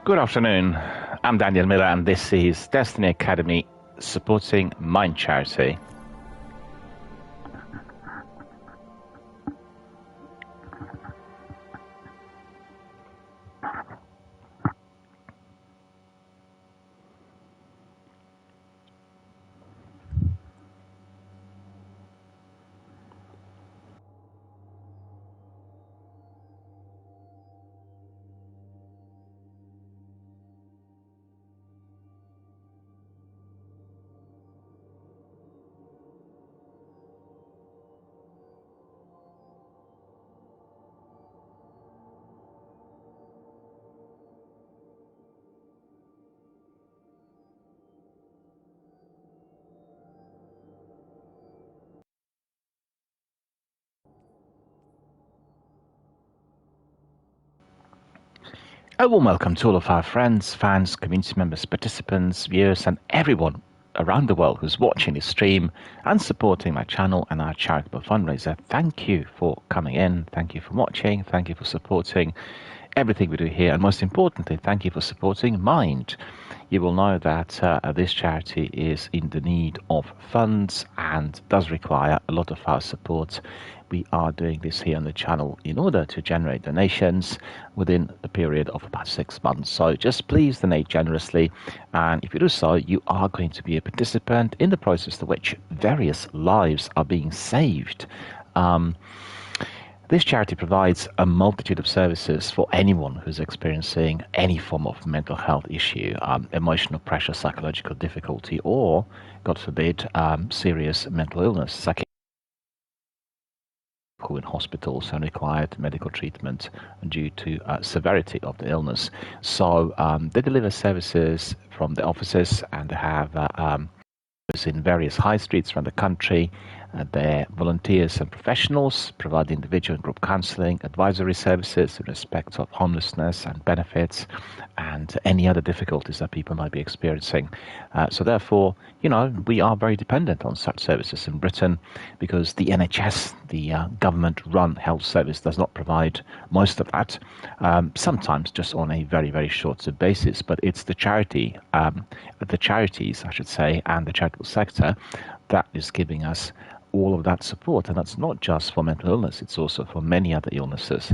Good afternoon. I'm Daniel Miller, and this is Destiny Academy supporting Mind Charity. A warm welcome to all of our friends, fans, community members, participants, viewers, and everyone around the world who's watching this stream and supporting my channel and our charitable fundraiser. Thank you for coming in. Thank you for watching. Thank you for supporting everything we do here. And most importantly, thank you for supporting Mind. You will know that this charity is in the need of funds and does require a lot of our support. We are doing this here on the channel in order to generate donations within the period of about 6 months. So just please donate generously. And if you do so, you are going to be a participant in the process to which various lives are being saved. This charity provides a multitude of services for anyone who's experiencing any form of mental health issue, emotional pressure, psychological difficulty, or, God forbid, serious mental illness, who in hospitals and required medical treatment due to severity of the illness. So they deliver services from the offices, and they have in various high streets around the country. They're volunteers and professionals, provide individual and group counselling, advisory services in respect of homelessness and benefits and any other difficulties that people might be experiencing. So therefore, we are very dependent on such services in Britain because the NHS, the government-run health service, does not provide most of that, sometimes just on a very, very short-term basis. But it's the charities, I should say, and the charitable sector that is giving us all of that support. And that's not just for mental illness, it's also for many other illnesses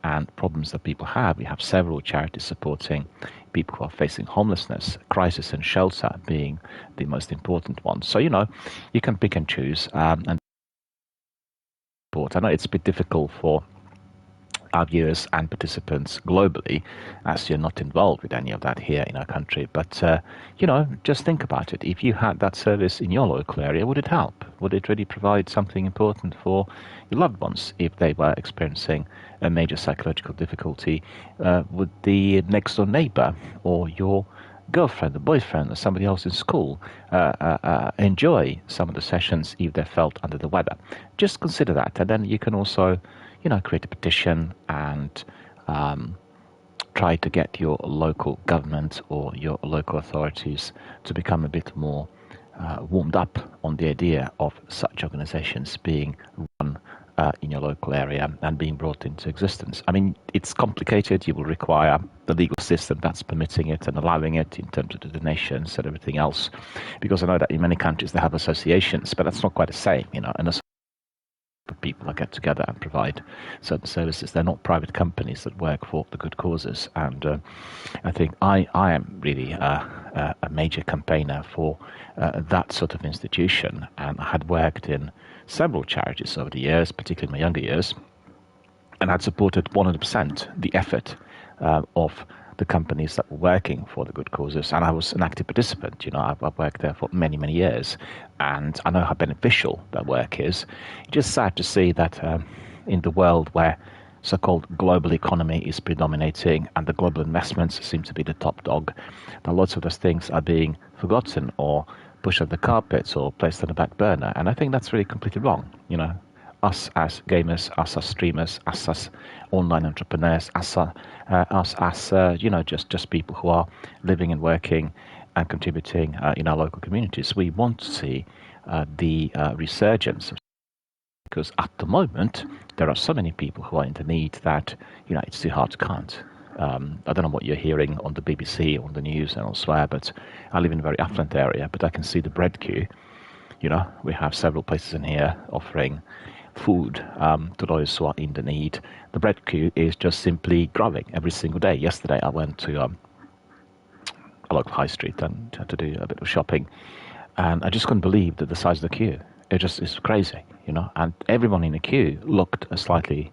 and problems that people have. We have several charities supporting people who are facing homelessness, crisis and shelter being the most important one. So, you can pick and choose and support. I know it's a bit difficult for our viewers and participants globally, as you're not involved with any of that here in our country. But, just think about it. If you had that service in your local area, would it help? Would it really provide something important for your loved ones if they were experiencing a major psychological difficulty? Would the next door neighbor or your girlfriend or boyfriend or somebody else in school enjoy some of the sessions if they felt under the weather? Just consider that, and then you can also create a petition and try to get your local government or your local authorities to become a bit more warmed up on the idea of such organizations being run in your local area and being brought into existence. I mean, it's complicated. You will require the legal system that's permitting it and allowing it in terms of the donations and everything else, because I know that in many countries they have associations, but that's not quite the same, and people that get together and provide certain services. They're not private companies that work for the good causes. And I think I am really a major campaigner for that sort of institution. And I had worked in several charities over the years, particularly in my younger years, and had supported 100% the effort of the companies that were working for the good causes, and I was an active participant. I've worked there for many, many years, and I know how beneficial that work is. It's just sad to see that in the world where so-called global economy is predominating and the global investments seem to be the top dog, that lots of those things are being forgotten or pushed under the carpet or placed on the back burner, and I think that's really completely wrong. Us as gamers, us as streamers, us as online entrepreneurs, us as just people who are living and working and contributing in our local communities. We want to see the resurgence, because at the moment there are so many people who are in the need that it's too hard to count. I don't know what you're hearing on the BBC, on the news and elsewhere, but I live in a very affluent area, but I can see the bread queue. We have several places in here offering food to those who are in the need. The bread queue is just simply growing every single day. Yesterday I went to a local high street and had to do a bit of shopping, and I just couldn't believe that the size of the queue. It just is crazy, and everyone in the queue looked slightly,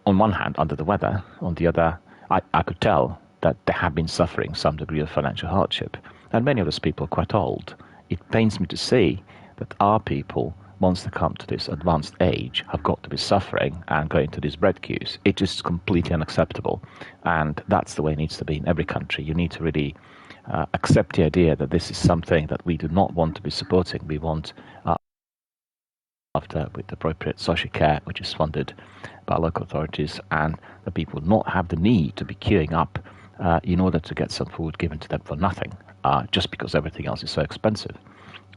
on one hand under the weather, on the other I could tell that they have been suffering some degree of financial hardship, and many of those people are quite old. It pains me to see that our people, once they come to this advanced age, have got to be suffering and going to these bread queues. It's just completely unacceptable, and that's the way it needs to be in every country. You need to really accept the idea that this is something that we do not want to be supporting. We want after with appropriate social care, which is funded by local authorities, and the people not have the need to be queuing up in order to get some food given to them for nothing, just because everything else is so expensive.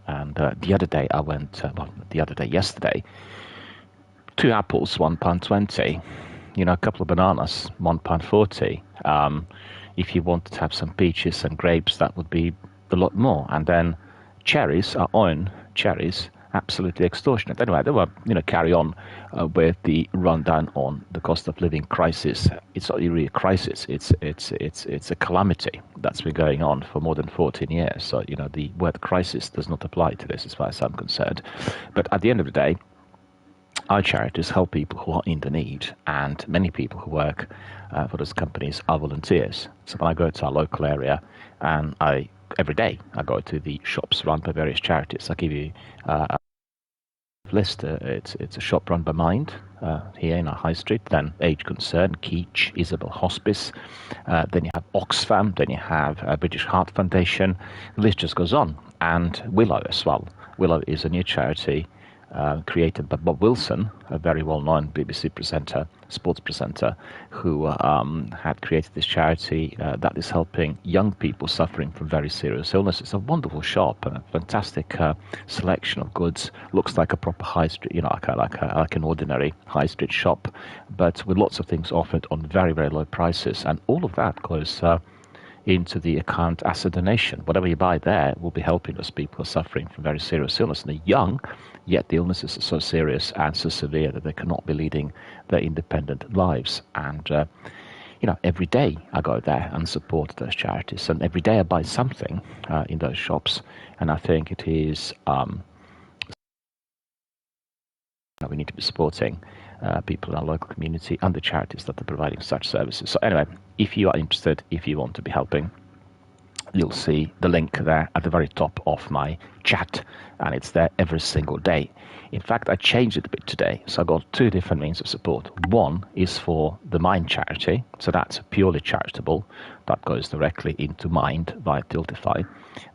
And the other day I went, yesterday, 2 apples, £1.20, a couple of bananas, £1.40. If you wanted to have some peaches and grapes, that would be a lot more. And then cherries, our own cherries, absolutely extortionate. Anyway, they were, carry on with the rundown on the cost of living crisis. It's not really a crisis. It's a calamity that's been going on for more than 14 years. So, the word crisis does not apply to this as far as I'm concerned. But at the end of the day, our charities help people who are in the need, and many people who work for those companies are volunteers. So when I go to our local area, and every day I go to the shops run by various charities. I'll give you a list. It's a shop run by Mind here in our high street, then Age Concern, Keach, Isabel Hospice, then you have Oxfam, then you have British Heart Foundation. The list just goes on. And Willow as well. Willow is a new charity created by Bob Wilson, a very well-known BBC presenter, sports presenter, who had created this charity that is helping young people suffering from very serious illnesses. It's a wonderful shop and a fantastic selection of goods. Looks like a proper high street, like an ordinary high street shop, but with lots of things offered on very, very low prices. And all of that goes into the account as a donation. Whatever you buy there will be helping those people who are suffering from very serious illness. And they're young, yet the illnesses are so serious and so severe that they cannot be leading their independent lives. And, every day I go there and support those charities. And every day I buy something in those shops. And I think it is we need to be supporting people in our local community and the charities that are providing such services. So anyway, if you are interested, if you want to be helping, you'll see the link there at the very top of my chat, and it's there every single day. In fact, I changed it a bit today, so I got 2 different means of support. One is for the Mind charity, so that's purely charitable. That goes directly into Mind via Tiltify.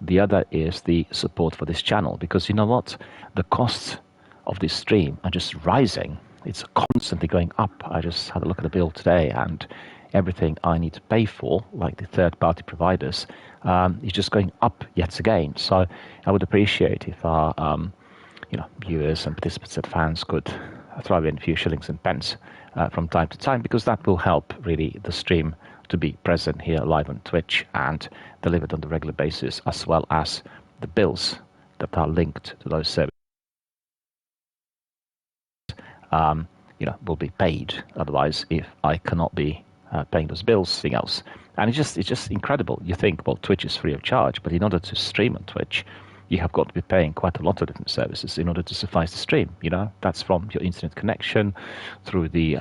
The other is the support for this channel, because you know what? The costs of this stream are just rising. It's constantly going up. I just had a look at the bill today, and everything I need to pay for, like the third-party providers, is just going up yet again. So I would appreciate if our viewers and participants and fans could throw in a few shillings and pence from time to time, because that will help really the stream to be present here live on Twitch and delivered on the regular basis, as well as the bills that are linked to those services. Will be paid. Otherwise, if I cannot be paying those bills, something else. And it's just incredible. You think, well, Twitch is free of charge, but in order to stream on Twitch, you have got to be paying quite a lot of different services in order to suffice the stream. That's from your internet connection through the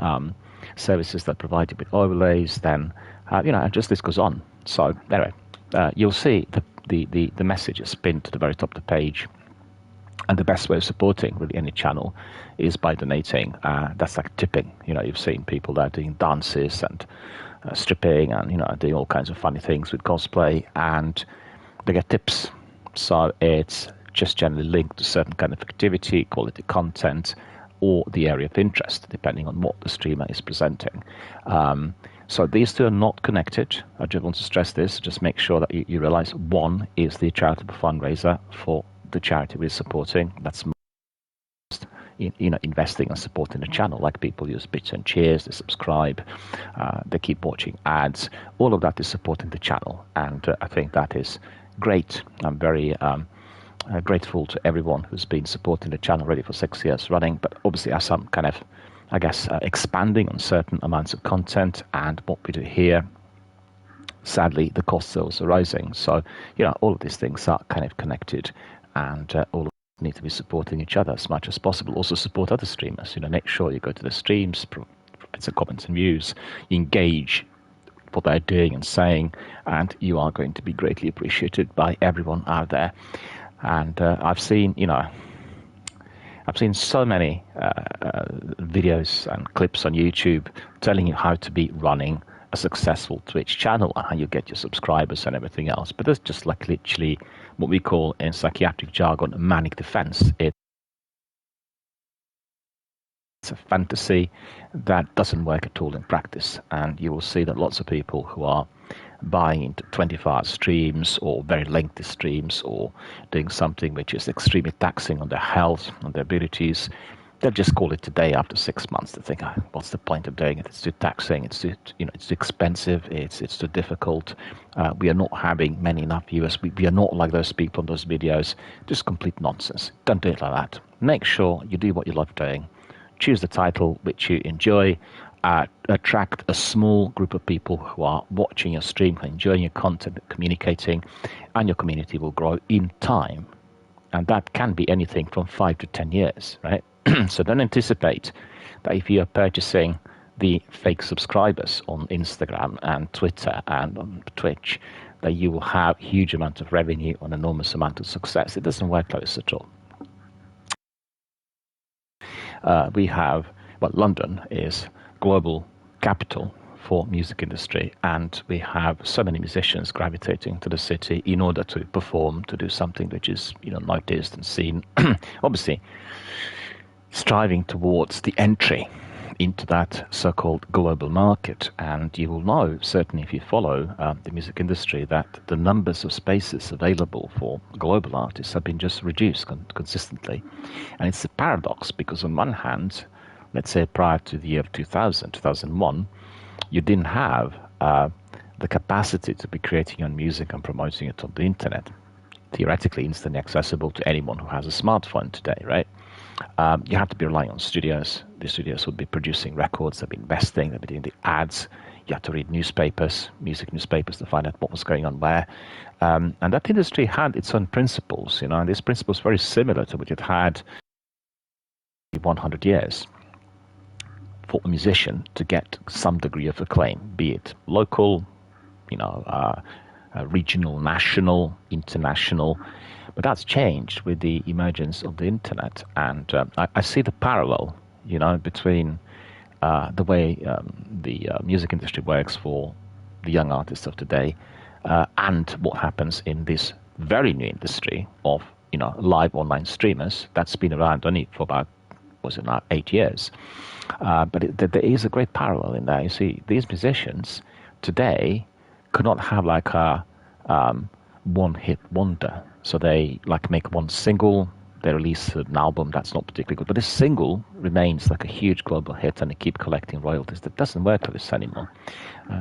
services that provide you with overlays. Then, and just this goes on. So anyway, you'll see the message is pinned to the very top of the page. And the best way of supporting really any channel is by donating. That's like tipping. You've seen people that are doing dances and stripping and doing all kinds of funny things with cosplay, and they get tips. So it's just generally linked to certain kind of activity, quality content, or the area of interest, depending on what the streamer is presenting. So these two are not connected. I just want to stress this. Just make sure that you realize one is the charitable fundraiser for the charity we're supporting. That's investing and supporting the channel. Like people use bits and cheers, they subscribe, they keep watching ads. All of that is supporting the channel, and I think that is great. I'm very grateful to everyone who's been supporting the channel already for 6 years running. But obviously, as I'm kind of, I guess, expanding on certain amounts of content and what we do here, sadly, the costs are also rising. So, all of these things are kind of connected, and all of us need to be supporting each other as much as possible. Also support other streamers. Make sure you go to the streams, provide some comments and views, engage what they're doing and saying, and you are going to be greatly appreciated by everyone out there. And I've seen so many videos and clips on YouTube telling you how to be running a successful Twitch channel and how you get your subscribers and everything else. But that's just like literally what we call in psychiatric jargon a manic defense. It's a fantasy that doesn't work at all in practice. And you will see that lots of people who are buying into 24-hour streams or very lengthy streams or doing something which is extremely taxing on their health, on their abilities, they'll just call it a day after 6 months. They think, what's the point of doing it? It's too taxing. It's too, it's too expensive. It's too difficult. We are not having many enough viewers. We are not like those people on those videos. Just complete nonsense. Don't do it like that. Make sure you do what you love doing. Choose the title which you enjoy. Attract a small group of people who are watching your stream, enjoying your content, communicating, and your community will grow in time. And that can be anything from 5 to 10 years, right? So don't anticipate that if you are purchasing the fake subscribers on Instagram and Twitter and on Twitch, that you will have huge amount of revenue or an enormous amount of success. It doesn't work like this at all. London is global capital for music industry, and we have so many musicians gravitating to the city in order to perform, to do something which is noticed and seen. Obviously, striving towards the entry into that so-called global market. And you will know, certainly if you follow the music industry, that the numbers of spaces available for global artists have been just reduced consistently. And it's a paradox because on one hand, let's say prior to the year of 2001, you didn't have the capacity to be creating your own music and promoting it on the internet. Theoretically, instantly accessible to anyone who has a smartphone today, right? You have to be relying on studios. The studios would be producing records, they'd be investing, they'd be doing the ads. You have to read newspapers, music newspapers, to find out what was going on where. And that industry had its own principles, and these principles very similar to what it had 100 years for a musician to get some degree of acclaim, be it local, regional, national, international. But that's changed with the emergence of the internet, and I see the parallel, between the way the music industry works for the young artists of today, and what happens in this very new industry of live online streamers that's been around only for about 8 years. But there is a great parallel in there. You see, these musicians today could not have like a one-hit wonder. So they make one single, they release an album that's not particularly good, but this single remains like a huge global hit and they keep collecting royalties. That doesn't work like this anymore.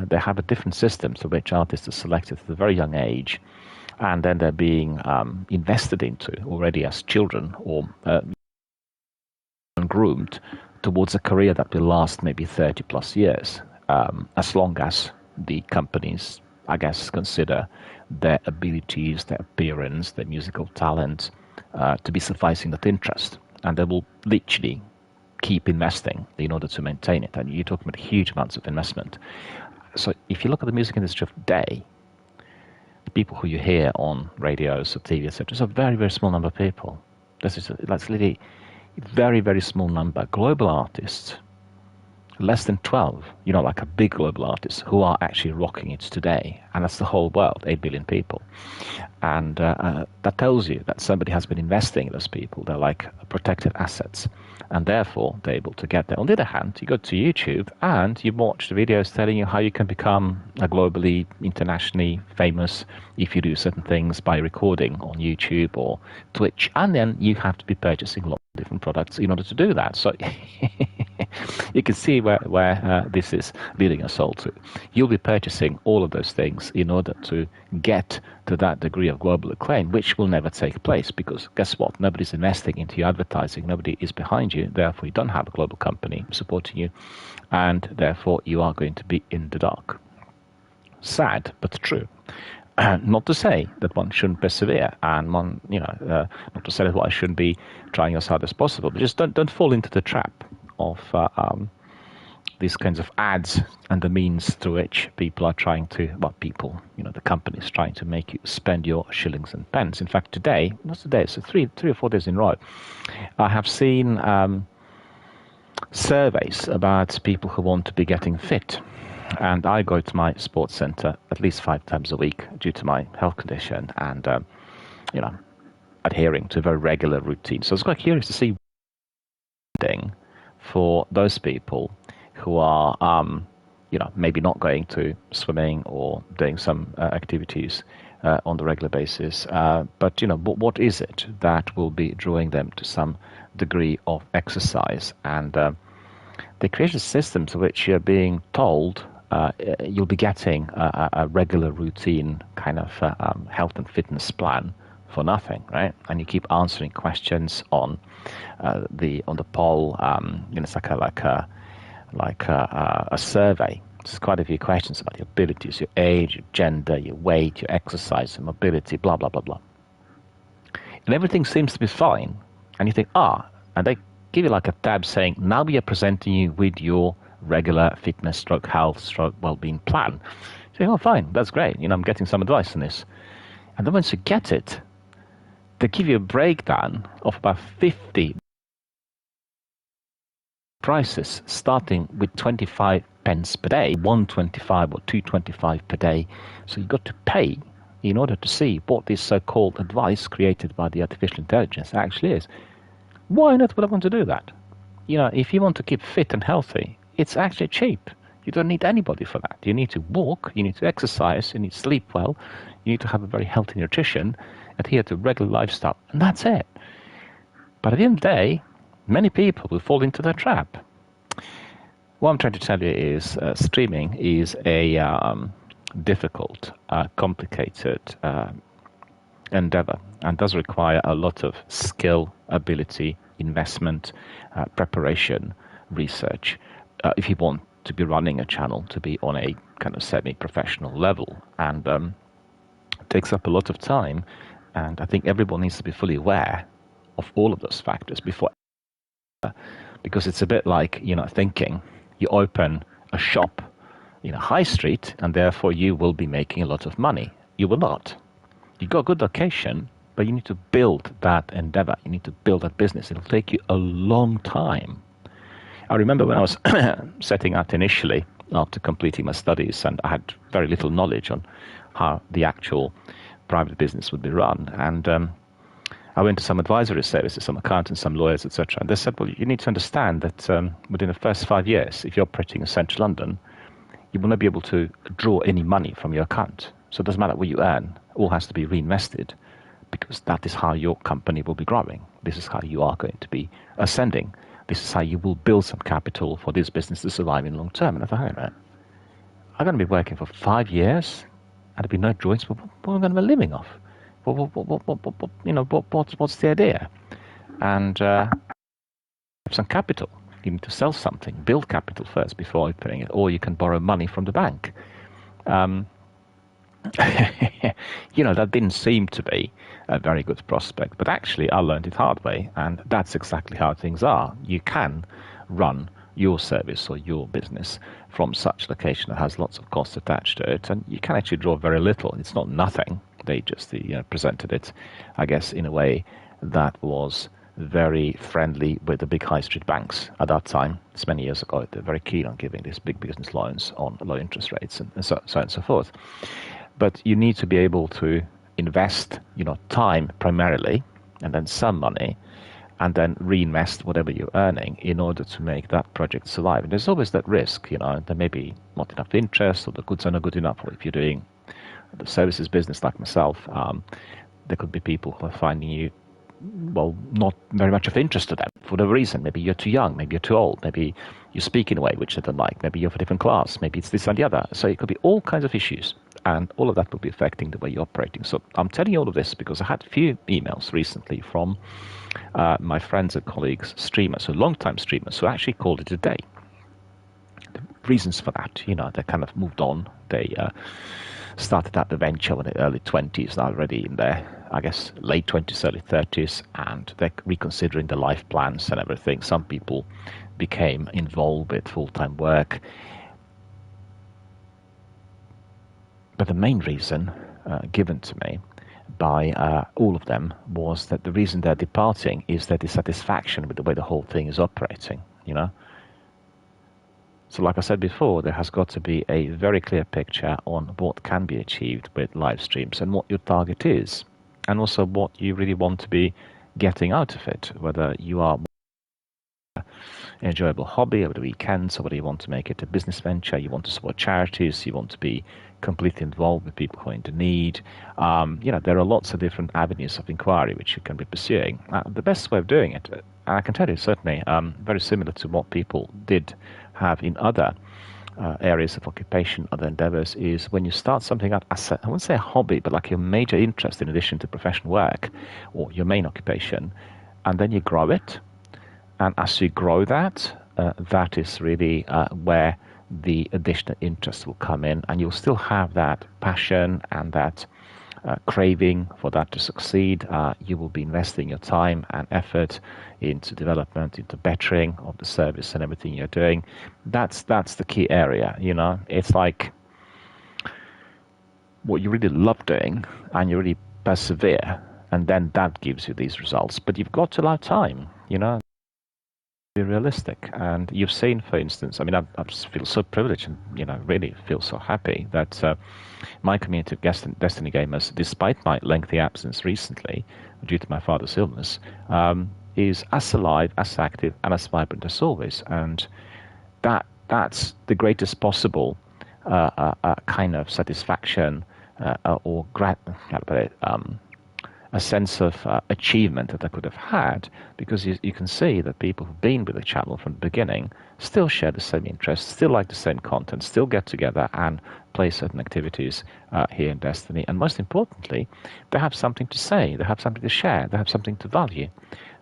They have a different system to which artists are selected at a very young age, and then they're being invested into already as children or groomed towards a career that will last maybe 30 plus years, as long as the companies, I guess, consider their abilities, their appearance, their musical talent to be sufficing that interest. And they will literally keep investing in order to maintain it. And you're talking about huge amounts of investment. So if you look at the music industry of today, the people who you hear on radios or TV, etc., is a very, very small number of people. That's literally a very, very small number. Global artists, less than 12, like a big global artists who are actually rocking it today. And that's the whole world, 8 billion people. And that tells you that somebody has been investing in those people. They're like protected assets. And therefore, they're able to get there. On the other hand, you go to YouTube and you watch the videos telling you how you can become a globally, internationally famous if you do certain things by recording on YouTube or Twitch. And then you have to be purchasing lots different products in order to do that. So you can see where this is leading us all to. You'll be purchasing all of those things in order to get to that degree of global acclaim, which will never take place because guess what? Nobody's investing into your advertising. Nobody is behind you. Therefore, you don't have a global company supporting you. And therefore, you are going to be in the dark. Sad, but true. Not to say that one shouldn't persevere, and one, not to say that one shouldn't be trying as hard as possible, but just don't fall into the trap of these kinds of ads and the means through which people are trying to, the companies trying to make you spend your shillings and pence. In fact, so three or 4 days in a row, I have seen surveys about people who want to be getting fit. And I go to my sports center at least 5 times a week due to my health condition and, adhering to a very regular routine. So I was quite curious to see for those people who are, maybe not going to swimming or doing some activities on the regular basis. But what is it that will be drawing them to some degree of exercise? And they create a system to which you're being told you'll be getting a regular routine kind of health and fitness plan for nothing, right? And you keep answering questions on the poll. It's like a survey. There's quite a few questions about your abilities, your age, your gender, your weight, your exercise, your mobility, blah blah blah blah. And everything seems to be fine. And you think, and they give you like a tab saying, now we are presenting you with your regular fitness stroke health stroke well-being plan. So you say, fine, that's great. I'm getting some advice on this. And then once you get it, they give you a breakdown of about 50 prices, starting with 25 pence per day, 125 or 225 per day. So you've got to pay in order to see what this so-called advice created by the artificial intelligence actually is. Why not would I want to do that? If you want to keep fit and healthy, it's actually cheap. You don't need anybody for that. You need to walk, you need to exercise, you need to sleep well, you need to have a very healthy nutrition, adhere to regular lifestyle, and that's it. But at the end of the day, many people will fall into that trap. What I'm trying to tell you is streaming is a difficult, complicated endeavor and does require a lot of skill, ability, investment, preparation, research. If you want to be running a channel to be on a kind of semi-professional level, and it takes up a lot of time, and I think everyone needs to be fully aware of all of those factors before, because it's a bit like thinking you open a shop in a high street and therefore you will be making a lot of money. You will not. You got a good location, but you need to build that endeavor. You need to build that business. It'll take you a long time. I remember when I was setting out initially after completing my studies, and I had very little knowledge on how the actual private business would be run. And I went to some advisory services, some accountants, some lawyers, etc. And they said, well, you need to understand that within the first 5 years, if you're operating in central London, you will not be able to draw any money from your account. So it doesn't matter what you earn, all has to be reinvested, because that is how your company will be growing. This is how you are going to be ascending. This is how you will build some capital for this business to survive in long term. And I thought, hey, man, I'm going to be working for 5 years, and there'll be no drawings. What am I going to be living off? What's the idea? And have some capital. You need to sell something, build capital first before opening it, or you can borrow money from the bank. That didn't seem to be a very good prospect, but actually I learned it hard way, and that's exactly how things are. You can run your service or your business from such location that has lots of costs attached to it, and you can actually draw very little. It's not nothing. They just presented it, I guess, in a way that was very friendly with the big high street banks at that time. It's many years ago. They're very keen on giving these big business loans on low interest rates and so on and so forth. But you need to be able to invest, time primarily, and then some money, and then reinvest whatever you're earning in order to make that project survive. And there's always that risk, there may be not enough interest, or the goods are not good enough, or if you're doing the services business like myself, there could be people who are finding you well, not very much of interest to them for whatever reason. Maybe you're too young, maybe you're too old, maybe you speak in a way which they don't like, maybe you're of a different class, maybe it's this and the other. So it could be all kinds of issues, and all of that will be affecting the way you're operating. So I'm telling you all of this because I had a few emails recently from my friends and colleagues, streamers, so long-time streamers, who actually called it a day. The reasons for that, they kind of moved on. They started out the venture in the early 20s, now already in their, I guess, late 20s, early 30s, and they're reconsidering the life plans and everything. Some people became involved with full-time work. But the main reason given to me by all of them was that the reason they're departing is their dissatisfaction with the way the whole thing is operating, So like I said before, there has got to be a very clear picture on what can be achieved with live streams and what your target is, and also what you really want to be getting out of it, whether you are an enjoyable hobby over the weekends, or whether you want to make it a business venture, you want to support charities, you want to be completely involved with people who are in need. There are lots of different avenues of inquiry which you can be pursuing. The best way of doing it, I can tell you certainly, very similar to what people did have in other areas of occupation, other endeavors, is when you start something out as I wouldn't say a hobby, but like your major interest in addition to professional work or your main occupation, and then you grow it. And as you grow that, that is really where the additional interest will come in, and you'll still have that passion and that craving for that to succeed. You will be investing your time and effort into development, into bettering of the service and everything you're doing. That's the key area. It's like what you really love doing, and you really persevere, and then that gives you these results. But you've got to allow time. Be realistic. And you've seen, for instance, I feel so privileged and really feel so happy that my community of Destiny gamers, despite my lengthy absence recently due to my father's illness, is as alive, as active, and as vibrant as always. And that's the greatest possible kind of satisfaction or a sense of achievement that I could have had, because you can see that people who've been with the channel from the beginning still share the same interests, still like the same content, still get together and play certain activities here in Destiny. And most importantly, they have something to say, they have something to share, they have something to value.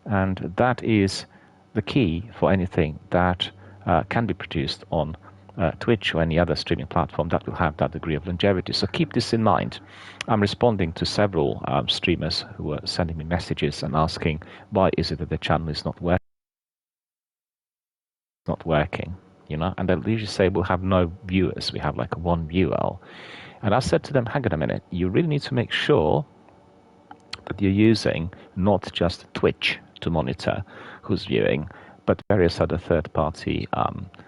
And that is the key for anything that can be produced on Twitch or any other streaming platform that will have that degree of longevity. So keep this in mind. I'm responding to several streamers who are sending me messages and asking why is it that the channel is not working, and they'll usually say we'll have no viewers, we have like one viewer. And I said to them, hang on a minute, you really need to make sure that you're using not just Twitch to monitor who's viewing, but various other third-party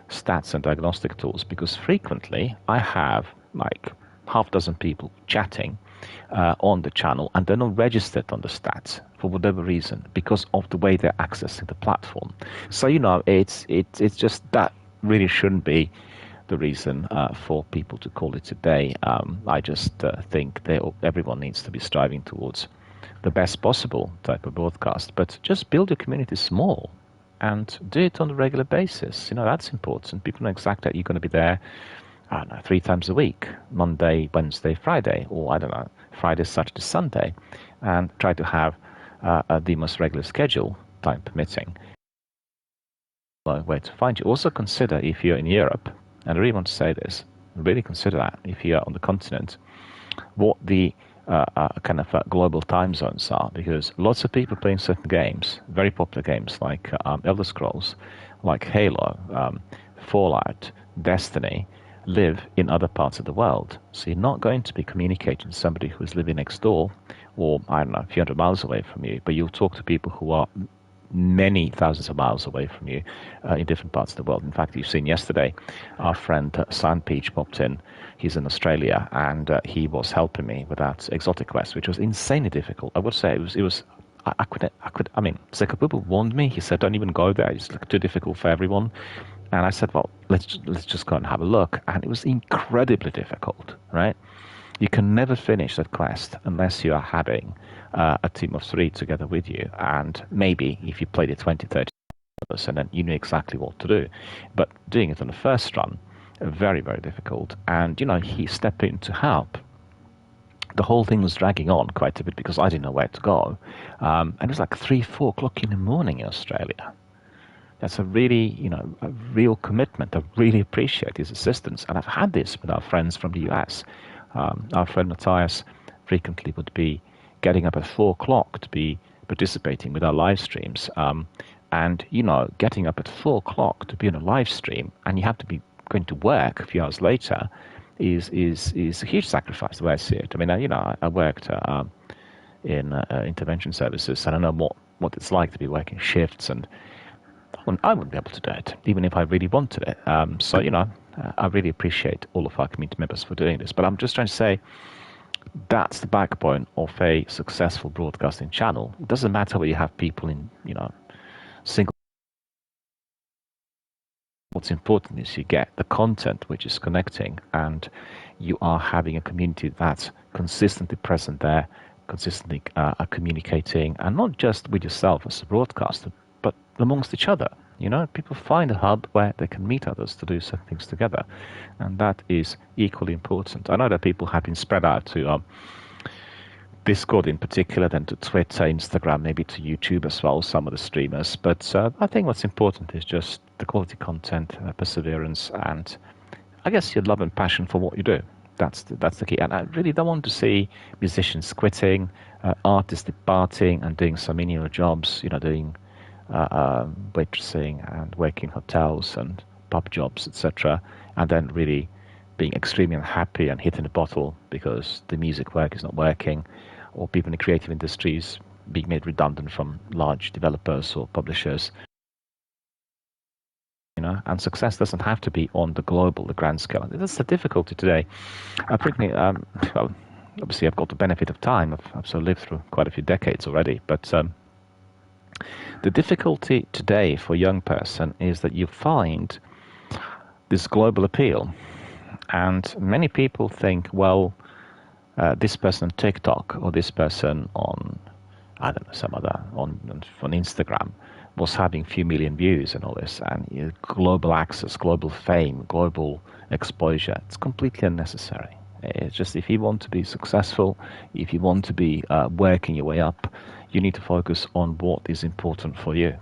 stats and diagnostic tools, because frequently I have like half dozen people chatting on the channel, and they're not registered on the stats for whatever reason because of the way they're accessing the platform. So it's just that really shouldn't be the reason for people to call it a day. I just think everyone needs to be striving towards the best possible type of broadcast, but just build your community small and do it on a regular basis. That's important. People know exactly that you're going to be there, 3 times a week, Monday, Wednesday, Friday, or Friday, Saturday, Sunday, and try to have the most regular schedule, time permitting, where to find you. Also consider, if you're in Europe, and I really want to say this, really consider that if you're on the continent, what the kind of global time zones are, because lots of people playing certain games, very popular games like Elder Scrolls, like Halo, Fallout, Destiny, live in other parts of the world. So you're not going to be communicating to somebody who's living next door or, a few hundred miles away from you, but you'll talk to people who are many thousands of miles away from you in different parts of the world. In fact, you've seen yesterday, our friend Sandpeach popped in. He's in Australia, and he was helping me with that exotic quest, which was insanely difficult. I would say it was. I mean, Zekabubu warned me. He said, "Don't even go there. It's too difficult for everyone." And I said, "Well, let's just go and have a look." And it was incredibly difficult, right? You can never finish that quest unless you are having a team of three together with you. And maybe if you played it 20, 30 others, and then you knew exactly what to do. But doing it on the first run, very, very difficult. And, he stepped in to help. The whole thing was dragging on quite a bit because I didn't know where to go. And it was like 3, 4 o'clock in the morning in Australia. That's a really, a real commitment. I really appreciate his assistance. And I've had this with our friends from the US. Our friend Matthias frequently would be getting up at 4 o'clock to be participating with our live streams. And, getting up at 4 o'clock to be on a live stream and you have to be going to work a few hours later is a huge sacrifice, the way I see it. I mean, I worked in intervention services, and I know what it's like to be working shifts, and I wouldn't be able to do it, even if I really wanted it. So, I really appreciate all of our community members for doing this. But I'm just trying to say that's the backbone of a successful broadcasting channel. It doesn't matter whether you have people in, single. What's important is you get the content which is connecting, and you are having a community that's consistently present there, consistently communicating, and not just with yourself as a broadcaster, but amongst each other. People find a hub where they can meet others to do certain things together, and that is equally important. I know that people have been spread out to Discord in particular, then to Twitter, Instagram, maybe to YouTube as well, some of the streamers. But I think what's important is just the quality content, perseverance, and I guess your love and passion for what you do. That's the key. And I really don't want to see musicians quitting, artists departing and doing some menial jobs, doing waitressing and working in hotels and pub jobs, etc., and then really being extremely unhappy and hitting the bottle because the music work is not working, or people in the creative industries being made redundant from large developers or publishers. And success doesn't have to be on the grand scale. That's the difficulty today. Obviously I've got the benefit of time. I've sort of lived through quite a few decades already, but the difficulty today for a young person is that you find this global appeal. And many people think, well, this person on TikTok or this person on, I don't know, some other, on Instagram was having a few million views and all this, and global access, global fame, global exposure. It's completely unnecessary. It's just if you want to be successful, if you want to be working your way up, you need to focus on what is important for you.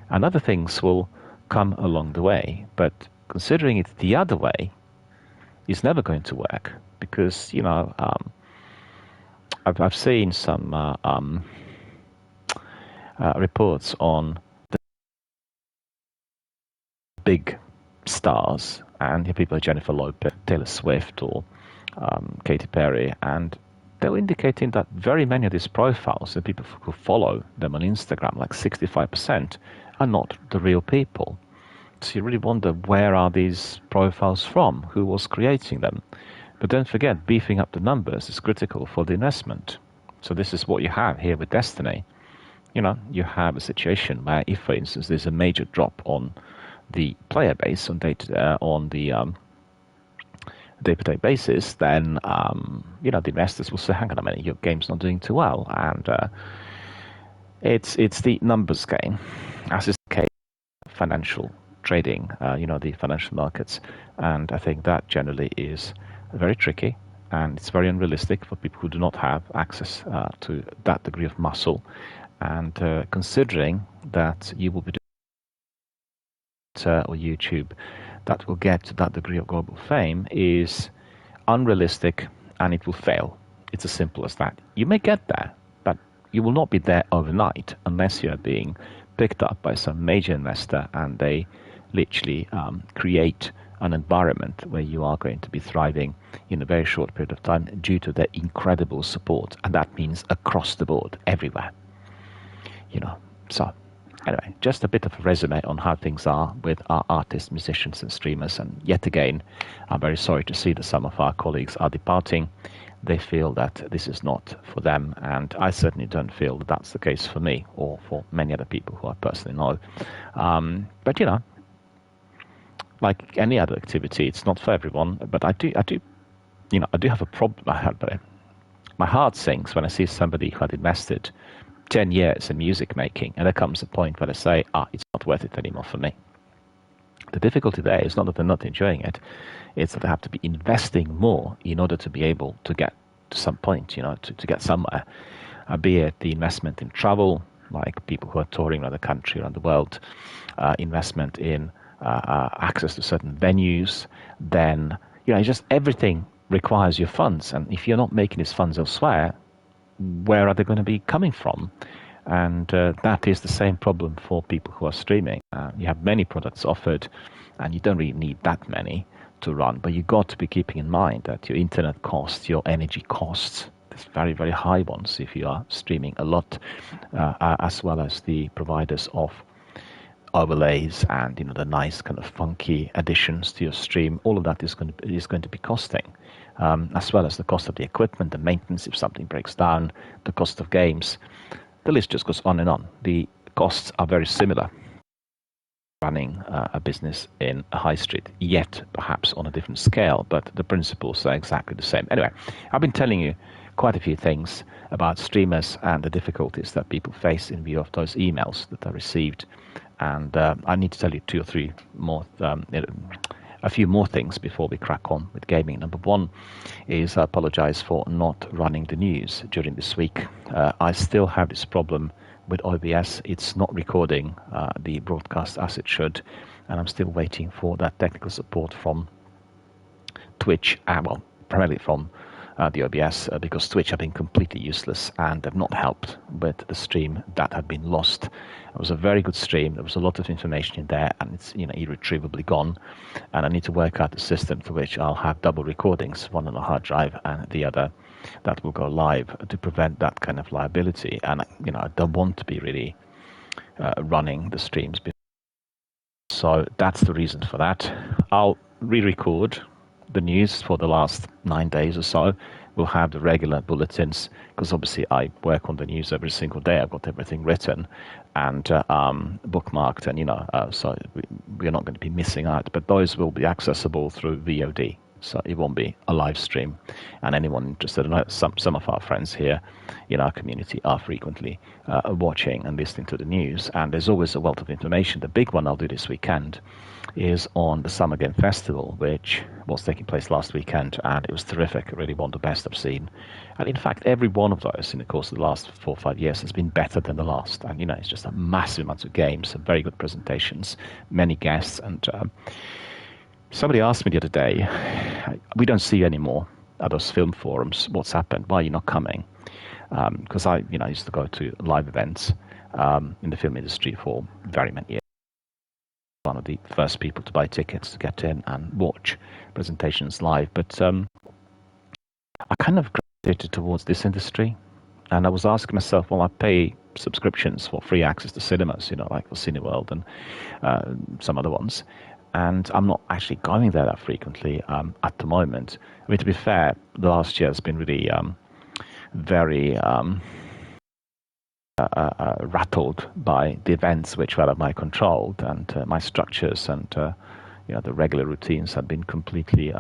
And other things will come along the way, but considering it the other way is never going to work because, I've seen some reports on the big stars and people like Jennifer Lopez, Taylor Swift, or Katy Perry, and they were indicating that very many of these profiles, the people who follow them on Instagram, like 65%, are not the real people. So you really wonder, where are these profiles from? Who was creating them? But don't forget, beefing up the numbers is critical for the investment. So this is what you have here with Destiny. You have a situation where if, for instance, there's a major drop on the player base on the day-to-day basis, then the investors will say, hang on a minute, your game's not doing too well. And it's the numbers game, as is the case of financial trading, the financial markets. And I think that generally is very tricky, and it's very unrealistic for people who do not have access to that degree of muscle. And considering that you will be doing Twitter or YouTube that will get to that degree of global fame is unrealistic, and it will fail. It's as simple as that. You may get there, but you will not be there overnight unless you are being picked up by some major investor and they literally create an environment where you are going to be thriving in a very short period of time due to their incredible support. And that means across the board, everywhere. So anyway, just a bit of a resume on how things are with our artists, musicians and streamers. And yet again, I'm very sorry to see that some of our colleagues are departing. They feel that this is not for them, and I certainly don't feel that that's the case for me or for many other people who I personally know. But like any other activity, it's not for everyone. But I do I do have a problem. My heart sinks when I see somebody who had invested 10 years in music making, and there comes a point where they say, it's not worth it anymore for me. The difficulty there is not that they're not enjoying it, it's that they have to be investing more in order to be able to get to some point, to get somewhere. Be it the investment in travel, like people who are touring around the country, around the world, investment in access to certain venues, then, just everything requires your funds. And if you're not making these funds elsewhere, where are they going to be coming from? And that is the same problem for people who are streaming. You have many products offered, and you don't really need that many to run, but you've got to be keeping in mind that your internet costs, your energy costs, there's very, very high ones if you are streaming a lot, as well as the providers of overlays and the nice kind of funky additions to your stream. All of that is going to be costing, as well as the cost of the equipment, the maintenance if something breaks down, the cost of games. The list just goes on and on. The costs are very similar running a business in a high street, yet perhaps on a different scale, but the principles are exactly the same. Anyway, I've been telling you quite a few things about streamers and the difficulties that people face in view of those emails that I received. And I need to tell you two or three more, a few more things before we crack on with gaming. Number one is I apologize for not running the news during this week. I still have this problem with OBS. It's not recording the broadcast as it should, and I'm still waiting for that technical support from Twitch, primarily from the OBS, because Twitch have been completely useless and have not helped with the stream that had been lost. It was a very good stream. There was a lot of information in there, and it's irretrievably gone. And I need to work out a system for which I'll have double recordings, one on a hard drive and the other that will go live, to prevent that kind of liability. And I don't want to be really running the streams. So that's the reason for that. I'll re-record the news for the last 9 days or so. We'll have the regular bulletins, because obviously I work on the news every single day. I've got everything written and bookmarked, and so we're not going to be missing out. But those will be accessible through VOD, so it won't be a live stream. And anyone interested, in some of our friends here in our community are frequently watching and listening to the news, and there's always a wealth of information. The big one I'll do this weekend is on the Summer Game Festival, which was taking place last weekend, and it was terrific. Really one of the best I've seen. And in fact, every one of those in the course of the last 4 or 5 years has been better than the last. And it's just a massive amount of games, some very good presentations, many guests. And somebody asked me the other day, we don't see you anymore at those film forums. What's happened? Why are you not coming? Because I used to go to live events in the film industry for very many years. One of the first people to buy tickets to get in and watch presentations live. But I kind of gravitated towards this industry, and I was asking myself, well, I pay subscriptions for free access to cinemas, like for Cineworld and some other ones, and I'm not actually going there that frequently at the moment. I mean, to be fair, the last year has been really very rattled by the events which were out of my control, and my structures and the regular routines had been completely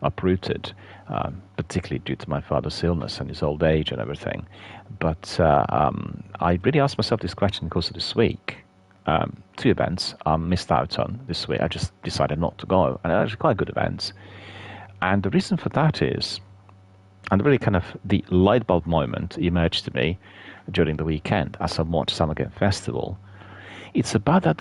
uprooted, particularly due to my father's illness and his old age and everything. But I really asked myself this question in the course of this week. 2 events I missed out on this week. I just decided not to go, and they're actually quite good events. And the reason for that is, and really kind of the light bulb moment emerged to me during the weekend as I watched Summer Game Festival. It's about that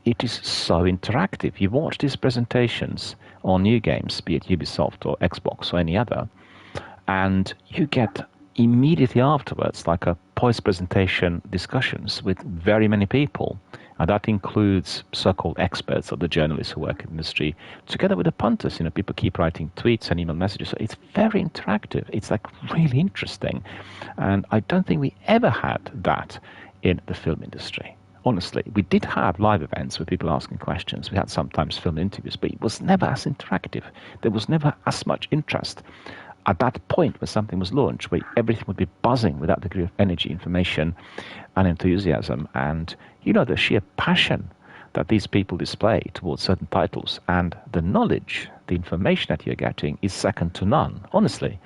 it is so interactive. You watch these presentations on new games, be it Ubisoft or Xbox or any other, and you get immediately afterwards like a post-presentation discussions with very many people. And that includes so-called experts or the journalists who work in the industry, together with the punters. People keep writing tweets and email messages. So it's very interactive. It's like really interesting. And I don't think we ever had that in the film industry. Honestly, we did have live events with people asking questions. We had sometimes film interviews, but it was never as interactive. There was never as much interest at that point when something was launched, where everything would be buzzing with that degree of energy, information, and enthusiasm, and the sheer passion that these people display towards certain titles, and the knowledge the information that you're getting is second to none, honestly.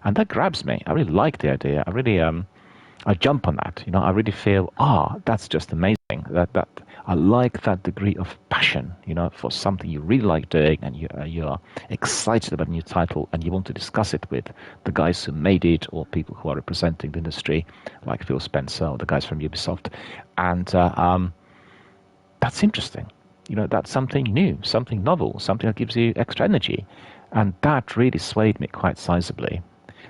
And that grabs me. I really like the idea. I jump on that. I really feel, that's just amazing. That I like that degree of passion, for something you really like doing, and you are excited about a new title, and you want to discuss it with the guys who made it, or people who are representing the industry, like Phil Spencer or the guys from Ubisoft, and that's interesting. That's something new, something novel, something that gives you extra energy, and that really swayed me quite sizably.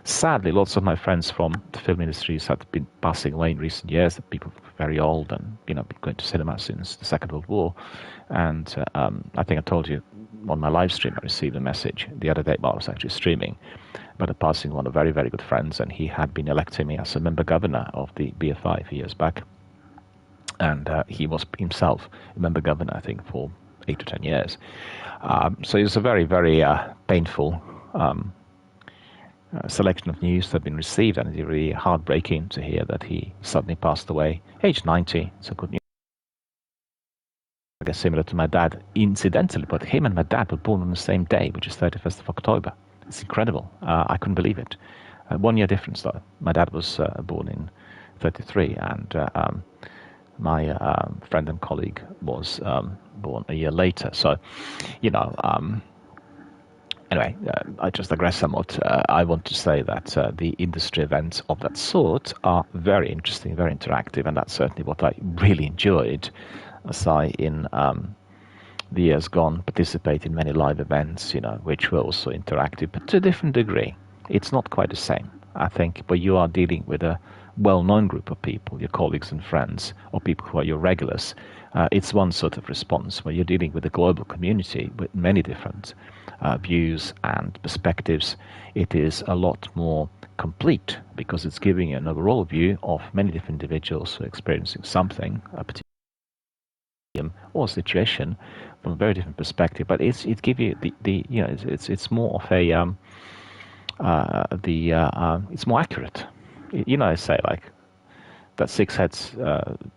Sadly, lots of my friends from the film industries have been passing away in recent years. People very old and been going to cinema since the Second World War. And I think I told you on my live stream, I received a message the other day while I was actually streaming about the passing of one of very, very good friends, and he had been electing me as a member governor of the BFI a few years back. And he was himself a member governor, I think, for 8 to 10 years. So it was a very, very painful selection of news that had been received, and it's really heartbreaking to hear that he suddenly passed away, age 90. It's a good news. I guess similar to my dad, incidentally, but him and my dad were born on the same day, which is 31st of October. It's incredible. I couldn't believe it. 1 year difference, though. My dad was born in 33, and my friend and colleague was born a year later. So, anyway, I just digress somewhat. I want to say that the industry events of that sort are very interesting, very interactive, and that's certainly what I really enjoyed as I, in the years gone, participate in many live events, which were also interactive, but to a different degree. It's not quite the same, I think, but you are dealing with a well-known group of people, your colleagues and friends, or people who are your regulars. It's one sort of response where you're dealing with a global community with many different views and perspectives. It is a lot more complete because it's giving you an overall view of many different individuals who are experiencing something, a particular or situation, from a very different perspective. But it gives you it's more of a it's more accurate. I say like that 6 heads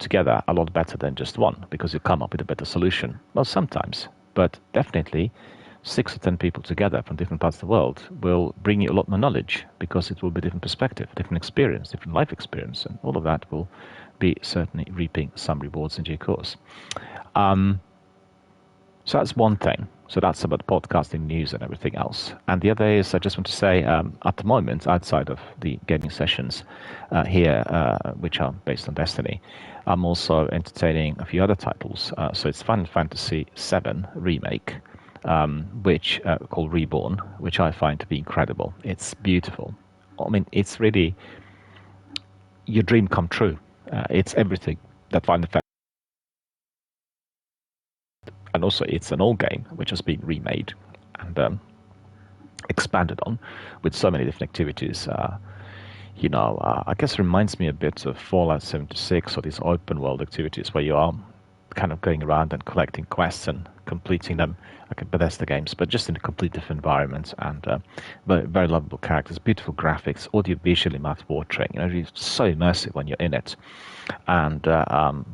together a lot better than just one, because you come up with a better solution. Well, sometimes, but definitely 6 or 10 people together from different parts of the world will bring you a lot more knowledge, because it will be a different perspective, different experience, different life experience, and all of that will be certainly reaping some rewards in due course. So that's one thing. So that's about podcasting, news, and everything else. And the other is, I just want to say, at the moment, outside of the gaming sessions here, which are based on Destiny, I'm also entertaining a few other titles. So it's Final Fantasy VII Remake, which called Reborn, which I find to be incredible. It's beautiful. I mean, it's really your dream come true. It's everything that Final Fantasy. And also, it's an old game which has been remade and expanded on with so many different activities. I guess it reminds me a bit of Fallout 76 or these open world activities where you are kind of going around and collecting quests and completing them, like in Bethesda games, but just in a completely different environment, and very, very lovable characters, beautiful graphics, audio visually mouth-watering. It's so immersive when you're in it, and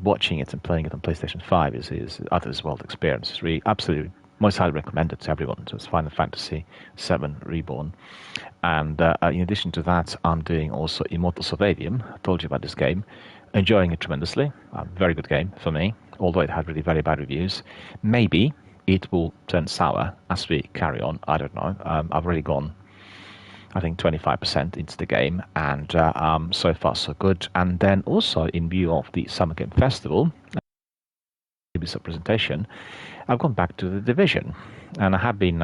watching it and playing it on PlayStation 5 is other's world experience. It's really absolutely most highly recommended to everyone. So it's Final Fantasy VII Reborn. And in addition to that, I'm doing also Immortals of Aveum. I told you about this game. Enjoying it tremendously. A very good game for me, although it had really very bad reviews. Maybe it will turn sour as we carry on. I don't know. I've already gone, I think, 25% into the game, and so far so good. And then also, in view of the Summer Game Festival, Ubisoft presentation, I've gone back to The Division, and I have been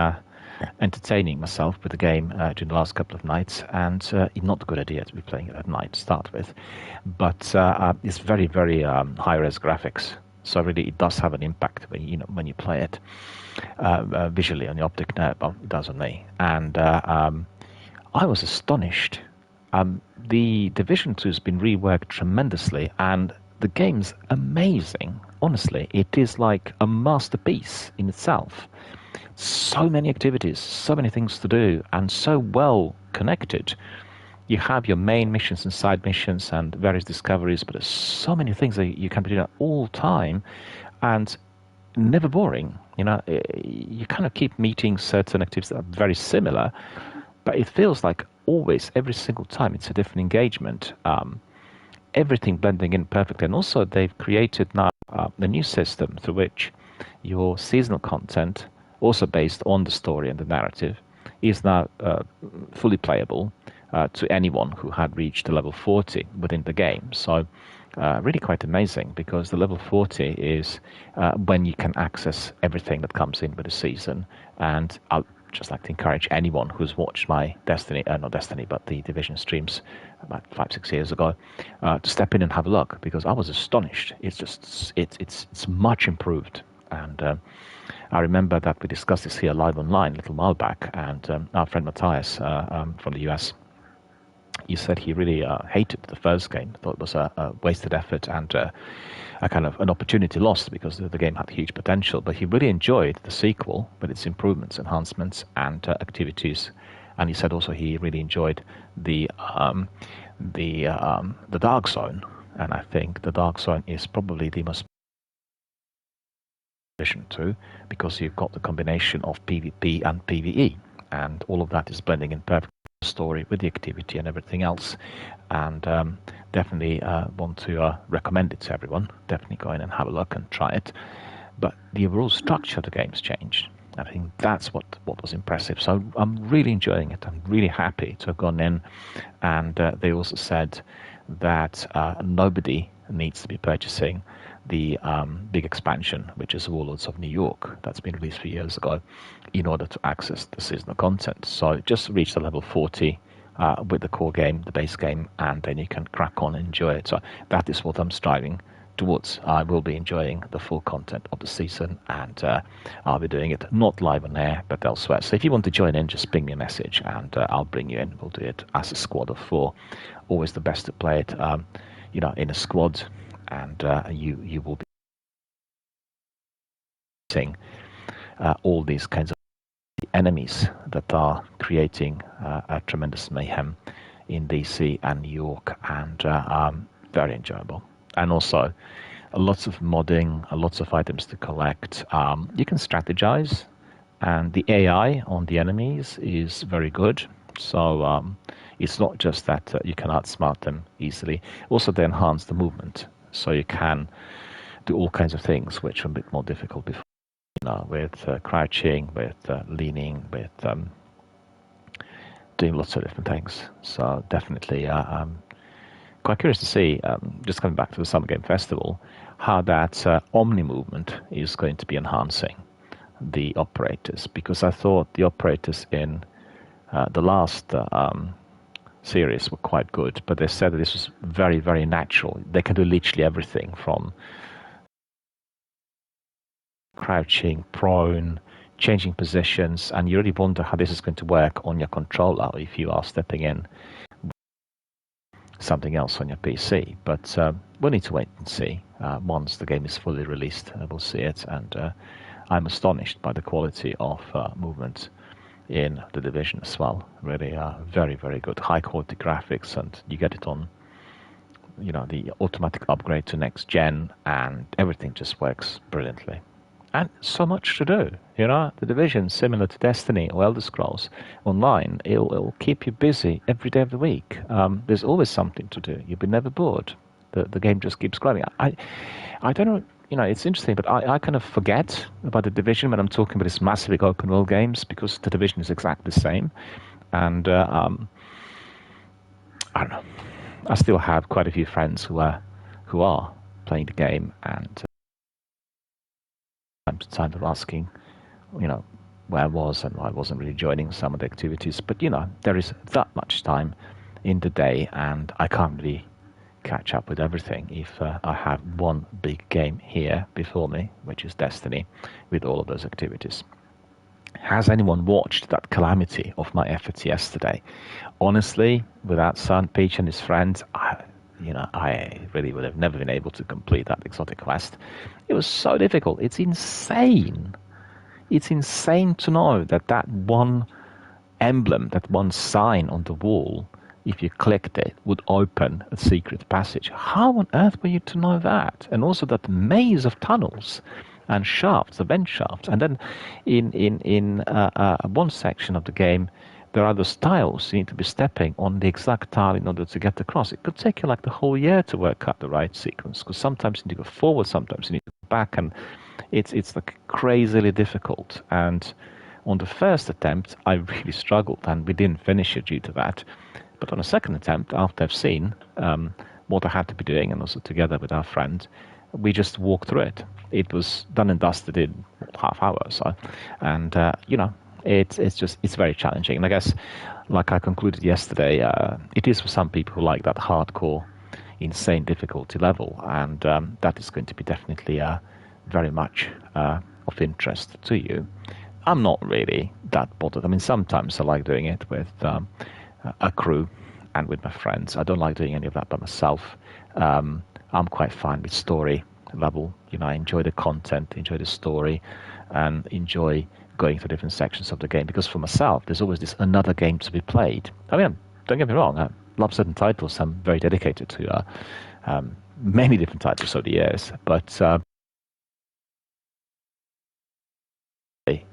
entertaining myself with the game during the last couple of nights, and it's not a good idea to be playing it at night to start with, but it's very, very high-res graphics, so really it does have an impact when you play it visually on the optic nerve. Well, it does on me, and I was astonished. The Division 2 has been reworked tremendously, and the game's amazing. Honestly, it is like a masterpiece in itself. So many activities, so many things to do, and so well connected. You have your main missions and side missions and various discoveries, but there's so many things that you can be doing at all time, and never boring. You kind of keep meeting certain activities that are very similar, but it feels like always, every single time, it's a different engagement. Everything blending in perfectly. And also, they've created now a new system through which your seasonal content, also based on the story and the narrative, is now fully playable to anyone who had reached the level 40 within the game. So, really quite amazing, because the level 40 is when you can access everything that comes in with the season. And I'll just like to encourage anyone who's watched my not Destiny, but the Division streams about 5-6 years ago, to step in and have a look, because I was astonished. It's much improved. And I remember that we discussed this here live online a little while back, and our friend Matthias from the US, he said he really hated the first game, thought it was a wasted effort and a kind of an opportunity lost, because the game had huge potential. But he really enjoyed the sequel with its improvements, enhancements, and activities. And he said also he really enjoyed the Dark Zone. And I think the Dark Zone is probably the most addition to, because you've got the combination of PvP and PvE, and all of that is blending in perfect story with the activity and everything else. And definitely want to recommend it to everyone. Definitely go in and have a look and try it. But the overall structure of the game's changed. I think that's what was impressive. So I'm really enjoying it. I'm really happy to have gone in. And they also said that nobody needs to be purchasing the big expansion, which is Warlords of New York, that's been released 3 years ago, in order to access the seasonal content. So just reach the level 40 with the core game, the base game, and then you can crack on and enjoy it. So that is what I'm striving towards. I will be enjoying the full content of the season, and I'll be doing it not live on air, but elsewhere. So if you want to join in, just ping me a message, and I'll bring you in. We'll do it as a squad of 4. Always the best to play it, in a squad, and you will be seeing all these kinds of enemies that are creating a tremendous mayhem in DC and New York, and very enjoyable. And also lots of modding, lots of items to collect. You can strategize, and the AI on the enemies is very good. So it's not just that you can outsmart them easily. Also, they enhance the movement, so you can do all kinds of things which are a bit more difficult before. With crouching, with leaning, with doing lots of different things. So definitely quite curious to see, just coming back to the Summer Game Festival, how that Omni movement is going to be enhancing the operators, because I thought the operators in the last series were quite good, but they said that this was very, very natural. They can do literally everything from crouching, prone, changing positions, and you really wonder how this is going to work on your controller if you are stepping in something else on your PC. But we'll need to wait and see. Once the game is fully released, we'll see it, and I'm astonished by the quality of movement in the Division as well. Really very, very good, high quality graphics, and you get it on the automatic upgrade to next gen, and everything just works brilliantly. And so much to do. The Division, similar to Destiny or Elder Scrolls Online, it'll keep you busy every day of the week. There's always something to do. You'll be never bored. The game just keeps growing. I don't know. It's interesting, but I kind of forget about the Division when I'm talking about this massive open world games, because the Division is exactly the same. And I don't know. I still have quite a few friends who are playing the game, and time to time they're asking, where I was and why I wasn't really joining some of the activities. But there is that much time in the day, and I can't really catch up with everything if I have one big game here before me, which is Destiny, with all of those activities. Has anyone watched that calamity of my efforts yesterday? Honestly, without Sun, Peach and his friends, I really would have never been able to complete that exotic quest. It was so difficult. It's insane. It's insane to know that one emblem, that one sign on the wall, if you clicked it, would open a secret passage. How on earth were you to know that? And also that maze of tunnels and shafts, the vent shafts. And then in one section of the game, there are those tiles. You need to be stepping on the exact tile in order to get across. It could take you like the whole year to work out the right sequence, because sometimes you need to go forward, sometimes you need to go back, and it's like crazily difficult. And on the first attempt, I really struggled, and we didn't finish it due to that. But on a second attempt, after I've seen what I had to be doing, and also together with our friend, we just walked through it. It was done and dusted in half hour or so, and it's very challenging. And I guess, like I concluded yesterday, it is for some people who like that hardcore, insane difficulty level, and that is going to be definitely very much of interest to you. I'm not really that bothered. I mean, sometimes I like doing it with a crew and with my friends. I don't like doing any of that by myself. I'm quite fine with story level. I enjoy the content, enjoy the story, and enjoy going through different sections of the game. Because for myself, there's always this another game to be played. I mean, don't get me wrong. I love certain titles. I'm very dedicated to many different titles over the years, but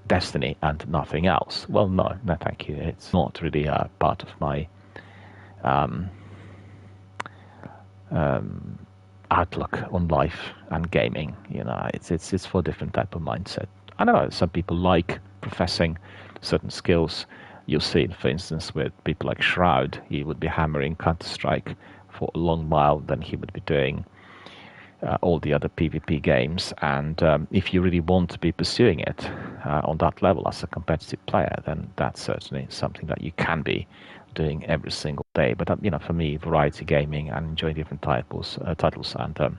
Destiny and nothing else. Well, no, thank you. It's not really a part of my outlook on life and gaming. It's for a different type of mindset. I don't know. Some people like professing certain skills. You'll see, for instance, with people like Shroud, he would be hammering Counter-Strike for a long while, then he would be doing all the other PvP games. And if you really want to be pursuing it on that level as a competitive player, then that's certainly something that you can be doing every single day. But for me, variety gaming and enjoying different titles and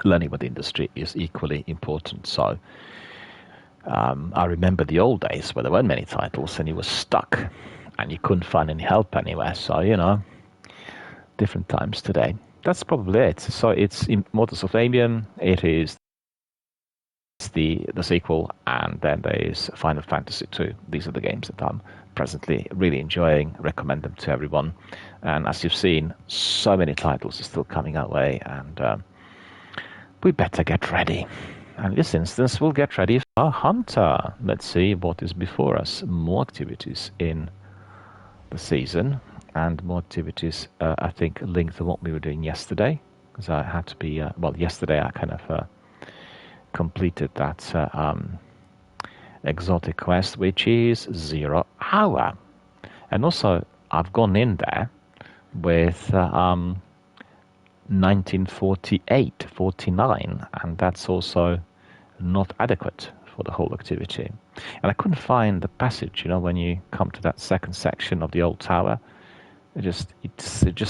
learning about the industry is equally important. So I remember the old days where there weren't many titles and you were stuck and you couldn't find any help anywhere. So different times today. That's probably it. So it's Immortals of Aveum. It is the sequel, and then there is Final Fantasy II. These are the games that I'm presently really enjoying. Recommend them to everyone. And as you've seen, so many titles are still coming our way, and we better get ready. And in this instance, we'll get ready for Hunter. Let's see what is before us. More activities in the season. And more activities, I think, linked to what we were doing yesterday, because I had to be, yesterday I kind of completed that exotic quest, which is 0 Hour. And also, I've gone in there with 1948, 49, and that's also not adequate for the whole activity. And I couldn't find the passage, when you come to that second section of the old tower. It just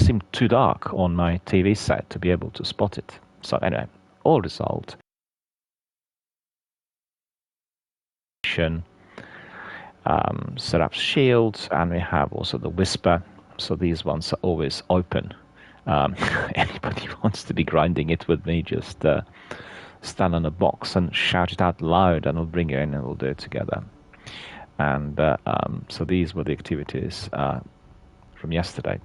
seemed too dark on my TV set to be able to spot it. So anyway, all result. Set up shields, and we have also the Whisper. So these ones are always open. Anybody who wants to be grinding it with me, just stand on a box and shout it out loud, and I'll bring you in and we'll do it together. And so these were the activities from yesterday.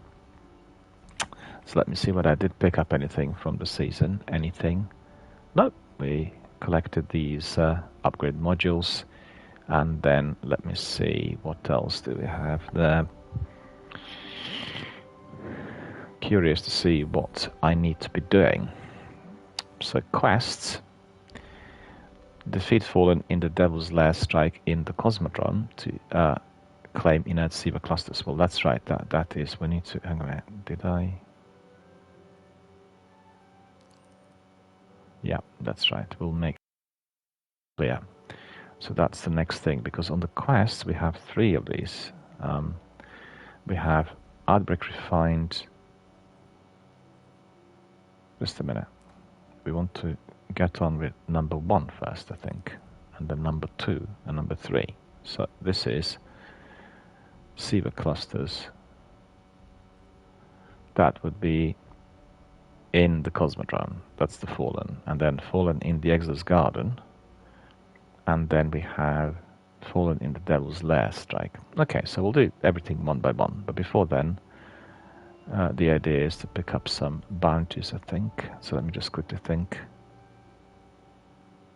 So let me see whether I did pick up anything from the season. Anything? Nope. We collected these upgrade modules, and then let me see what else do we have there. Curious to see what I need to be doing. So quests. Defeat Fallen in the Devil's Lair, strike in the Cosmodrome to claim inert SIVA clusters. Well, that's right. That is. We need to. Hang on a minute. Did I? Yeah, that's right. We'll make clear. So that's the next thing, because on the quests we have 3 of these. We have Outbreak Refined. Just a minute. We want to get on with number 1 first, I think, and then number 2 and number 3. So this is SIVA clusters. That would be in the Cosmodrome. That's the Fallen. And then Fallen in the Exodus Garden. And then we have Fallen in the Devil's Lair, strike. Okay, so we'll do everything one by one. But before then, the idea is to pick up some bounties, I think. So let me just quickly think.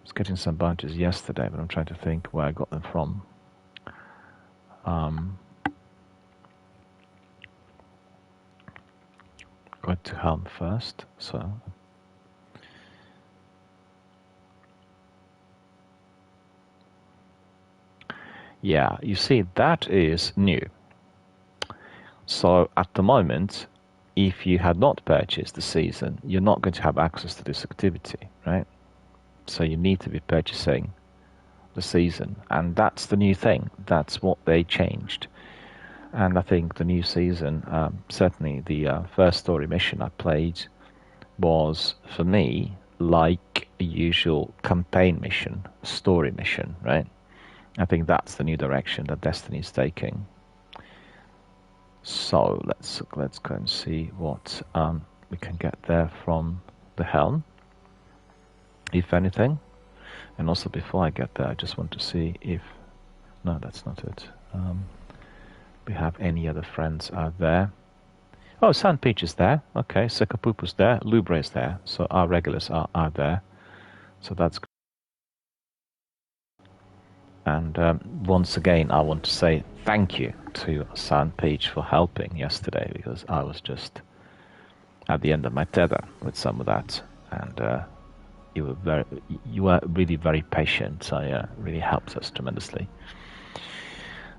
was getting some bounties yesterday, but I'm trying to think where I got them from. Going to Helm first, so yeah, you see that is new. So at the moment, if you had not purchased the season, you're not going to have access to this activity, right? So you need to be purchasing the season, and that's the new thing. That's what they changed. And I think the new season, certainly the first story mission I played was, for me, like a usual campaign mission, story mission, right? I think that's the new direction that Destiny is taking. So let's go and see what we can get there from the helm, if anything. And also, before I get there, I just want to see if... No, that's not it. We have any other friends out there. Oh, Sandpeach is there. Okay, Sekapupu's there. Lubre is there. So our regulars are out there. So that's good. And once again, I want to say thank you to Sandpeach for helping yesterday, because I was just at the end of my tether with some of that. And you were really very patient. So really helped us tremendously.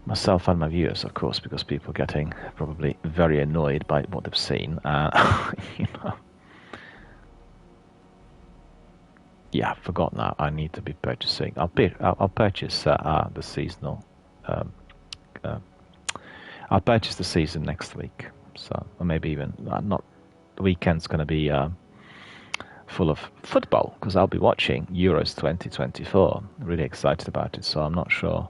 Myself and my viewers, of course, because people are getting probably very annoyed by what they've seen. You know. Yeah, I forgot now. I need to be purchasing. I'll purchase the seasonal. I'll purchase the season next week. So, or maybe even not. The weekend's going to be full of football, because I'll be watching Euros 2024. Really excited about it. So I'm not sure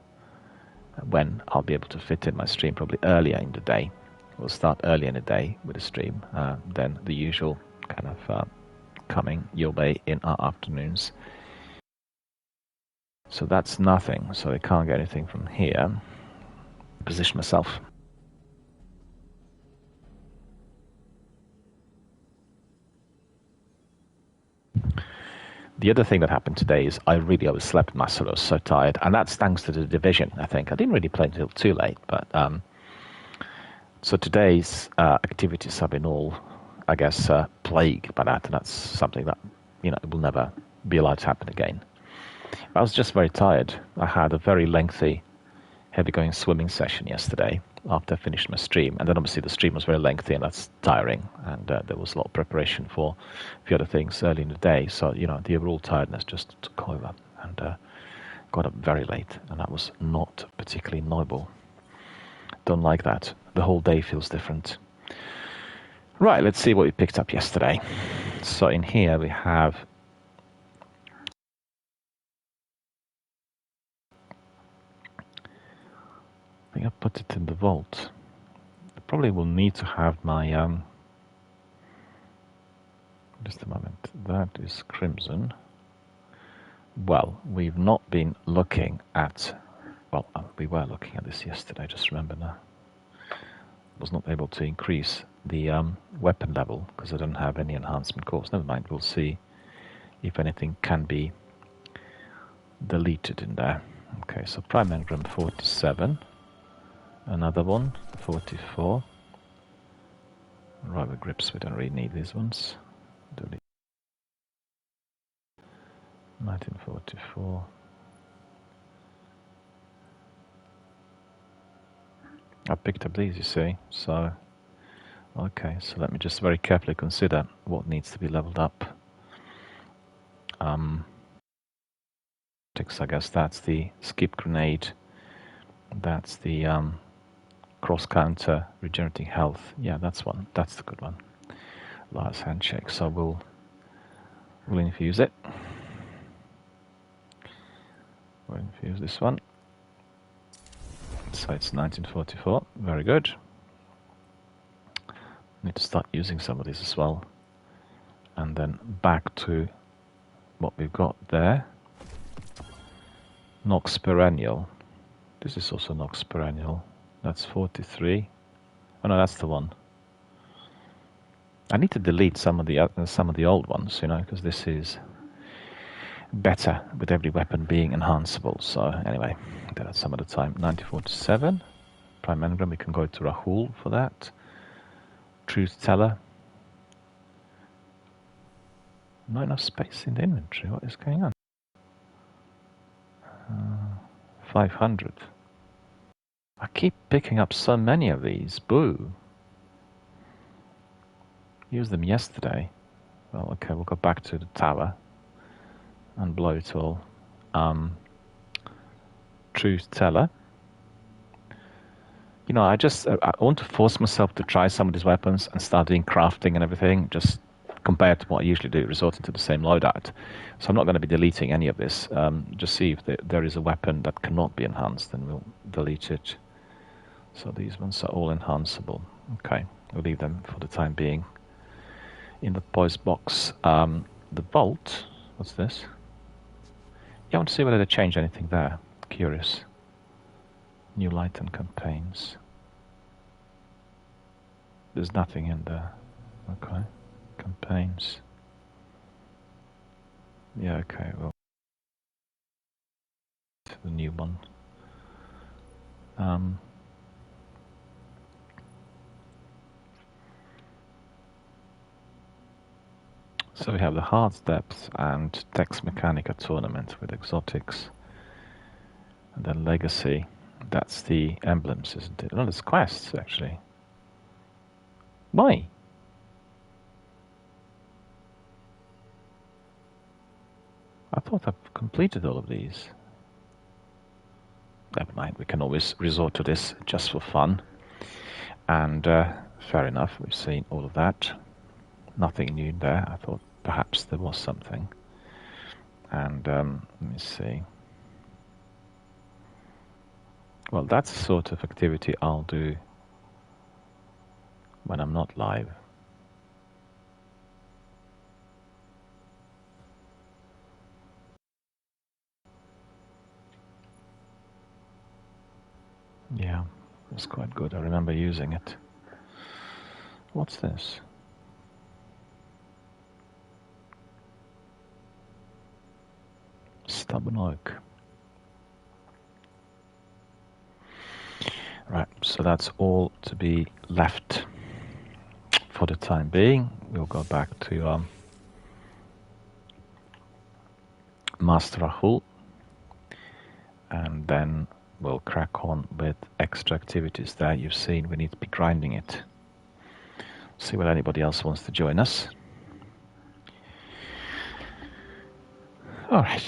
when I'll be able to fit in my stream. Probably earlier in the day. We'll start early in the day with the stream than the usual kind of coming your way in our afternoons. So that's nothing. So I can't get anything from here. Position myself. The other thing that happened today is I really overslept massively. I was so tired, and that's thanks to the division. I think I didn't really play until too late, but so today's activities have been all, I guess, plagued by that, and that's something that will never be allowed to happen again. I was just very tired. I had a very lengthy, heavy-going swimming session yesterday after I finished my stream, and then obviously the stream was very lengthy, and that's tiring, and there was a lot of preparation for a few other things early in the day, so the overall tiredness just took over, and got up very late, and that was not particularly noble. Don't like that. The whole day feels different. Right, let's see what we picked up yesterday. So in here we have I think I put it in the vault. I probably will need to have my just a moment. That is Crimson. Well, we've not been looking at... Well, we were looking at this yesterday, just remember now. Was not able to increase the weapon level because I don't have any enhancement course. Never mind, we'll see if anything can be deleted in there. Okay, so Prime Engram 47. Another one, 44. Rubber grips, we don't really need these ones. Delete. 1944. I picked up these, you see, so okay, so let me just very carefully consider what needs to be leveled up. I guess that's the skip grenade, that's the cross counter regenerating health. Yeah, that's the good one. Last handshake, so we'll infuse it. We'll infuse this one. So it's 1944, very good. Need to start using some of these as well. And then back to what we've got there. Nox Perennial. This is also Nox Perennial. That's 43. Oh no, that's the one. I need to delete some of the old ones, because this is better with every weapon being enhanceable. So anyway, that's some of the time. 1947. Prime Engram, we can go to Rahul for that. Truth Teller. Not enough space in the inventory. What is going on? 500. I keep picking up so many of these. Boo. Used them yesterday. Well, okay, we'll go back to the tower and blow it all. Truth Teller. You know, I want to force myself to try some of these weapons and start doing crafting and everything, just compared to what I usually do, resorting to the same loadout. So I'm not going to be deleting any of this. Just see if there is a weapon that cannot be enhanced, and we'll delete it. So these ones are all enhanceable. Okay, we'll leave them for the time being in the post box. The vault, what's this? Yeah, I want to see whether they changed anything there. Curious. New light and campaigns. There's nothing in there. Okay. Campaigns. Yeah, okay, well. The new one. So we have the Hard Depth and Tex Mechanica tournament with exotics. And then Legacy. That's the emblems, isn't it? No, there's quests, actually. Why? I thought I've completed all of these. Never mind, we can always resort to this just for fun. And fair enough, we've seen all of that. Nothing new there. I thought perhaps there was something. And let me see. Well, that's the sort of activity I'll do when I'm not live. Yeah, it was quite good. I remember using it. What's this? Stubborn oak. Right, so that's all to be left for the time being. We'll go back to Master Rahul, and then we'll crack on with extra activities there. You've seen we need to be grinding it. See whether anybody else wants to join us. All right.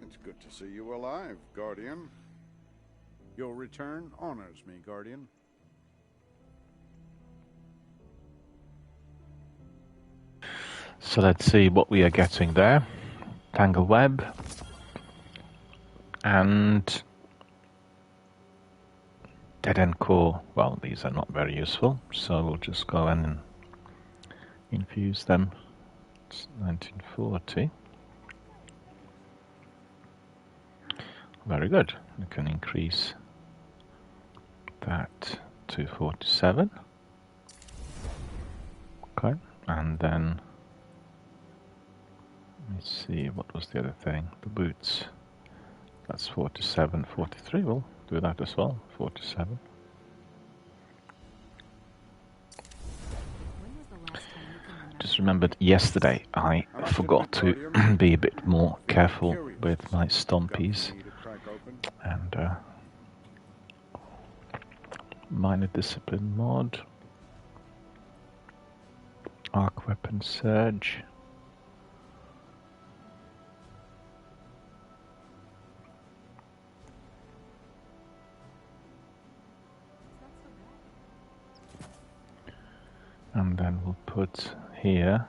It's good to see you alive, Guardian. Your return honors me, Guardian. So let's see what we are getting there. Tangle Web. And Dead End Core. Well, these are not very useful, so we'll just go and infuse them. It's 1940. Very good. We can increase that to 47. Okay, and then Let's see, what was the other thing? The boots. That's 47, 43. We'll do that as well. 47. Just remembered yesterday I forgot to be a bit more careful with my stompies and minor discipline mod, arc weapon surge. And then we'll put here.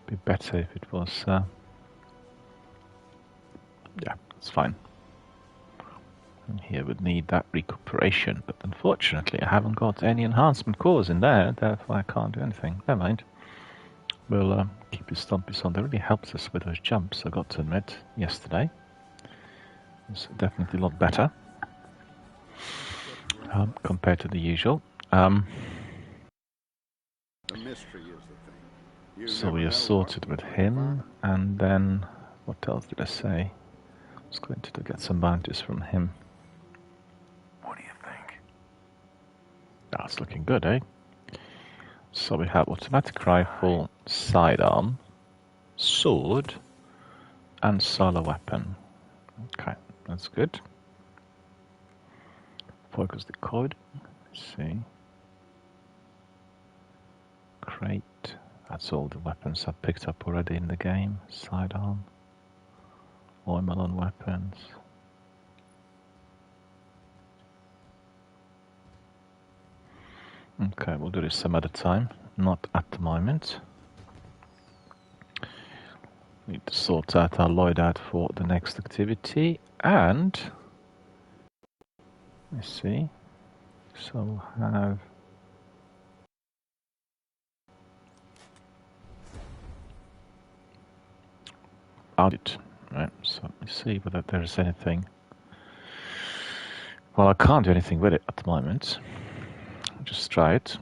Be better if it was. Yeah, it's fine. And here would need that recuperation, but unfortunately I haven't got any enhancement cores in there, therefore I can't do anything. Never mind. We'll keep his stompies on. They really helped us with those jumps, I got to admit, yesterday. It's definitely a lot better. Compared to the usual. The mystery is the thing. So we are sorted with him, and then what else did I say? I was going to get some bounties from him. What do you think? That's looking good, eh? So we have automatic rifle, sidearm, sword, and solo weapon. Okay, that's good. Focus decoder. Let's see. Crate. That's all the weapons I've picked up already in the game. Sidearm. Oimelon weapons. Okay, we'll do this some other time. Not at the moment. Need to sort out our loadout for the next activity. And let's see. So we'll have audit, right? So let me see whether there's anything. Well, I can't do anything with it at the moment. Just try it.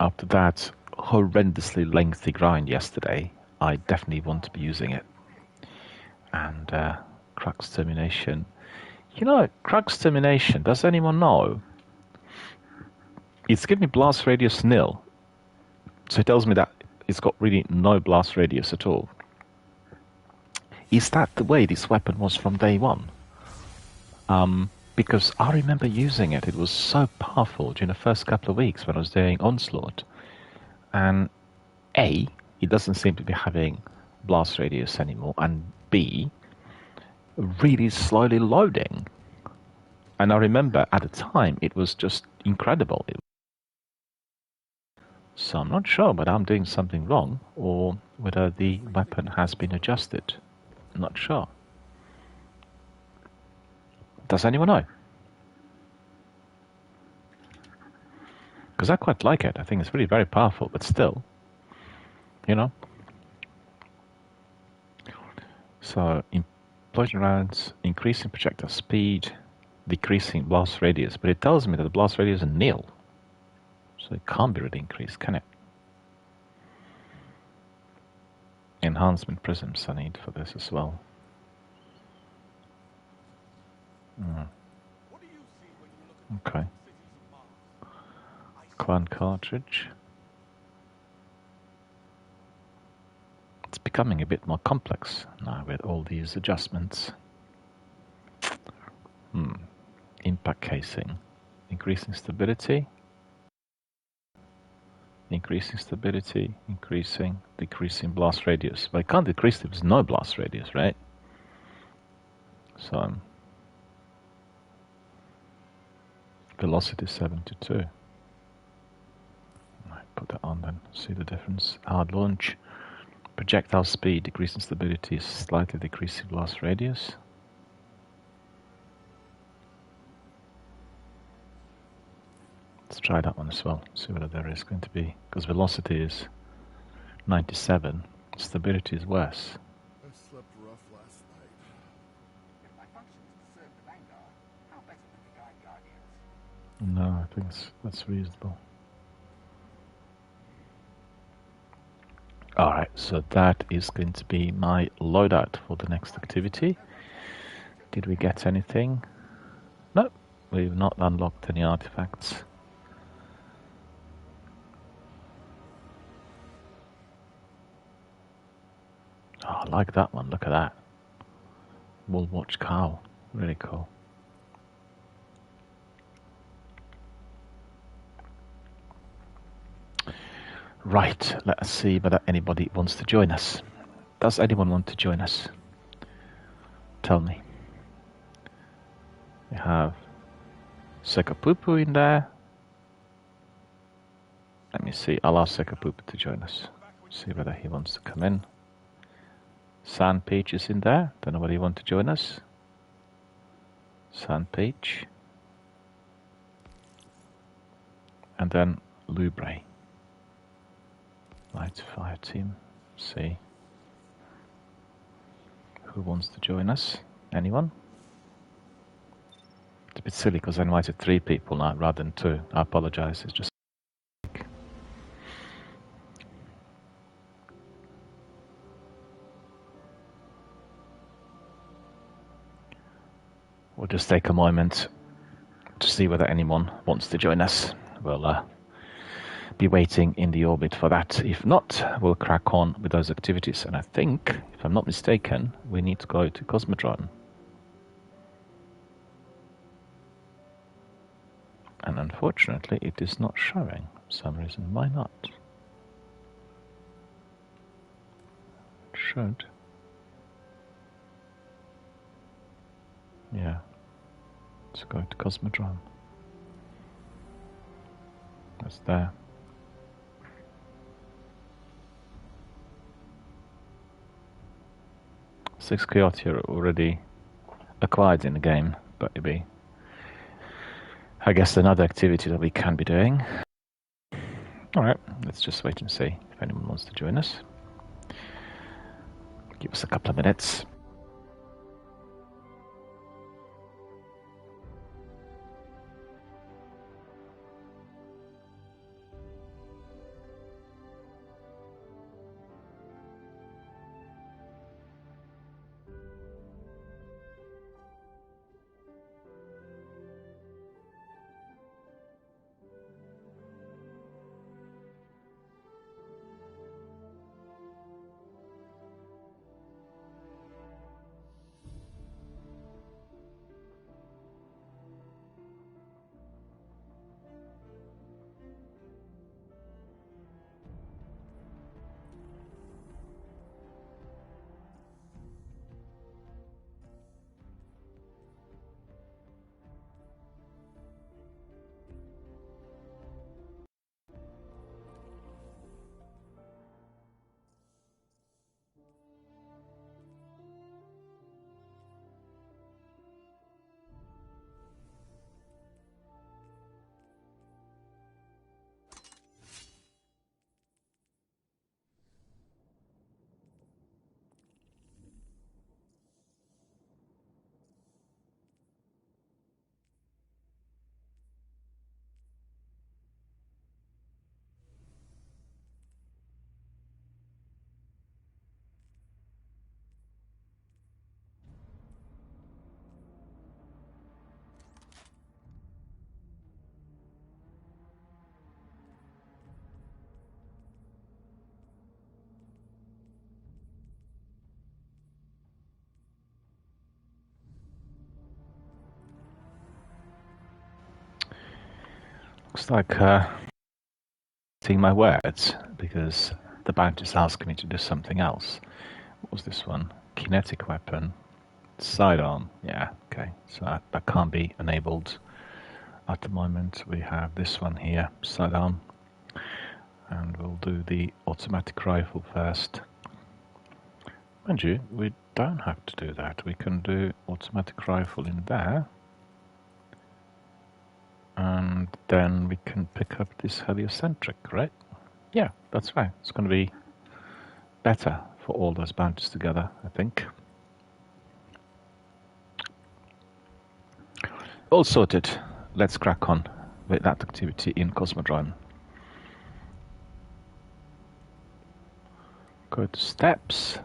After that horrendously lengthy grind yesterday, I definitely want to be using it. And Crux Termination. You know, Crux Termination, does anyone know? It's giving me blast radius nil. So it tells me that it's got really no blast radius at all. Is that the way this weapon was from day one? Because I remember using it. It was so powerful during the first couple of weeks when I was doing Onslaught. And A, it doesn't seem to be having blast radius anymore. And B, really slowly loading. And I remember at the time it was just incredible. So I'm not sure whether I'm doing something wrong or whether the weapon has been adjusted. I'm not sure. Does anyone know? Because I quite like it. I think it's really very powerful, but still, you know. So, implosion rounds, increasing projectile speed, decreasing blast radius. But it tells me that the blast radius is nil. So it can't be really increased, can it? Enhancement prisms I need for this as well. Okay. Clan cartridge. It's becoming a bit more complex now with all these adjustments. Impact casing. Increasing stability. Increasing stability. Increasing. Decreasing blast radius. But I can't decrease if there's no blast radius, right? So velocity 72. I put that on then, see the difference. Hard launch. Projectile speed, decreasing stability, slightly decreasing blast radius. Let's try that one as well, see whether there is going to be, because velocity is 97, stability is worse. I slept rough last night. If my function is to serve the Vanguard, how better than to guide Guardians? No, I think that's reasonable. Alright, so that is going to be my loadout for the next activity. Did we get anything? No, we've not unlocked any artifacts. Oh, I like that one, look at that. Woolwatch cow, really cool. Right, let's see whether anybody wants to join us. Does anyone want to join us? Tell me. We have Sekapupu in there. Let me see, I'll ask Sekapupu to join us. See whether he wants to come in. Sandpeach is in there. Don't know whether you want to join us. Sandpeach. And then Lubre. Right, fire team. See. Who wants to join us? Anyone? It's a bit silly because I invited 3 people now rather than 2. I apologize. It's just. We'll just take a moment to see whether anyone wants to join us. We'll be waiting in the orbit for that. If not, we'll crack on with those activities. And I think, if I'm not mistaken, we need to go to Cosmodrome. And unfortunately, it is not showing for some reason. Why not? It should. Yeah. Let's go to Cosmodrome. That's there. Six Coyote are already acquired in the game, but it'll be, I guess, another activity that we can be doing. Alright, let's just wait and see if anyone wants to join us. Give us a couple of minutes. Looks like seeing my words, because the bounty's asking me to do something else. What was this one? Kinetic weapon. Sidearm. Yeah, okay. So that can't be enabled at the moment. We have this one here, sidearm. And we'll do the automatic rifle first. Mind you, we don't have to do that. We can do automatic rifle in there. And then we can pick up this heliocentric, right? Yeah, that's right. It's going to be better for all those bounties together, I think. All sorted. Let's crack on with that activity in Cosmodrome. Go to steps.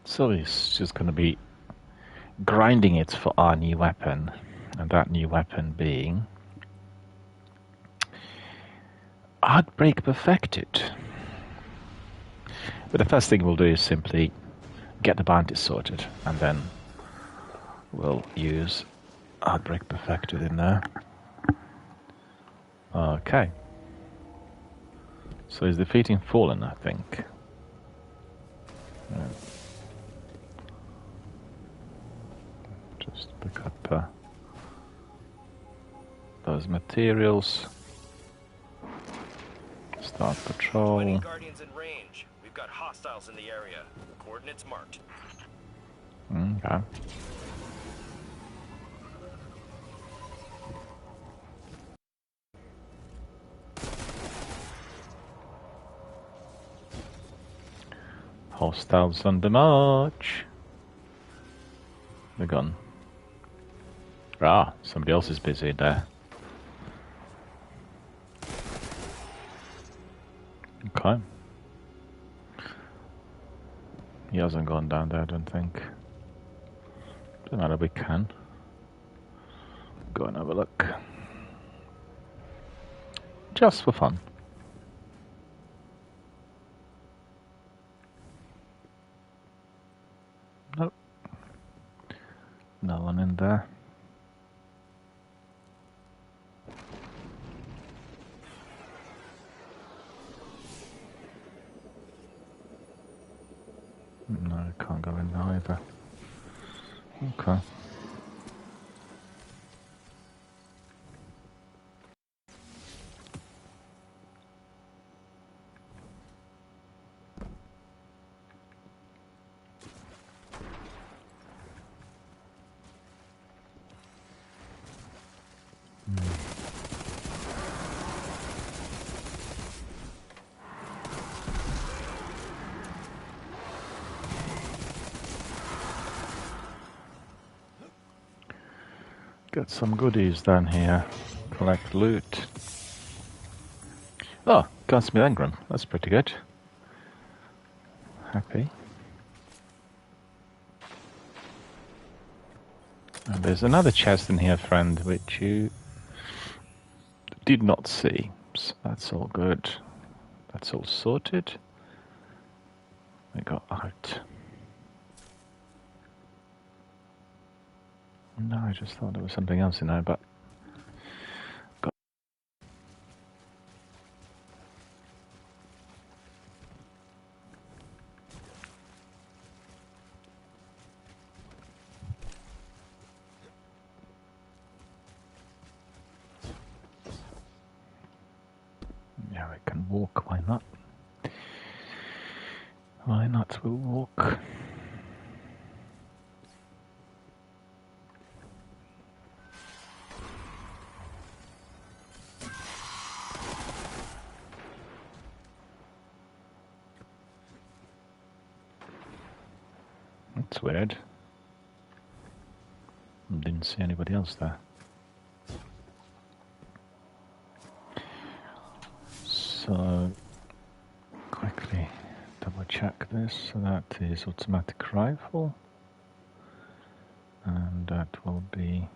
So it's just going to be grinding it for our new weapon, and that new weapon being Outbreak Perfected. But the first thing we'll do is simply get the bounty sorted, and then we'll use Outbreak Perfected in there. Okay. So he's defeating Fallen, I think. Yeah. Just pick up those materials. Start patrol. Finding Guardians in range. We've got hostiles in the area. Coordinates marked. Okay. Hostiles on the march. They're gone. Ah, somebody else is busy there. Okay. He hasn't gone down there, I don't think. Doesn't matter, we can. Go and have a look. Just for fun. Nope. No one in there. No, I can't go in there either. Okay. Got some goodies down here. Collect loot. Oh, Gunsmith Engram. That's pretty good. Happy. And there's another chest in here, friend, which you did not see. So that's all good. That's all sorted. We got out. No, I just thought there was something else in there, but... Yeah, we can walk, why not? Why not, we'll walk. That's weird. Didn't see anybody else there. So, quickly double check this. So that is automatic rifle. And that will be...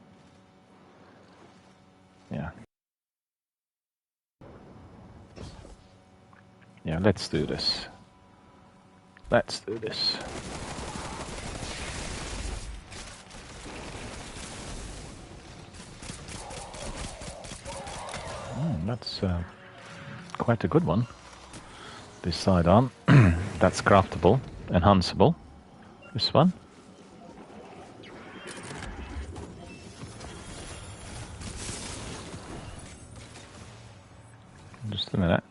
Yeah. Yeah, let's do this. Let's do this. That's quite a good one. This sidearm. That's craftable, enhanceable. This one. Just a minute.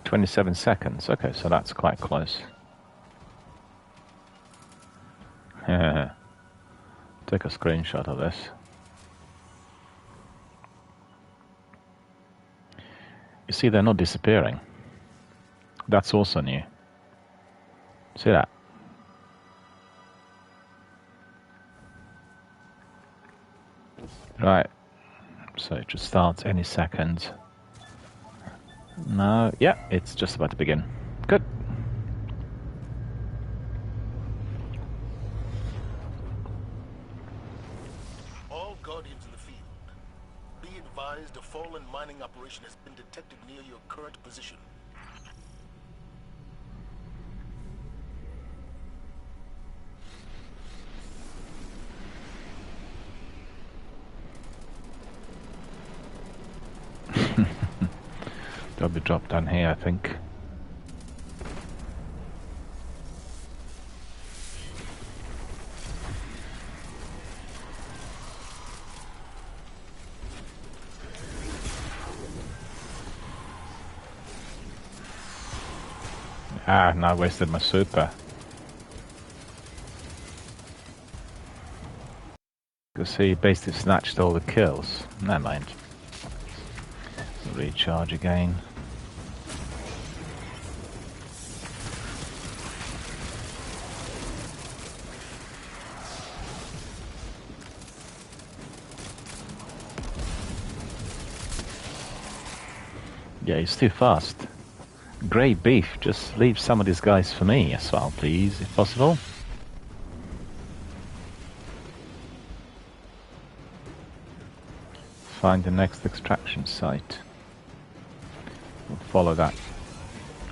...27 seconds. Okay, so that's quite close. Take a screenshot of this. You see, they're not disappearing. That's also new. See that? Right. So it should start any second. No, yeah, it's just about to begin. Good. All Guardians in the field, be advised a fallen mining operation has been detected near your current position. They'll be dropped down here, I think. Ah, now I wasted my super. Because he basically snatched all the kills. Never mind. Recharge again. Yeah, he's too fast. Grey beef, just leave some of these guys for me as well, please, if possible. Find the next extraction site. We'll follow that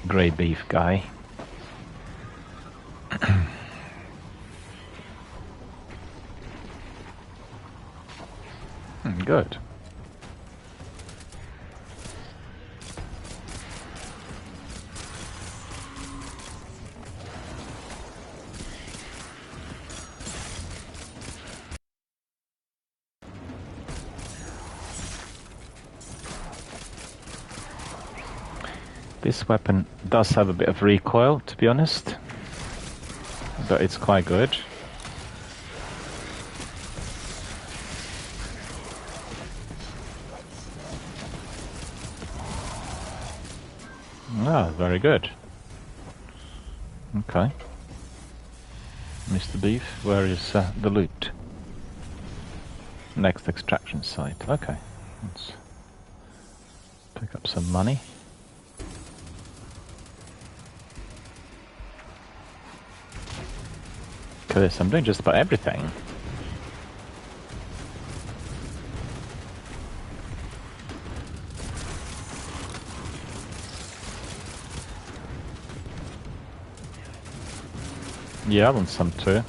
grey beef guy. Good. This weapon does have a bit of recoil, to be honest, but it's quite good. Ah, very good. Okay. Mr. Beef, where is the loot? Next extraction site. Okay. Let's pick up some money. Look at this, I'm doing just about everything. Yeah, I want some too.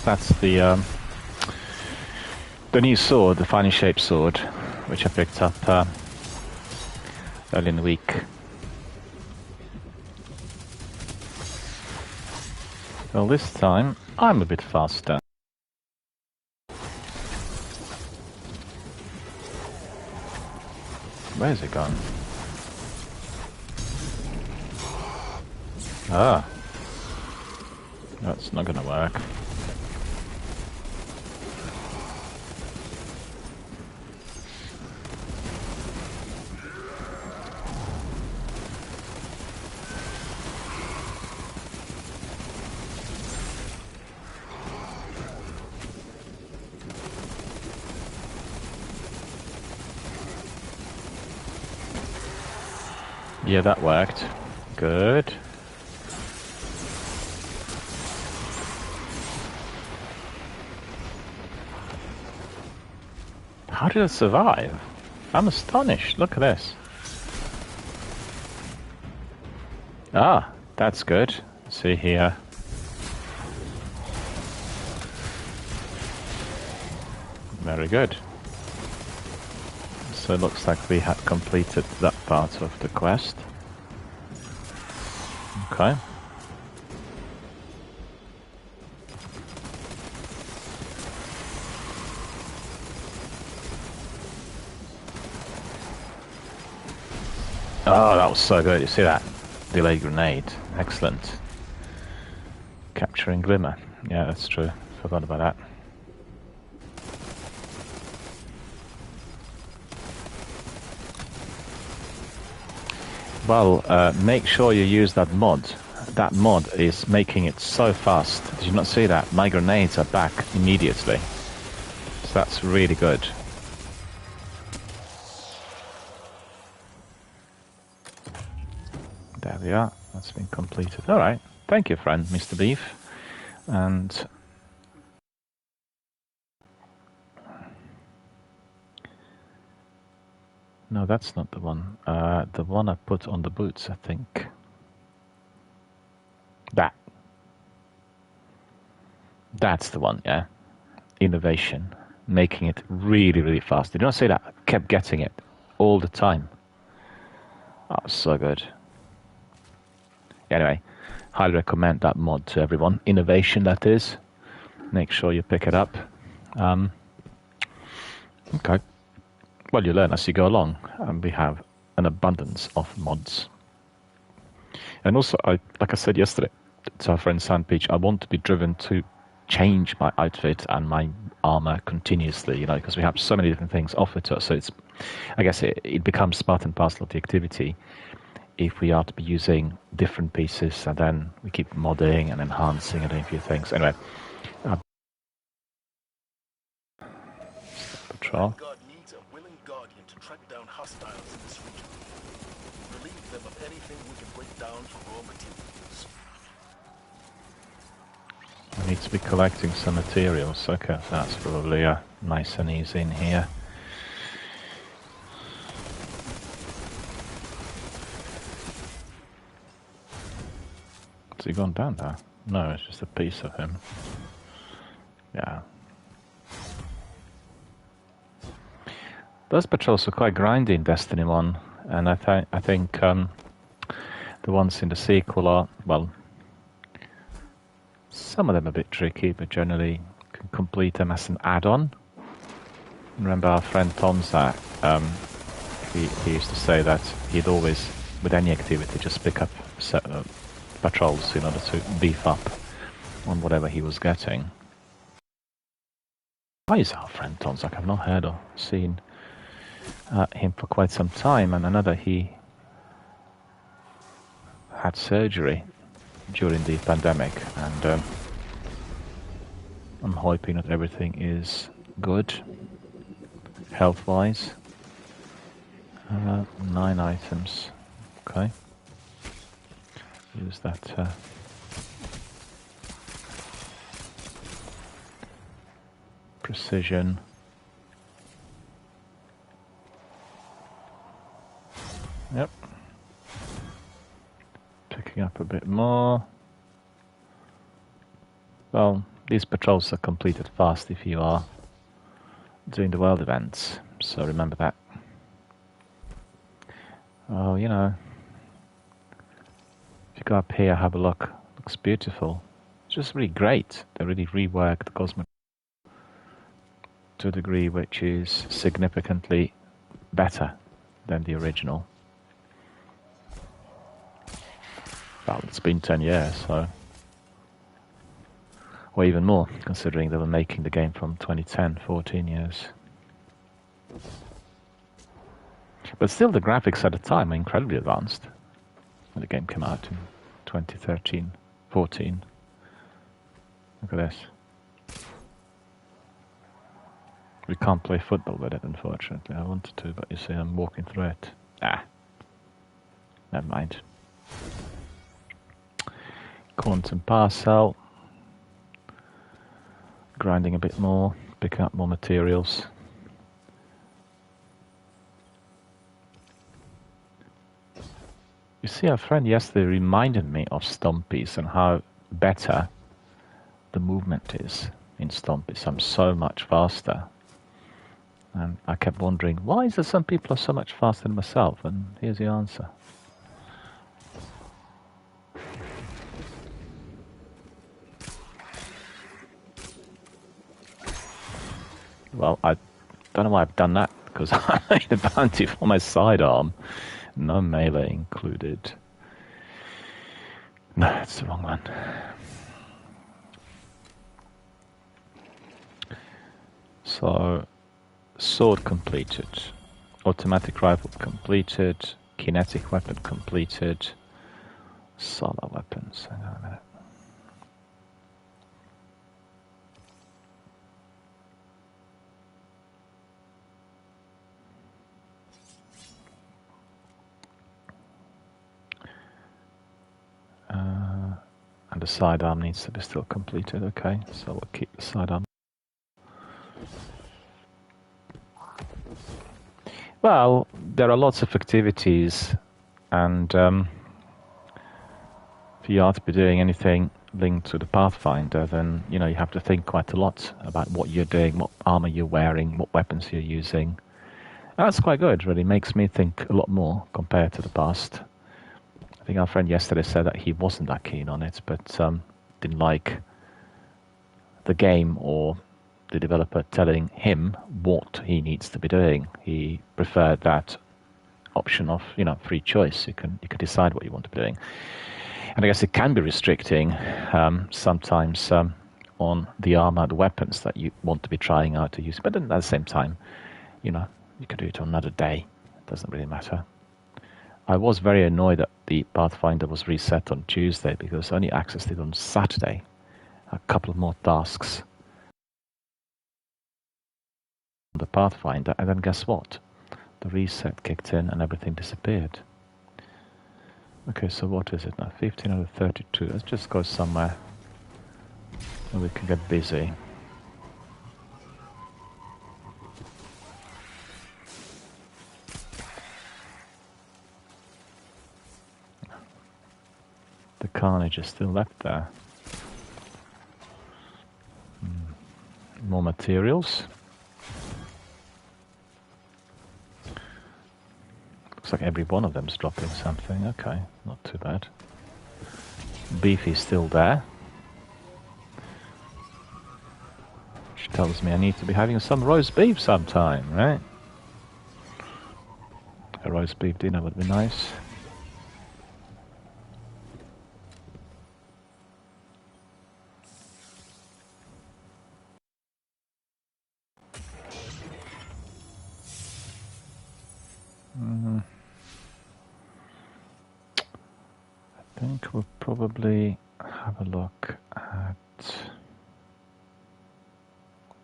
That's the new sword, the finely shaped sword, which I picked up early in the week. Well, this time I'm a bit faster. Where's it gone? Ah, that's not gonna work. Yeah, that worked. Good. How did it survive? I'm astonished. Look at this. Ah, that's good. See here. Very good. So it looks like we had completed that part of the quest. Okay. Oh, that was so good. You see that? Delay grenade. Excellent. Capturing Glimmer. Yeah, that's true. Forgot about that. Well, make sure you use that mod. That mod is making it so fast. Did you not see that? My grenades are back immediately. So that's really good. There we are. That's been completed. Alright. Thank you, friend, Mr. Beef. And... no, that's not the one. The one I put on the boots, I think. That. That's the one, yeah. Innovation. Making it really, really fast. Did you not say that? I kept getting it all the time. Oh, so good. Anyway, highly recommend that mod to everyone. Innovation, that is. Make sure you pick it up. Okay. Well, you learn as you go along, and we have an abundance of mods. And also, like I said yesterday to our friend Sandpeach, I want to be driven to change my outfit and my armor continuously, you know, because we have so many different things offered to us. So it's, I guess it becomes part and parcel of the activity if we are to be using different pieces, and then we keep modding and enhancing and doing a few things. Anyway, patrol. God needs a willing guardian to track down hostiles in this region. Relieve them of anything we can break down for raw materials. I need to be collecting some materials. Okay, so that's probably nice and easy in here. Has he gone down there? No, it's just a piece of him. Yeah. Those patrols are quite grindy in Destiny 1, and I think the ones in the sequel are, well, some of them are a bit tricky, but generally can complete them as an add-on. Remember our friend Tomza, he used to say that he'd always, with any activity, just pick up patrols in order to beef up on whatever he was getting. Why is our friend Tomzak? I've not heard or seen him for quite some time, and I know that he had surgery during the pandemic, and I'm hoping that everything is good health-wise. 9 items. Okay. Use that precision. Yep. Picking up a bit more. Well, these patrols are completed fast if you are doing the world events, so remember that. Oh, you know, if you go up here, have a look. Looks beautiful. It's just really great. They really reworked Cosmo to a degree which is significantly better than the original. Well, it's been 10 years, so... or even more, considering they were making the game from 2010, 14 years. But still, the graphics at the time were incredibly advanced. When the game came out in 2013, 14. Look at this. We can't play football with it, unfortunately. I wanted to, but you see I'm walking through it. Ah. Never mind. Quantum parcel. Grinding a bit more, picking up more materials. See, a friend yesterday reminded me of Stompies and how better the movement is in Stompies. I'm so much faster. And I kept wondering, why is it some people are so much faster than myself? And here's the answer. Well, I don't know why I've done that, because I made a bounty for my sidearm. No melee included. No, that's the wrong one. So, sword completed. Automatic rifle completed. Kinetic weapon completed. Solar weapons. Hang on a minute. And the sidearm needs to be still completed. Okay, so we'll keep the sidearm. Well, there are lots of activities, and if you are to be doing anything linked to the Pathfinder, then you have to think quite a lot about what you're doing, what armor you're wearing, what weapons you're using. And that's quite good, really. Makes me think a lot more compared to the past. I think our friend yesterday said that he wasn't that keen on it, but didn't like the game or the developer telling him what he needs to be doing. He preferred that option of free choice. You can decide what you want to be doing, and I guess it can be restricting sometimes on the armor, the weapons that you want to be trying out to use. But then at the same time, you can do it on another day. It doesn't really matter. I was very annoyed that the Pathfinder was reset on Tuesday because I only accessed it on Saturday. A couple of more tasks on the Pathfinder, and then guess what? The reset kicked in and everything disappeared. Okay, so what is it now? 15 out of 32. Let's just go somewhere where we can get busy. The carnage is still left there. More materials. Looks like every one of them's dropping something. Okay, not too bad. Beefy's still there. Which tells me I need to be having some roast beef sometime, right? A roast beef dinner would be nice. I think we'll probably have a look at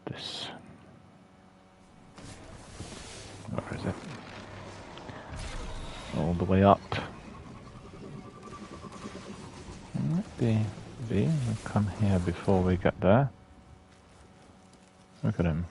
this. Where is it? All the way up. Maybe we'll come here before we get there. Look at him.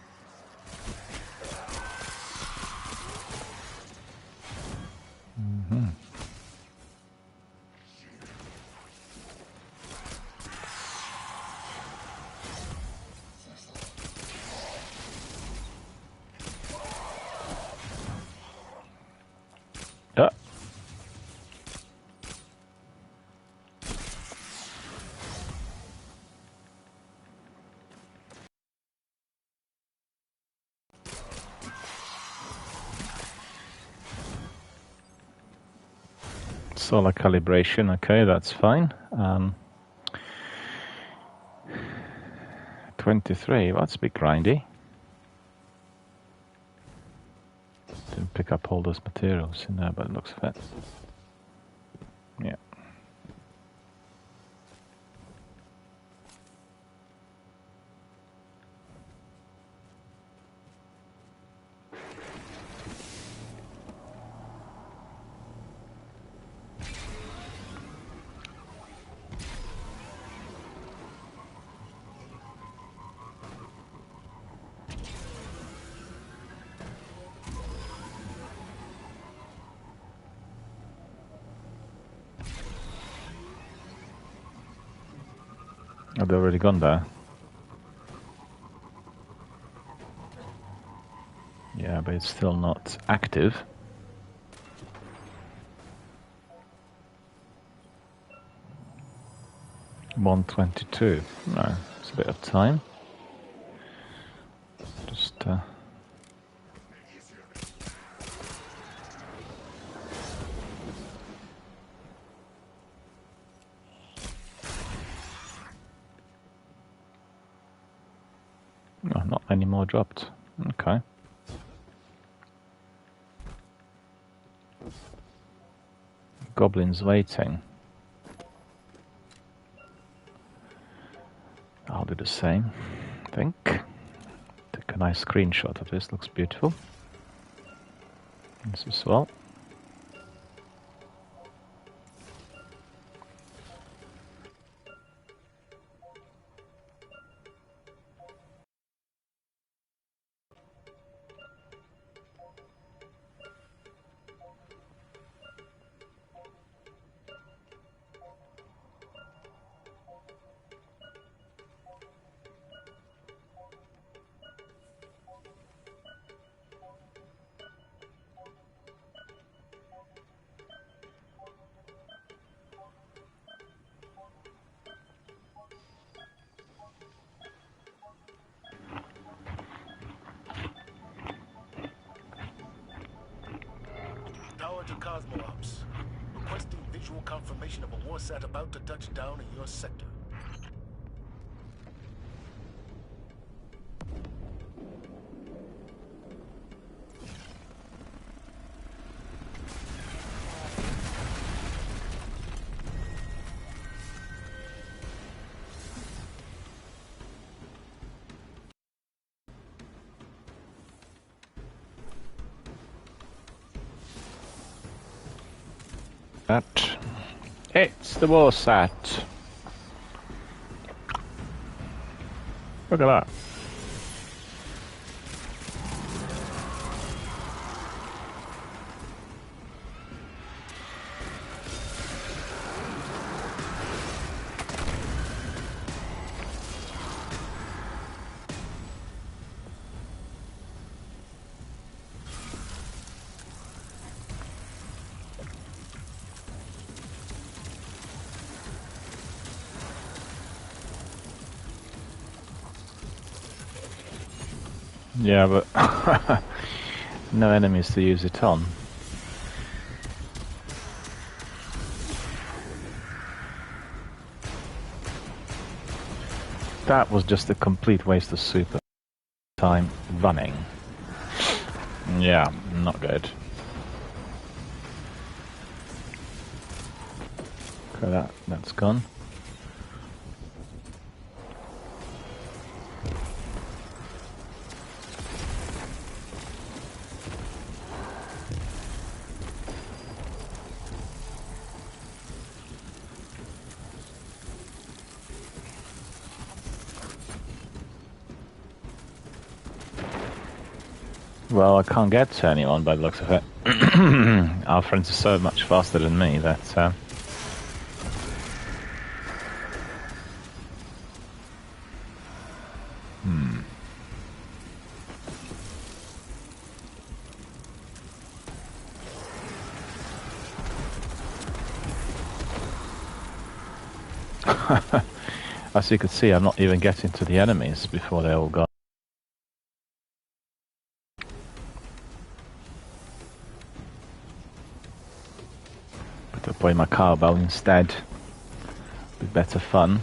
Solar calibration, okay, that's fine. 23, well, that's a bit grindy. Didn't pick up all those materials in there, but it looks fit. Yeah. Have they already gone there? Yeah, but it's still not active. $122. No, it's a bit of time. Just no, not any more dropped. Okay. Goblins waiting. I'll do the same, I think. Take a nice screenshot of this, looks beautiful. This as well. Tower to Cosmo Ops. Requesting visual confirmation of a warsat about to touch down in your sector. That. It's the Warsat. Look at that. Yeah, but no enemies to use it on. That was just a complete waste of super time running. Yeah, not good. Okay, that's gone. Well, I can't get to anyone by the looks of it. Our friends are so much faster than me that... As you can see, I'm not even getting to the enemies before they all got. Better play my cowbell instead. Be better fun.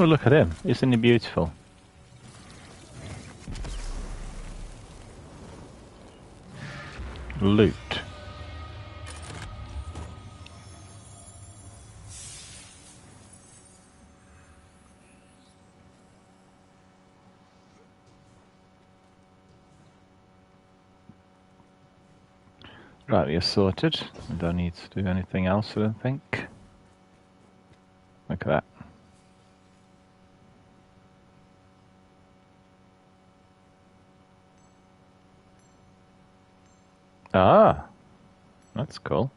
Oh, look at him. Isn't he beautiful? Loot. Right, we are sorted. We don't need to do anything else, I don't think. Look at that. Ah, that's cool.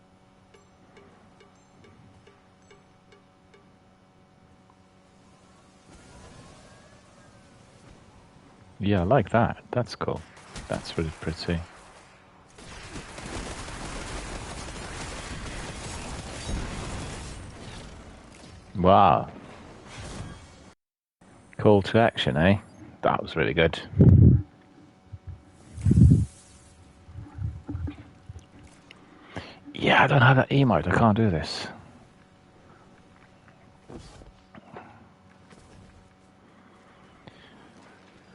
Yeah, I like that. That's cool. That's really pretty. Wow. Call to action, eh? That was really good. Yeah, I don't have that emote. I can't do this.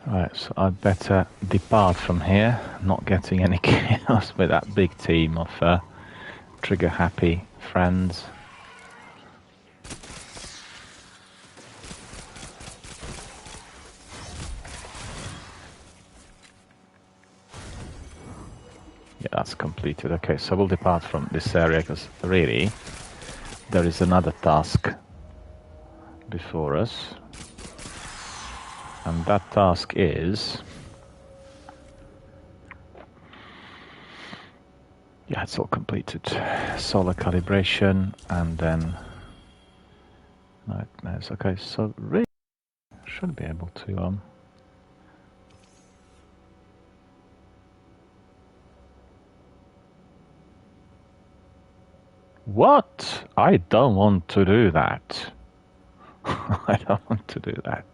Right, so I'd better depart from here, not getting any chaos with that big team of trigger-happy friends. Yeah, that's completed. Okay, so we'll depart from this area because really there is another task before us. And that task is... yeah, it's all completed. Solar calibration and then... nightmares. Okay, so really should be able to... What? I don't want to do that. I don't want to do that.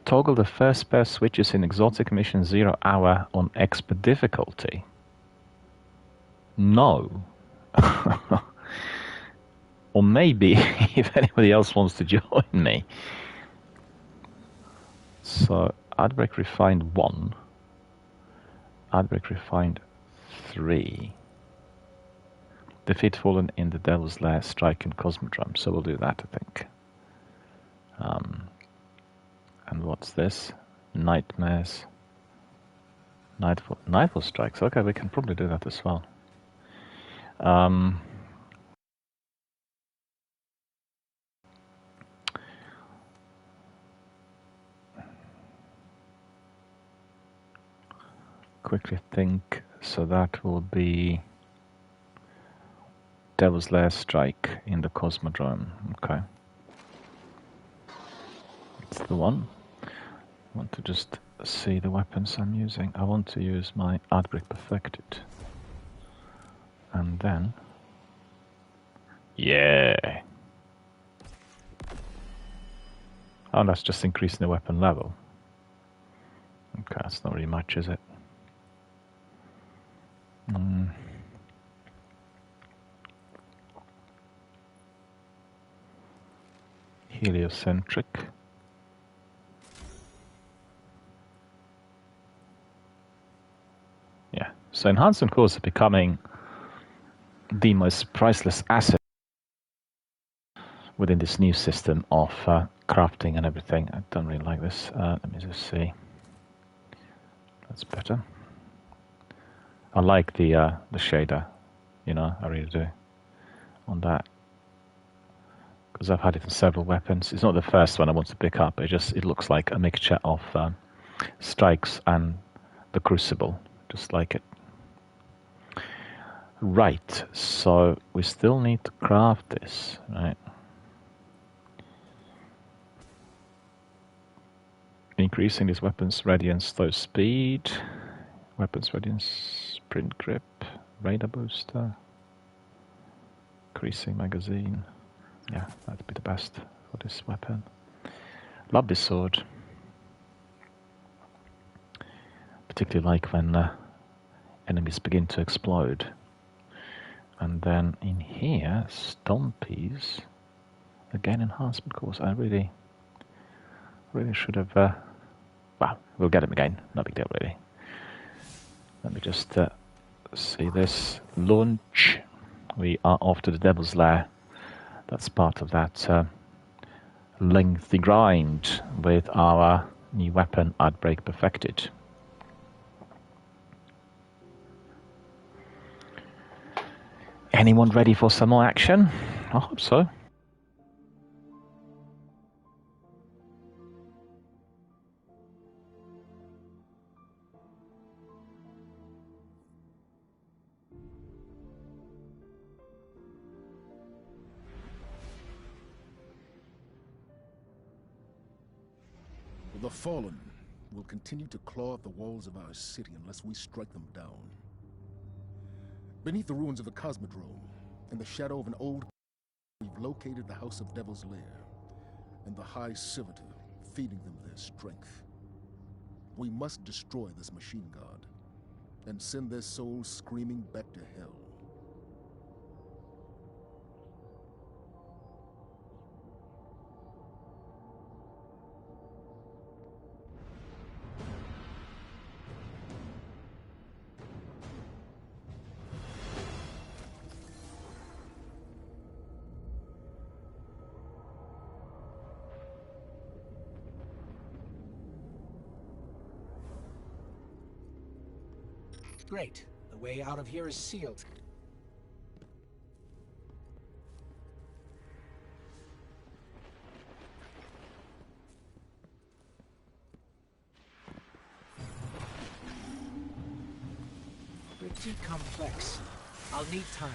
Toggle the first pair switches in exotic mission 0 hour on expert difficulty. No. Or maybe if anybody else wants to join me. So Adbrek refined 1. Adbrek refined 3. Defeat Fallen in the Devil's Lair, Strike in Cosmodrome. So we'll do that, I think. And what's this? Nightmares. Nightfall Strikes. Okay, we can probably do that as well. Quickly think. So that will be Devil's Lair Strike in the Cosmodrome. Okay. It's the one. I want to just see the weapons I'm using. I want to use my Adbrek Perfected. And then... yeah! Oh, that's just increasing the weapon level. Okay, that's not really much, is it? Heliocentric. Yeah, so enhancement cores are becoming the most priceless asset within this new system of crafting and everything. I don't really like this. Let me just see. That's better. I like the shader, you know, I really do, on that. Because I've had it in several weapons. It's not the first one I want to pick up. It looks like a mixture of Strikes and the Crucible. Just like it. Right, so we still need to craft this, right? Increasing this weapon's radiance, slow speed. Weapons radiance, sprint grip, radar booster. Increasing magazine. Yeah, that'd be the best for this weapon. Love this sword. Particularly like when enemies begin to explode. And then in here, Stompies. Again, enhancement course. I really should have... well, we'll get him again. No big deal, really. Let me just see this. Launch. We are off to the Devil's Lair. That's part of that lengthy grind with our new weapon, Outbreak Perfected. Anyone ready for some more action? I hope so. The Fallen will continue to claw at the walls of our city unless we strike them down. Beneath the ruins of the Cosmodrome, in the shadow of an old, we've located the House of Devil's Lair and the High Servitor, feeding them their strength. We must destroy this machine god and send their souls screaming back to hell. Great. The way out of here is sealed. Pretty complex. I'll need time.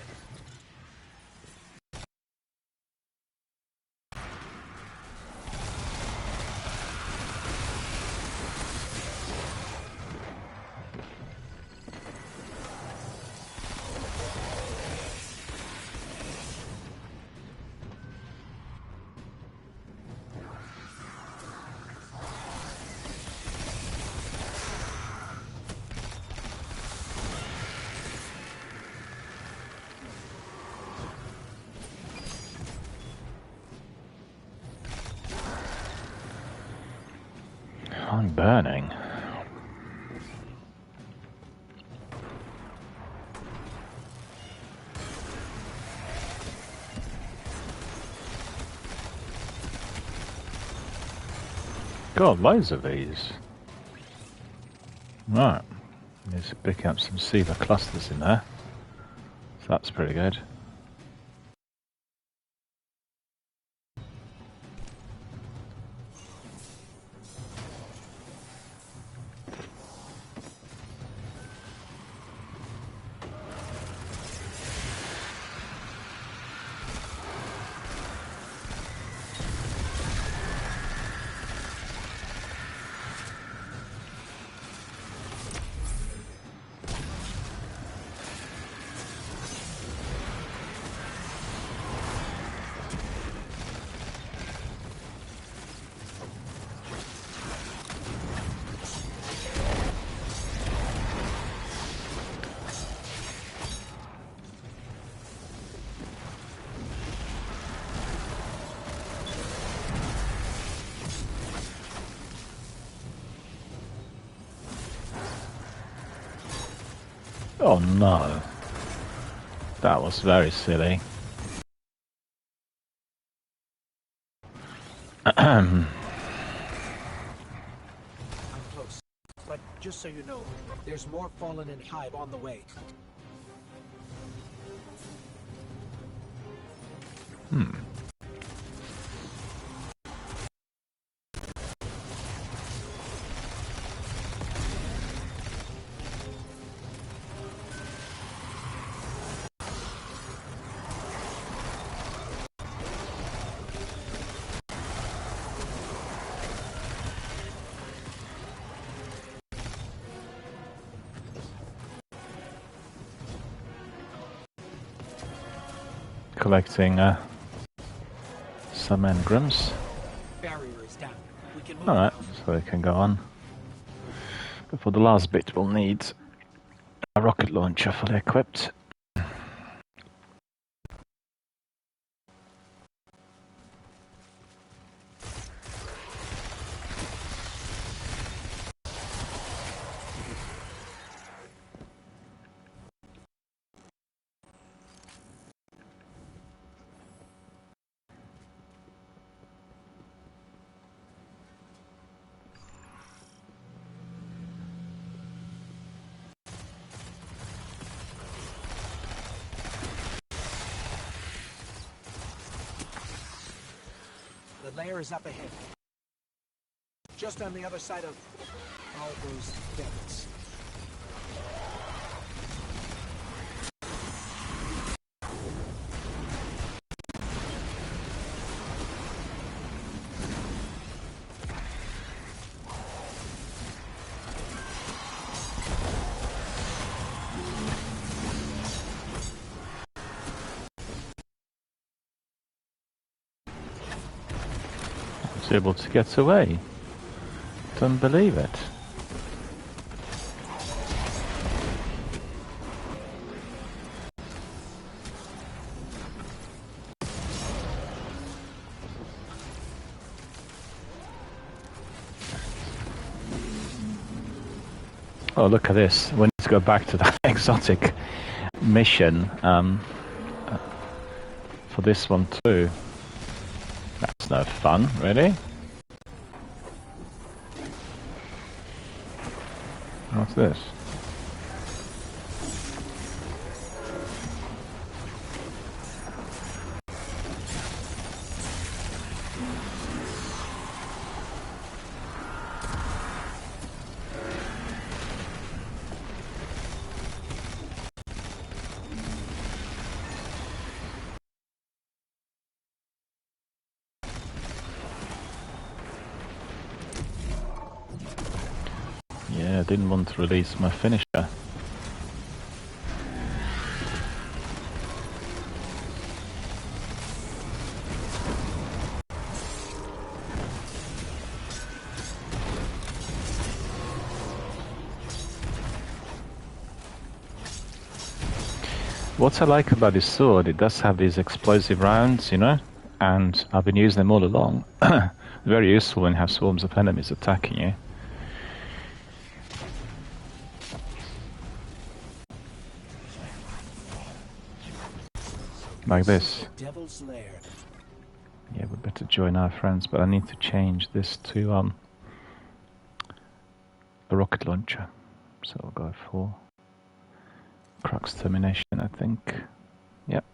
I'm burning. Got loads of these. Right. Let's pick up some Seaver clusters in there. So that's pretty good. Oh no. That was very silly. I'm close. But just so you know, there's more Fallen and Hive on the way. Collecting some engrams. Barrier is down. We can move. Alright, so we can go on. But for the last bit we'll need a rocket launcher fully equipped. lair is up ahead. Just on the other side of all those devils. Was able to get away. Don't believe it. Oh, look at this. We need to go back to that exotic mission for this one too. That's no fun, really. What's this? Yeah, I didn't want to release my finisher. What I like about this sword, it does have these explosive rounds, you know, and I've been using them all along. Very useful when you have swarms of enemies attacking you. Like this. Devil's Lair. Yeah, we better join our friends, but I need to change this to a rocket launcher. So I'll go for Crux Termination, I think. Yep.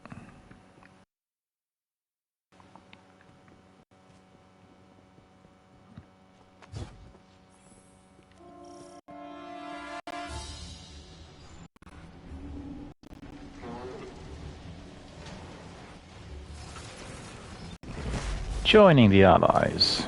Joining the Allies.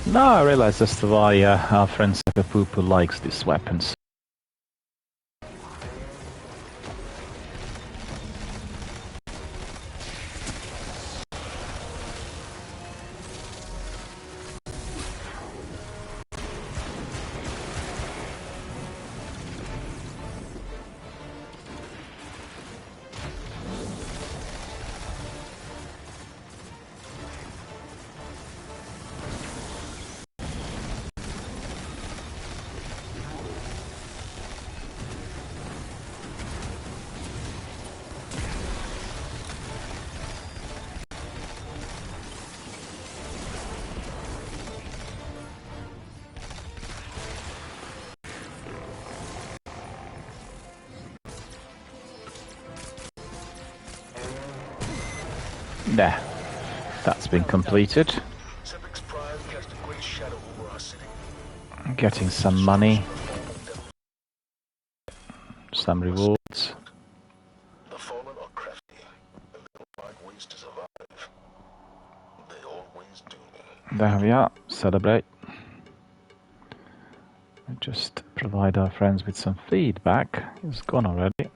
Now I realize that's why our friend Sakapupu likes these weapons. There. That's been completed. Getting some money. Some rewards. The fallen are crafty, and they don't find ways to survive. They always do. There we are. Celebrate. Just provide our friends with some feedback. It's gone already.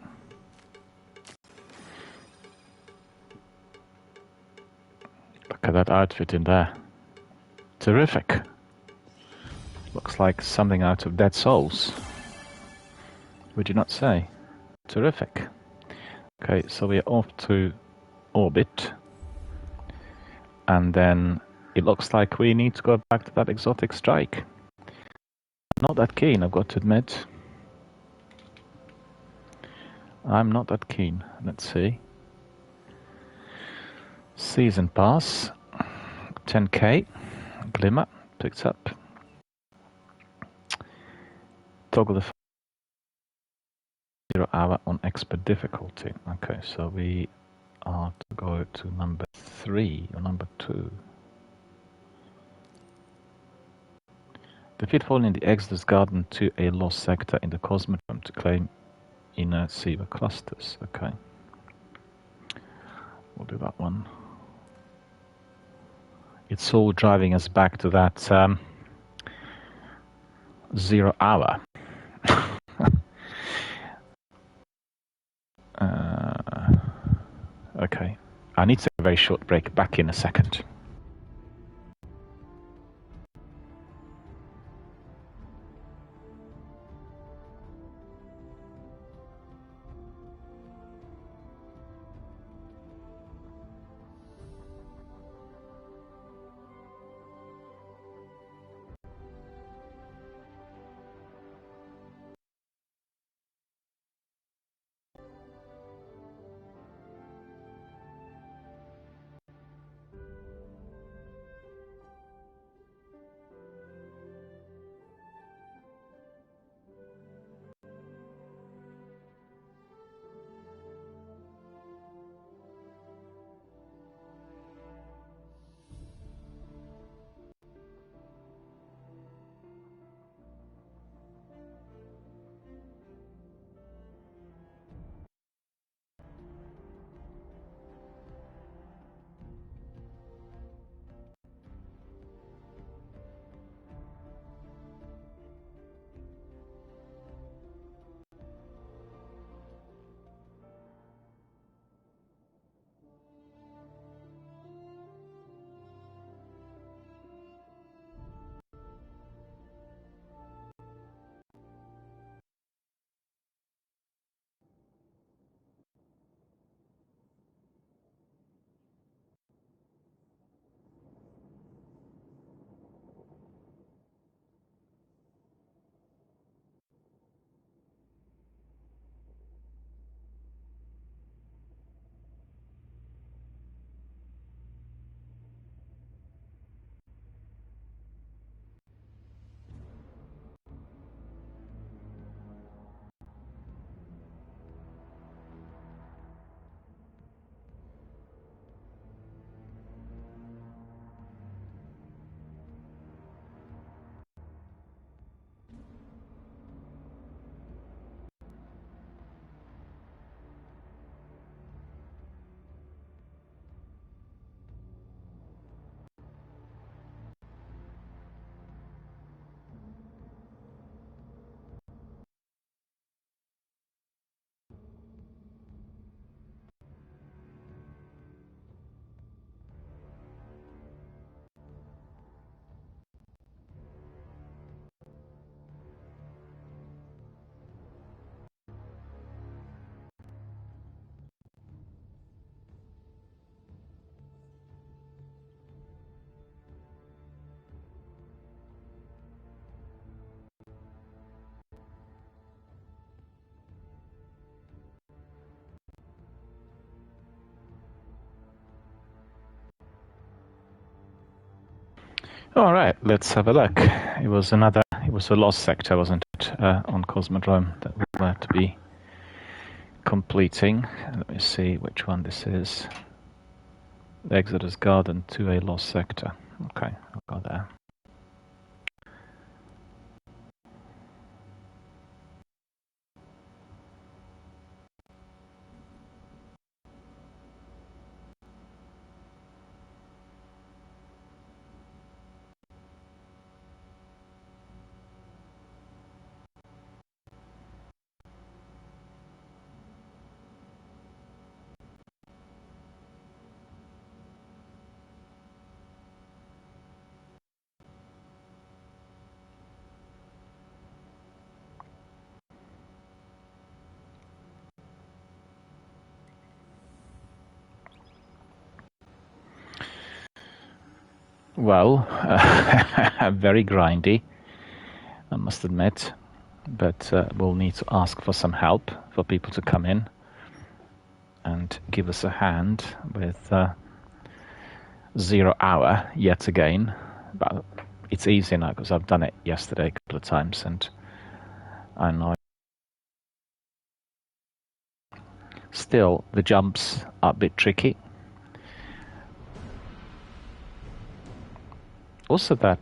Look at that outfit in there. Terrific. Looks like something out of Dead Souls. Would you not say? Terrific. Okay, so we're off to orbit. And then it looks like we need to go back to that exotic strike. Not that keen, I've got to admit. I'm not that keen. Let's see. Season pass. 10k. Glimmer. Picked up. Toggle the 0 hour on expert difficulty. Okay, so we are to go to number 3 or number 2. Defeat fallen in the Exodus Garden to a lost sector in the Cosmodrome to claim inner Siva clusters. Okay. We'll do that one. It's all driving us back to that 0 hour. Okay. I need to take a very short break. Back in a second. All right, let's have a look. It was a lost sector, wasn't it, on Cosmodrome that we were to be completing. Let me see which one this is. The Exodus Garden to a lost sector. Okay, I'll go there. Well, very grindy, I must admit. But we'll need to ask for some help for people to come in and give us a hand with 0 hour yet again. But it's easy now because I've done it yesterday a couple of times, and I know. Still, the jumps are a bit tricky. Also, that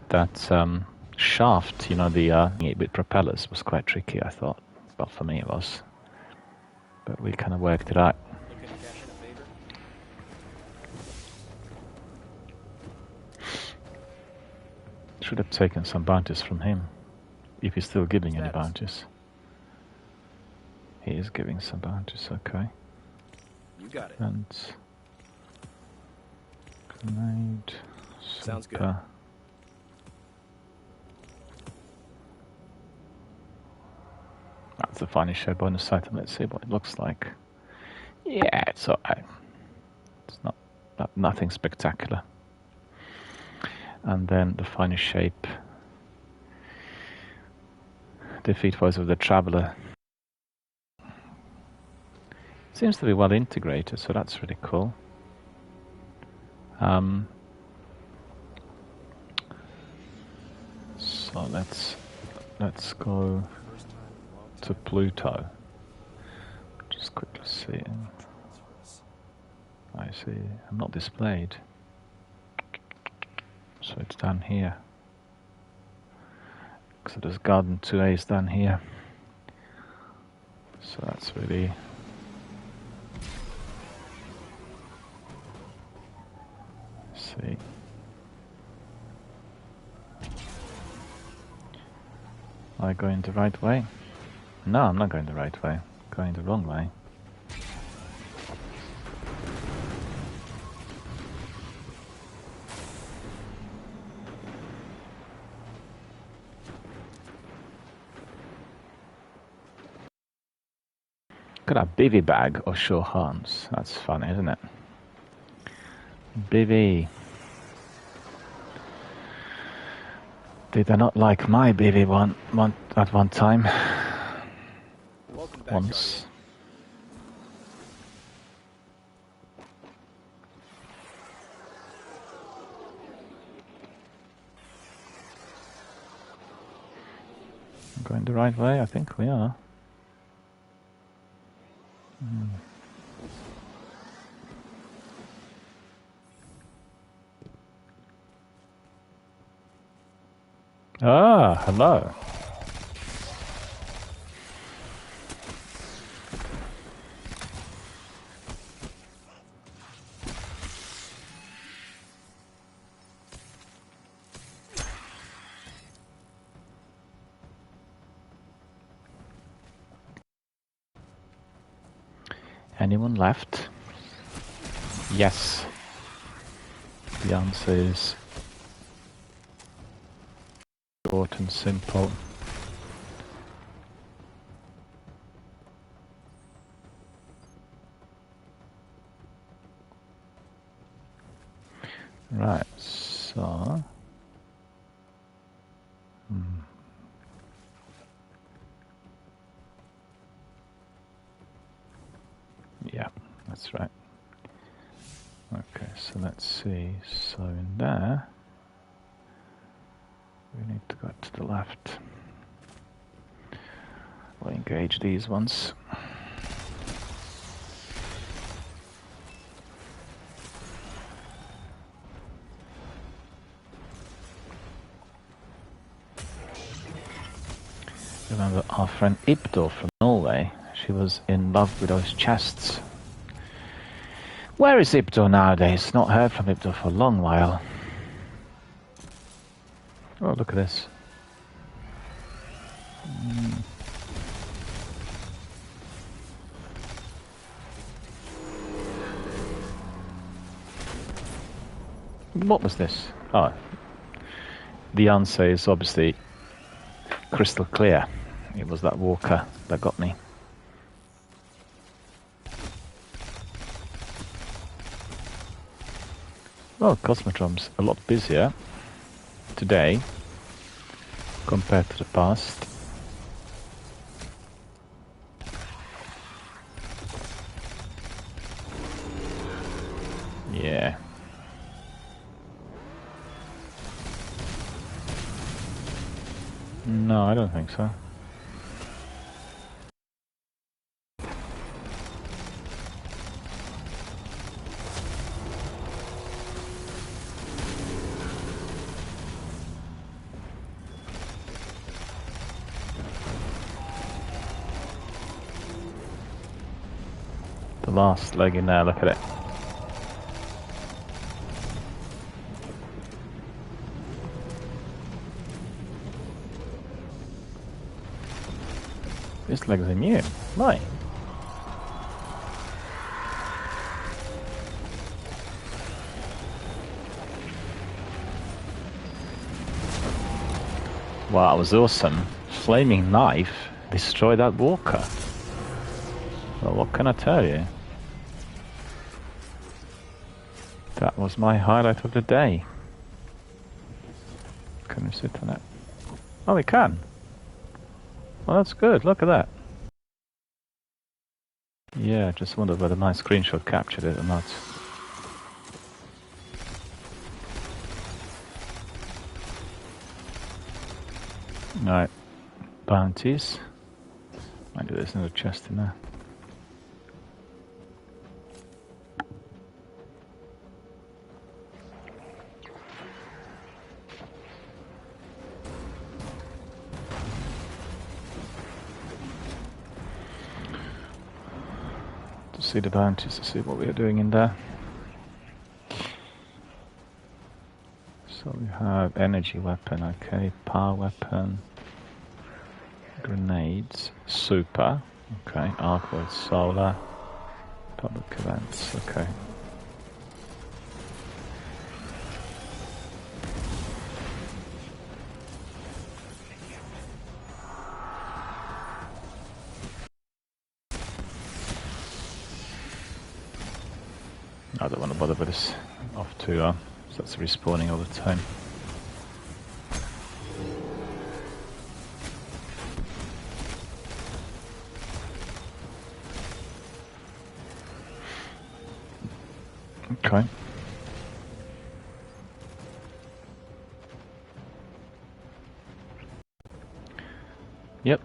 shaft, you know, the with propellers was quite tricky, I thought. Well, for me it was. But we kind of worked it out. Looking to cash in a favor? Should have taken some bounties from him, if he's still giving any bounties. He is giving some bounties, okay. You got it. And grenade. Sounds good. Super. That's the finest show bonus item. Let's see what it looks like. Yeah, it's alright. It's not nothing spectacular. And then the finest shape. Defeat Voice of the Traveler. Seems to be well integrated, so that's really cool. So let's go to Pluto. Just quickly see. I see. I'm not displayed. So it's down here. So there's Garden 2A is down here. So that's really... see. Am I going the right way? No, I'm not going the right way. I'm going the wrong way. Got a bivy bag of Shohans. That's funny, isn't it? Bivy. Did I not like my bivy at one time? Welcome back, Once. Going the right way? I think we are. Ah, hello. Anyone left? Yes. The answer is short and simple. Right, so... Yeah, that's right. Okay, so let's see. So in there, we need to go to the left. We'll engage these ones. Remember our friend Ibdo from Norway? She was in love with those chests. Where is Ibdo nowadays? Not heard from Ibdo for a long while. Oh, look at this. What was this? Oh, the answer is obviously crystal clear. It was that walker that got me. Well, Cosmodrome's a lot busier today compared to the past. Yeah. No, I don't think so. The last leg in there, look at it. This leg's immune. Right. Wow, that was awesome. Flaming knife destroyed that walker. Well, what can I tell you? That was my highlight of the day. Can we sit on it? Oh, we can. Well, that's good. Look at that. Yeah, just wondered whether my screenshot captured it or not. Alright. Bounties. Might do there's another chest in there. See the bounties to see what we are doing in there. So we have energy weapon, okay, power weapon, grenades, super, okay, arc with solar, public events, okay. I don't want to bother with this off too long, so that's respawning all the time. Okay. Yep.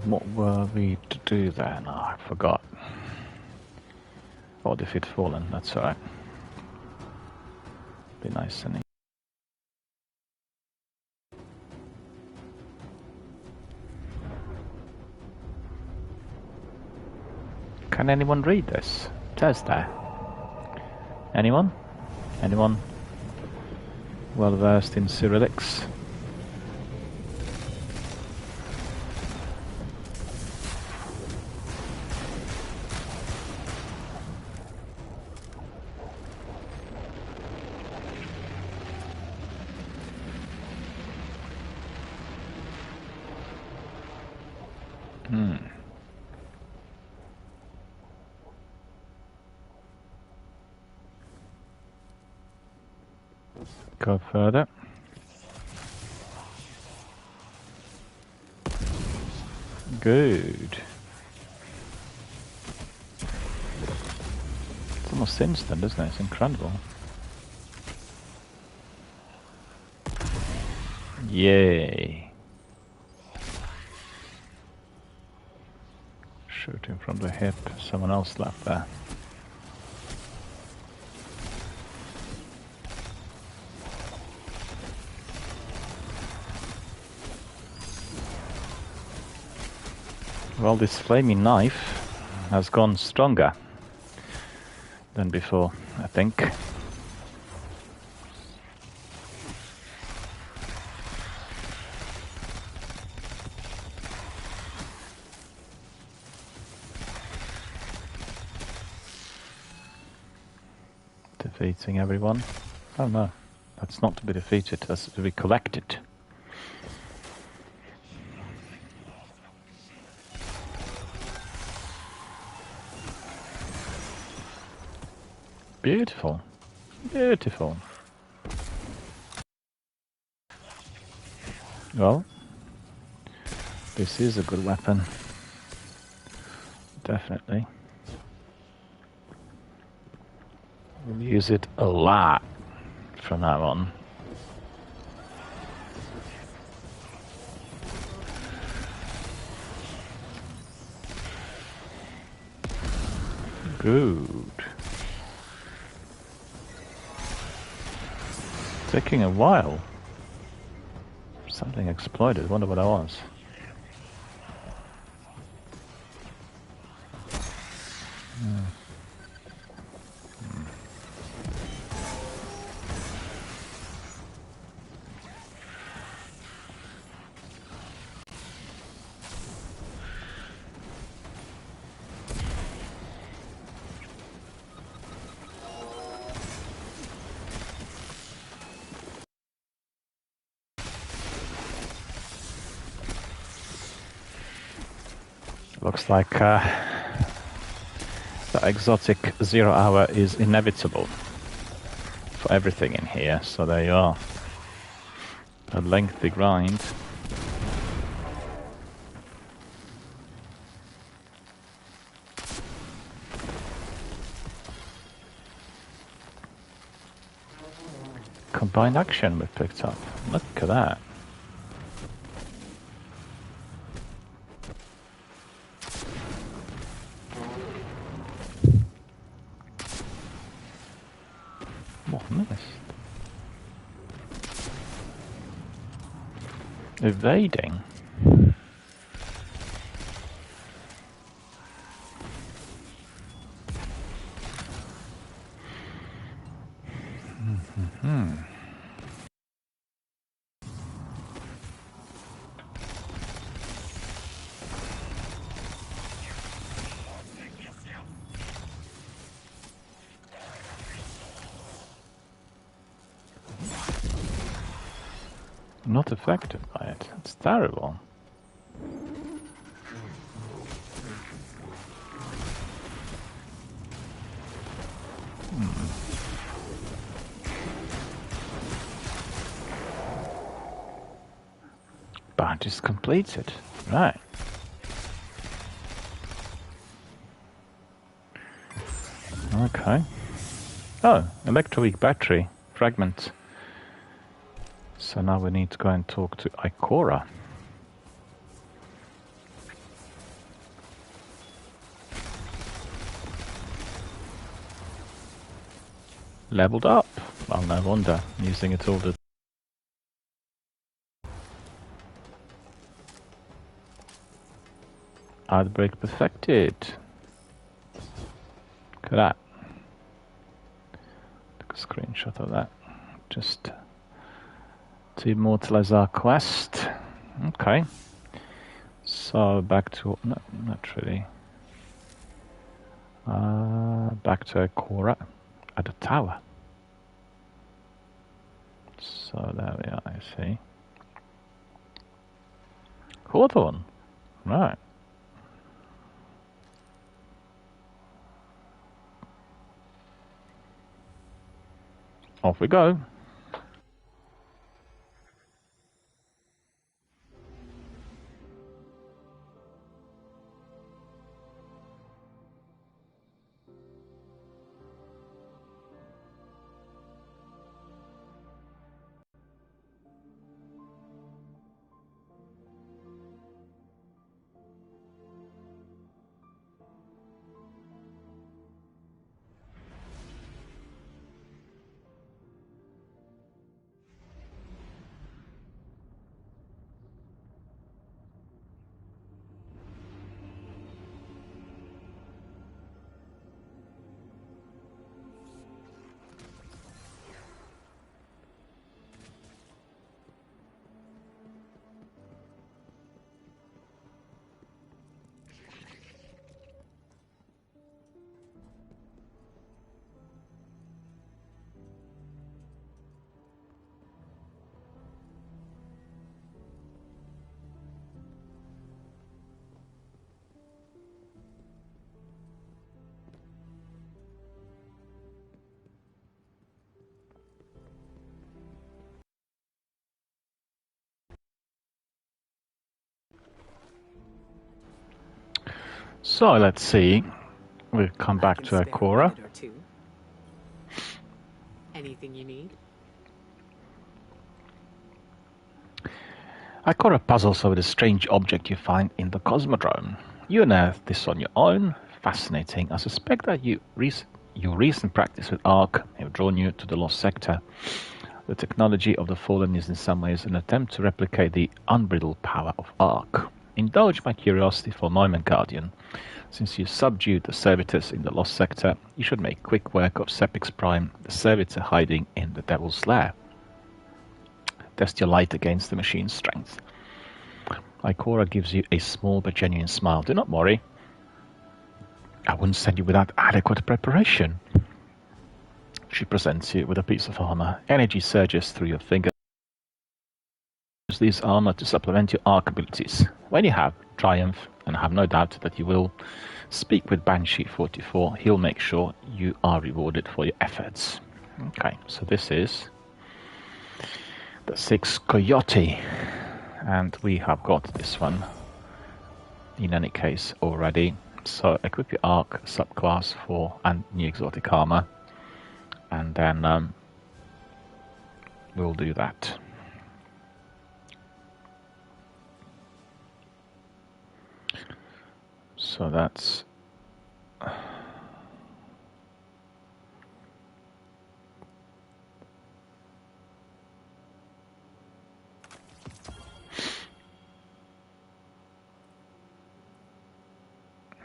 What were we to do there? No, I forgot. Oh, defeat Fallen, that's alright. Be nice and Can anyone read this? It says there. Anyone? Anyone well versed in Cyrillics? Go further. Good. It's almost instant, isn't it? It's incredible. Yay. Shooting from the hip. Someone else left there. Well, this flaming knife has gone stronger than before, I think. defeating everyone. Oh no, that's not to be defeated, that's to be collected. Beautiful. Beautiful. Well, this is a good weapon. Definitely. We'll use it a lot from now on. Good. Taking a while. Something exploded. Wonder what that was. Looks like the exotic 0 hour is inevitable for everything in here, so there you are. A lengthy grind. Combined action we picked up. Look at that. What missed? Evading. Not affected by it. It's terrible. Badge is completed. Right. Okay. Oh, electroweak battery fragment. So now we need to go and talk to Ikora. Leveled up. Well, no wonder. Using it all the outbreak perfected. Look at that. Took a screenshot of that. Just to immortalize our quest. Okay. So back to no, not really. Back to Ikora at the tower. So there we are, I see. Hawthorne. Right. Off we go. So let's see. We'll come I back can to spare a Akora. minute or two. Anything you need? Akora puzzles over the strange object you find in the Cosmodrome. You unearthed this on your own. Fascinating. I suspect that your recent practice with Ark have drawn you to the Lost Sector. The technology of the Fallen is in some ways an attempt to replicate the unbridled power of Ark. Indulge my curiosity for a moment, Guardian. Since you subdued the servitors in the Lost Sector, you should make quick work of Sepix Prime, the servitor hiding in the Devil's Lair. Test your light against the machine's strength. Ikora gives you a small but genuine smile. Do not worry. I wouldn't send you without adequate preparation. She presents you with a piece of armor. Energy surges through your fingers. Use this armor to supplement your arc abilities. When you have triumph, and I have no doubt that you will, speak with Banshee 44. He'll make sure you are rewarded for your efforts. Okay, so this is the 6 Coyote, and we have got this one in any case already. So equip your arc subclass for and new exotic armor, and then we'll do that. So that's I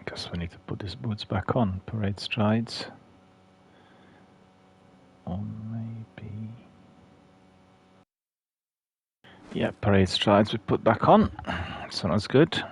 guess we need to put these boots back on. Parade strides. Or maybe... Yeah, parade strides we put back on. So that's good.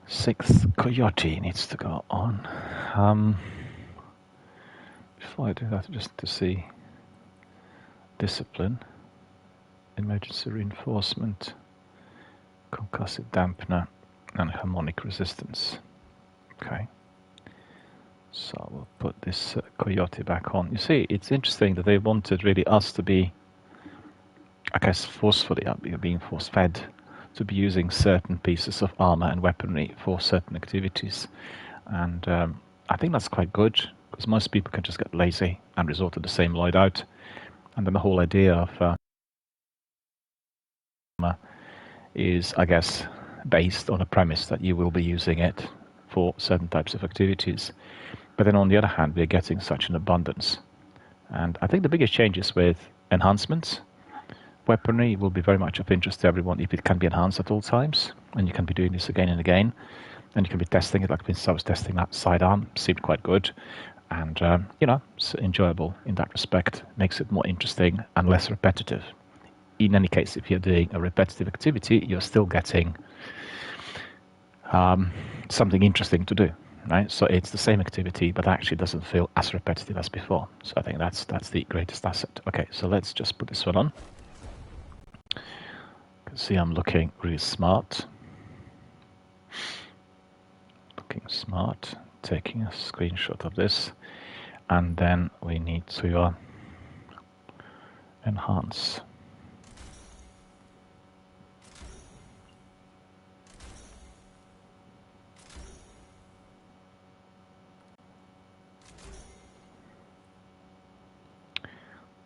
Sixth Coyote needs to go on. Before I do that, just to see discipline, emergency reinforcement, concussive dampener, and harmonic resistance. Okay. So we'll put this Coyote back on. You see, it's interesting that they wanted really us to be, I guess, forcefully being force-fed to be using certain pieces of armor and weaponry for certain activities. And I think that's quite good, because most people can just get lazy and resort to the same loadout. And then the whole idea of armor is, I guess, based on a premise that you will be using it for certain types of activities. But then on the other hand, we're getting such an abundance. And I think the biggest changes with enhancements. Weaponry will be very much of interest to everyone if it can be enhanced at all times, and you can be doing this again and again, and you can be testing it. Like I was testing that sidearm, seemed quite good, and it's enjoyable in that respect. Makes it more interesting and less repetitive. In any case, if you're doing a repetitive activity, you're still getting something interesting to do, right? So it's the same activity, but actually doesn't feel as repetitive as before. So I think that's the greatest asset. Okay, so let's just put this one on. See, I'm looking really smart. Looking smart. Taking a screenshot of this. And then we need to enhance.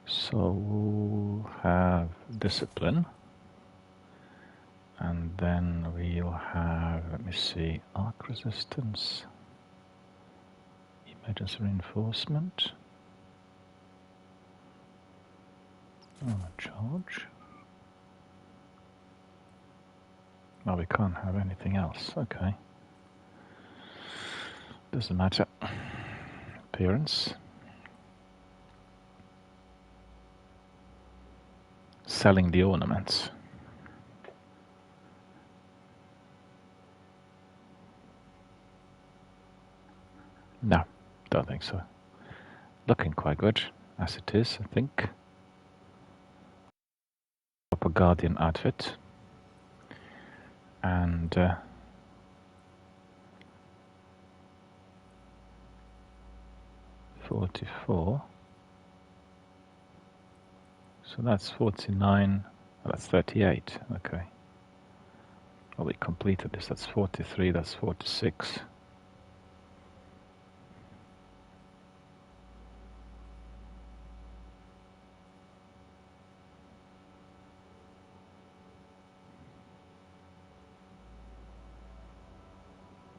So we'll have discipline. And then we'll have, let me see, arc resistance, emergency reinforcement, charge. No, we can't have anything else. Okay. Doesn't matter. Appearance. Selling the ornaments. No, don't think so. Looking quite good, as it is, I think. Proper Guardian outfit. And 44. So that's 49. Oh, that's 38. Okay. Well, we completed this. That's 43. That's 46.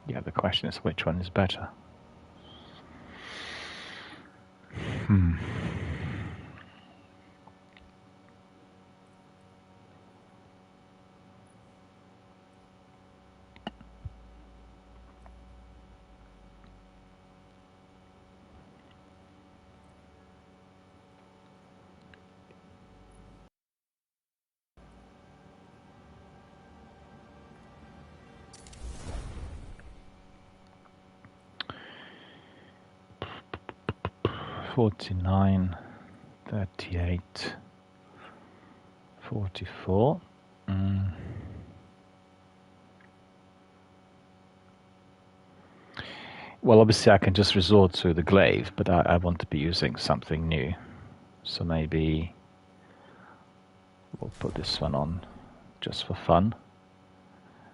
Yeah, the question is which one is better. 49, 38, 44. Well, obviously I can just resort to the glaive, but I want to be using something new. So maybe we'll put this one on just for fun.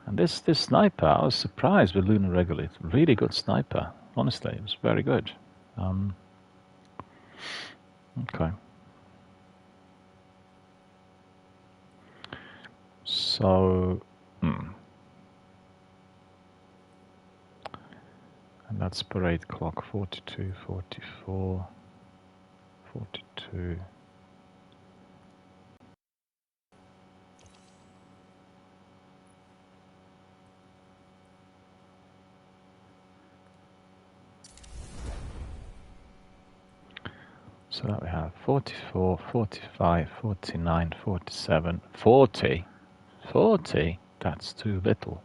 And this sniper, I was surprised with Lunar Regolith. Really good sniper. Honestly, it was very good. Okay. So, and that's parade clock 42, 44, 42. So that we have 44, 45, 49, 47, 40. 40? That's too little.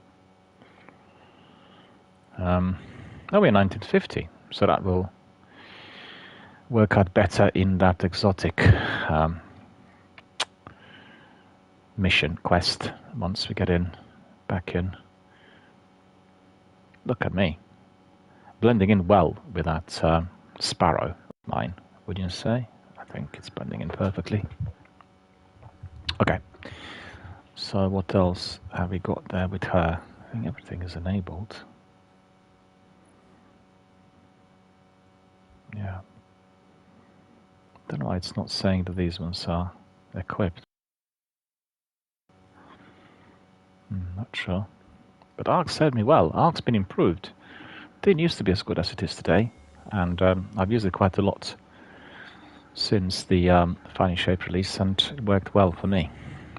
Now we're 1950, so that will work out better in that exotic mission quest once we get back in. Look at me. Blending in well with that Sparrow mine, wouldn't you say? I think it's blending in perfectly. Okay. So what else have we got there with her? I think everything is enabled. Yeah. Don't know why it's not saying that these ones are equipped. Not sure. But Arc served me well. Arc's been improved. Didn't used to be as good as it is today, and I've used it quite a lot since the Finding Shape release, and it worked well for me.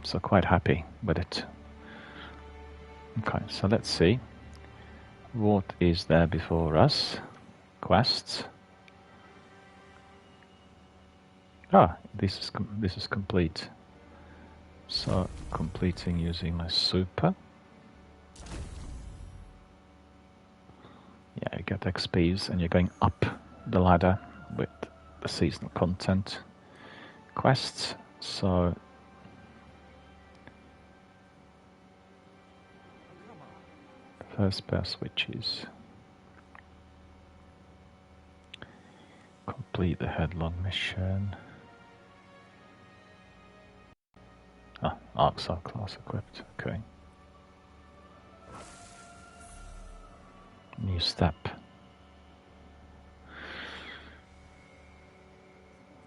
So quite happy with it. Okay, so let's see. What is there before us? Quests. Ah, this is complete. So completing using my super. Yeah, you get XPs and you're going up the ladder with the seasonal content quests. So first pair switches. Complete the headlong mission. Ah, Arcsar class equipped. Okay. New step.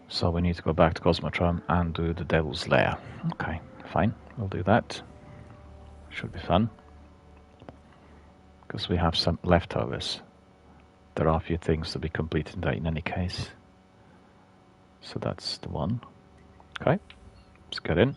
So we need to go back to Cosmotron and do the Devil's Lair. Okay, fine. We'll do that. Should be fun. Because we have some leftovers. There are a few things to be completed in any case. So that's the one. Okay, let's get in.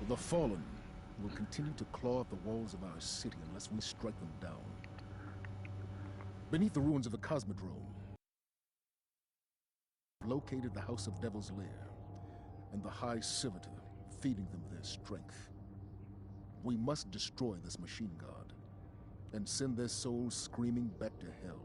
The Fallen will continue to claw at the walls of our city unless we strike them down. Beneath the ruins of the Cosmodrome, located the House of Devil's Lair and the High Civitor, feeding them their strength. We must destroy this machine god and send their souls screaming back to hell.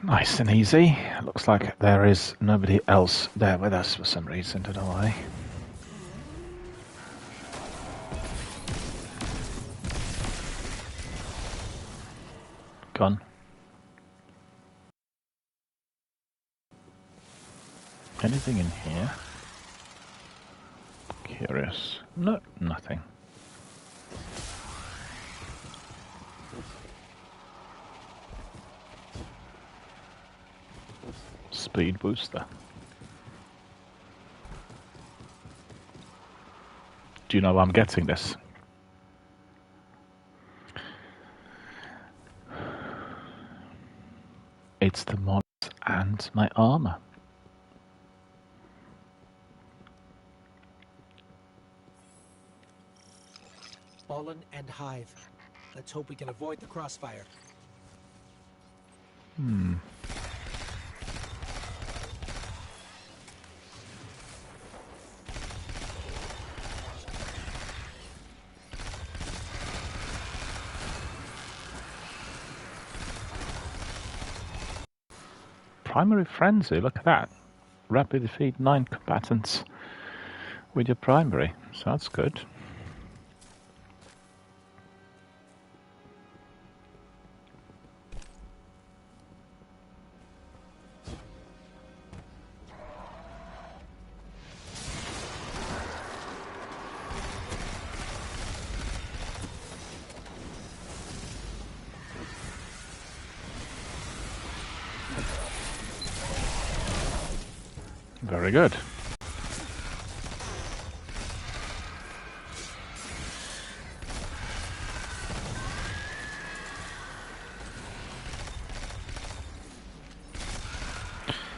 Nice and easy. Looks like there is nobody else there with us for some reason, don't know why. Gone. Anything in here? Curious. No, nothing. Speed booster. Do you know why I'm getting this? It's the mods and my armor. Fallen and Hive. Let's hope we can avoid the crossfire. Primary frenzy, look at that. Rapidly defeat 9 combatants with your primary, so that's good. Very good.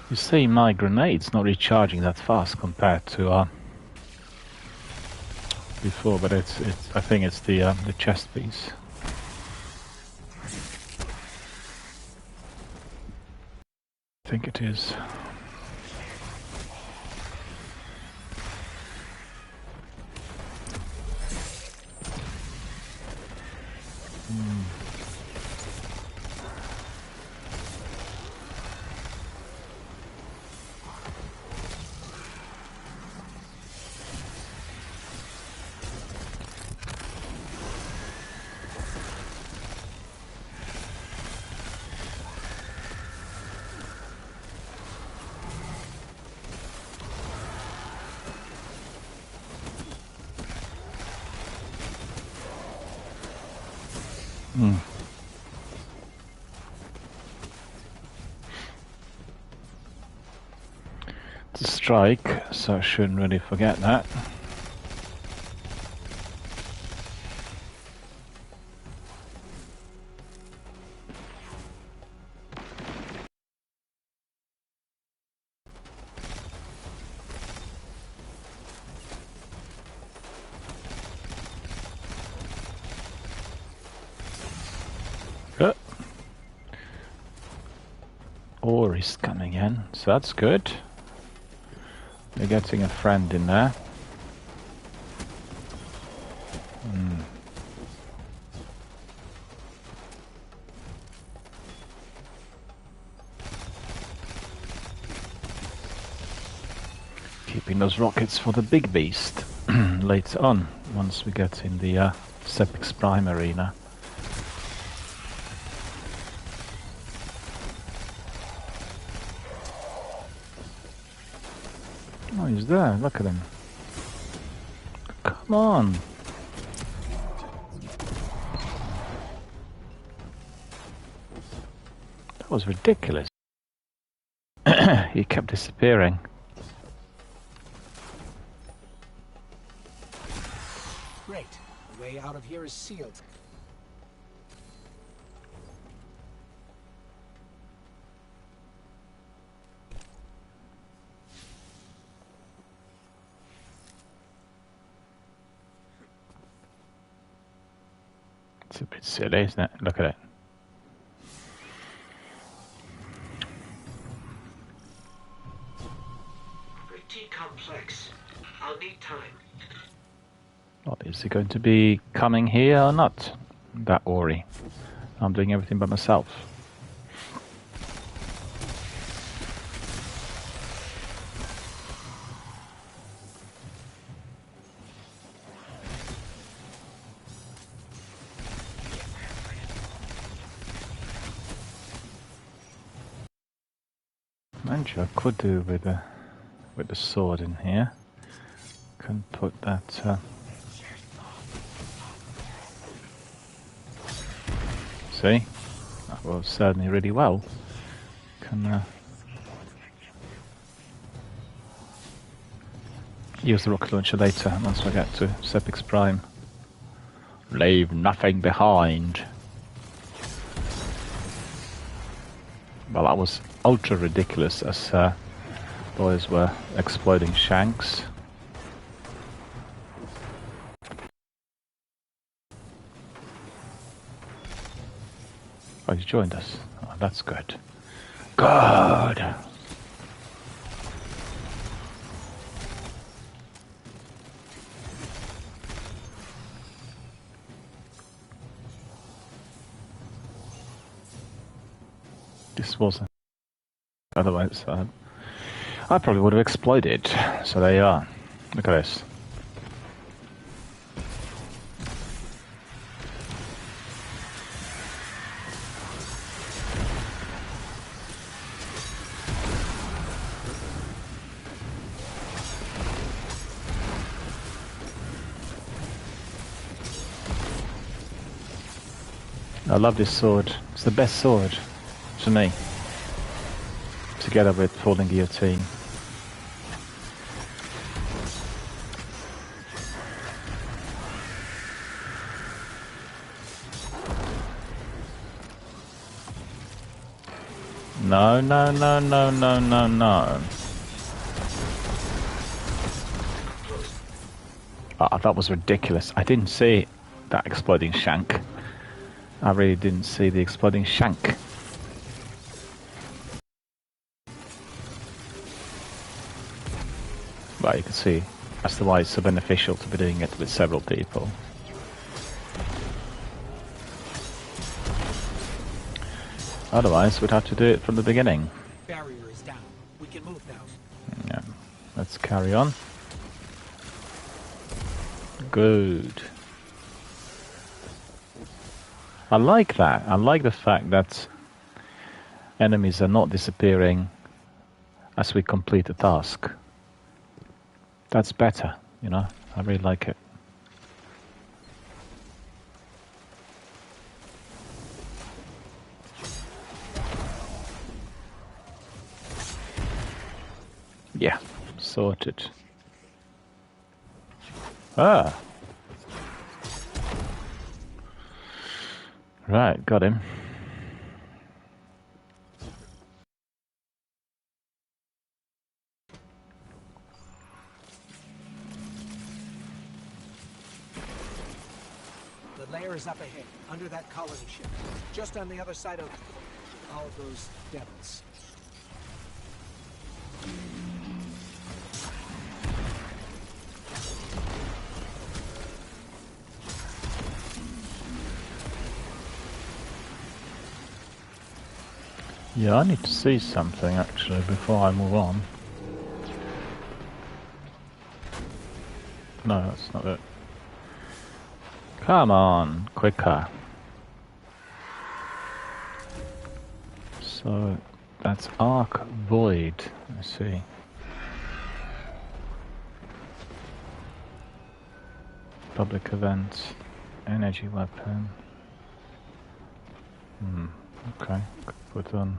You see, my grenade's not recharging that fast compared to before, but it's I think it's the chest piece. I think it is. It's a strike, so I shouldn't really forget that. ore is coming in, so that's good. We're getting a friend in there. Keeping those rockets for the big beast later on, once we get in the Sepix Prime arena. Oh, he's there, look at him. Come on! That was ridiculous. He kept disappearing. Great. The way out of here is sealed. It's a bit silly, isn't it? Look at it. Pretty complex. I'll need time. Well, is he going to be coming here or not? That Ori. I'm doing everything by myself. Mind you, I could do with the sword in here. Can put that. See, that will serve me really well. Can use the rocket launcher later once I get to Sepix Prime. Leave nothing behind. Well, that was ultra ridiculous as boys were exploding shanks. Oh, he's joined us. Oh, that's good. Good! This wasn't. Otherwise, I probably would have exploded. So there you are. Look at this. I love this sword. It's the best sword to me. Together with Falling Guillotine. No, no, no, no, no, no, no. Oh, that was ridiculous. I didn't see that exploding shank. I really didn't see the exploding shank. But you can see that's why it's so beneficial to be doing it with several people. Otherwise, we'd have to do it from the beginning. Barrier is down. We can move now. Yeah. Let's carry on. Good. I like that. I like the fact that enemies are not disappearing as we complete a task. That's better, you know. I really like it. Yeah, sorted. Ah. Right, got him. The lair is up ahead, under that colony ship. Just on the other side of all those devils. Yeah, I need to see something actually before I move on. No, that's not it. Come on, quicker. So that's Arc Void. Let's see. Public events, energy weapon. Okay, put on.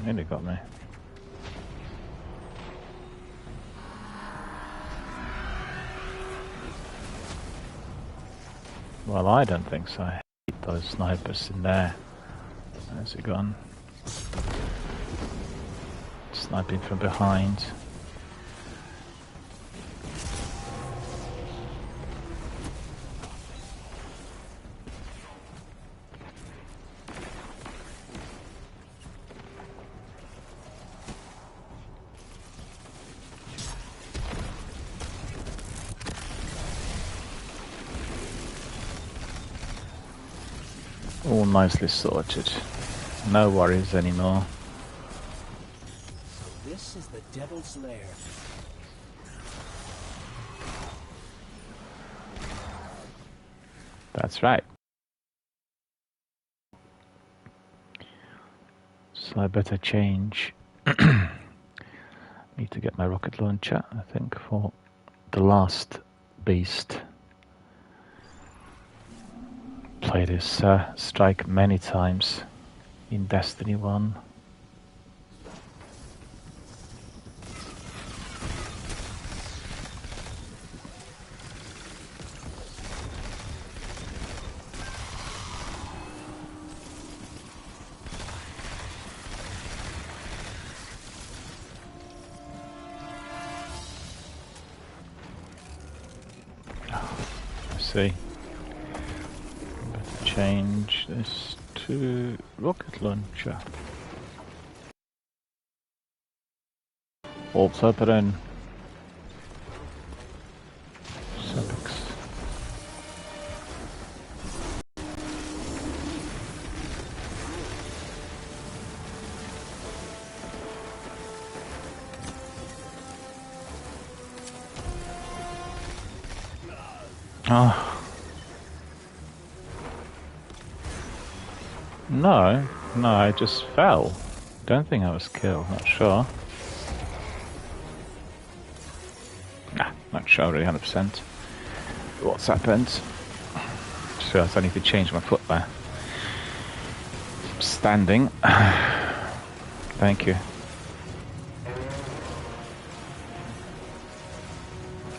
Nearly got me. Well, I don't think so. I hate those snipers in there. There's a gun. Sniping from behind. All nicely sorted. No worries anymore. This is the Devil's Lair. That's right. So I better change. Need to get my rocket launcher, I think, for the last beast. Played this strike many times in Destiny 1. See, better change this to rocket launcher. Also put in Sepix. Oh. No, I just fell. Don't think I was killed, not sure. Nah, not sure really 100% what's happened. Just realised I need to change my foot there. Standing. Thank you.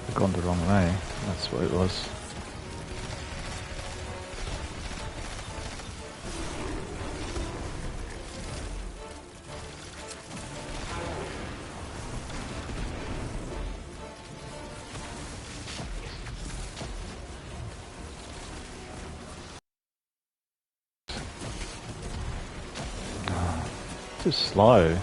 I've gone the wrong way, that's what it was. Too slow.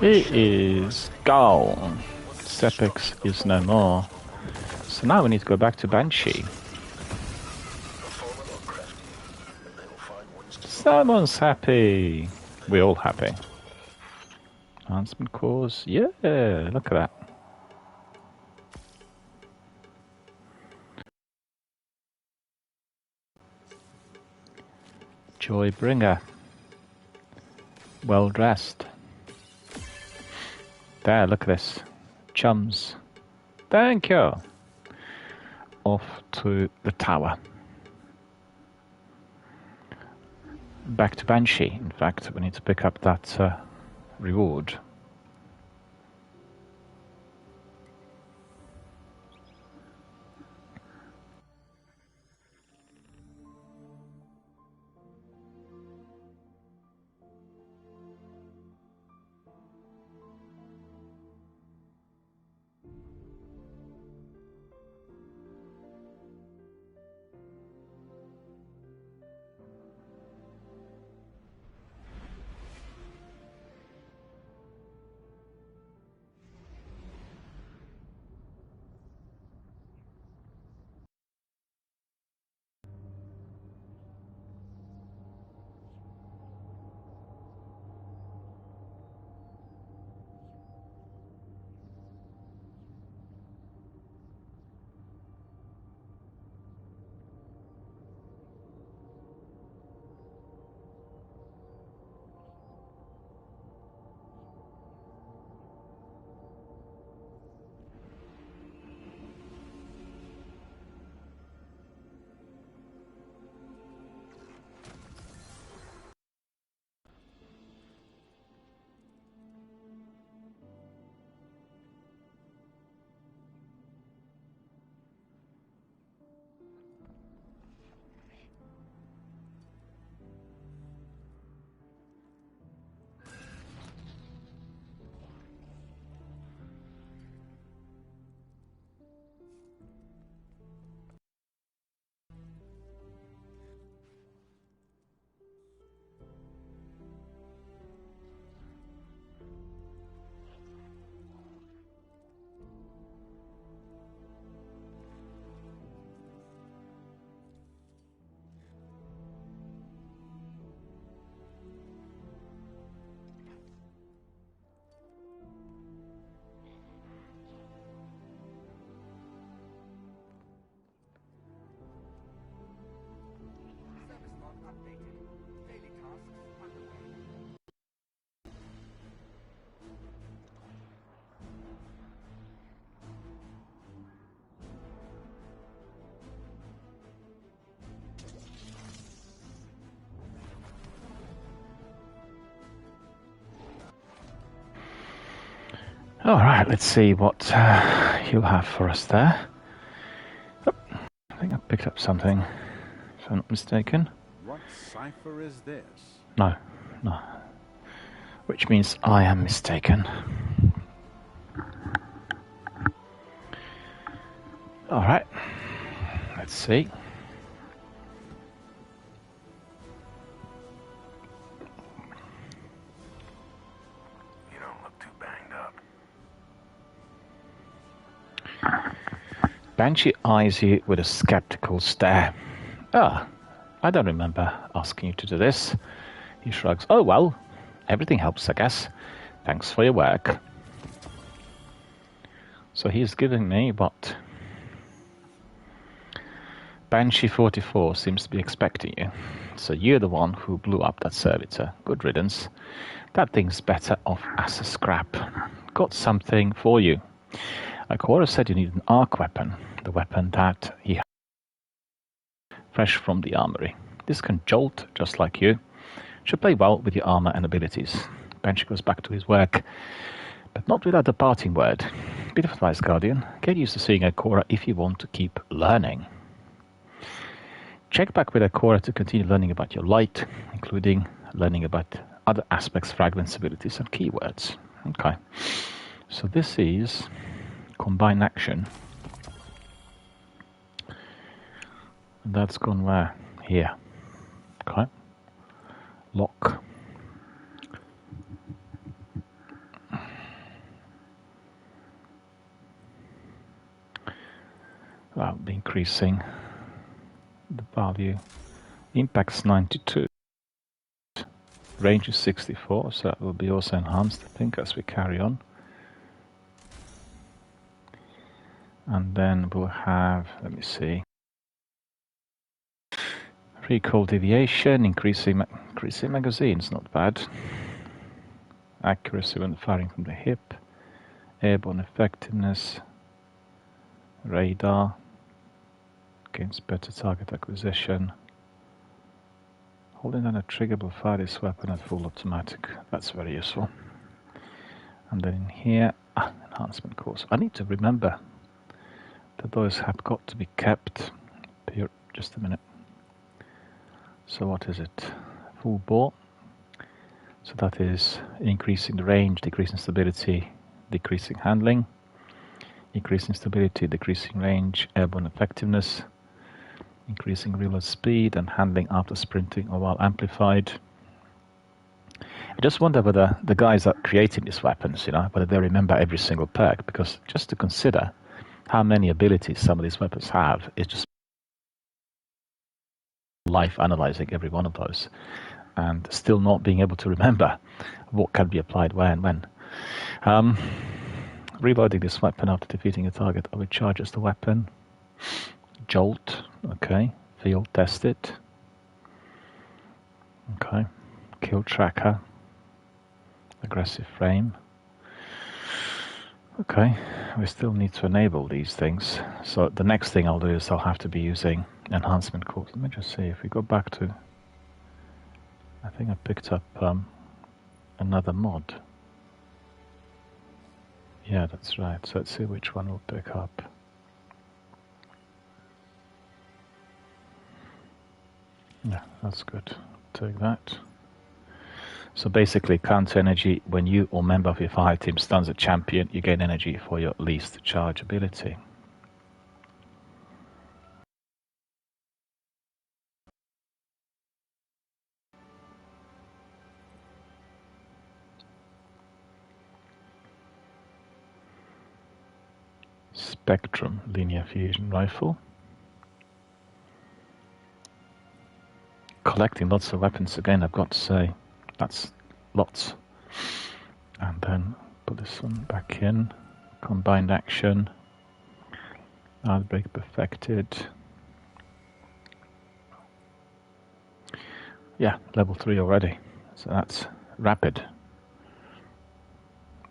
It is gone. Sepix is no more. So now we need to go back to Banshee. Someone's happy. We're all happy. Enhancement cores. Yeah, look at that. Joybringer. Well dressed. There, look at this. Chums. Thank you. Off to the tower. Back to Banshee. In fact, we need to pick up that reward. All right, let's see what you have for us there. Oh, I think I picked up something, if I'm not mistaken. What cipher is this? No. Which means I am mistaken. All right, let's see. You don't look too banged up. Banshee eyes you with a skeptical stare. I don't remember asking you to do this. He shrugs. Oh, well, everything helps, I guess. Thanks for your work. So he's giving me what? Banshee 44 seems to be expecting you. So you're the one who blew up that servitor. Good riddance. That thing's better off as a scrap. Got something for you. Ikora said you need an arc weapon. The weapon that he had fresh from the armory. This can jolt just like you. Should play well with your armor and abilities. Banshee goes back to his work, but not without a parting word. Bit of advice, Guardian. Get used to seeing Ikora if you want to keep learning. Check back with Ikora to continue learning about your light, including learning about other aspects, fragments, abilities, and keywords. Okay. So this is combined action. And that's gone where? Here. Okay. Lock. I'll be increasing the value. Impact's 92. Range is 64, so that will be also enhanced, I think, as we carry on. And then we'll have, let me see, recoil deviation, increasing magazines, not bad. Accuracy when firing from the hip, airborne effectiveness, radar, against better target acquisition. Holding down a trigger will fire this weapon at full automatic. That's very useful. And then in here, enhancement course. I need to remember that those have got to be kept. Here, just a minute. So what is it? Full bore. So that is increasing the range, decreasing stability, decreasing handling, increasing stability, decreasing range, airborne effectiveness, increasing reload speed and handling after sprinting or while amplified. I just wonder whether the guys that created these weapons, whether they remember every single perk, because just to consider how many abilities some of these weapons have, it's just life analyzing every one of those and still not being able to remember what can be applied where and when. Reloading this weapon after defeating a target overcharges the weapon. Jolt, okay. Field test it. Okay. Kill tracker. Aggressive frame. Okay. We still need to enable these things. So the next thing I'll do is I'll have to be using enhancement course. Let me just see if we go back to, I think I picked up another mod. Yeah, that's right. So let's see which one we'll pick up. Yeah, that's good. Take that. So basically, counter energy, when you or member of your fire team stuns a champion, you gain energy for your least charge ability. Spectrum linear fusion rifle. Collecting lots of weapons again, I've got to say. That's lots. And then put this one back in. Combined action. Outbreak perfected. Yeah, level 3 already. So that's rapid.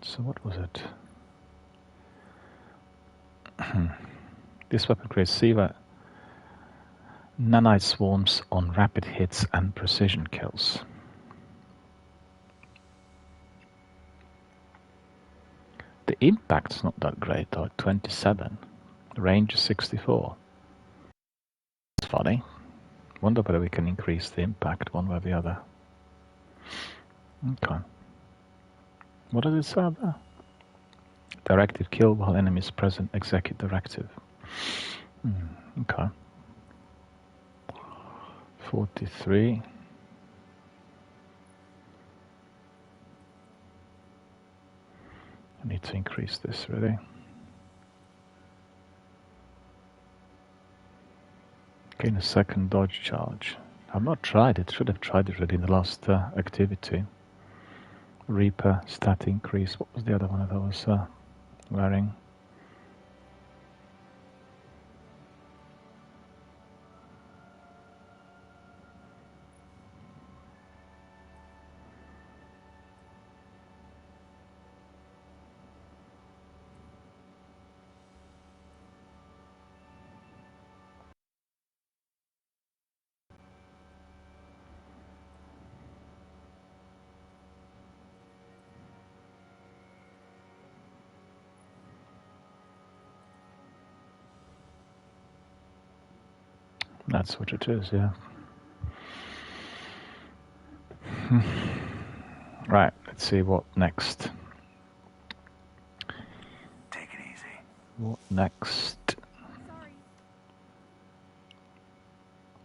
So what was it? This weapon creates Siva nanite swarms on rapid hits and precision kills. The impact's not that great though, 27. Range 64. It's funny. Wonder whether we can increase the impact one way or the other. Okay. What does it say there? Directive kill while enemies present. Execute directive. Okay. 43. I need to increase this really. Gain a second dodge charge. I've not tried it. Should have tried it really in the last activity. Reaper, stat increase. What was the other one that I was wearing? That's what it is, yeah. Right, let's see what next. Take it easy. What next? Sorry.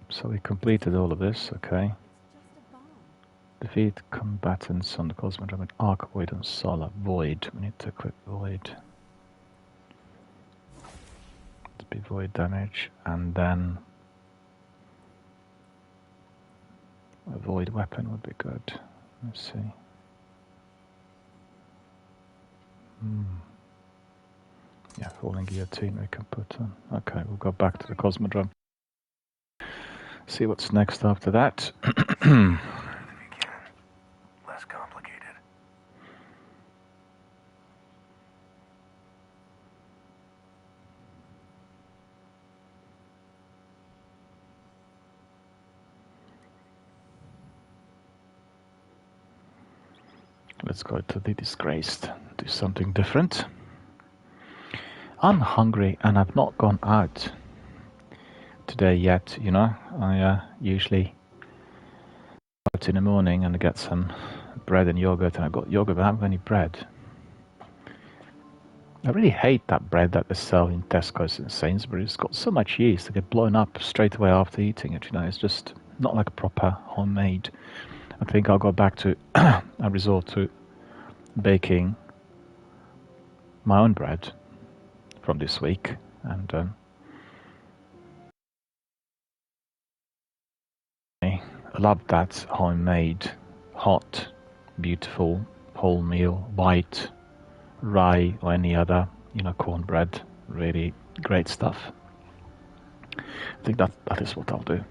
So we completed all of this, okay. Just a bomb. Defeat combatants on the Cosmodrome with Arc, Void and Solar. Void. We need to equip Void. To be Void damage, and then a Void weapon would be good. Let's see. Yeah, Falling Guillotine we can put on. Okay, we'll go back to the Cosmodrome. See what's next after that. If you can. Less complicated. Let's go to the Disgraced. Do something different. I'm hungry and I've not gone out today yet, you know. I usually go out in the morning and get some bread and yogurt, and I got yogurt but I haven't got any bread. I really hate that bread that they sell in Tesco's and Sainsbury's. It's got so much yeast to get blown up straight away after eating it, you know. It's just not like a proper homemade. I think I'll go back to a resort to baking my own bread from this week, and I love that homemade, hot, beautiful wholemeal, white, rye or any other, you know, cornbread. Really great stuff. I think that is what I'll do.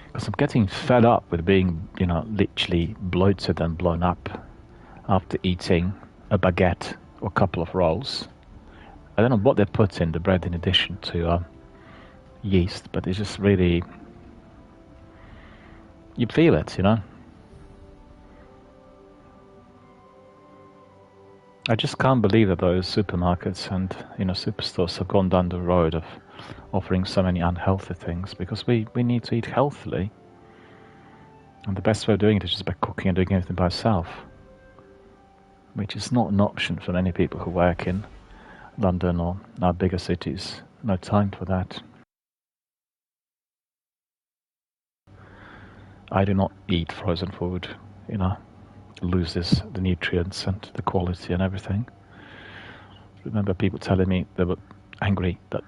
Because I'm getting fed up with being, you know, literally bloated and blown up after eating a baguette or a couple of rolls. I don't know what they put in the bread in addition to yeast, but it's just really, you feel it, you know. I just can't believe that those supermarkets and, you know, superstores have gone down the road of offering so many unhealthy things, because we need to eat healthily, and the best way of doing it is just by cooking and doing everything by yourself, which is not an option for many people who work in London or our bigger cities. No time for that. I do not eat frozen food, you know. It loses the nutrients and the quality and everything. I remember people telling me they were angry that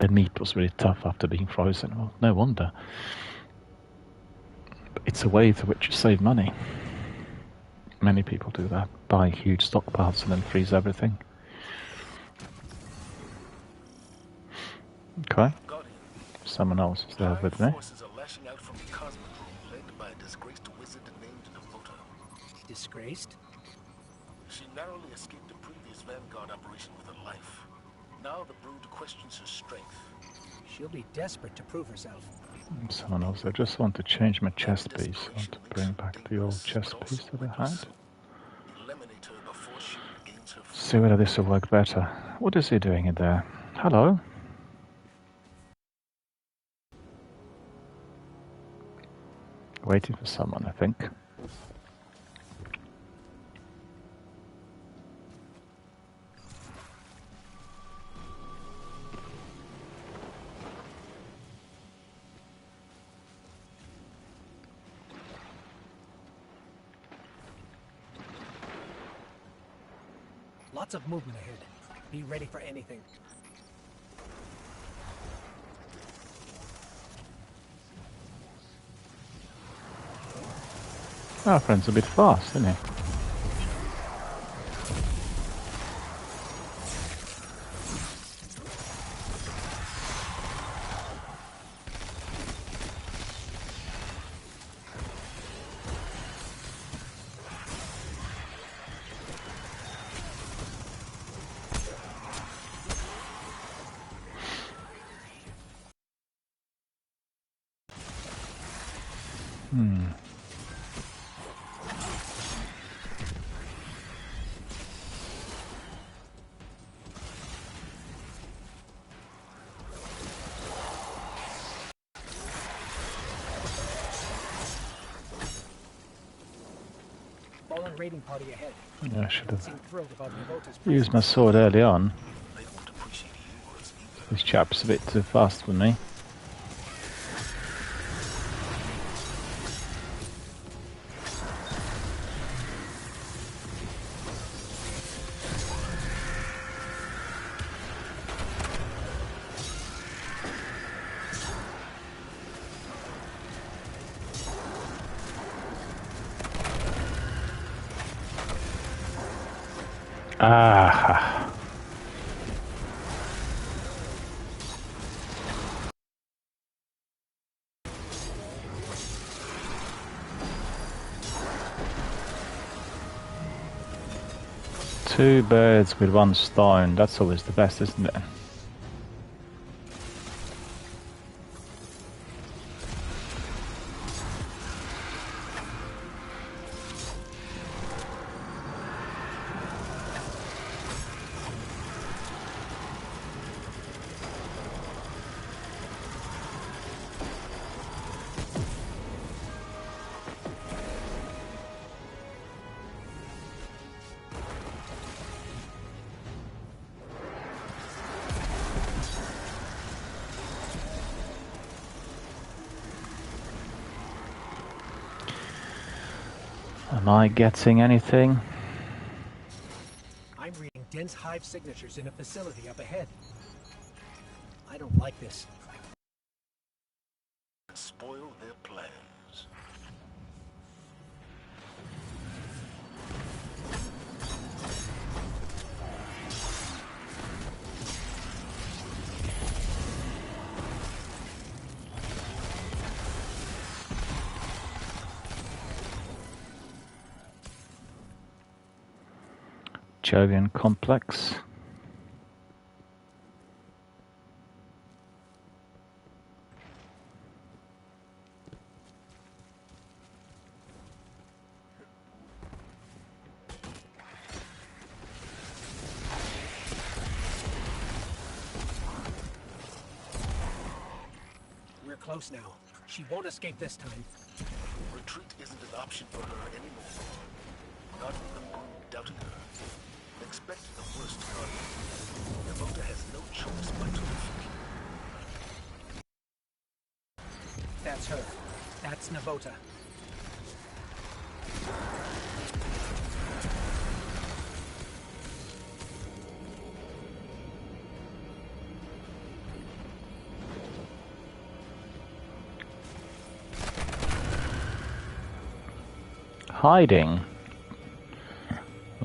the meat was really tough after being frozen. Well, no wonder. But it's a way through which you save money. Many people do that. Buy huge stockpiles and then freeze everything. Okay. Someone else is there with me. Forces are lashing out from the Cosmodrome, led by a disgraced wizard named Devota. Disgraced? She narrowly escaped a previous Vanguard operation with her life. Now the Brood questions her strength. She'll be desperate to prove herself. Someone else. I just want to change my chest piece. I want to bring back the old chest piece that I had. Eliminate her before she regains her see whether this will work better. What is he doing in there? Hello? Waiting for someone, I think. Lots of movement ahead. Be ready for anything. Our friend's a bit fast, isn't he? Fallen raiding party ahead. Yeah, I should have Seemed thrilled about Navota's used my sword early on. They won't appreciate you as either. This chap's a bit too fast for me. Ah. Two birds with one stone. That's always the best, isn't it? Am I getting anything? I'm reading dense hive signatures in a facility up ahead. I don't like this. Spoil their plans. Jovian complex. We're close now. She won't escape this time. Retreat isn't an option for her anymore. Not with the moon doubting her. Expect the worst, Guardian. Navota has no choice but to defeat you. That's her. That's Navota. Hiding.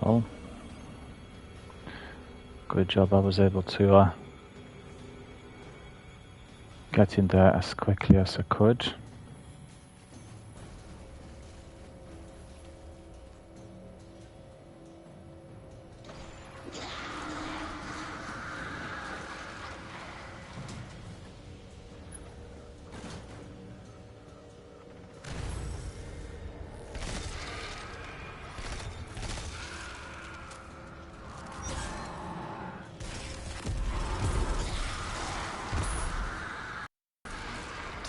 Well, good job I was able to get in there as quickly as I could.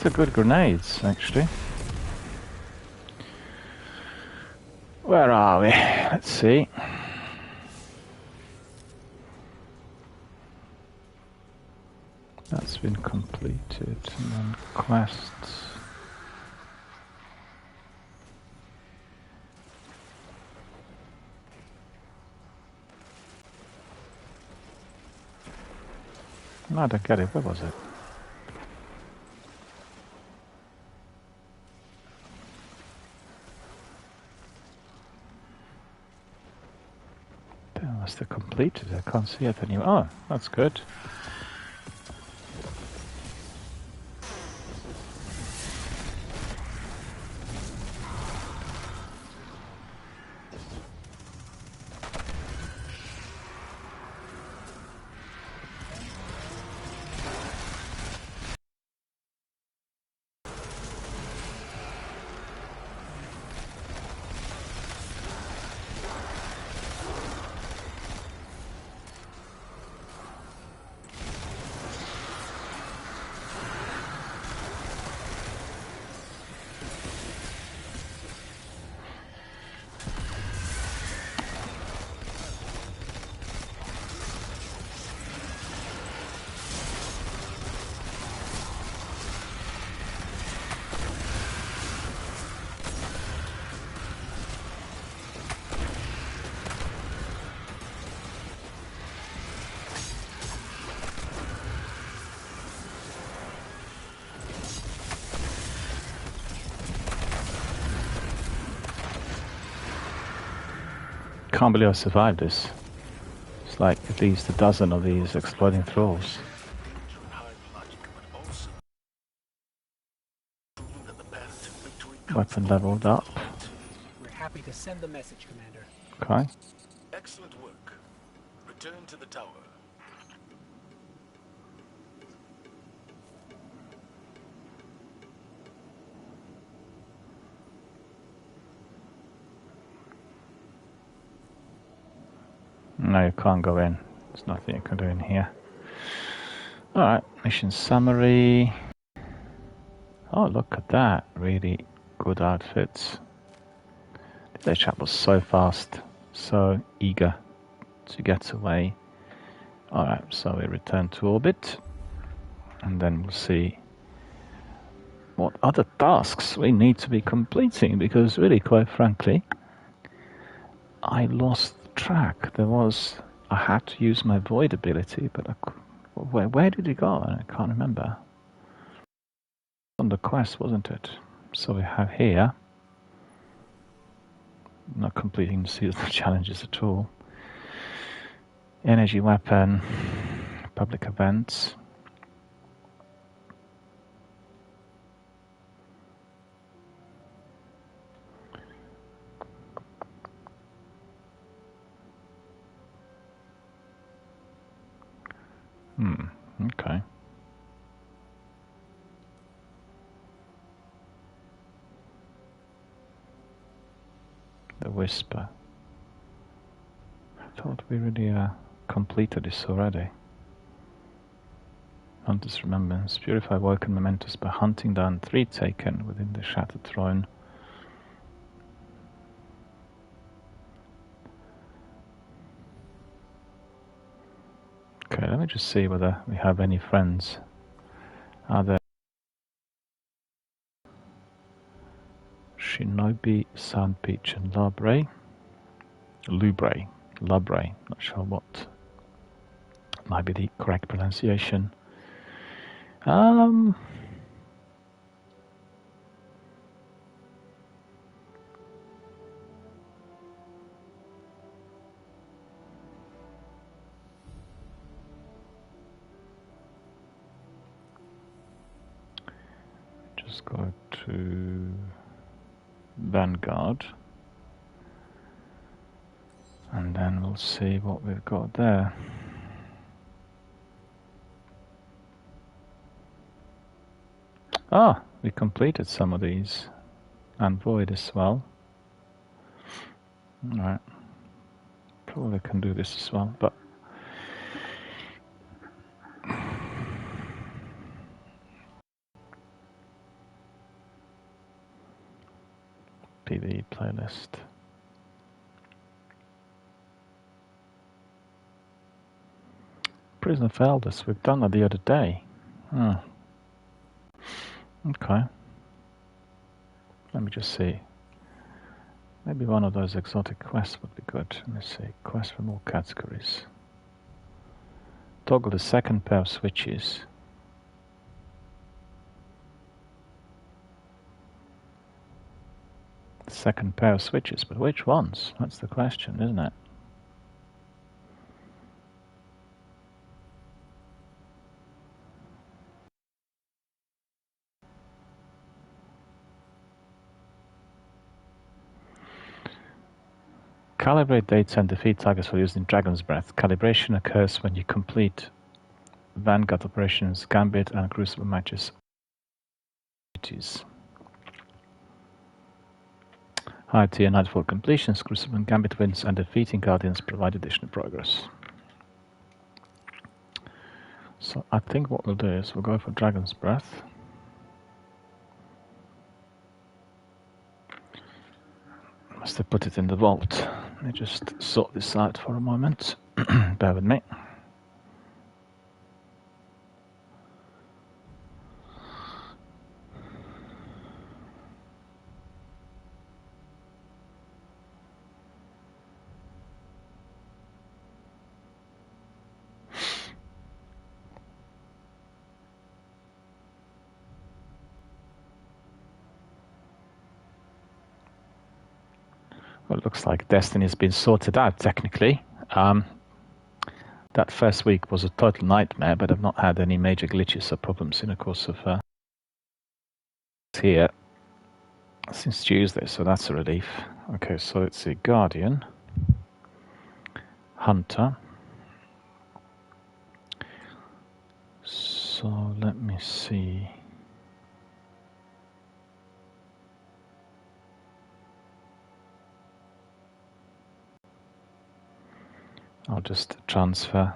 These are good grenades, actually. Where are we? Let's see. That's been completed. And then quests. No, I don't get it. Where was it? That must have completed. I can't see it anymore. Oh, that's good. Can't believe I survived this. It's like at least a dozen of these exploding thralls. Weapon leveled up. We're happy to send the message, Commander. Okay. Excellent work. Return to the tower. No, you can't go in. There's nothing you can do in here. Alright, mission summary. Oh, look at that. Really good outfits. That chap was so fast, so eager to get away. Alright, so we return to orbit. And then we'll see what other tasks we need to be completing, because really, quite frankly, I lost track. I had to use my void ability, but where did it go? I can't remember. On the quest, wasn't it? So we have here, not completing the seasonal challenges at all. Energy weapon, public events. Okay. The Whisper. I thought we really completed this already. Hunter's Remembrance. Purify Woken Mementos by hunting down 3 taken within the Shattered Throne. Okay, let me just see whether we have any friends. Are there Shinobi, Sandpeach and Lubre? Lubre, not sure what might be the correct pronunciation. Just go to Vanguard. And then we'll see what we've got there. Ah, we completed some of these. And Void as well. Alright. Probably can do this as well, but PvE playlist. Prison of Elders, we've done that the other day. Okay. Let me just see. Maybe one of those exotic quests would be good. Let me see. Quest from all categories. Toggle the second pair of switches. Second pair of switches, but which ones? That's the question, isn't it? Calibrate dates and defeat targets for using Dragon's Breath. Calibration occurs when you complete Vanguard operations, Gambit, and Crucible matches. High tier Nightfall completions, Crucible and Gambit wins, and defeating Guardians provide additional progress. So I think what we'll do is we'll go for Dragon's Breath. Must have put it in the vault. Let me just sort this out for a moment. Bear with me. Well, it looks like Destiny's been sorted out, technically. That first week was a total nightmare, but I've not had any major glitches or problems in the course of here since Tuesday, so that's a relief. Okay, so let's see. Guardian. Hunter. So let me see. I'll just transfer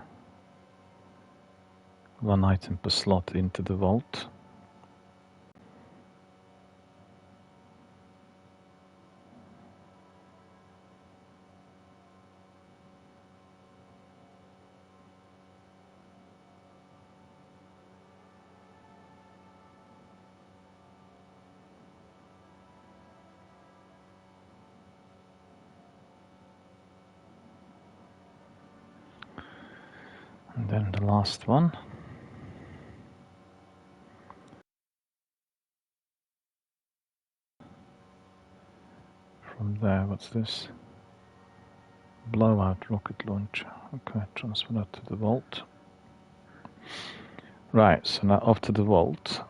one item per slot into the vault. And then the last one. From there, what's this? Blowout rocket launcher. Okay, transfer that to the vault. Right, so now off to the vault.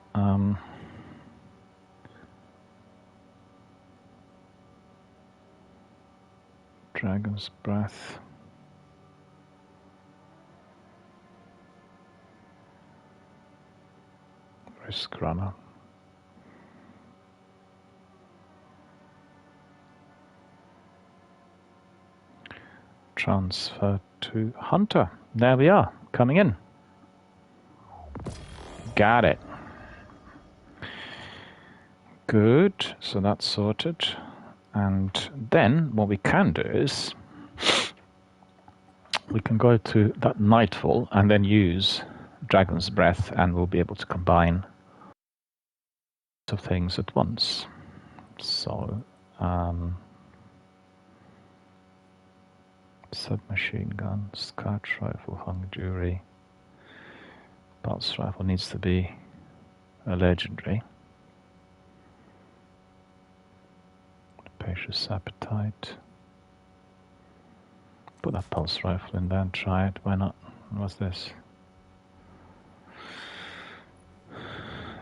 Dragon's Breath. Risk Runner. Transfer to Hunter. There we are, coming in. Got it. Good, so that's sorted. And then what we can do is we can go to that Nightfall and then use Dragon's Breath, and we'll be able to combine of things at once. So submachine gun, scout rifle, hung jury, pulse rifle needs to be a legendary. Capacious appetite. Put that pulse rifle in there and try it. Why not? What's this?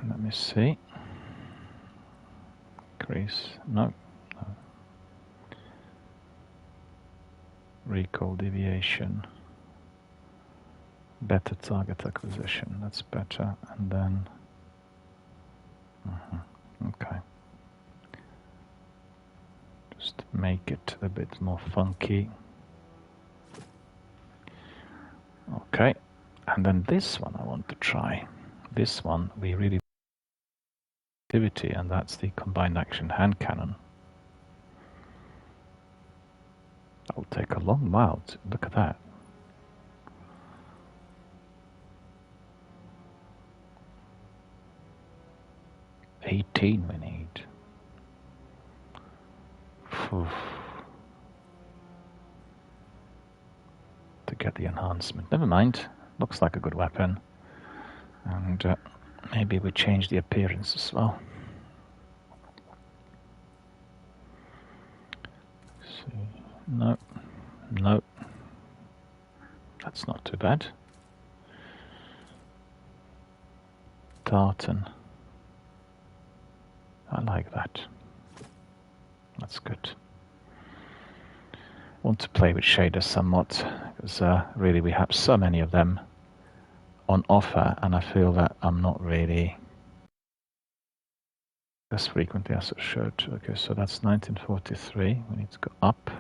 Let me see. Increase. No. Recoil deviation. Better target acquisition. That's better. And then. Okay. Just make it a bit more funky. Okay. And then this one I want to try. This one we really activity, and that's the combined action hand cannon. That'll take a long while to look at that. $18 we need. Phew. To get the enhancement. Never mind. Looks like a good weapon. And maybe we change the appearance as well. See. No. No. That's not too bad. Tartan. I like that. That's good. Want to play with shaders somewhat, because really we have so many of them on offer, and I feel that I'm not really as frequently as I should. Okay, so that's 1943. We need to go up.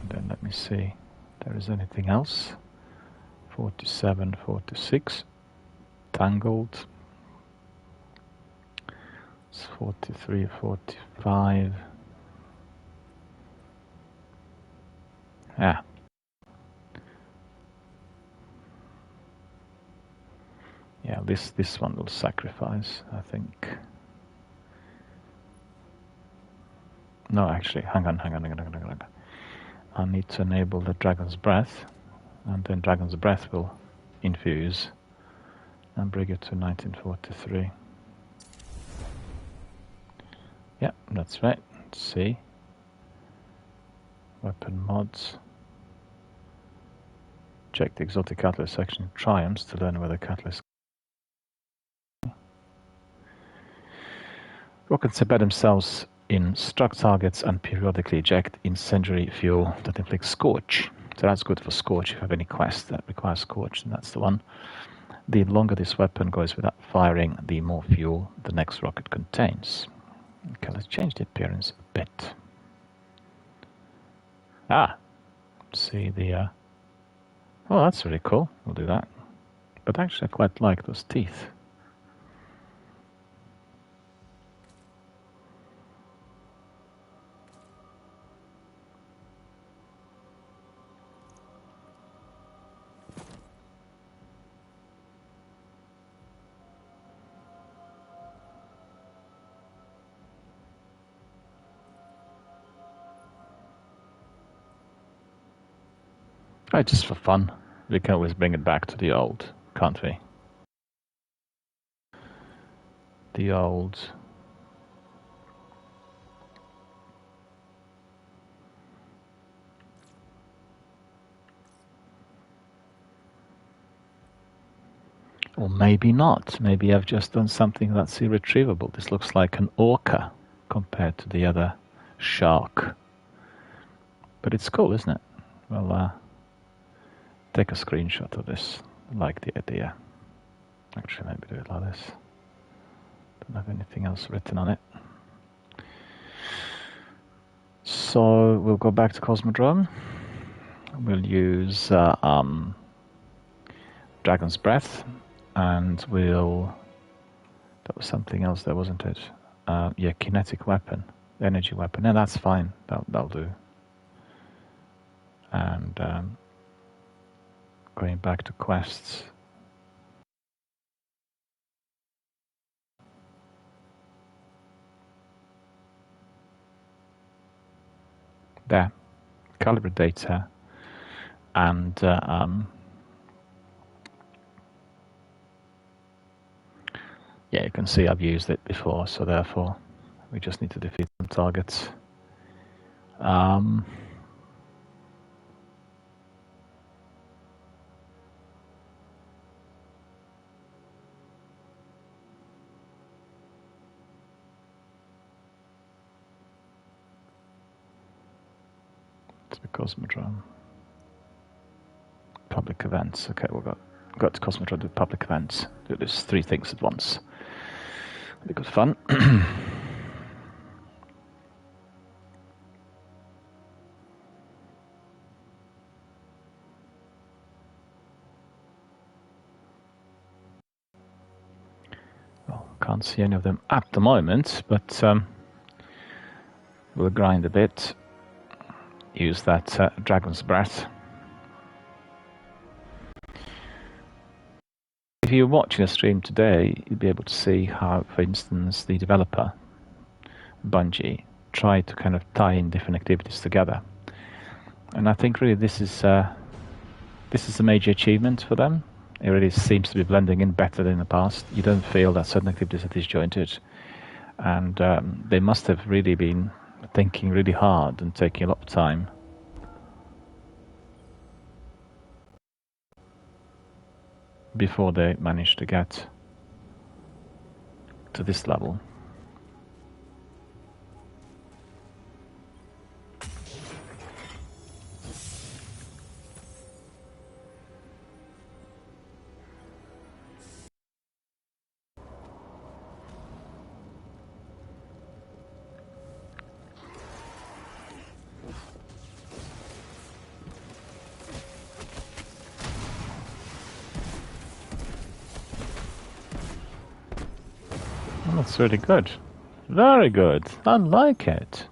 And then let me see if there is anything else. 47, 46. Tangled. It's 43, 45. Yeah. Yeah, this one will sacrifice, I think. No, actually, hang on. I need to enable the Dragon's Breath, and then Dragon's Breath will infuse and bring it to 1943. Yeah, that's right. Let's see. Weapon mods. Check the exotic catalyst section in Triumphs to learn where the catalyst. Rockets embed themselves in struck targets and periodically eject incendiary fuel that inflicts scorch. So that's good for scorch. If you have any quest that requires scorch, then that's the one. The longer this weapon goes without firing, the more fuel the next rocket contains. Okay, let's change the appearance a bit. See the... Oh, that's really cool. We'll do that. But actually, I quite like those teeth. Just for fun. We can always bring it back to the old, can't we? The old... Or maybe not. Maybe I've just done something that's irretrievable. This looks like an orca compared to the other shark. But it's cool, isn't it? Well, take a screenshot of this. I like the idea. Actually, maybe do it like this. Don't have anything else written on it. So we'll go back to Cosmodrome. We'll use Dragon's Breath, and we'll... That was something else there, wasn't it? Yeah, kinetic weapon, energy weapon. Yeah, that's fine. That'll do. And going back to quests. There, calibrate data, and yeah, you can see I've used it before, so therefore we just need to defeat some targets. It's the Cosmodrome. Public events. Okay, we'll go to Cosmodrome, do public events. Do this 3 things at once. It'll be good fun. Well, can't see any of them at the moment, but We'll grind a bit. Use that Dragon's Breath. If you're watching a stream today, you'll be able to see how, for instance, the developer, Bungie, tried to kind of tie in different activities together. And I think really this is a major achievement for them. It really seems to be blending in better than in the past. You don't feel that certain activities are disjointed. And they must have really been thinking really hard and taking a lot of time. Before they managed to get to this level. That's really good. Very good. I like it.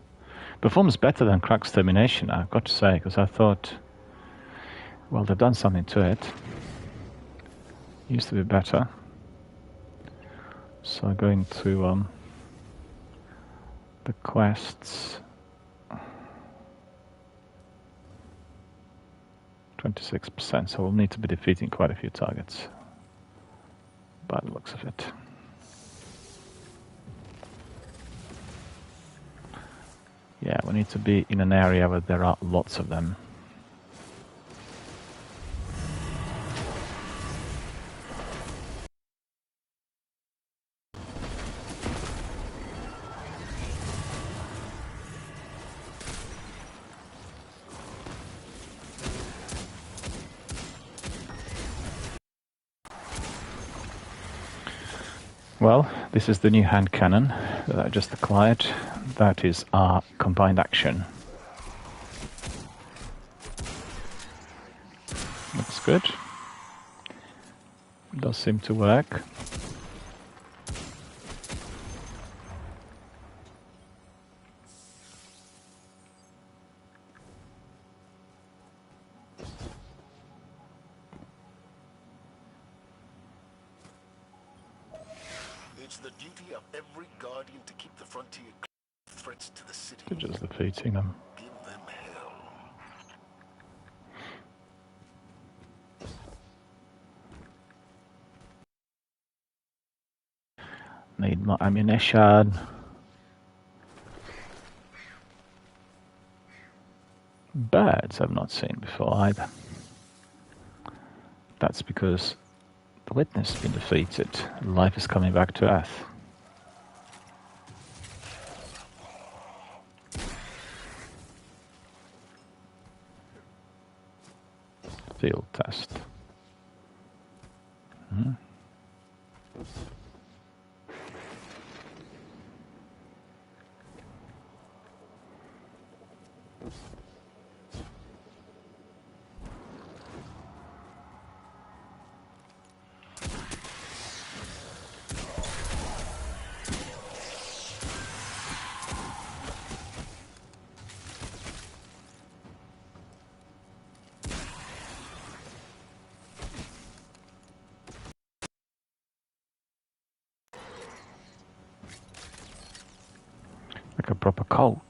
Performs better than Crack's Termination, I've got to say, because I thought, well, they've done something to it. Used to be better. So going to the quests. 26%, so we'll need to be defeating quite a few targets by the looks of it. Yeah, we need to be in an area where there are lots of them. Well, this is the new hand cannon that I just acquired. That is our combined action. Looks good. Does seem to work. It's the duty of every Guardian to keep the frontier clear of threats to the city. They're just defeating them. Give them hell. Need more ammunition. Birds I've not seen before either. That's because the Witness has been defeated. Life is coming back to Earth. Field test. Like a proper cult.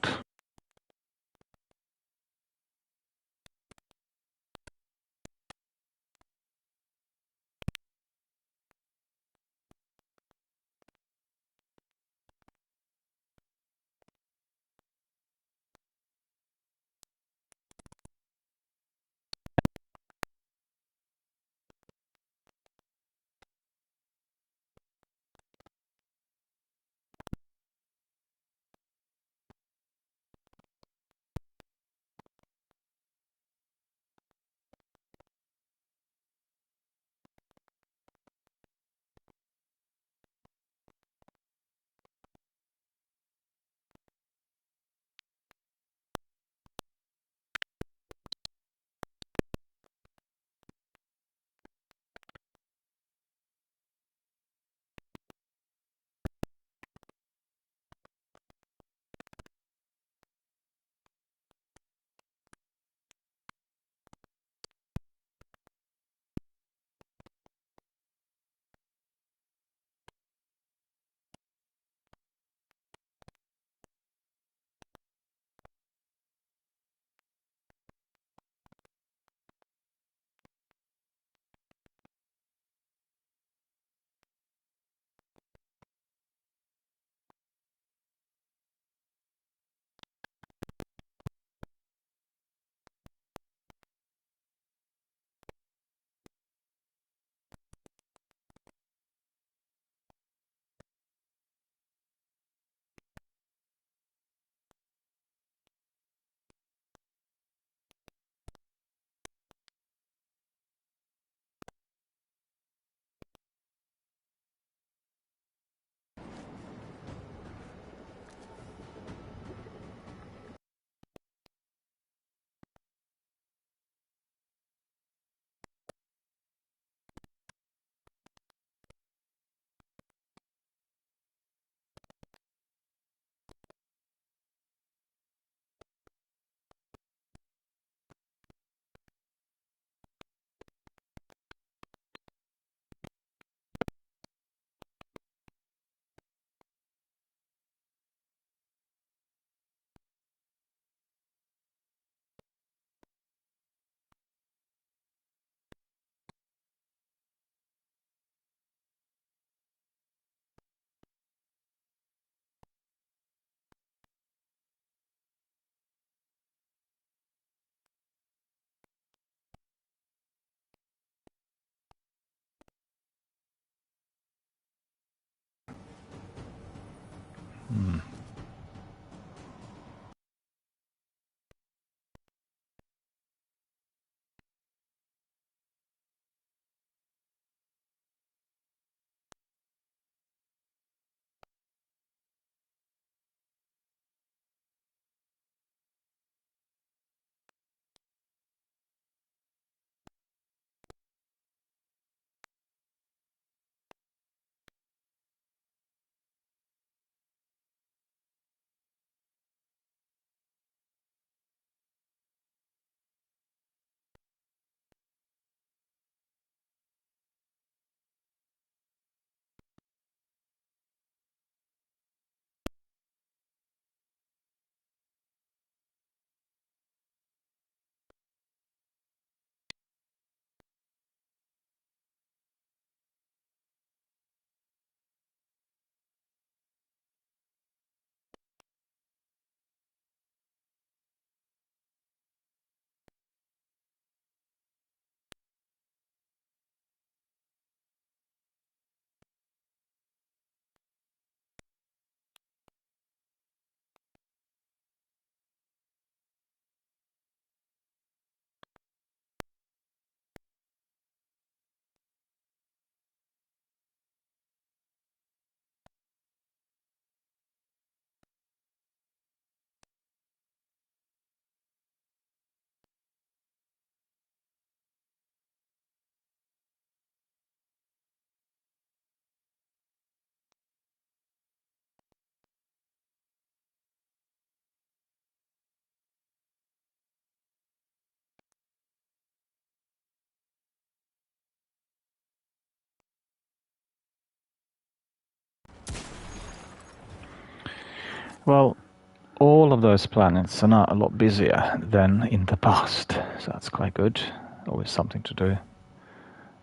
Hmm. Well, all of those planets are now a lot busier than in the past, so that's quite good. Always something to do.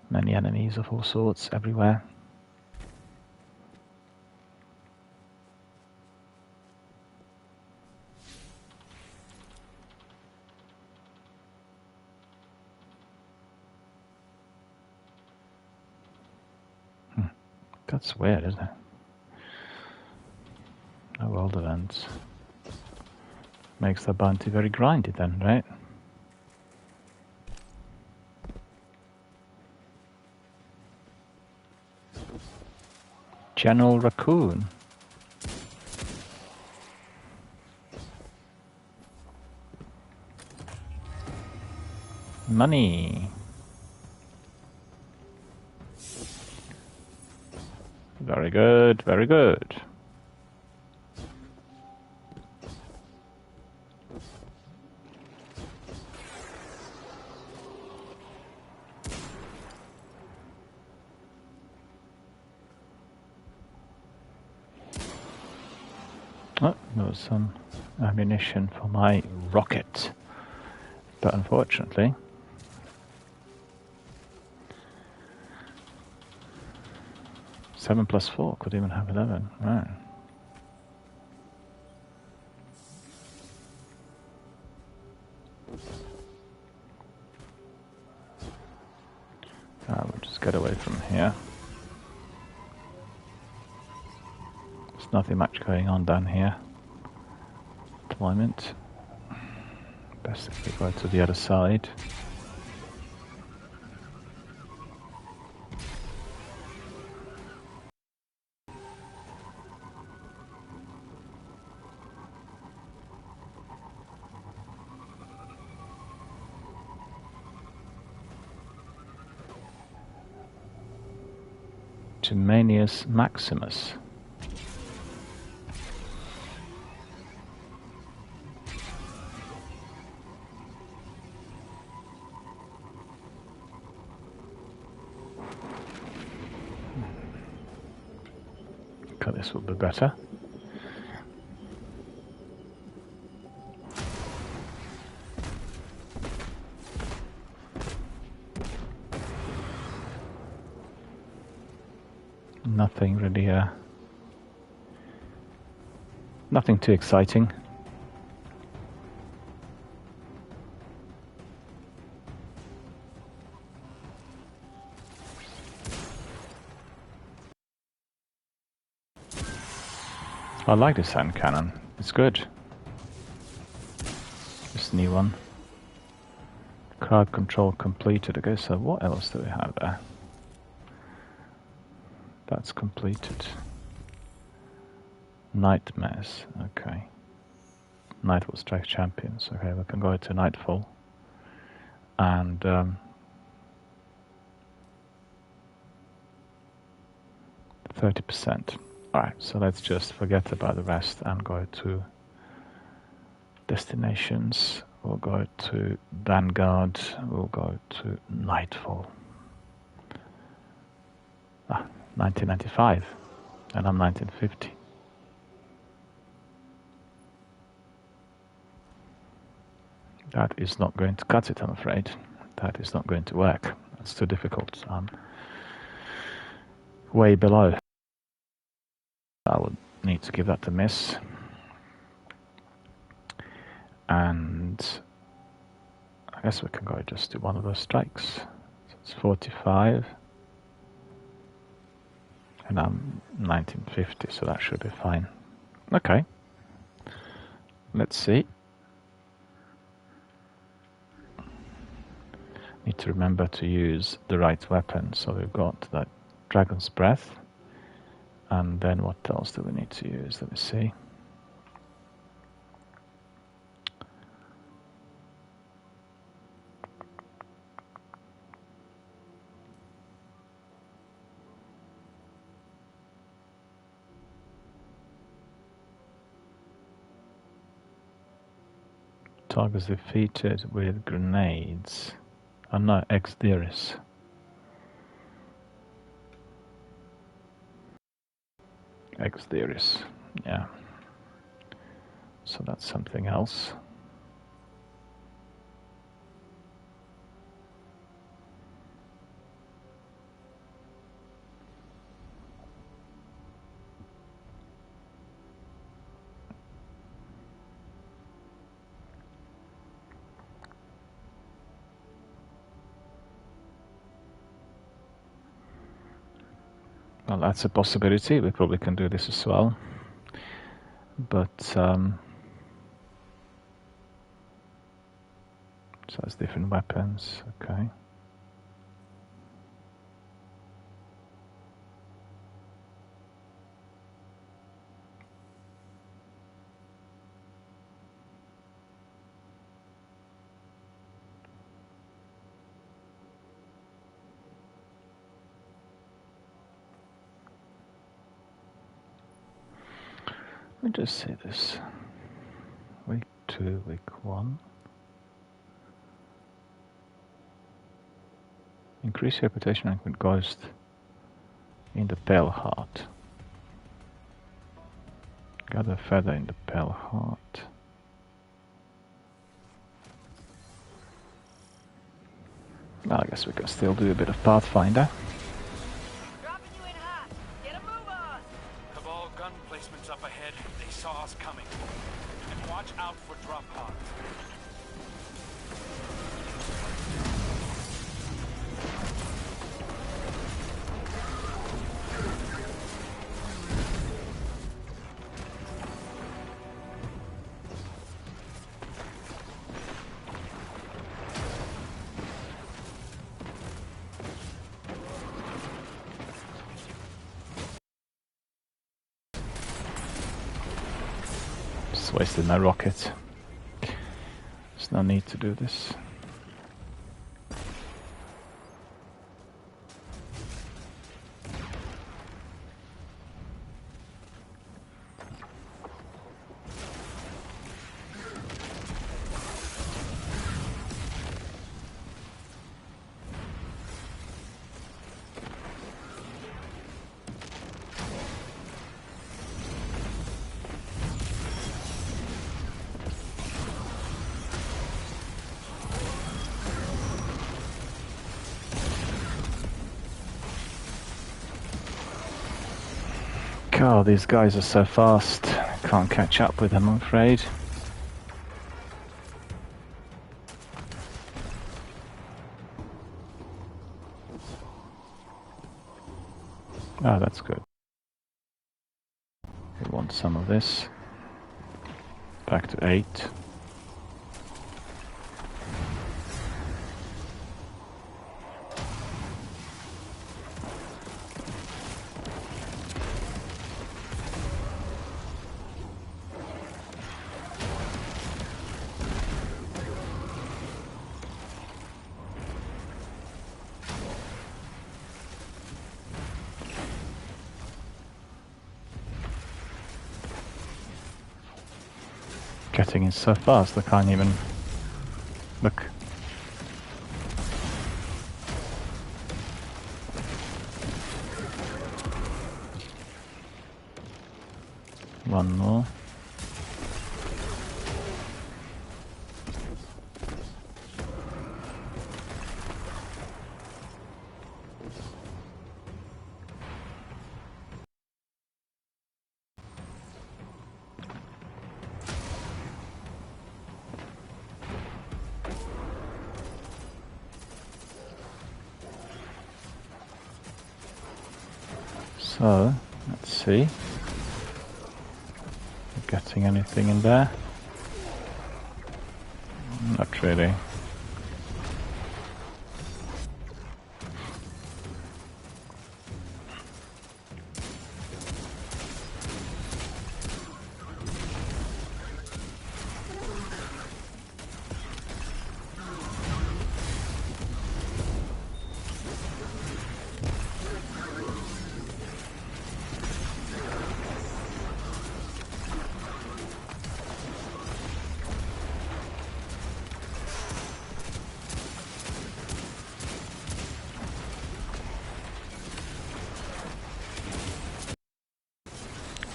Many enemies of all sorts everywhere. That's weird, isn't it? No world events. Makes the bounty very grindy then, right? General Raccoon. Money. Very good, very good. Oh, there was some ammunition for my rocket. But unfortunately, seven plus 4 could even have 11. Right. We'll just get away from here. There's nothing much going on down here at the moment. Best if we go to the other side. Tumanius Maximus. Okay, this will be better. Nothing really, nothing too exciting. I like this hand cannon. It's good. This new one. Crowd control completed. Okay, so what else do we have there? That's completed. Nightmares. Okay. Nightfall strikes champions. Okay, we can go to Nightfall. And 30%. Alright, so let's just forget about the rest and go to destinations. We'll go to Vanguard. We'll go to Nightfall. 1995. And I'm 1950. That is not going to cut it, I'm afraid. That is not going to work. It's too difficult. I'm way below. I would need to give that a miss. And I guess we can go just to one of those strikes. So it's 45. And I'm 1950, so that should be fine. Okay. Let's see. Need to remember to use the right weapon. So we've got that Dragon's Breath. And then what else do we need to use? Let me see. Targets defeated with grenades. Oh no, Exderis. Exderis, yeah. So that's something else. Well, that's a possibility. We probably can do this as well. But, so that's different weapons, okay. Let me just say this. Week 2, week 1. Increase reputation rank with Ghost in the Pale Heart. Gather feather in the Pale Heart. Well, I guess we can still do a bit of Pathfinder. Dropping you in hot. Get a move on. Cabal gun placements up ahead. They saw us coming. And watch out for drop pods. Just wasted my rocket. There's no need to do this. God, these guys are so fast. Can't catch up with them, I'm afraid. Oh, that's good. We want some of this. Back to 8. Getting in so fast, I can't even look. One more. So, let's see. Getting anything in there? Not really.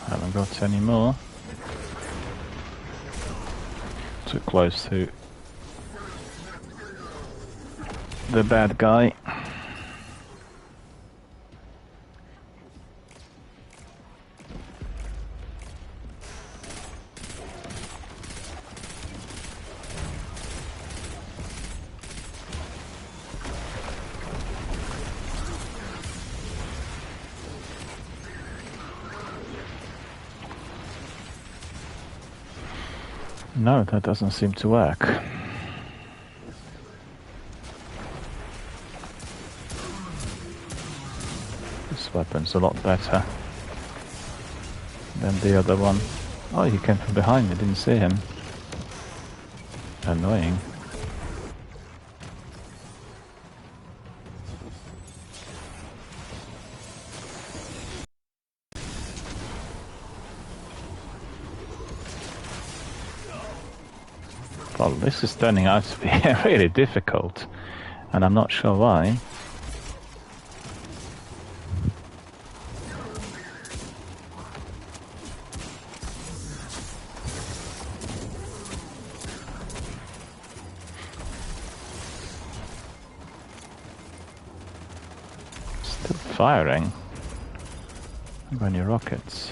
Haven't got any more. Too close to the bad guy. No, that doesn't seem to work. This weapon's a lot better than the other one. Oh, he came from behind me, didn't see him. Annoying. Well, this is turning out to be really difficult, and I'm not sure why. Still firing. Run your rockets.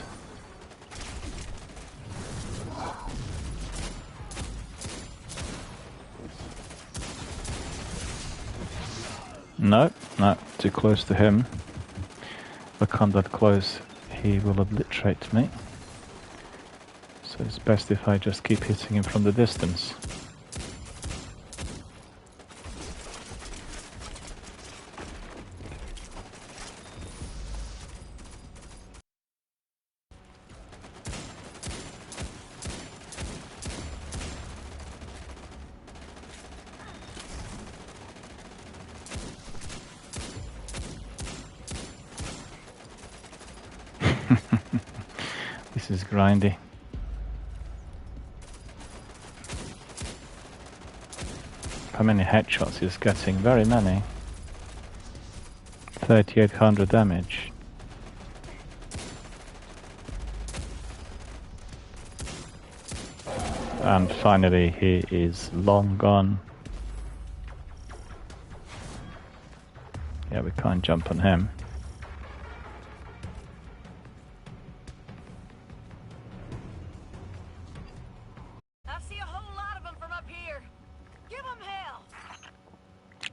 No, too close to him. If I come that close, he will obliterate me. So it's best if I just keep hitting him from the distance. This is grindy. How many headshots he's getting? Very many. 3,800 damage. And finally he is long gone. Yeah, we can't jump on him.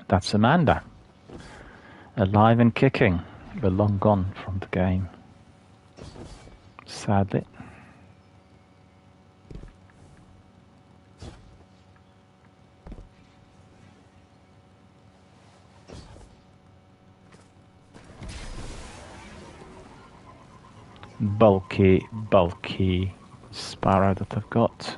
That's Amanda. Alive and kicking, but long gone from the game. Sadly. Bulky Sparrow that I've got.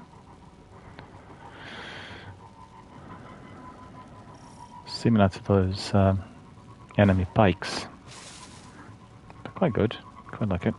Similar to those enemy pikes. They're quite good. Quite like it.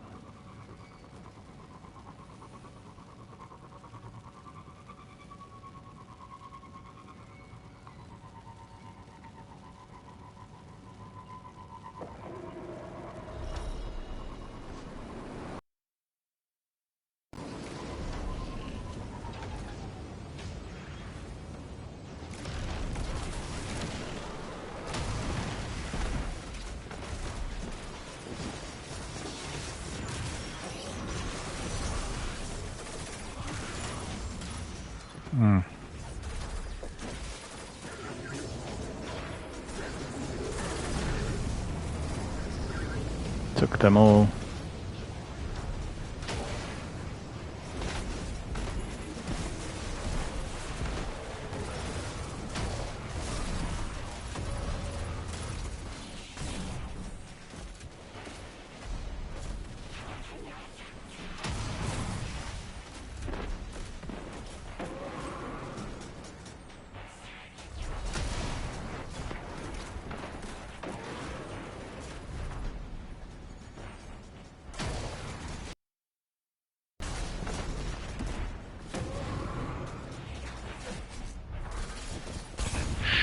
Took them all.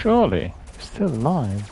Surely, still alive.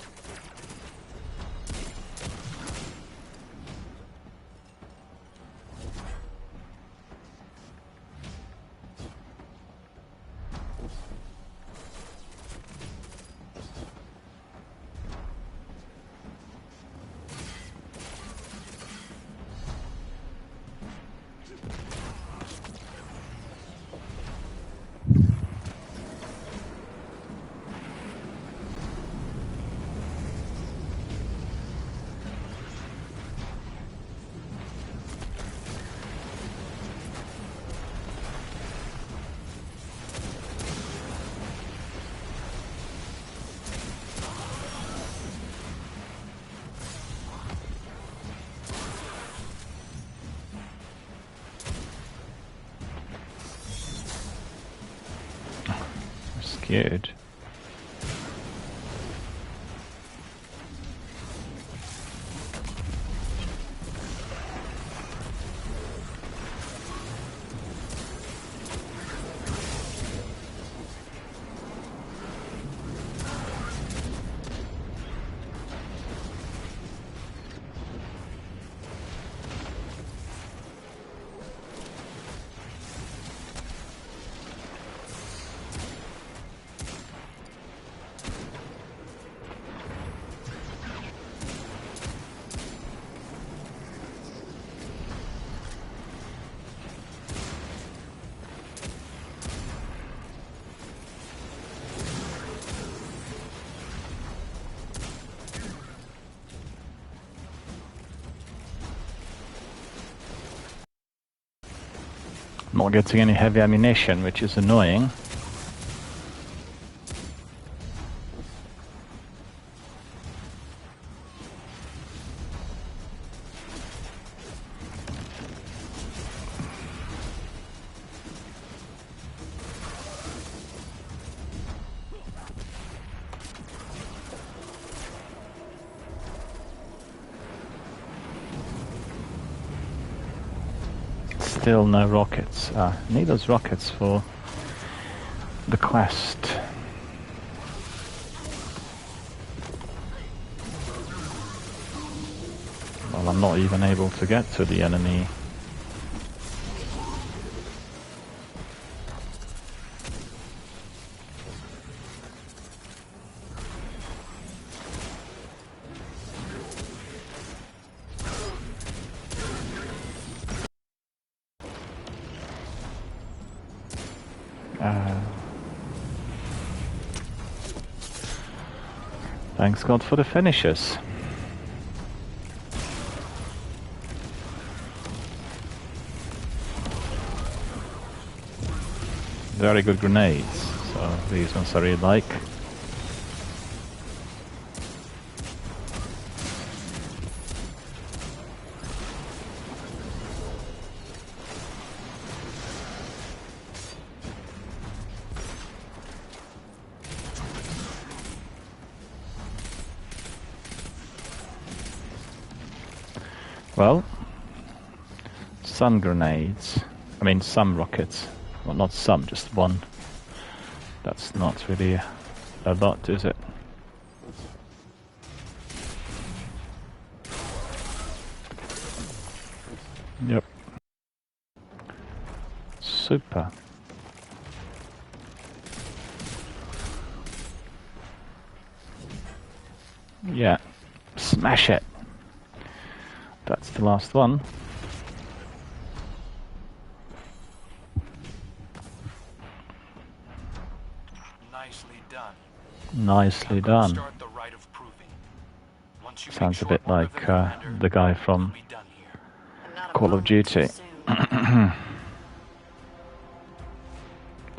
Scared. Not getting any heavy ammunition, which is annoying. Still no rockets. Need those rockets for the quest. Well, I'm not even able to get to the enemy. Thanks God for the finishers. very good grenades, so these ones I really like. Well, some grenades, I mean some rockets, well not some, just one. That's not really a lot, is it? Yep. Super. Yeah, smash it. That's the last one. Nicely done. Nicely done. Start the rite of proving. Once you Sounds a make bit short work like of it, Commander, the guy from we'll be done here. And not a Call of moment too Duty. soon.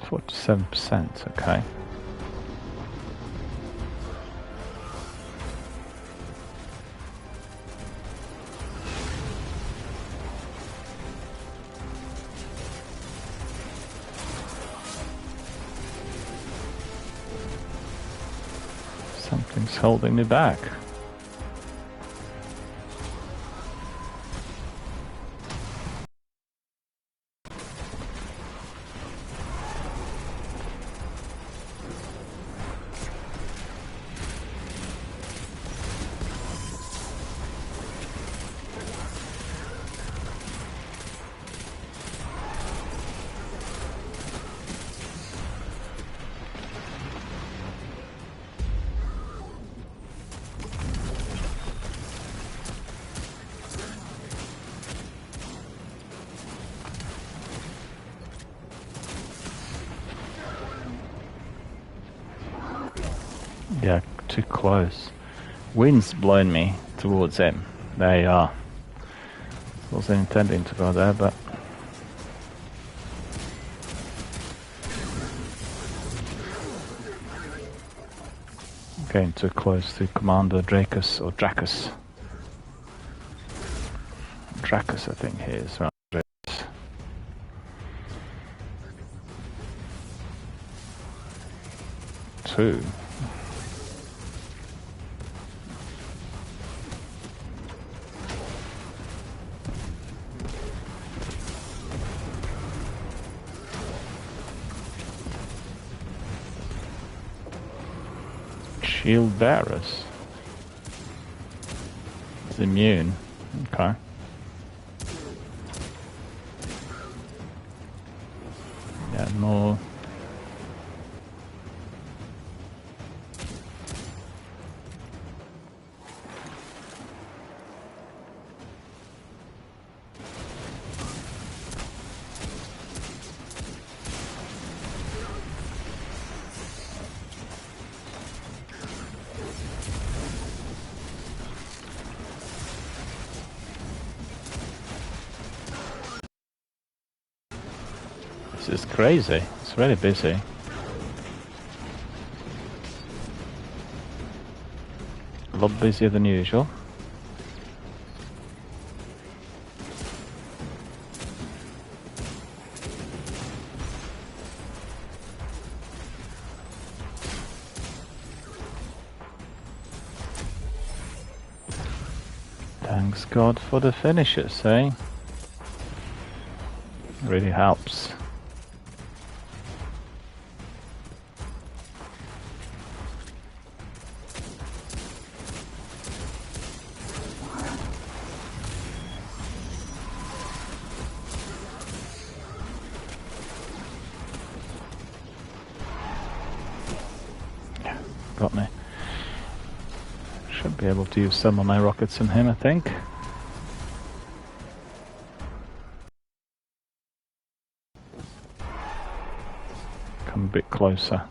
47%, okay. Something's holding me back. Yeah, too close. Wind's blowing me towards him. There you are. Wasn't intending to go there, but... Getting too close to Commander Dracus, or Dracus. Dracus, I think he is, right? Two. Shield bearers. It's immune. Okay. Yeah, more. This is crazy. It's really busy. A lot busier than usual. Thanks God for the finishers, eh? Really helps. Got me. Should be able to use some of my rockets on him, I think. Come a bit closer.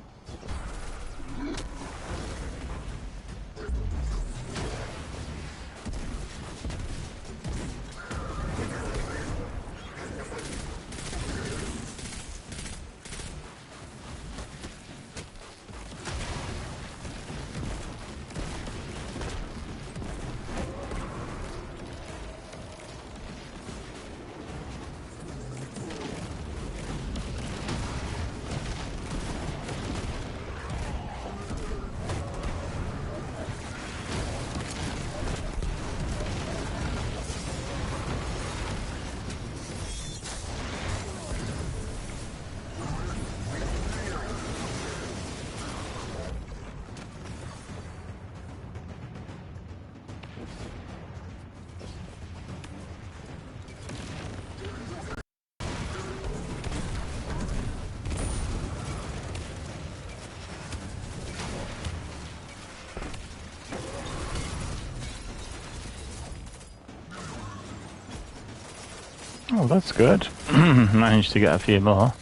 Oh, that's good. Managed to get a few more.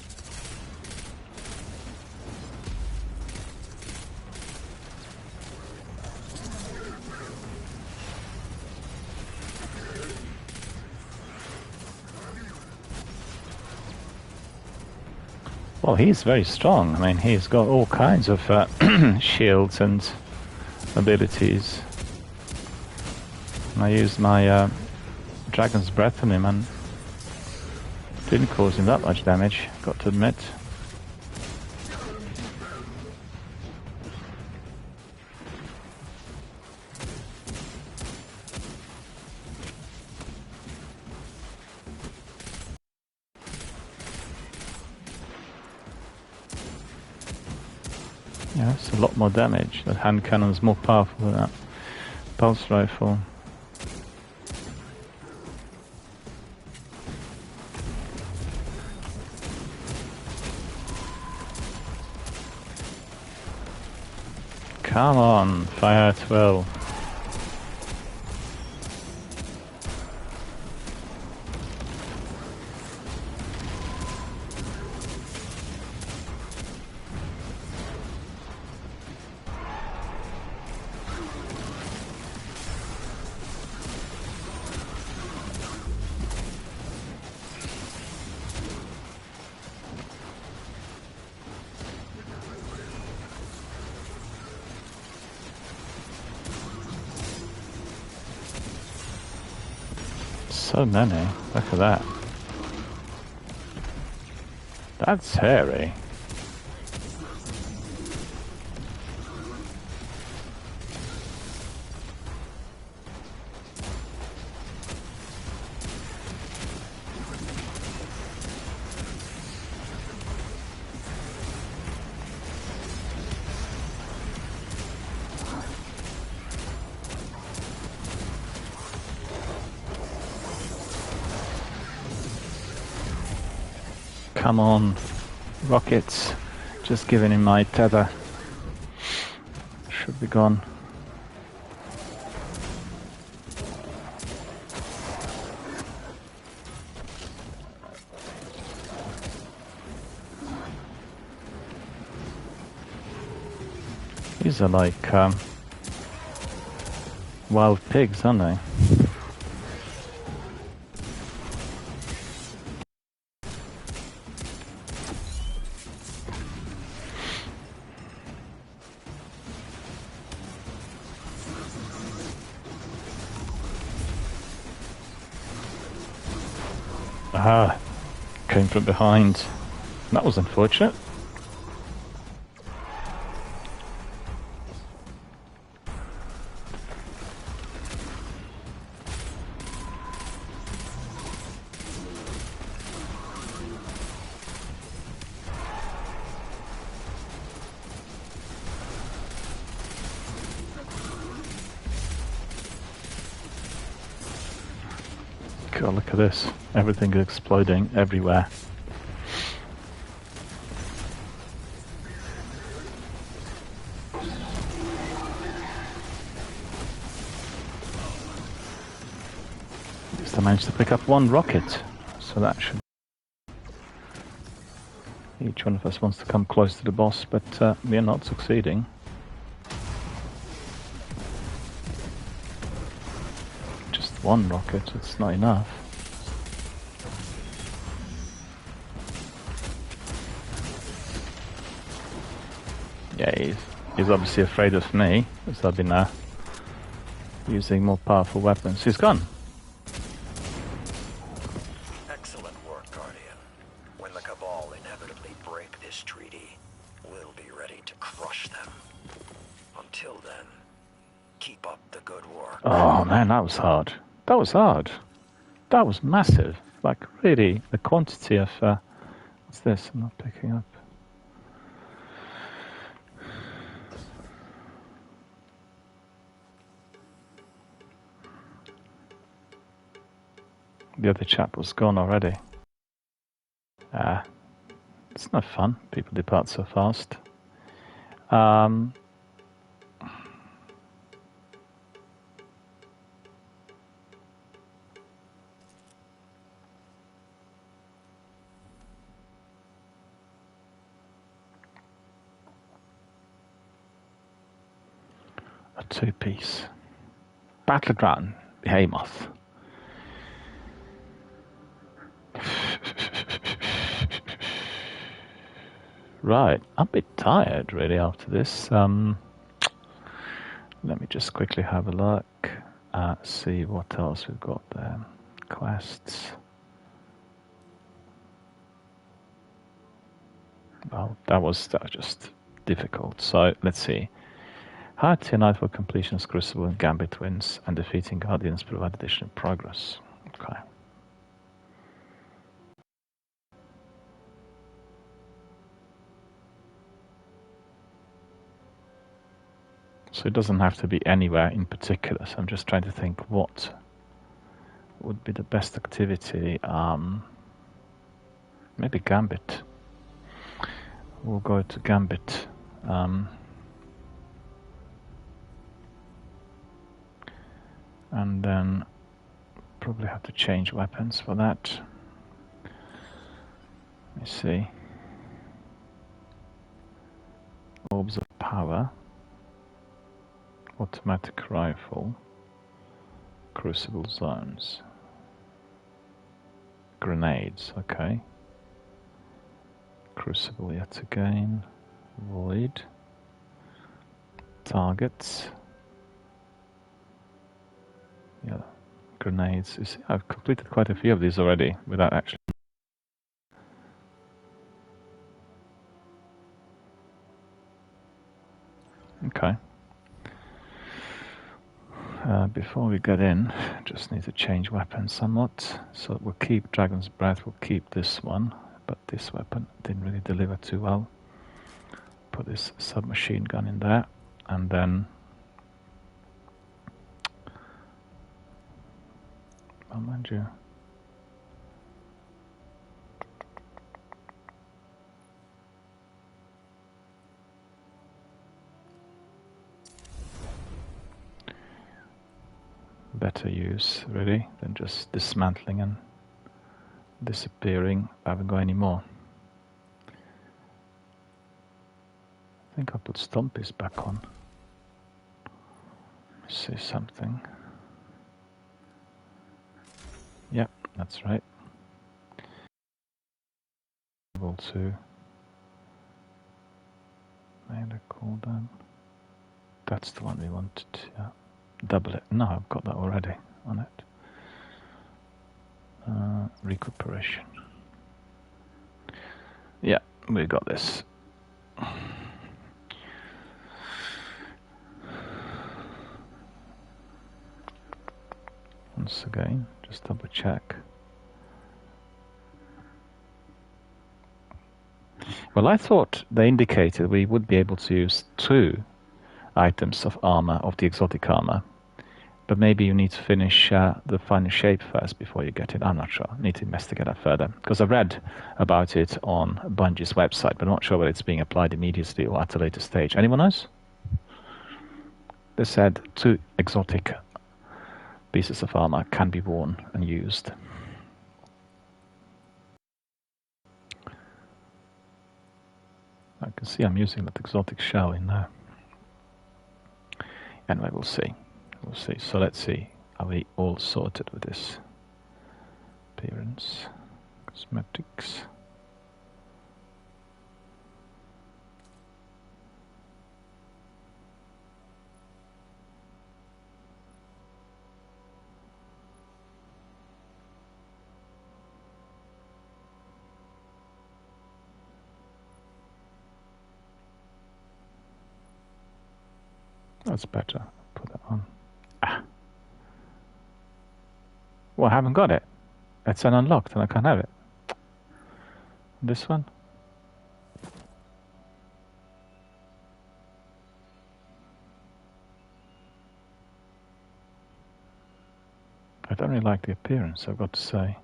Well, he's very strong. I mean, he's got all kinds of shields and abilities. And I used my Dragon's Breath on him and didn't cause him that much damage, got to admit. Yeah, it's a lot more damage. That hand cannon's more powerful than that pulse rifle. Come on, fire at will. So many. Look at that. That's hairy. Come on, rockets. Just giving him my tether. Should be gone. These are like wild pigs, aren't they? Ah, came from behind. That was unfortunate. God, look at this. Everything is exploding everywhere. At least I managed to pick up one rocket, so that should... Each one of us wants to come close to the boss, but we are not succeeding. Just one rocket, it's not enough. Yeah, he's obviously afraid of me, because I've been using more powerful weapons. He's gone. Excellent work, Guardian. When the Cabal inevitably break this treaty, we'll be ready to crush them. Until then, keep up the good work. Oh man, that was hard. That was hard. That was massive. Like, really, the quantity of... what's this? I'm not picking up. The other chap was gone already. It's not fun. People depart so fast. A 2-piece. Battleground, Behemoth. Right, I'm a bit tired really after this. Let me just quickly have a look, see what else we've got there. Quests. Well, that was just difficult. So let's see. Hire Tier Knight for completion of Crucible and Gambit wins, and defeating Guardians provide additional progress. Okay. So it doesn't have to be anywhere in particular. So I'm just trying to think what would be the best activity. Maybe Gambit. We'll go to Gambit. And then probably have to change weapons for that. Let me see. Orbs of Power. Automatic Rifle. Crucible Zones. Grenades, okay. Crucible yet again. Void. Targets. Yeah, grenades. You see, I've completed quite a few of these already without actually. Okay. Before we get in, just need to change weapons somewhat. So we'll keep Dragon's Breath, we'll keep this one, but this weapon didn't really deliver too well. Put this submachine gun in there, and then well, mind you, better use really than just dismantling and disappearing. I haven't got any more. I think I'll put Stompies back on. Let me see something. Yep, that's right. Able to melee cooldown. That's the one we wanted. Yeah. Double it. No, I've got that already on it. Recuperation. Yeah, we got this. Once again, just double check. Well, I thought they indicated we would be able to use 2 items of armor, of the exotic armor. But maybe you need to finish the final shape first before you get it. I'm not sure. I need to investigate that further. Because I've read about it on Bungie's website, but I'm not sure whether it's being applied immediately or at a later stage. Anyone knows? They said 2 exotic pieces of armor can be worn and used. I can see I'm using that exotic shell in there. Anyway, we'll see. We'll see. So let's see. Are we all sorted with this? Appearance. Cosmetics. That's better. Put that on. Well, I haven't got it. It's an unlocked and I can't have it. This one? I don't really like the appearance, I've got to say.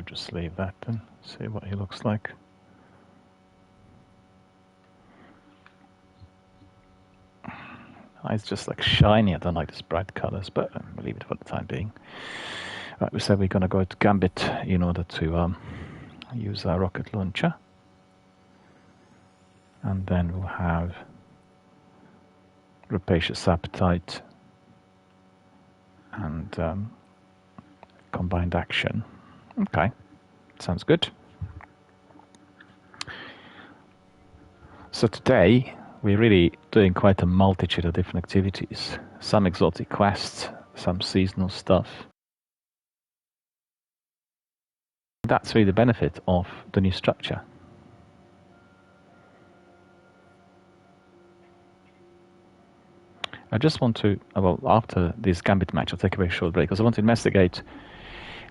Just leave that and see what he looks like. It's just like shiny. I don't like these bright colors, but we'll leave it for the time being. Right, we said we're going to go to Gambit in order to use our rocket launcher. And then we'll have Rapacious Appetite and combined action. Okay, sounds good. So today we're really doing quite a multitude of different activities. Some exotic quests, some seasonal stuff. That's really the benefit of the new structure. I just want to, well, after this Gambit match, I'll take a very short break because I want to investigate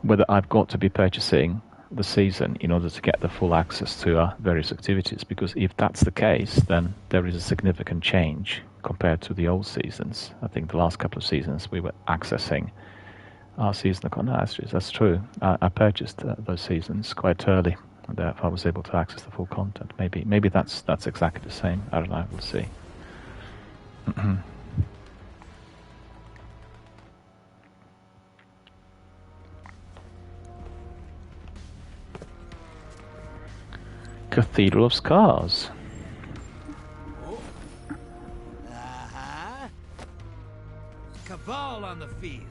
whether I've got to be purchasing the season in order to get the full access to various activities, because if that's the case, then there is a significant change compared to the old seasons. I think the last couple of seasons we were accessing our seasonal content. That's true. I purchased those seasons quite early, and therefore I was able to access the full content. Maybe that's exactly the same. I don't know. We'll see. Cathedral of Scars. Cabal on the field.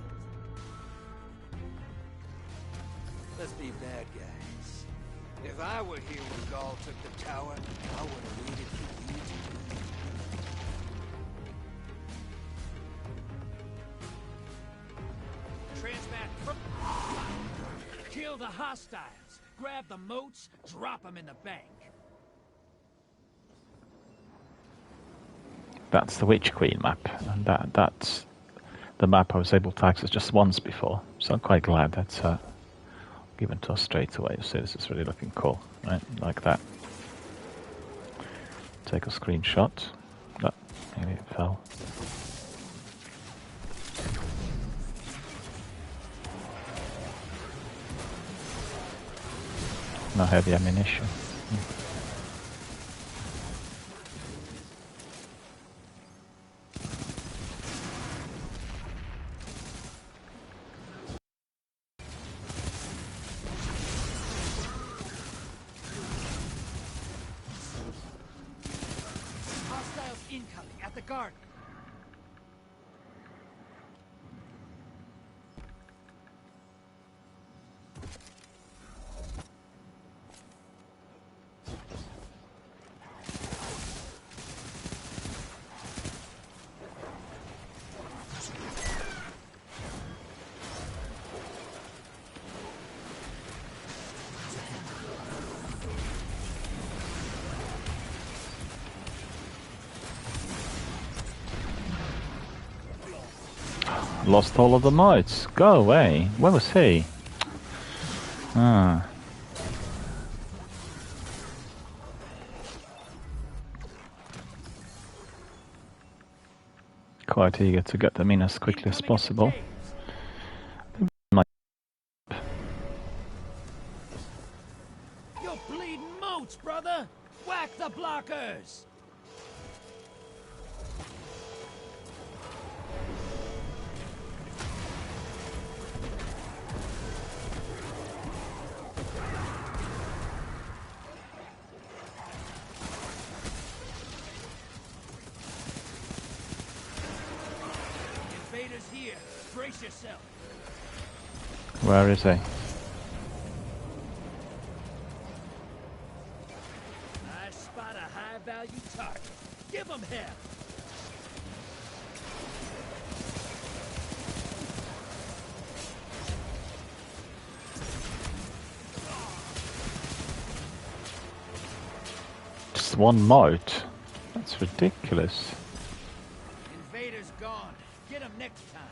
Let's be bad guys. If I were here when Gaul took the tower, I would have waited for you to do it. Transmat from... Kill the hostiles. Grab the moats, drop them in the bank. That's the Witch Queen map, and that's the map I was able to access just once before. So I'm quite glad that's given to us straight away. So this is really looking cool, right? Like that. Take a screenshot. Oh, maybe it fell. No heavy ammunition. Hostiles incoming at the garden. Lost all of the moats. Go away. Where was he? Ah. Quite eager to get them in as quickly as possible. You're bleeding moats, brother! Whack the blockers! Invaders here. Brace yourself. Where is he? I spot a high-value target. Give him hell! Just one moat? That's ridiculous. Invaders gone. Get him next time.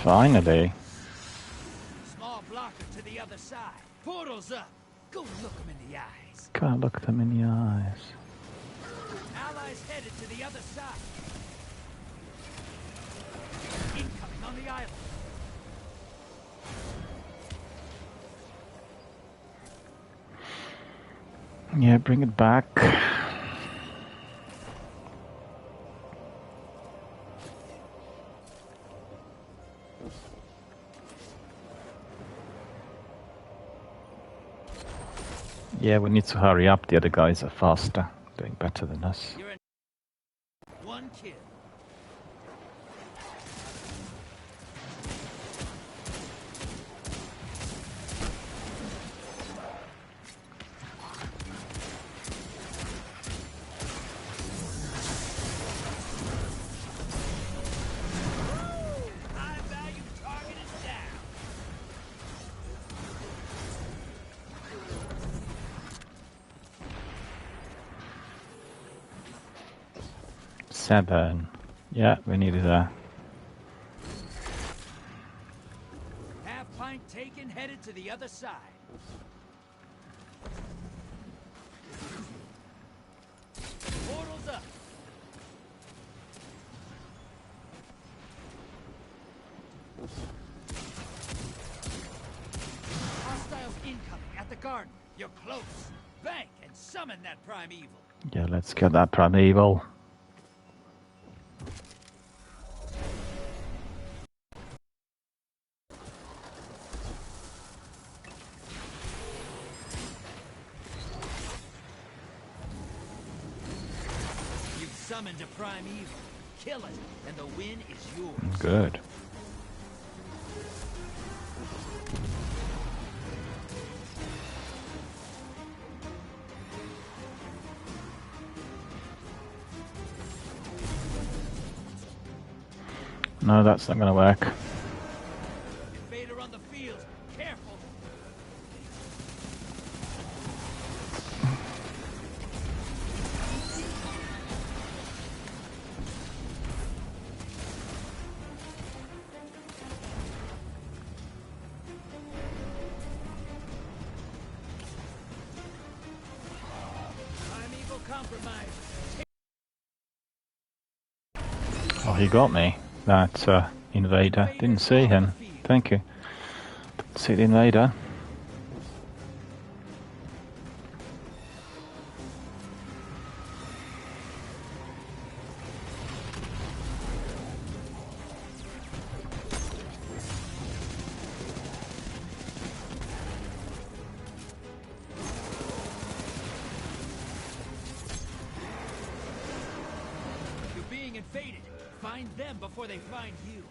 Finally. Small blocker to the other side. Portal's up. Go Look them in the eyes. Can't look them in the eyes. Allies headed to the other side. Incoming on the island. Yeah, bring it back. Yeah, we need to hurry up. The other guys are faster, doing better than us. You're in one kill. High value target is down. Seven. Yeah, we needed that. Half pint taken, headed to the other side. Portals up. Hostiles incoming at the garden. You're close. Bank and summon that primeval. Yeah, let's get that primeval. You've summoned a primeval. Kill it, and the win is yours. Good. No, that's not going to work. Invader on the field. Careful. Primeval compromised. Oh, he got me. That invader. Didn't see him. Thank you. Didn't see the invader. You're being invaded. Find them before they find you.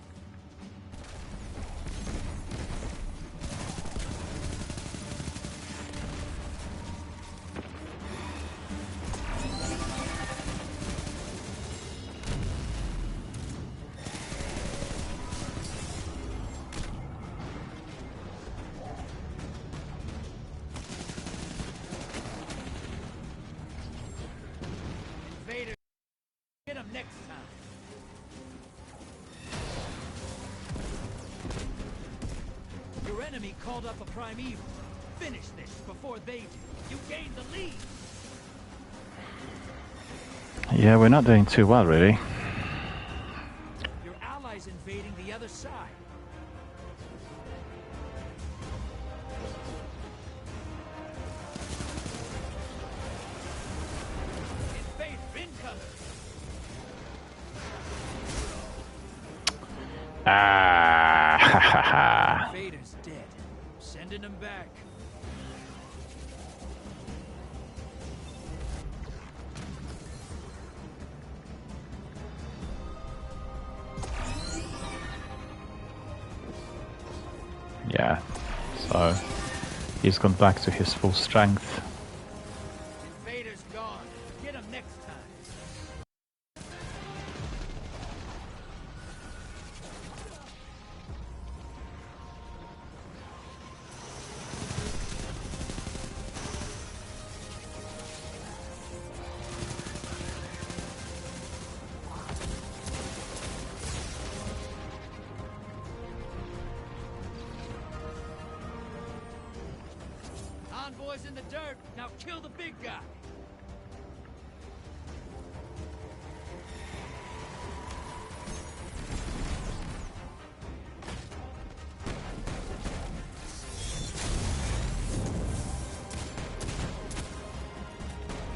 Invader, get them next time. Your enemy called up a primeval. Finish this before they do. You gained the lead. Yeah, we're not doing too well, really. Your allies invading the other side. Invader incoming. Ah, ha ha ha. Invader's dead. Sending him back. Yeah, so he's gone back to his full strength. Invader's gone. Get him next time. Convoy's in the dirt. Now kill the big guy.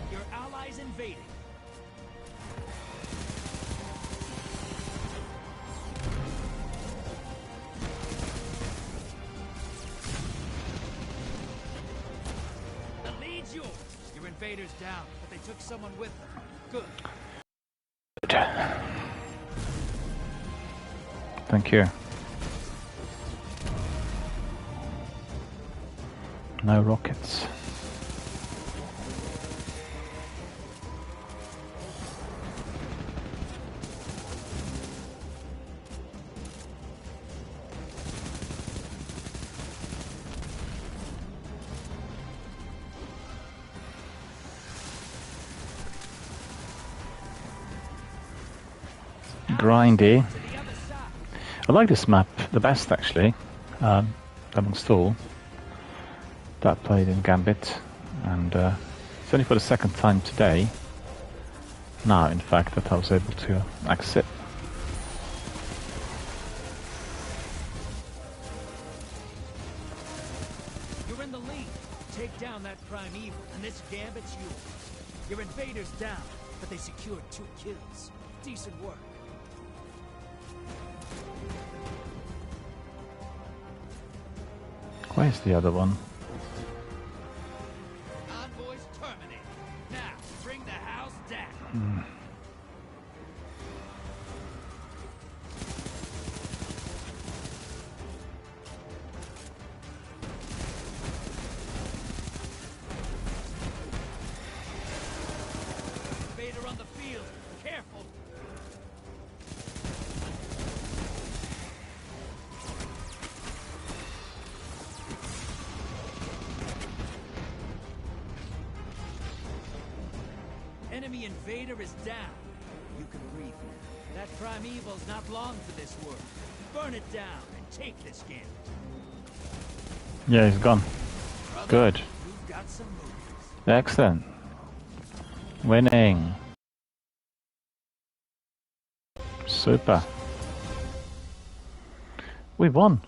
Your allies invading. The lead's yours. Your invaders down, but they took someone with them. Good. Thank you. No rockets. Grindy. I like this map the best actually, amongst all that played in Gambit, and it's only for the second time today, now in fact, that I was able to exit. You're in the lead. Take down that primeval, and this Gambit's yours. Your invaders down, but they secured 2 kills. Decent work. Where's the other one? Envoys terminated. Now, bring the house down. Invader on the field. Careful. Enemy invader is down. You can breathe now. That primeval's not long for this world. Burn it down and take this Gambit. Yeah, he's gone. Brother, Good. You've got some moves. Excellent. Winning. Super. We won.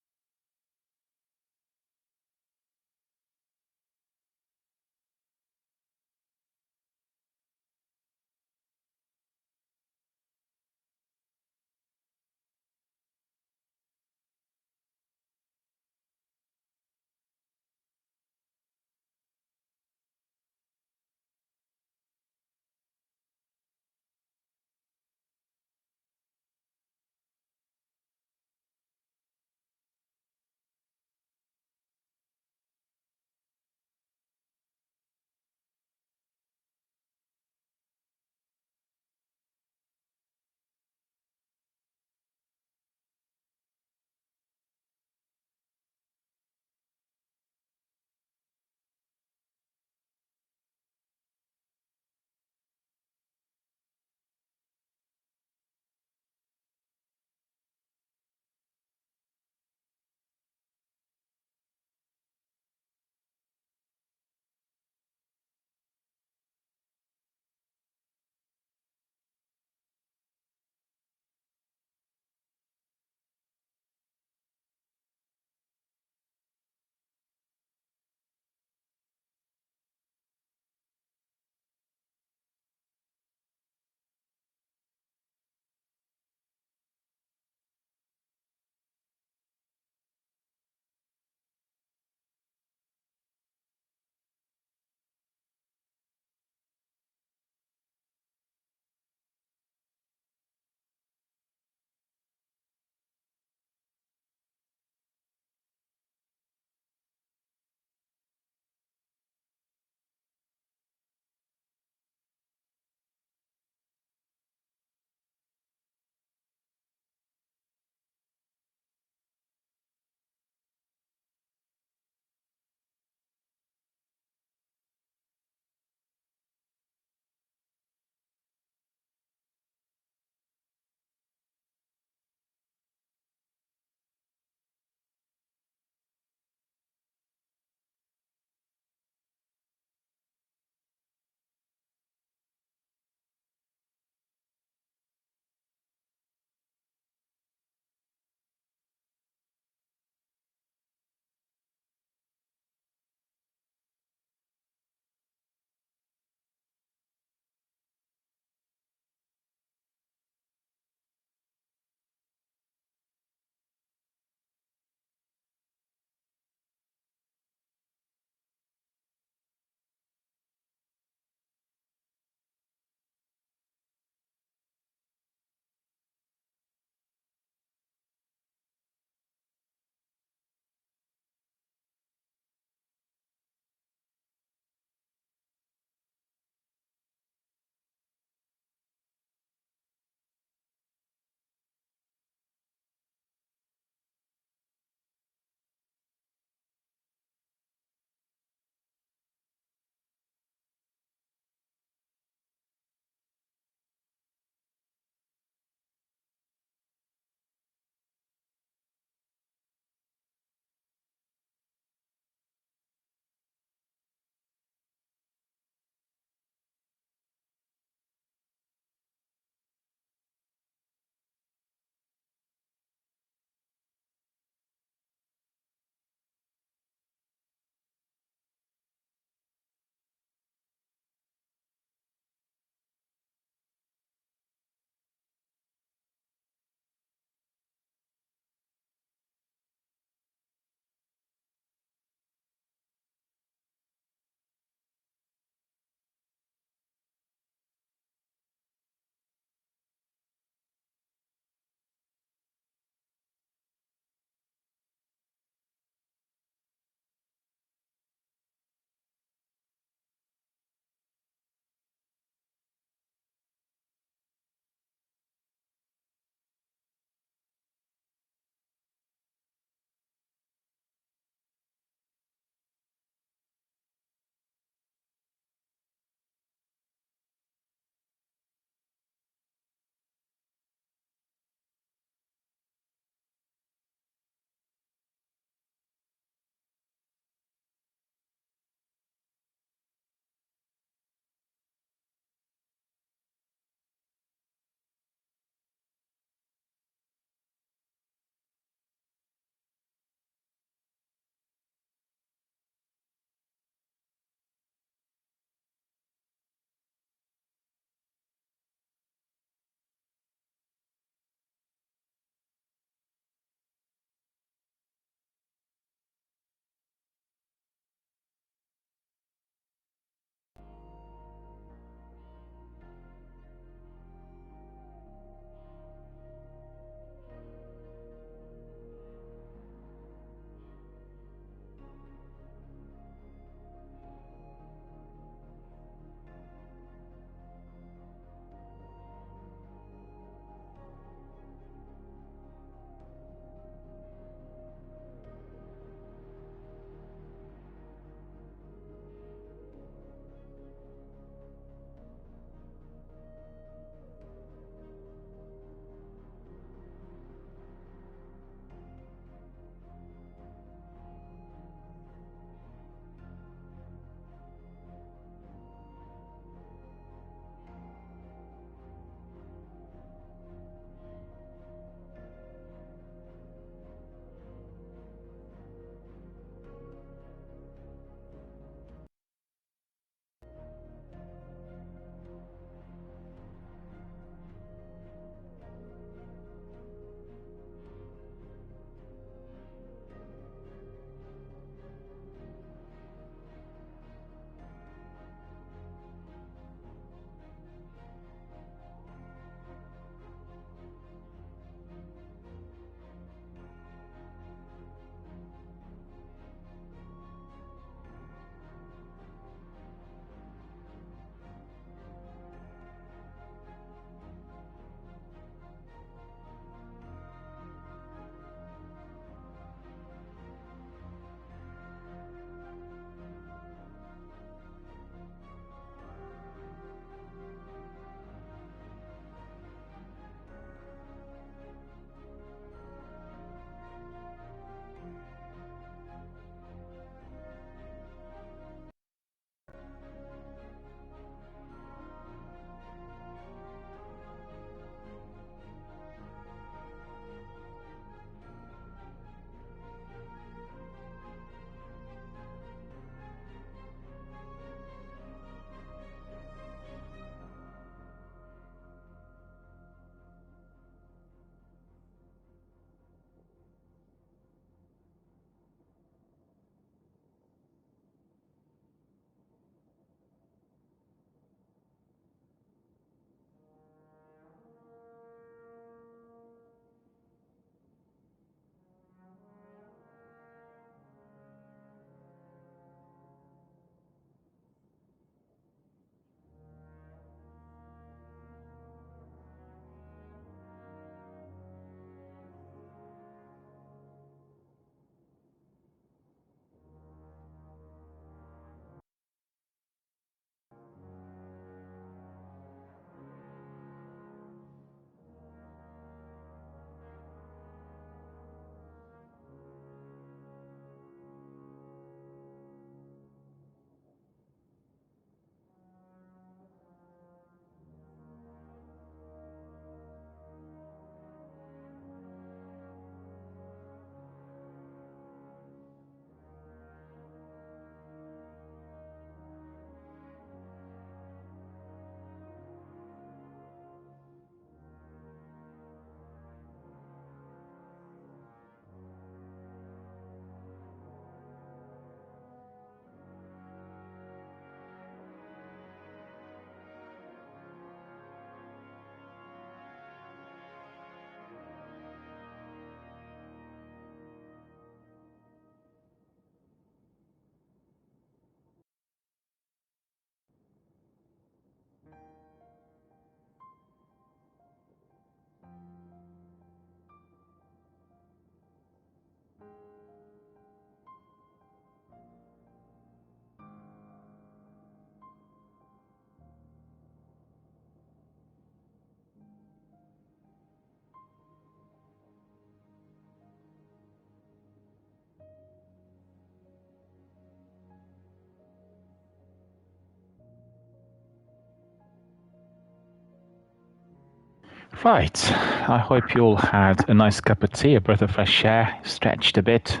Right, I hope you all had a nice cup of tea, a breath of fresh air, stretched a bit,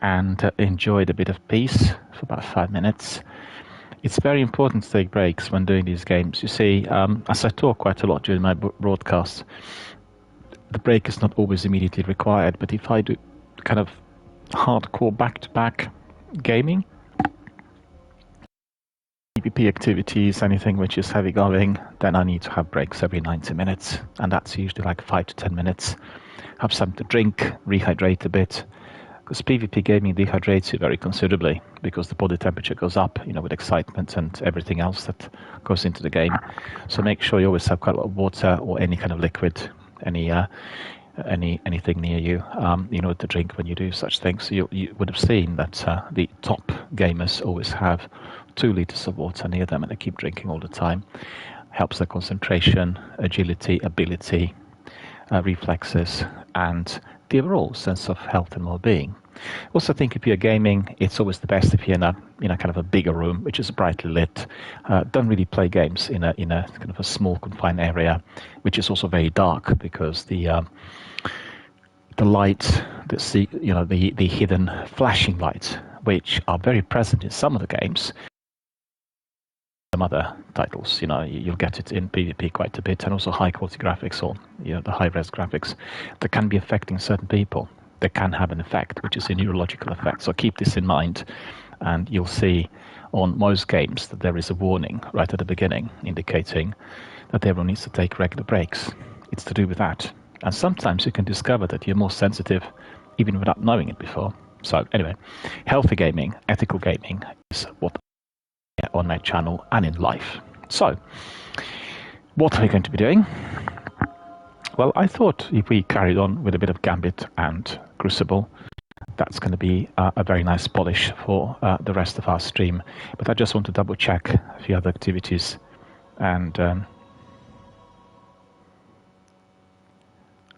and enjoyed a bit of peace for about 5 minutes. It's very important to take breaks when doing these games. You see, as I talk quite a lot during my broadcasts, the break is not always immediately required, but if I do kind of hardcore back-to-back gaming, PvP activities, anything which is heavy going, then I need to have breaks every 90 minutes, and that's usually like 5 to 10 minutes. Have something to drink, rehydrate a bit, because PvP gaming dehydrates you very considerably because the body temperature goes up, with excitement and everything else that goes into the game. So make sure you always have quite a lot of water or any kind of liquid, anything near you, to drink when you do such things. So you would have seen that the top gamers always have 2 liters of water near them, and they keep drinking all the time. Helps their concentration, agility, ability, reflexes, and the overall sense of health and well-being. Also, think if you're gaming, it's always the best if you're in a kind of a bigger room, which is brightly lit. Don't really play games in a kind of a small confined area, which is also very dark, because the light, the hidden flashing lights, which are very present in some of the games, some other titles, you'll get it in PvP quite a bit, and also high quality graphics, or the high res graphics that can be affecting certain people. They can have an effect, which is a neurological effect. So keep this in mind, and you'll see on most games that there is a warning right at the beginning indicating that everyone needs to take regular breaks. It's to do with that. And sometimes you can discover that you're more sensitive even without knowing it before. So anyway, healthy gaming, ethical gaming is what I do on my channel and in life. So, what are we going to be doing? Well, I thought if we carried on with a bit of Gambit and Crucible, that's going to be a very nice polish for the rest of our stream. But I just want to double check a few other activities, and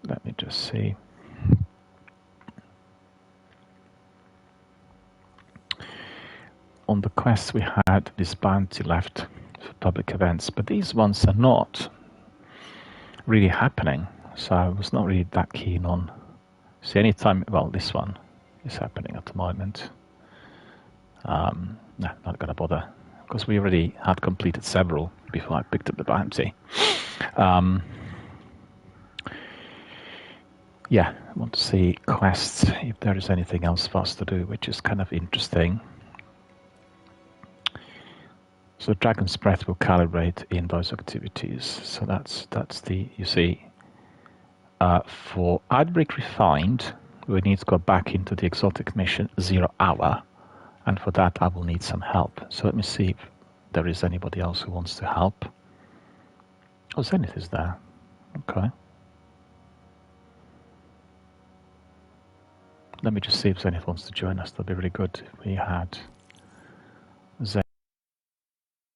let me just see. On the quest we had this bounty left for public events, but these ones are not really happening, so I was not really that keen on. See, anytime, well, this one is happening at the moment. No, not gonna bother, because we already had completed several before I picked up the bounty. Yeah, I want to see quests, if there is anything else for us to do, which is kind of interesting. So Dragon's Breath will calibrate in those activities. So that's the, you see, for Outbreak Refined, we need to go back into the exotic mission 0 hour, and for that I will need some help. So let me see if there is anybody else who wants to help. Oh, Zenith is there. Okay. Let me just see if Zenith wants to join us. That'd be really good if we had Zenith.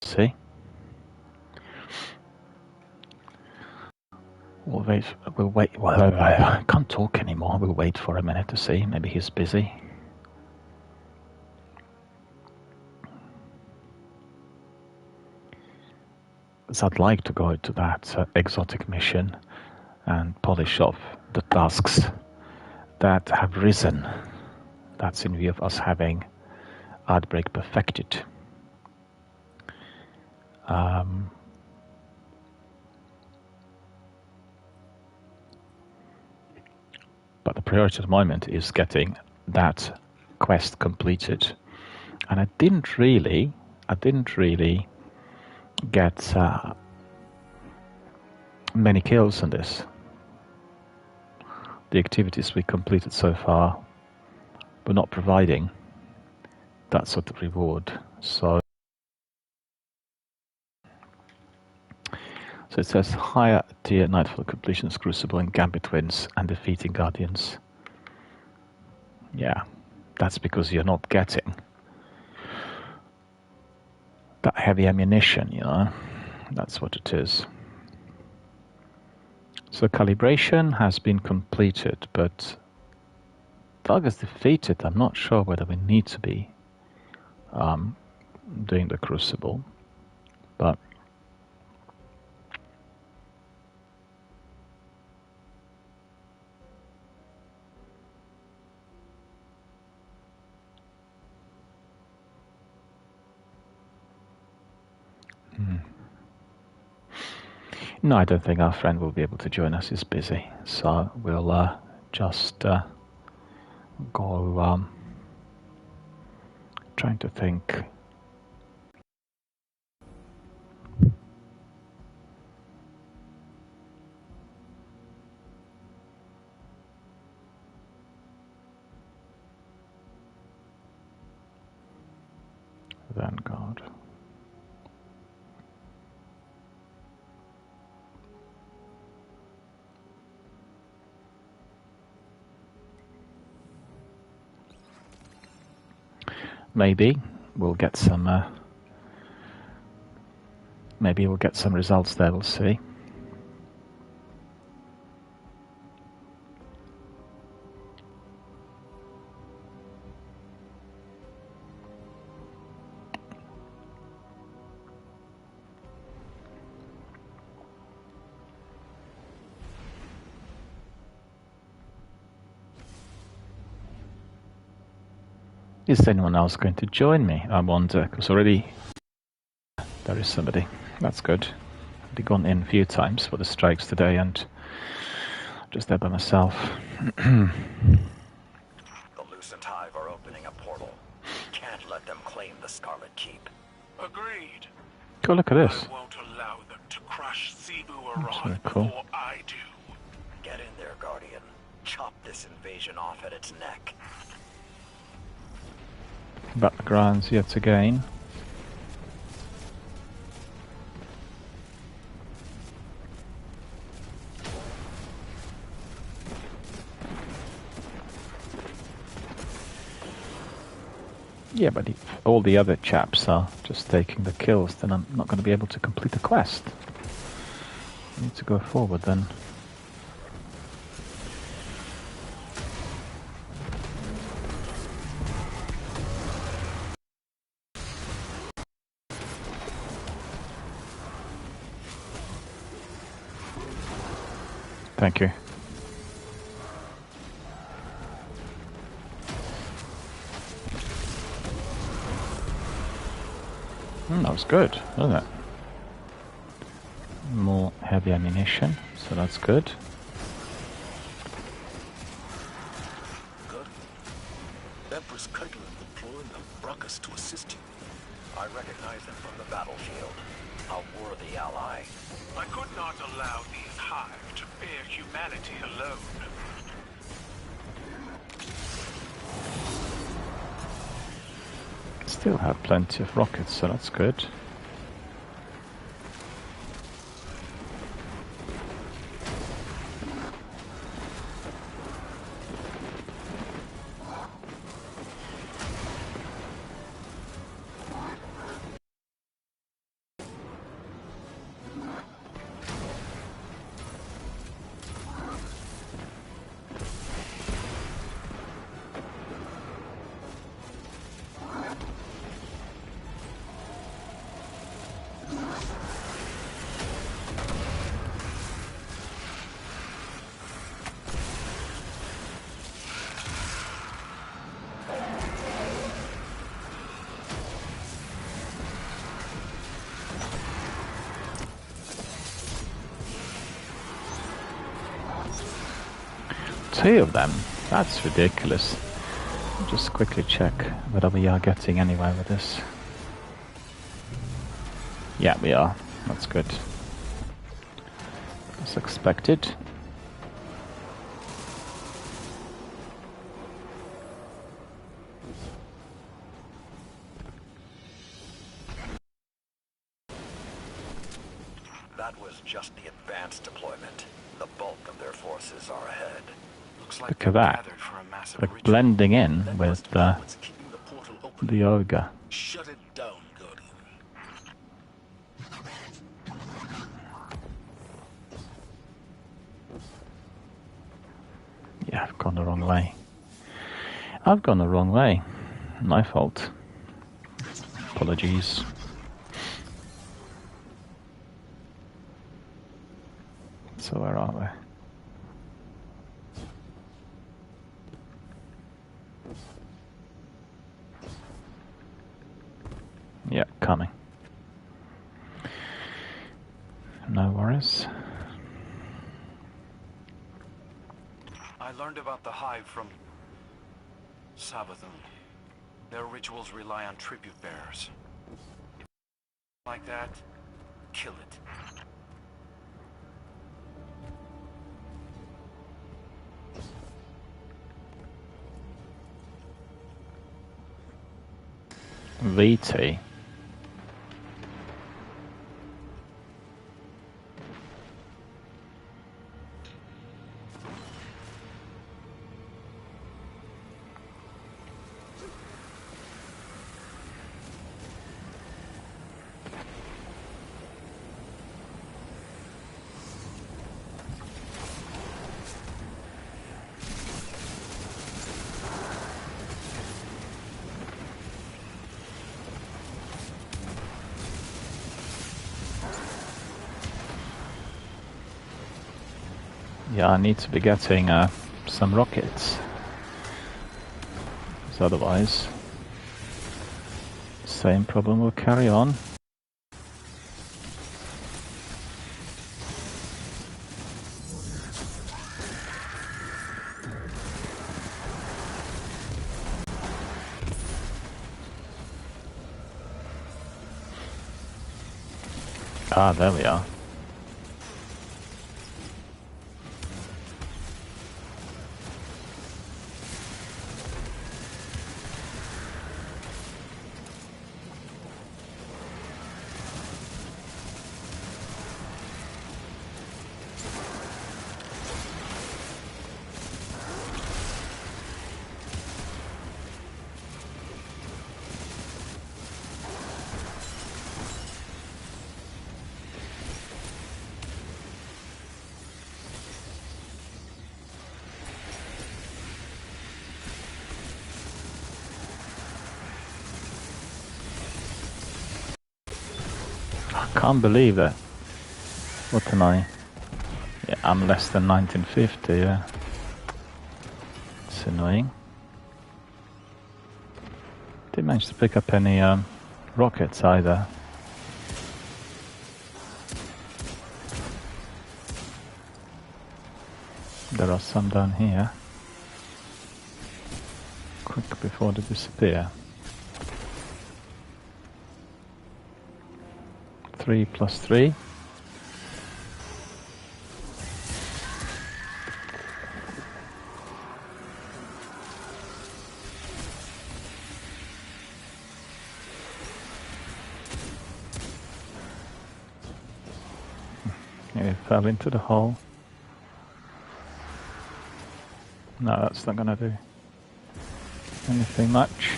See? We'll wait. Well, I can't talk anymore. We'll wait for a minute to see. Maybe he's busy. So I'd like to go to that exotic mission and polish off the tasks that have risen. That's in view of us having Outbreak perfected. But the priority at the moment is getting that quest completed, and I didn't really get many kills on this. The activities we completed so far were not providing that sort of reward. So it says higher tier Nightfall completions, Crucible and Gambit wins, and defeating Guardians. Yeah, that's because you're not getting that heavy ammunition, That's what it is. So calibration has been completed, but targets defeated, I'm not sure whether we need to be doing the Crucible, but No, I don't think our friend will be able to join us. He's busy. So we'll just go trying to think. Vanguard. Maybe we'll get some. Maybe we'll get some results there. We'll see. Is anyone else going to join me? I wonder, because already there is somebody. That's good. I've gone in a few times for the strikes today and just there by myself. The Lucent Hive are opening a portal. Can't let them claim the Scarlet Keep. Agreed. Go look at this. I won't allow them to crush Cebu Arad really cool. before I do. Get in there, Guardian. Chop this invasion off at its neck. Battlegrounds yet again. Yeah, but if all the other chaps are just taking the kills, then I'm not going to be able to complete the quest. I need to go forward then. Thank you. That was good, wasn't it? More heavy ammunition, so that's good. Good. Empress Kaitlin deploying the Bracchus to assist you. I recognize them from the battlefield. A worthy ally. I could not allow these Hive to bear humanity alone. Still have plenty of rockets, so that's good. Two of them? That's ridiculous. I'll just quickly check whether we are getting anywhere with this. Yeah, we are. That's good. As expected. That was just the advanced deployment. The bulk of their forces are ahead. Looks like Look at that. gathered for a massive Like ritual. blending in That with must be what's keeping the portal open. the ogre. Shut it down, Guardian. Yeah, I've gone the wrong way. I've gone the wrong way. My fault. Apologies. So where are we? Yeah, coming. No worries. I learned about the Hive from Savathun. Their rituals rely on tribute bearers. If like that, kill it. VT. Yeah, I need to be getting some rockets. Because otherwise, same problem will carry on. Ah, there we are. I can't believe that. What am I? Yeah, I'm less than 1950, yeah. It's annoying. Didn't manage to pick up any rockets either. There are some down here. Quick before they disappear. 3 plus 3. It fell into the hole. No, that's not going to do anything much.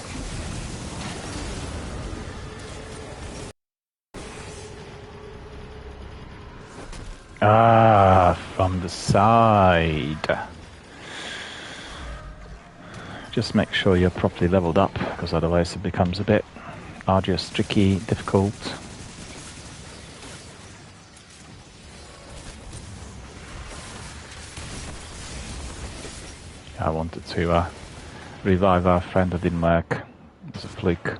Ah, from the side. Just make sure you're properly leveled up, because otherwise it becomes a bit arduous, tricky, difficult. I wanted to revive our friend that didn't work. It was a fluke.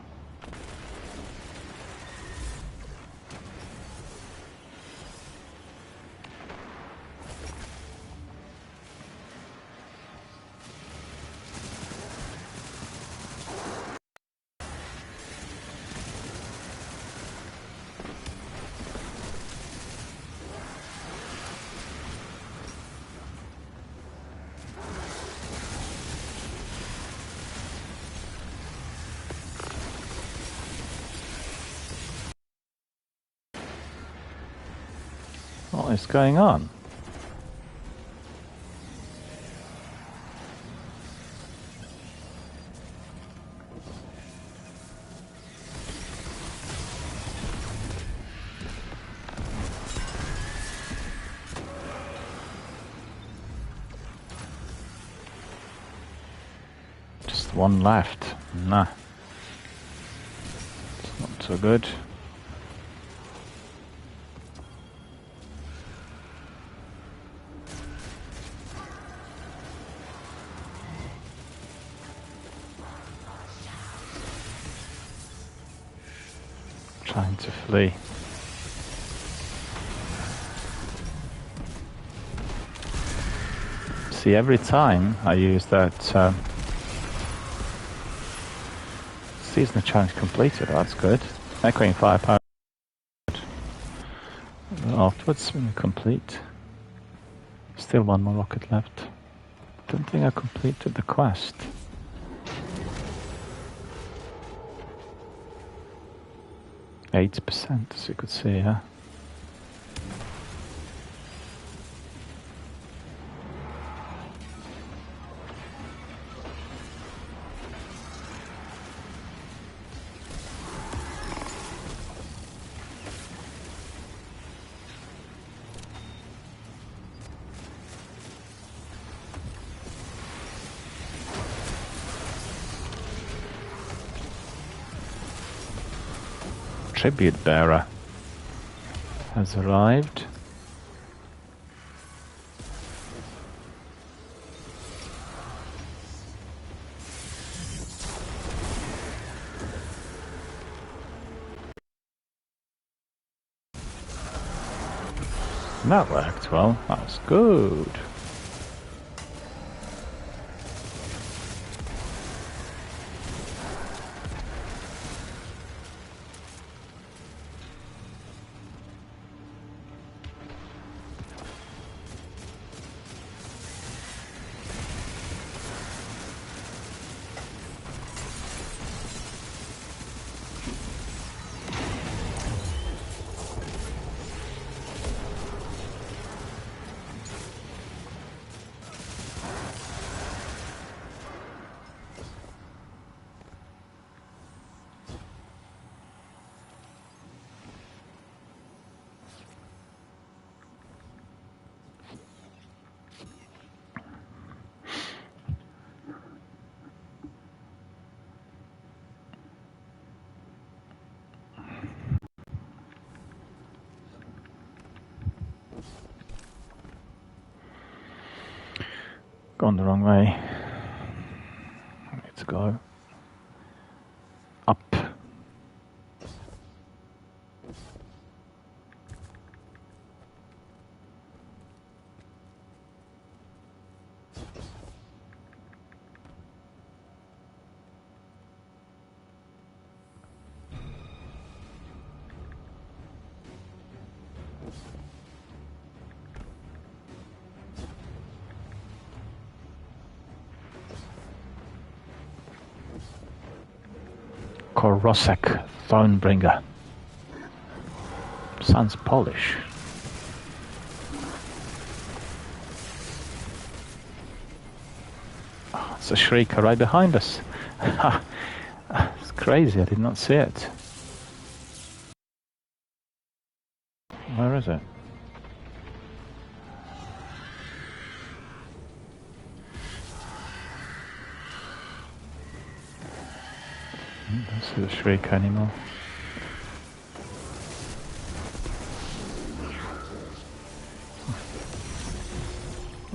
What is going on? Just one left. Nah. It's not so good. Trying to flee. See, every time I use that seasonal challenge completed, that's good. Echoing firepower afterwards when you complete. Still one more rocket left. Don't think I completed the quest. %, as you could see here. Tribute bearer has arrived. That worked well. That was good. Gone the wrong way. I need to go up. Korosek Thronebringer. Sounds Polish. Oh, it's a Shrieker right behind us. It's crazy, I did not see it. Where is it? Don't see the Shrieker anymore.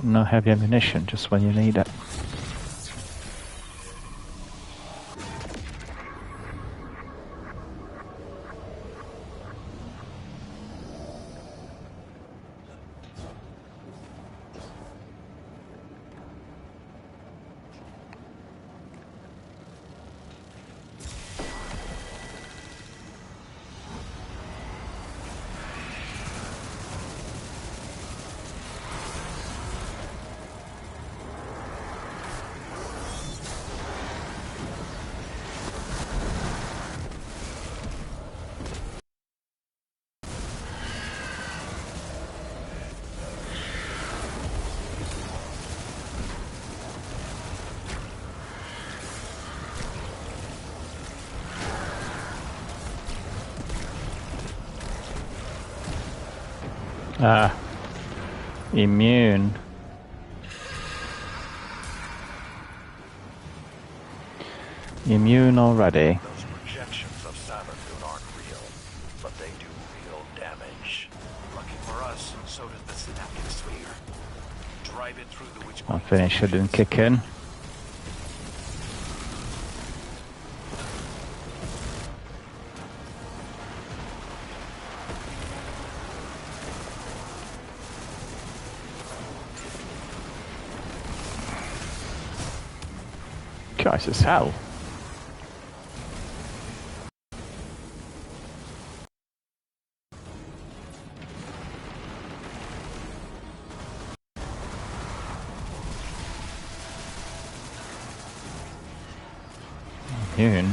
No heavy ammunition, just when you need it. Immune. Immune already. Those projections of Sabertooth aren't real, but they do real damage. Lucky for us, so does the synaptic sphere. Drive it through the witch. I'll finish it and kick in. guys as hell. Hewn.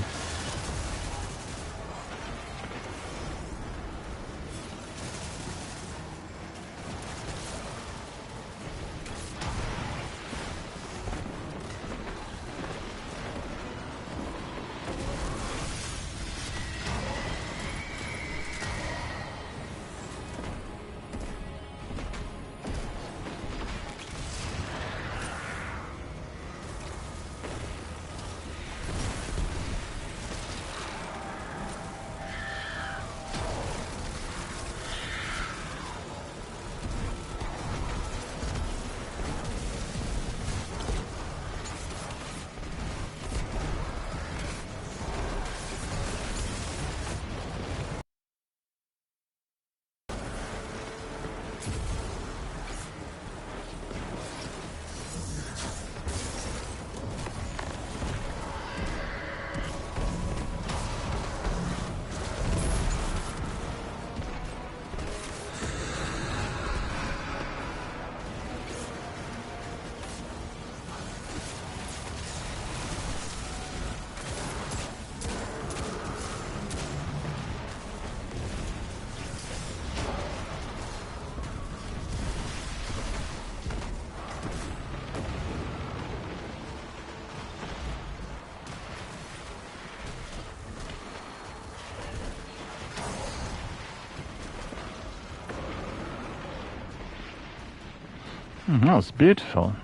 That was beautiful.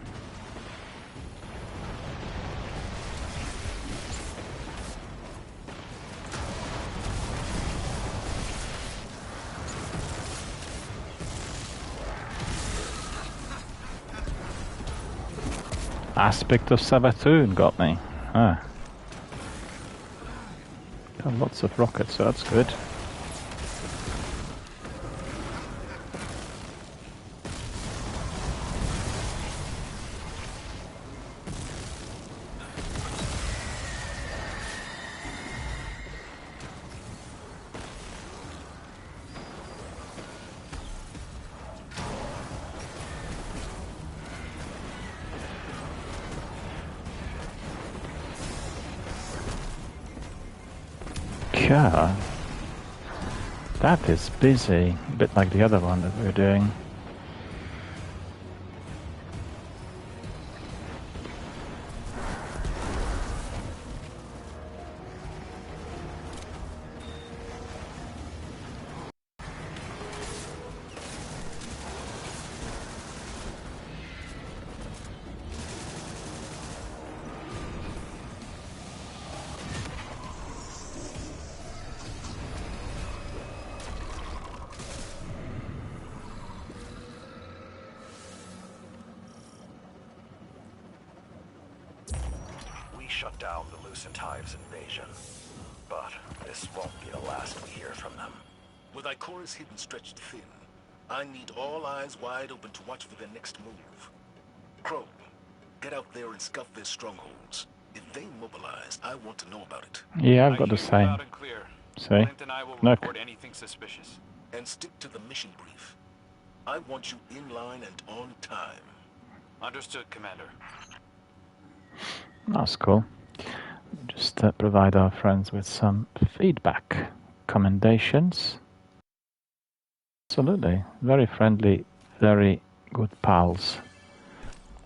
Aspect of Savathûn got me. Ah. Got lots of rockets, so that's good. Yeah, that is busy, a bit like the other one that we were doing. Shut down the Lucent Hive's invasion. But this won't be the last we hear from them. With Ikoris hidden stretched thin, I need all eyes wide open to watch for their next move. Crow, get out there and scuff their strongholds. If they mobilize, I want to know about it. Yeah, I've got the same. Loud and clear. See? Clint and I will report anything suspicious. And stick to the mission brief. I want you in line and on time. Understood, Commander. That's cool. Just provide our friends with some feedback, commendations. Absolutely. Very friendly, very good pals.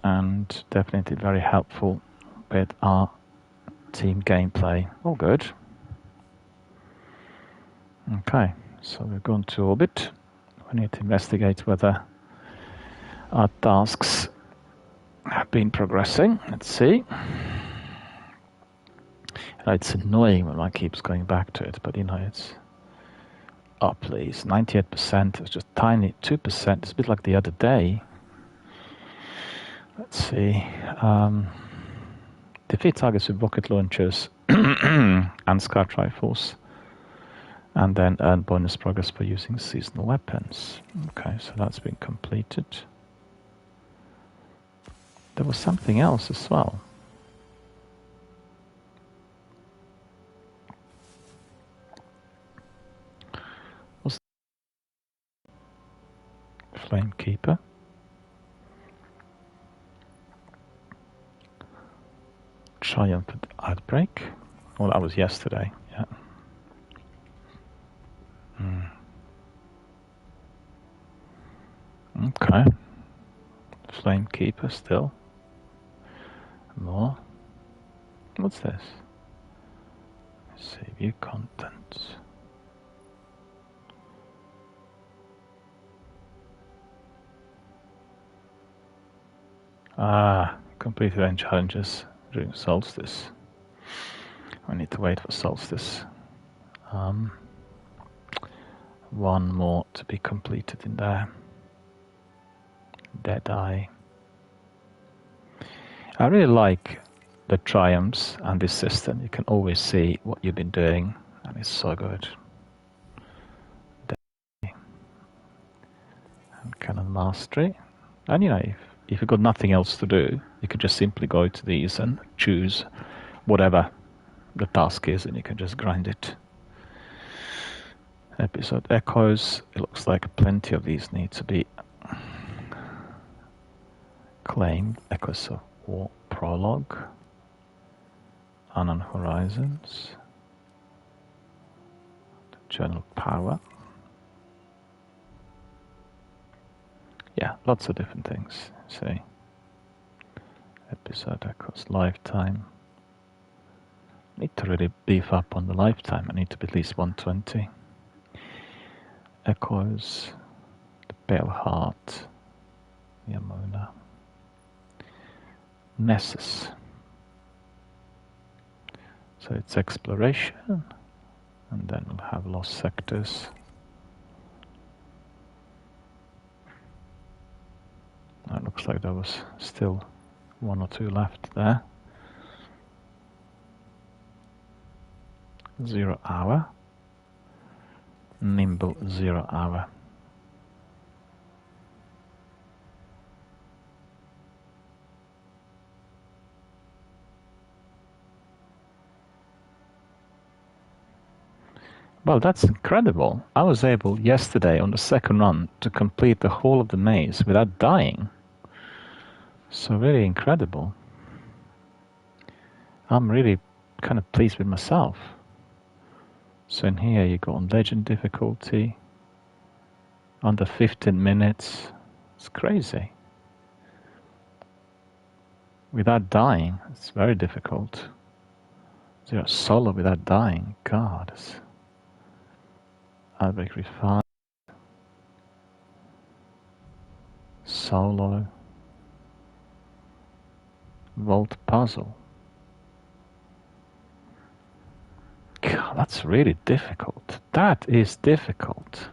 And definitely very helpful with our team gameplay. All good. Okay, so we've gone to orbit. We need to investigate whether our tasks have been progressing. Let's see. It's annoying when I keeps going back to it, but you know, it's... Oh, please. 98%. It's just tiny. 2%. It's a bit like the other day. Let's see. Defeat targets with rocket launchers and scout rifles. And then earn bonus progress for using seasonal weapons. Okay, so that's been completed. There was something else as well. Flamekeeper. Triumphant Outbreak. Well, that was yesterday, yeah. Okay. Flamekeeper still. More. What's this? Save view contents. Complete event challenges during Solstice. I need to wait for Solstice. One more to be completed in there. Deadeye. I really like the triumphs and this system. You can always see what you've been doing, and it's so good. Deadeye. And Canon Mastery. And you know, if you've got nothing else to do, you could just simply go to these and choose whatever the task is, and you can just grind it. Episode echoes. It looks like plenty of these need to be claimed. Echoes of War Prologue. Unknown Horizons. Journal Power. Yeah, lots of different things. See. Episode echoes. Lifetime. Need to really beef up on the lifetime. I need to be at least 120. Echoes. The Pale Heart. Yamuna. Nessus. So it's exploration, and then we'll have Lost Sectors. It looks like there was still one or two left there. 0 Hour. Nimble 0 Hour. Well, that's incredible. I was able yesterday on the second run to complete the whole of the maze without dying. So really incredible. I'm really kind of pleased with myself. So in here you go on legend difficulty, under 15 minutes. It's crazy. Without dying, it's very difficult. Zero solo without dying, God. Outbreak Refined. Solo. Vault Puzzle. God, that's really difficult. That is difficult.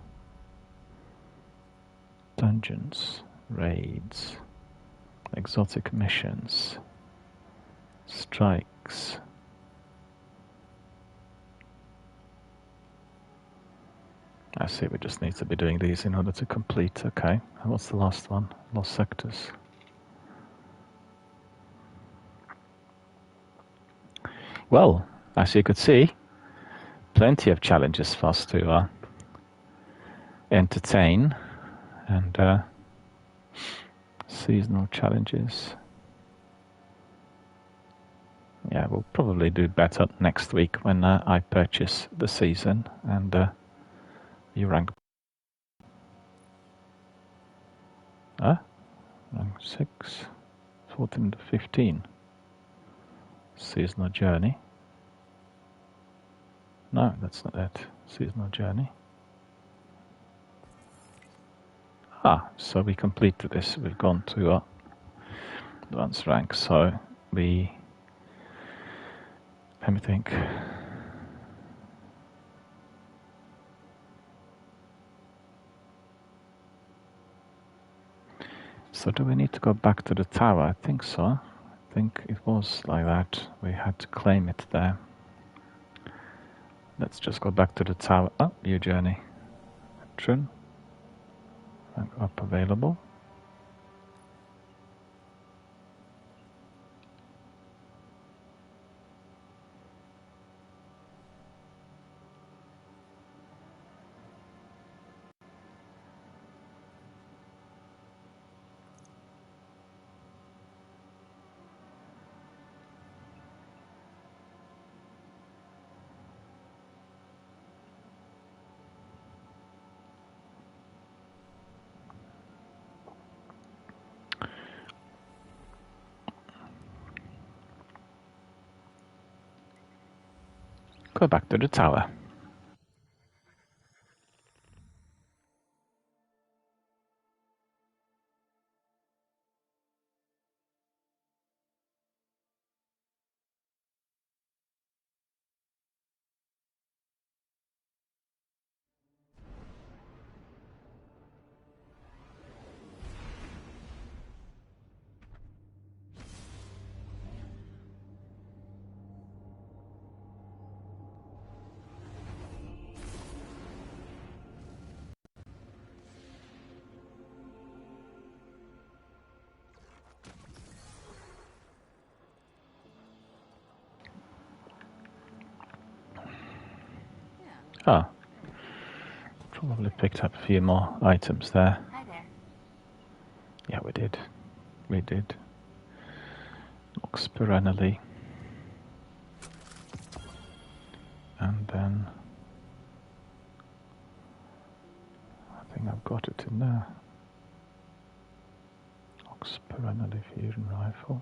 Dungeons, raids, exotic missions, strikes. I see, we just need to be doing these in order to complete. Okay, and what's the last one? Lost Sectors. Well, as you could see, plenty of challenges for us to entertain, and seasonal challenges. Yeah, we'll probably do better next week when I purchase the season and you rank. Rank 6, 14 to 15. Seasonal journey. No, that's not it. Seasonal journey. So we completed this. We've gone to advanced rank. So let me think. So do we need to go back to the tower? I think so. I think it was like that. We had to claim it there. Let's just go back to the tower. Oh, view journey. Trin. Rank up available. Go back to the tower. Ah, probably picked up a few more items there. Hi there. Yeah, we did. We did. Looks perennially. And then I think I've got it in there. Ox perennially fusion rifle.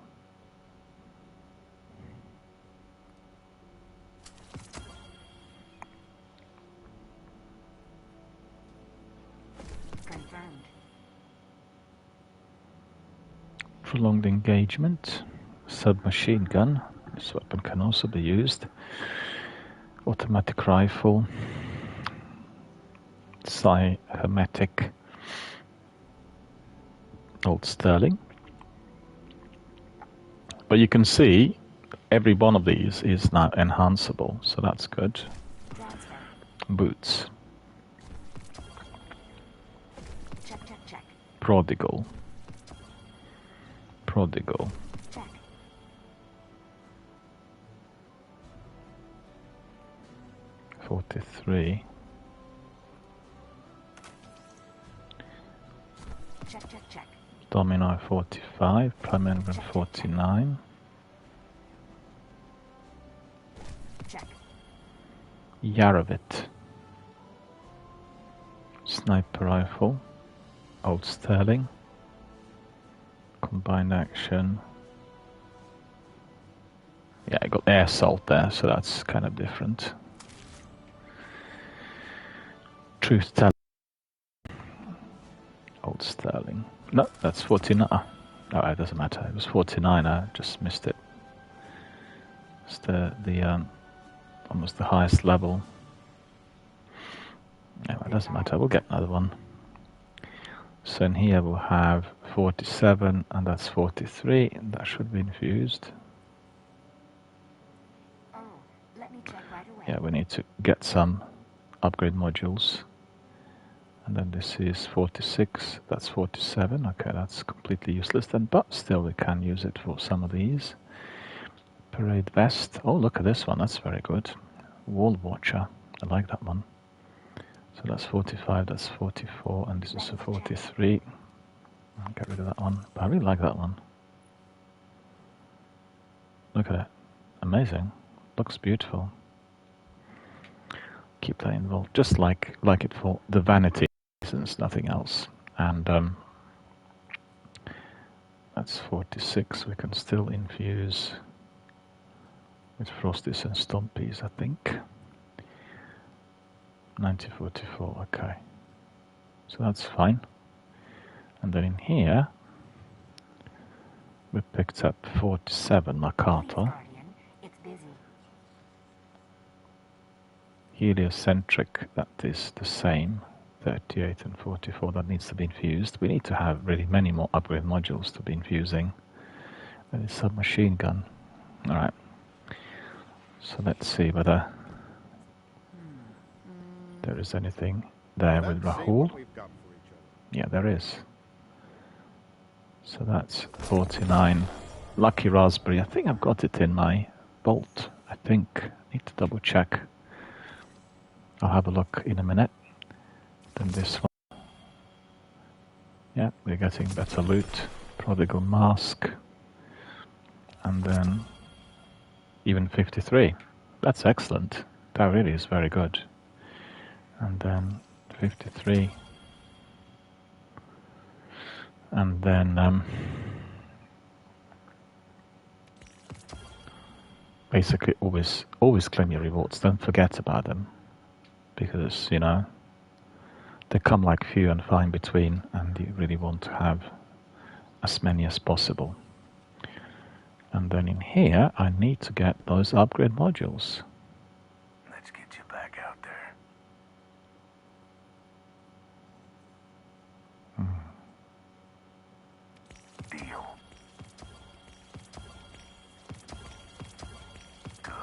Confirmed. Prolonged engagement. Submachine gun. This weapon can also be used. Automatic rifle. Hermetic. Old Sterling. But you can see every one of these is now enhanceable, so that's good. Transfer. Boots. Check, check, check. Prodigal. Prodigal. Check. 43. Check, check, check. Domino 45. Prime Engram 49. Check. Yarovit. Sniper rifle. Old Sterling. Combined action. Yeah, I got air assault there, so that's kind of different. Truth telling. Old Sterling. No, that's 49. Oh, it doesn't matter. It was 49. I just missed it. It's the almost the highest level. Yeah, it doesn't matter. We'll get another one. So in here we'll have 47, and that's 43, and that should be infused. Oh, let me check right away. Yeah, we need to get some upgrade modules. And then this is 46, that's 47. Okay, that's completely useless then, but still we can use it for some of these. Parade vest. Oh, look at this one, that's very good. Wall Watcher, I like that one. So that's 45, that's 44, and this is a 43. I'll get rid of that one, but I really like that one. Look at it, amazing, looks beautiful. Keep that involved, just like it for the vanity reasons, nothing else. And that's 46. We can still infuse with Frosties and Stompies, I think. 9044. Okay, so that's fine. And then in here we picked up 47 Mercator. It's busy. Heliocentric, that is the same. 38 and 44, that needs to be infused. We need to have really many more upgrade modules to be infusing. That is submachine gun. Alright. So let's see whether there is anything there with Rahul. Yeah, there is. So that's 49. Lucky Raspberry. I think I've got it in my vault. I think. Need to double check. I'll have a look in a minute. Then this one. Yeah, we're getting better loot. Prodigal Mask. And then even 53. That's excellent. That really is very good. And then 53. And then basically always claim your rewards. Don't forget about them, because you know they come like few and far in between, and you really want to have as many as possible. And then in here, I need to get those upgrade modules. Let's get you back out there. Deal. Good.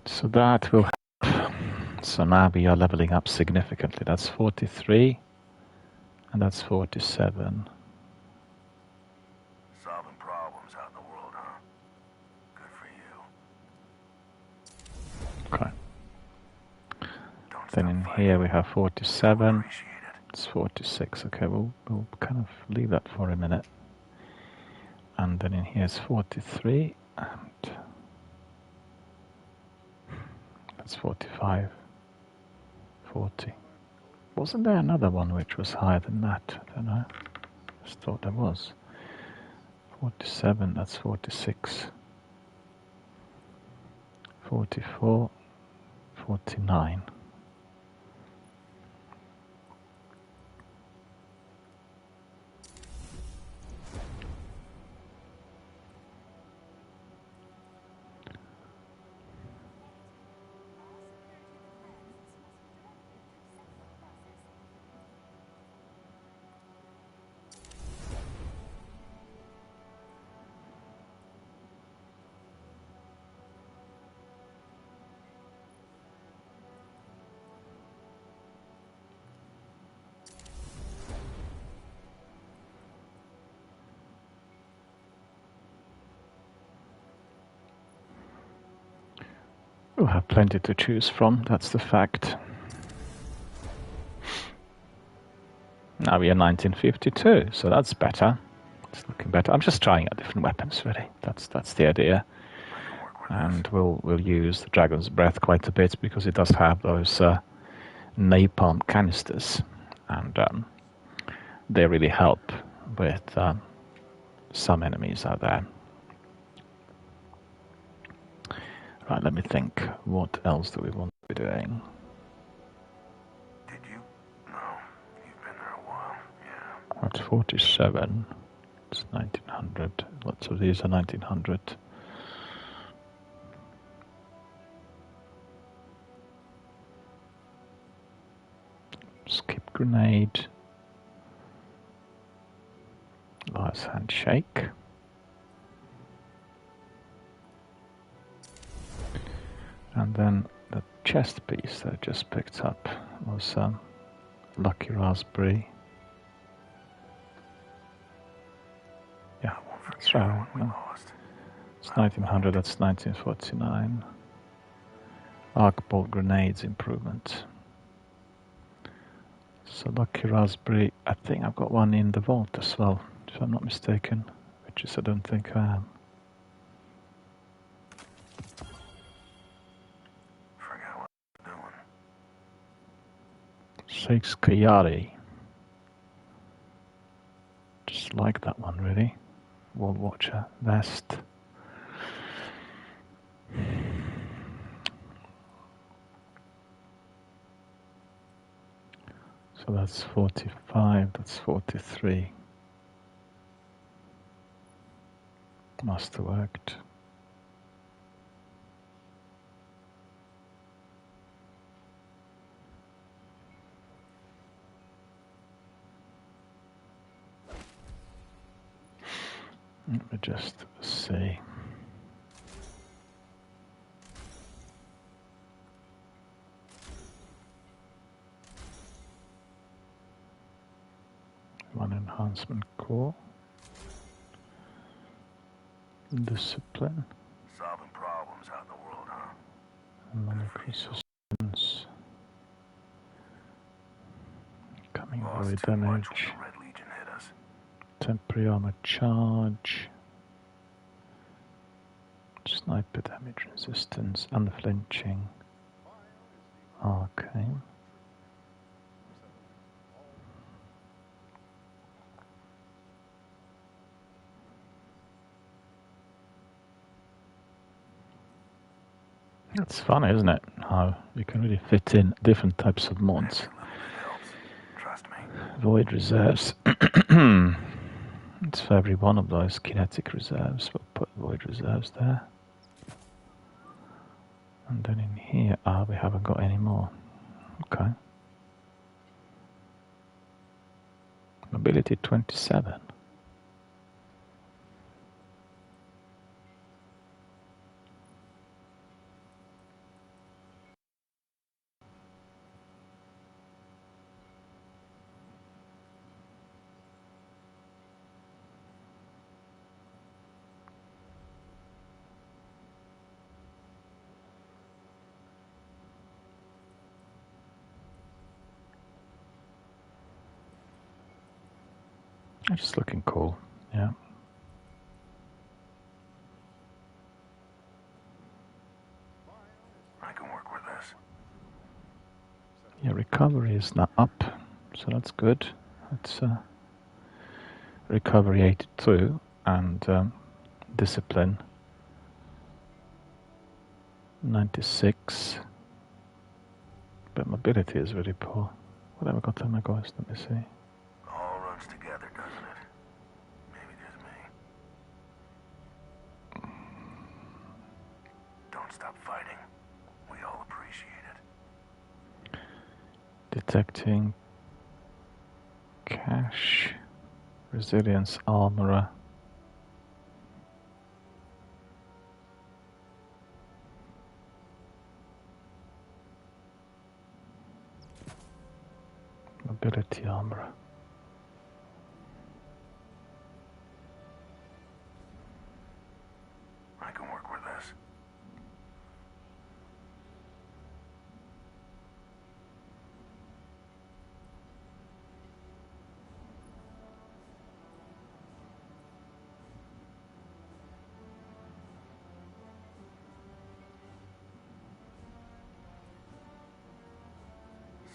So that will help. So now we are leveling up significantly. That's 43, and that's 47. Solving problems out in the world, huh? Good for you. Okay. Don't Then stop in fighting. here we have 47. Appreciate it. It's 46. Okay, we'll kind of leave that for a minute. And then in here is 43, and that's 45, 40. Wasn't there another one which was higher than that? I don't know. Just thought there was. 47, that's 46. 44, 49. We'll have plenty to choose from, that's the fact. Now we are 1952, so that's better. It's looking better. I'm just trying out different weapons, really. That's the idea. And we'll use the Dragon's Breath quite a bit because it does have those napalm canisters, and they really help with some enemies out there. Right, let me think. What else do we want to be doing? Did you? No. You've been there a while. Yeah. That's 47. It's 1900. Lots of these are 1900. Skip grenade. Last handshake. And then the chest piece that I just picked up was Lucky Raspberry. Yeah, that's right. No. It's 1900, that's 1949. Arc bolt grenades improvement. So Lucky Raspberry, I think I've got one in the vault as well, if I'm not mistaken, which is I don't think I am. Forgot what I'm doing. Shakes Kayari. Just like that one, really. World Watcher vest. So that's 45, that's 43. Must have worked. Let me just see. One enhancement core. Discipline. Solving problems out in the world, huh? Manic resistance. Coming Lost void too much when damage. the Red Legion hit us. Temporary armor charge. Sniper damage resistance. Unflinching. Arcane. It's funny, isn't it? How you can really fit in different types of mods. Trust me. Void reserves. It's for every one of those kinetic reserves. We'll put void reserves there. And then in here, we haven't got any more. Okay. Mobility 27. Just looking cool, yeah. I can work with this. Yeah, recovery is now up, so that's good. That's recovery 82 and discipline 96. But mobility is really poor. What have I got on my ghost? Let me see. All runs together, doesn't it? Maybe just me. Don't stop fighting. We all appreciate it. Detecting cache, resilience, armorer. Mobility armorer. I can work with this.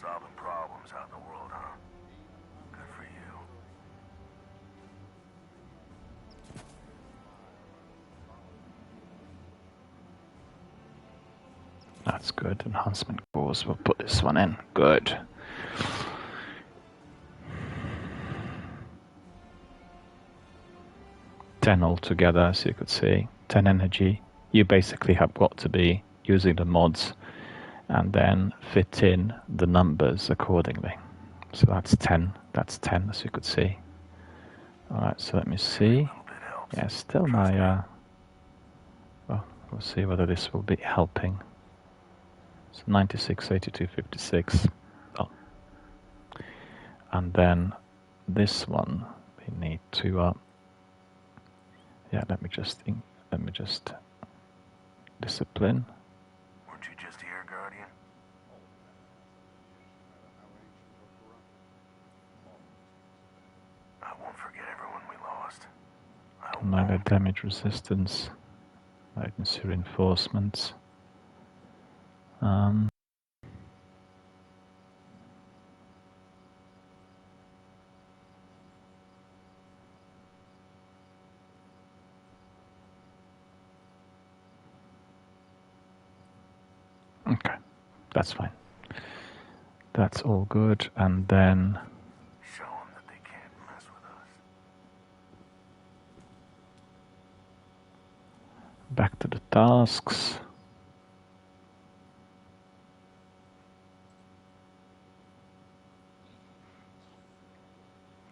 Solving problems out in the world, huh? Good for you. That's good. Enhancement cores. We'll put this one in. Good. $10 altogether, as you could see. 10 energy. You basically have got to be using the mods and then fit in the numbers accordingly. So that's 10. That's 10, as you could see. Alright, so let me see. Yeah, still my... well, we'll see whether this will be helping. So 96, 82, 56. Oh. And then this one, we need to... yeah, let me just discipline. Weren't you just here, Guardian? I won't forget everyone we lost. Melee damage resistance, latency reinforcements. Okay, that's fine. That's all good, and then show them that they can't mess with us. Back to the tasks.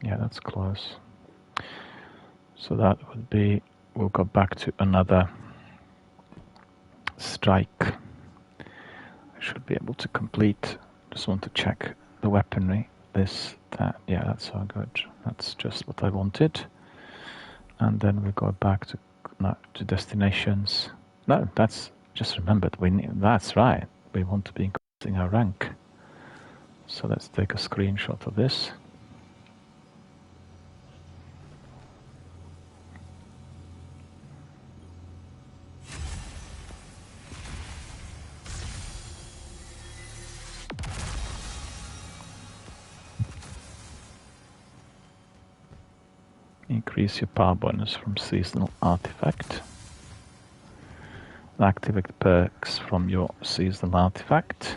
Yeah, that's close. So that would be, we'll go back to another strike. I should be able to complete. Just want to check the weaponry. This, that, yeah, that's all good. That's just what I wanted. And then we go back to destinations. No, that's just remembered. That's right. We want to be increasing our rank. So let's take a screenshot of this. Increase your power bonus from seasonal artifact. Activate perks from your seasonal artifact.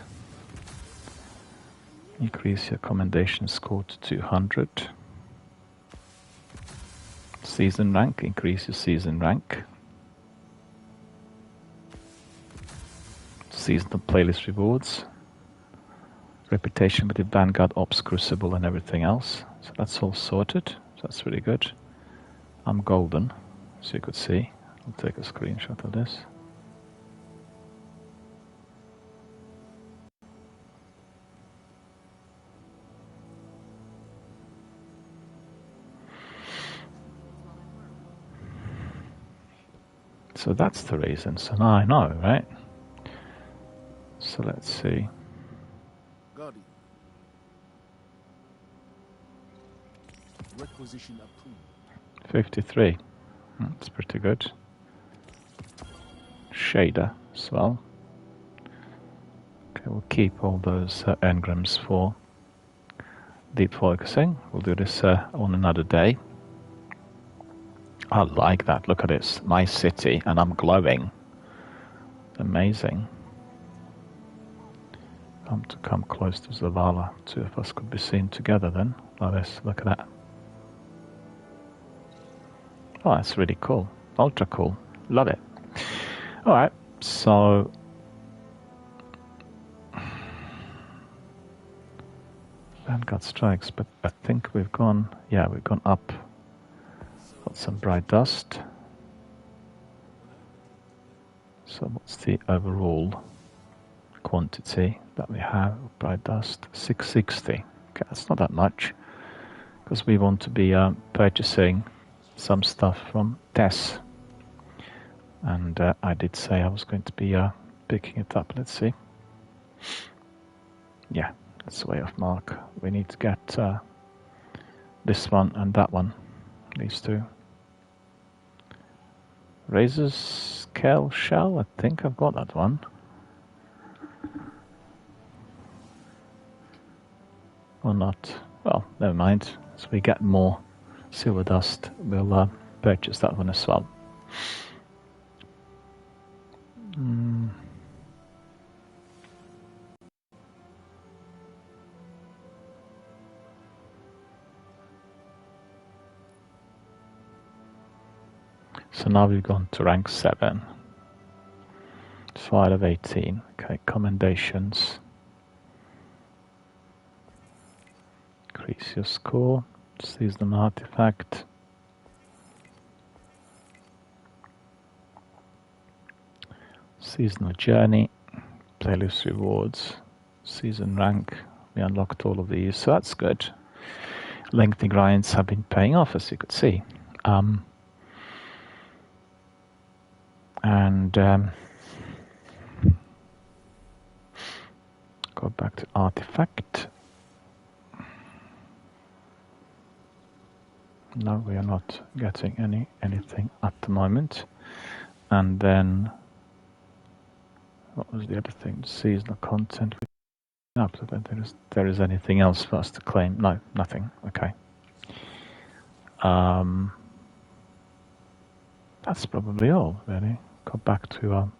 Increase your commendation score to 200. Season rank, increase your season rank. Seasonal playlist rewards. Reputation with the Vanguard, Ops, Crucible and everything else. So that's all sorted. So that's really good. I'm golden, so you could see. I'll take a screenshot of this. So that's the reason. So now I know, right? So let's see. Guardian. Requisition approved. 53. That's pretty good. Shader as well. Okay, we'll keep all those engrams for deep focusing. We'll do this on another day. I like that. Look at this. My city, and I'm glowing. Amazing. Come close to Zavala. Two of us could be seen together then. Like this. Look at that. Oh, that's really cool. Ultra cool. Love it. Alright, so Vanguard strikes, but I think we've gone up. Got some bright dust. So what's the overall quantity that we have of bright dust? 660. Okay, that's not that much, because we want to be purchasing some stuff from Tess. And I did say I was going to be picking it up. Let's see. Yeah, that's way off mark. We need to get this one and that one. These two. Razor's Scale Shell, I think I've got that one. Or not. Well, never mind. As we get more silver dust, we'll purchase that one as well. So now we've gone to rank 7. 5 of 18. Okay, commendations. Increase your score. Seasonal artifact. Seasonal journey. Playlist rewards. Season rank. We unlocked all of these, so that's good. Lengthy grinds have been paying off, as you could see. Go back to artifact. No, we are not getting anything at the moment. And then what was the other thing? Seasonal content. Up to that there is anything else for us to claim? No, nothing. Okay. That's probably all, really. Go back to our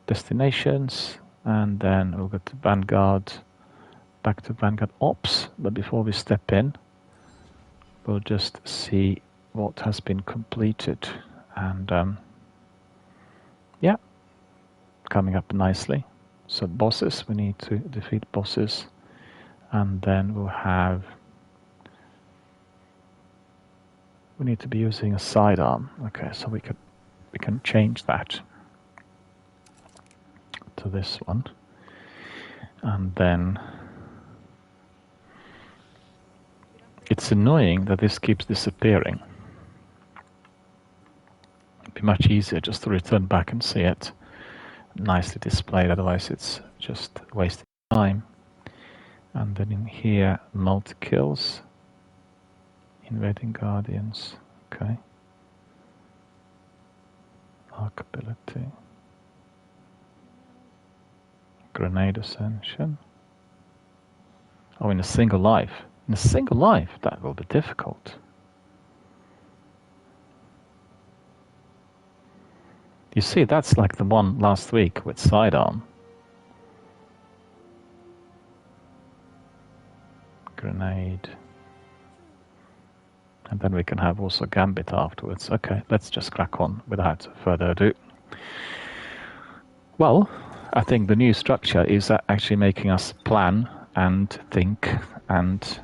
destinations, and then we'll go to Vanguard, back to Vanguard Ops. But before we step in, we'll just see what has been completed. And yeah, coming up nicely. So bosses, we need to defeat bosses, and then we need to be using a sidearm. Okay, so we can change that to this one, and then it's annoying that this keeps disappearing. It'd be much easier just to return back and see it nicely displayed, otherwise it's just wasting time. And then in here, multi-kills, invading guardians, okay. Arc ability, grenade ascension. Oh, in a single life. In a single life, that will be difficult. You see, that's like the one last week with Sidearm. Grenade. And then we can have also Gambit afterwards. Okay, let's just crack on without further ado. Well, I think the new structure is actually making us plan and think and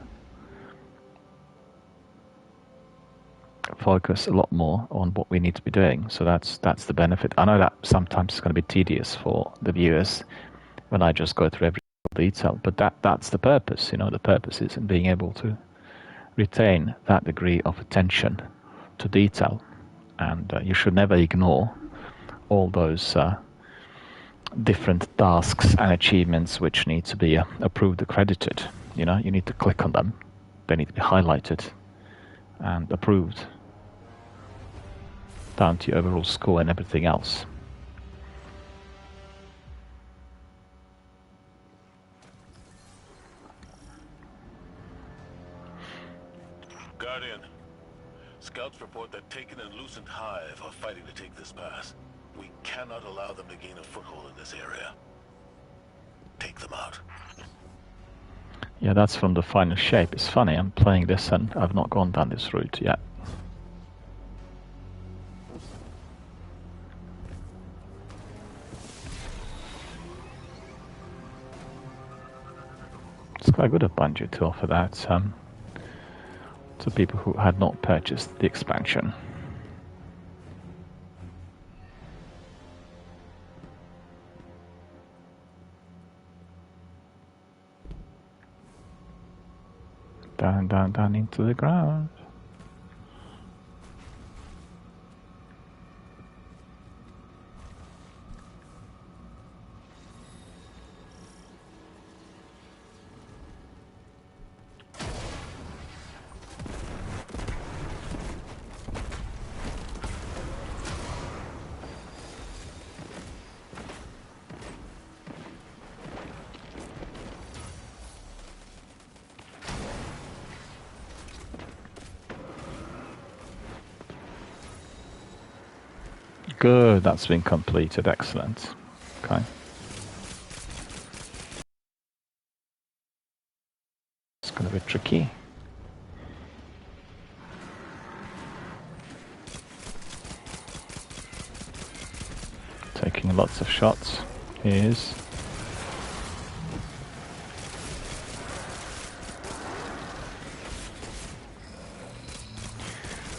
focus a lot more on what we need to be doing. So that's the benefit. I know that sometimes it's going to be tedious for the viewers when I just go through every detail, but that's the purpose. You know, the purpose is in being able to retain that degree of attention to detail, and you should never ignore all those different tasks and achievements which need to be approved, accredited. You know, you need to click on them. They need to be highlighted and approved down to your overall score and everything else. Guardian, scouts report that Taken and Lucent Hive are fighting to take this pass. We cannot allow them to gain a foothold in this area. Take them out. Yeah, that's from the final shape. It's funny, I'm playing this and I've not gone down this route yet. It's quite good of Bungie to offer that to people who had not purchased the expansion. Down, down, down into the ground. Good, that's been completed. Excellent. Okay. It's going to be tricky. Taking lots of shots. Here's.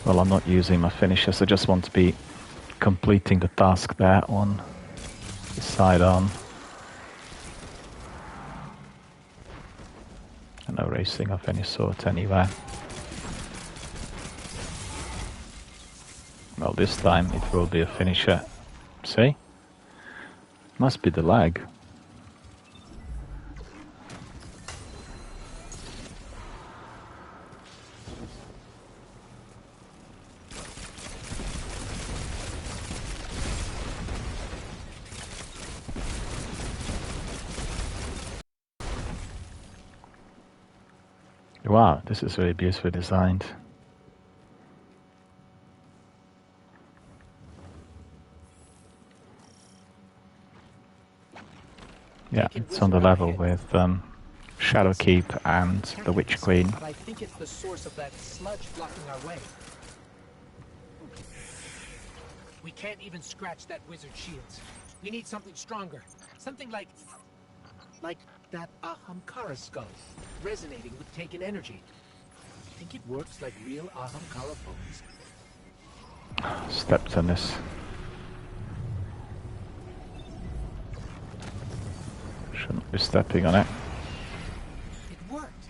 Well, I'm not using my finishers. I just want to be completing the task there on the sidearm. And no racing of any sort anywhere. Well, this time it will be a finisher. See? Must be the lag. Wow, this is very beautifully designed. Yeah, it's on the level with Shadowkeep and the Witch Queen. But I think it's the source of that sludge blocking our way. We can't even scratch that wizard's shields. We need something stronger. Something like that Ahamkara skull, resonating with Taken energy. I think it works like real Ahamkara bones. Stepped on this. Shouldn't be stepping on it. It worked.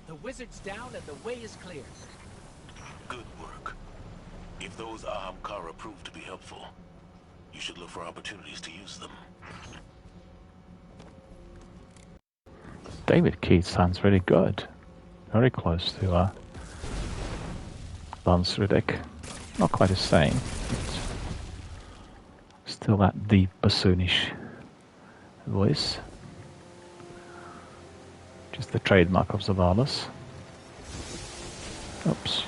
The wizard's down and the way is clear. Good work. If those Ahamkara prove to be helpful, you should look for opportunities to use them. David Keith sounds really good. Very close to Lance Reddick. Not quite the same, but still that deep bassoonish voice. Just the trademark of Zavalas. Oops.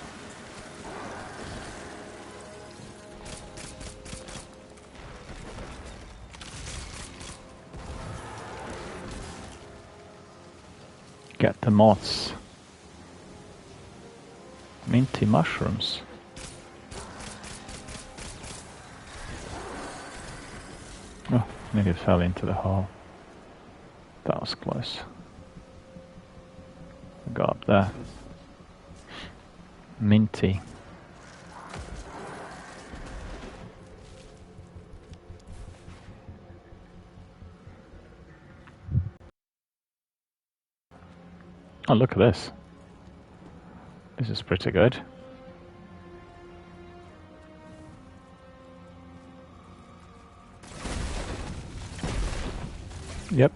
get the moths. Minty mushrooms. Oh, nearly fell into the hole. That was close. I got up there. Minty. Oh, look at this. This is pretty good. Yep.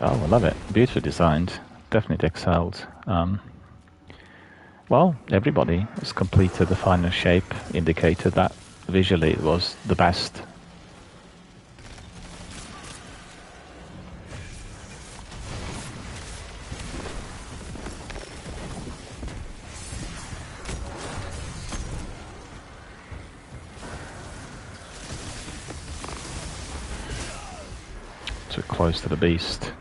Oh, I love it. Beautifully designed. Definitely excelled. Well, everybody has completed the final shape, indicated that visually it was the best. Too close to the beast.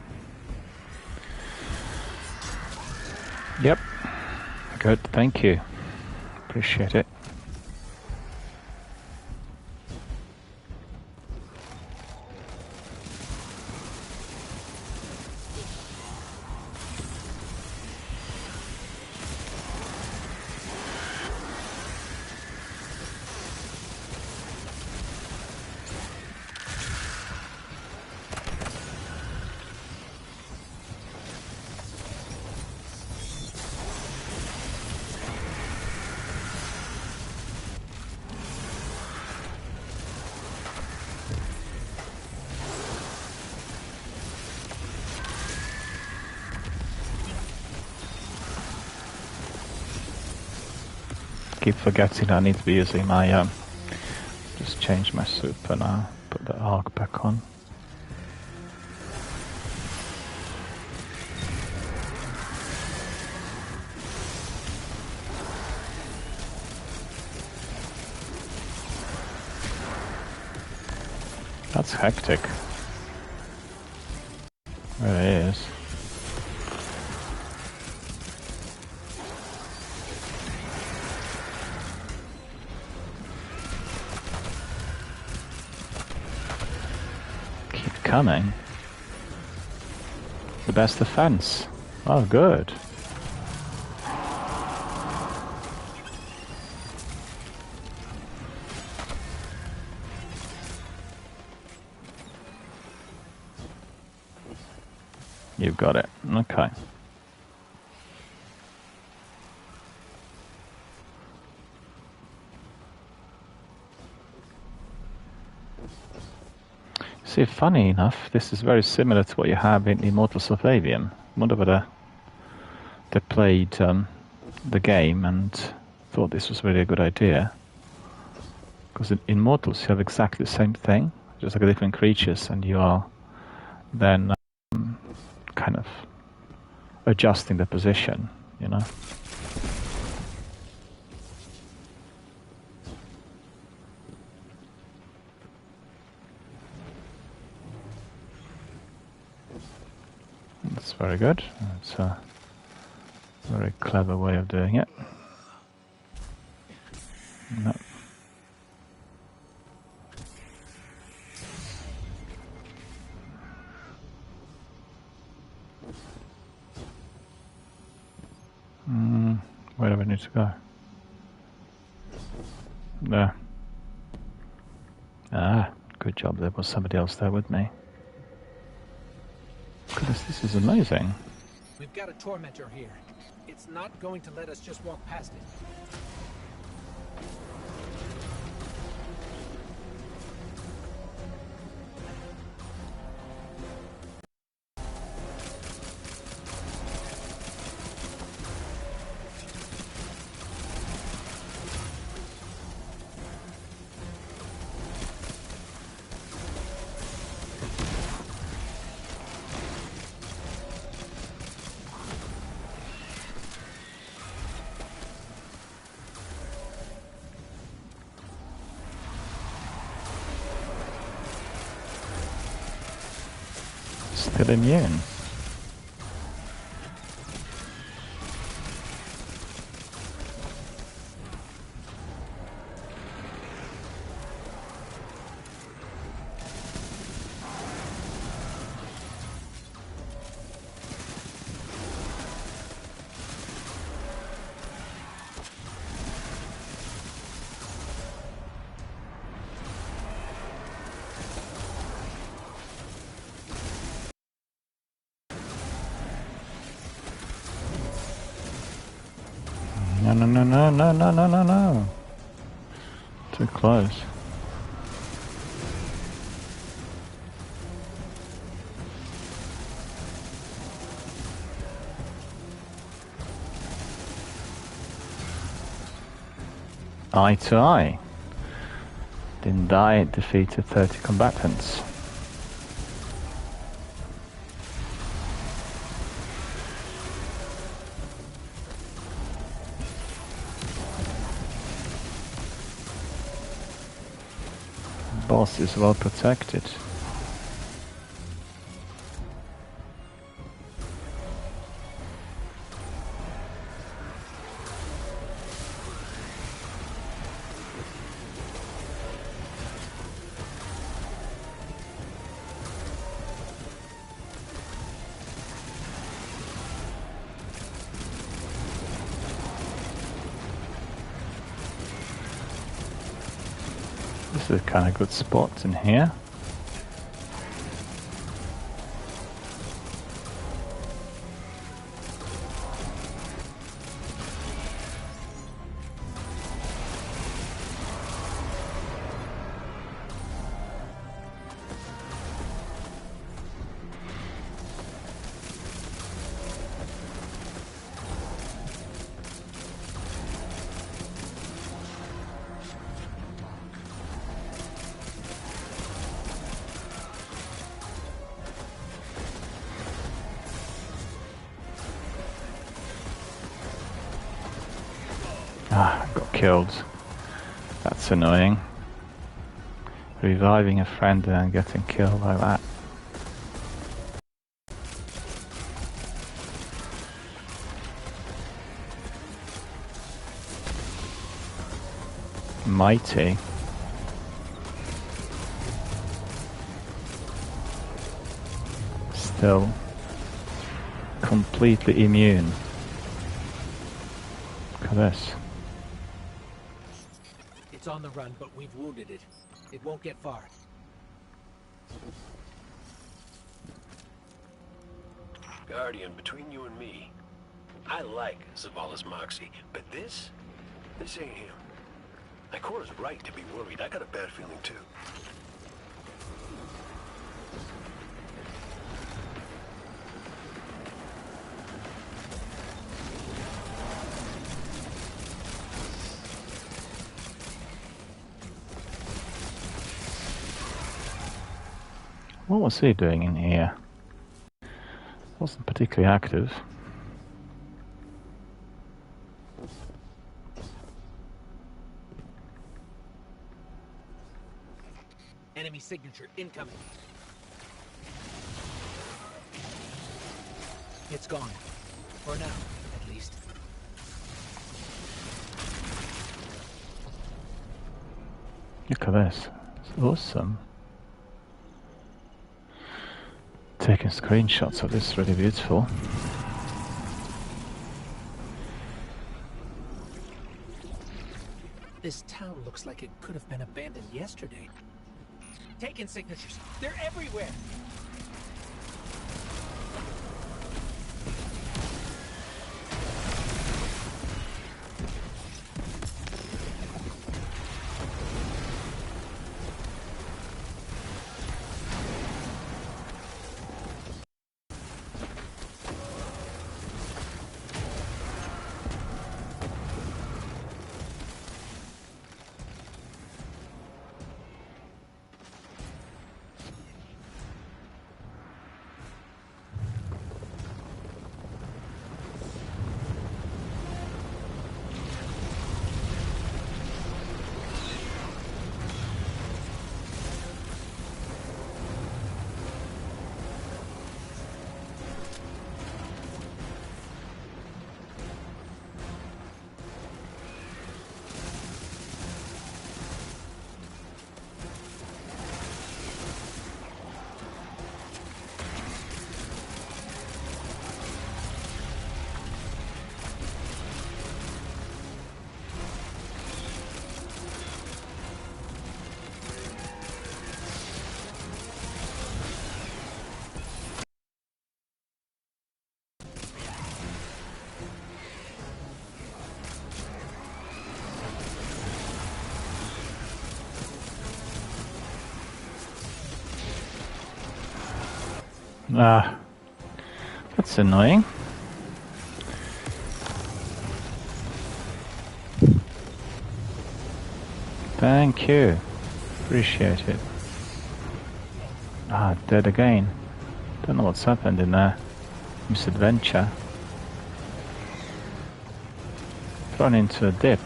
Yep. Good, thank you. Appreciate it. Keep forgetting I need to be using my just change my super now, put the arc back on. That's hectic. There it is. Coming. The best defense. Oh, good. You've got it. Okay. See, funny enough, this is very similar to what you have in Immortals of Aveum. I wonder whether they played the game and thought this was really a good idea. Because in Immortals you have exactly the same thing, just like different creatures, and you are then kind of adjusting the position, you know. That's very good. It's a very clever way of doing it. No. Where do I need to go? There. Ah, good job. There was somebody else there with me. Goodness, this is amazing. We've got a tormentor here. It's not going to let us just walk past it. Still immune. No, no, no, no, no, no, no, no, no. Too close. Eye to eye. Didn't die, defeated 30 combatants. Boss is well protected. This is a kind of good spot in here. Ah, got killed. That's annoying. Reviving a friend and then getting killed like that. Mighty. Still completely immune. Look at this. It's on the run, but we've wounded it. It won't get far. Guardian, between you and me, I like Zavala's moxie, but this ain't him. Ikora's right to be worried. I got a bad feeling too. What was he doing in here? Wasn't particularly active. Enemy signature incoming. It's gone. For now, at least. Look at this. It's awesome. Taking screenshots of this, really beautiful. This town looks like it could have been abandoned yesterday. Taking signatures. They're everywhere. Ah, that's annoying. Thank you. Appreciate it. Ah, dead again. Don't know what's happened in there. Misadventure. Thrown into a dip.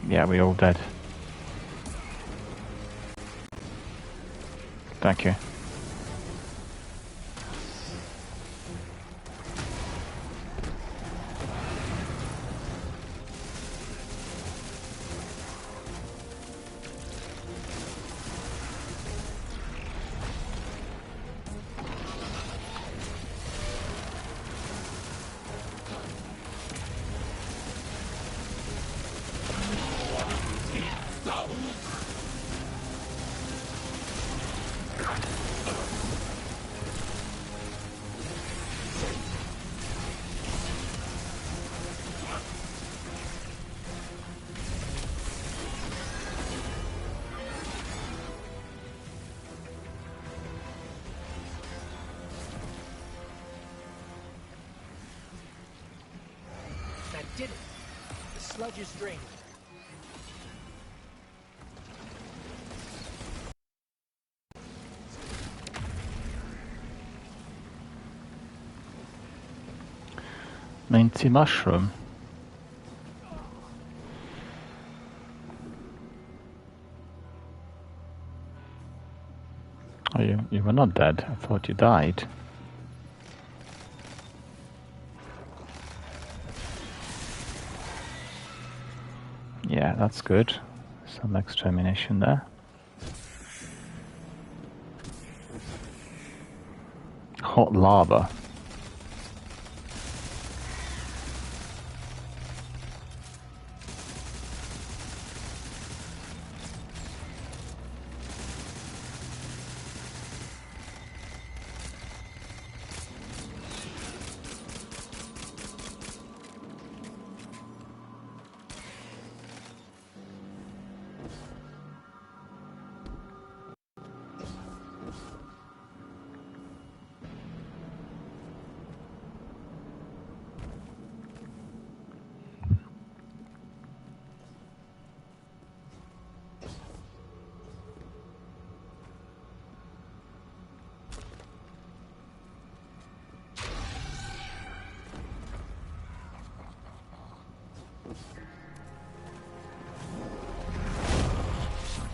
Yeah, we're all dead. Thank you. That did it. The sludge is drained. Minty mushroom. Oh, you were not dead. I thought you died. Yeah, that's good. Some extra ammunition there. Hot lava.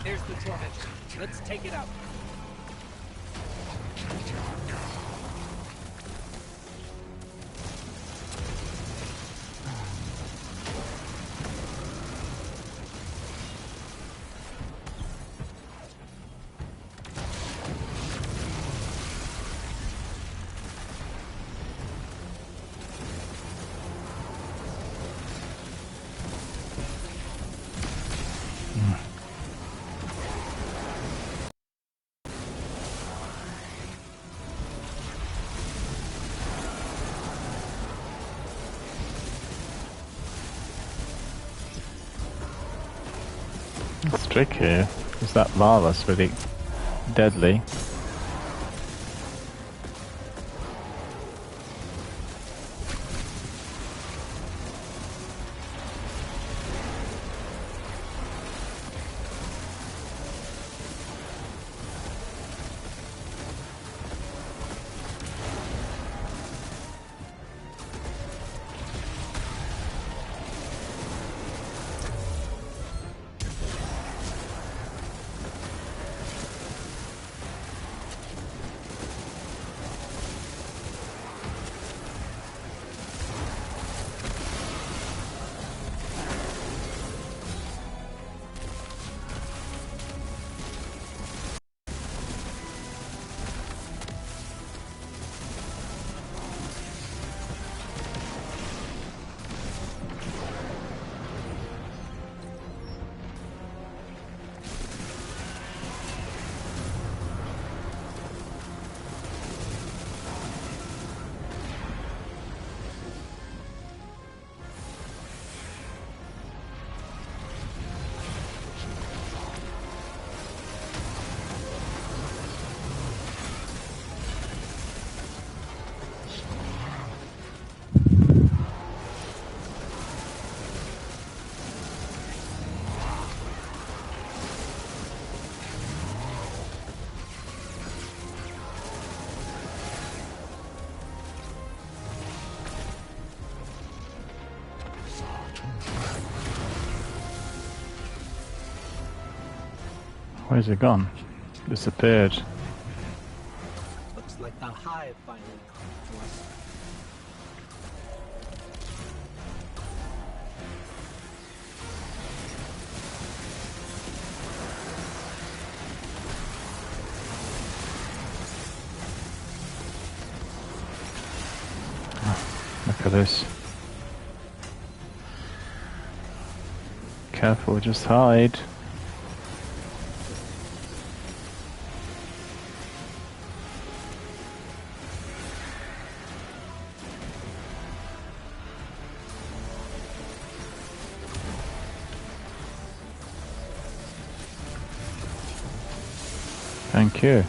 There's the torment. Let's take it out. It's tricky, because that lava's really deadly. Where's it gone? Disappeared. Looks like the hive finally called to us. Look at this. Careful, just hide. Thank you.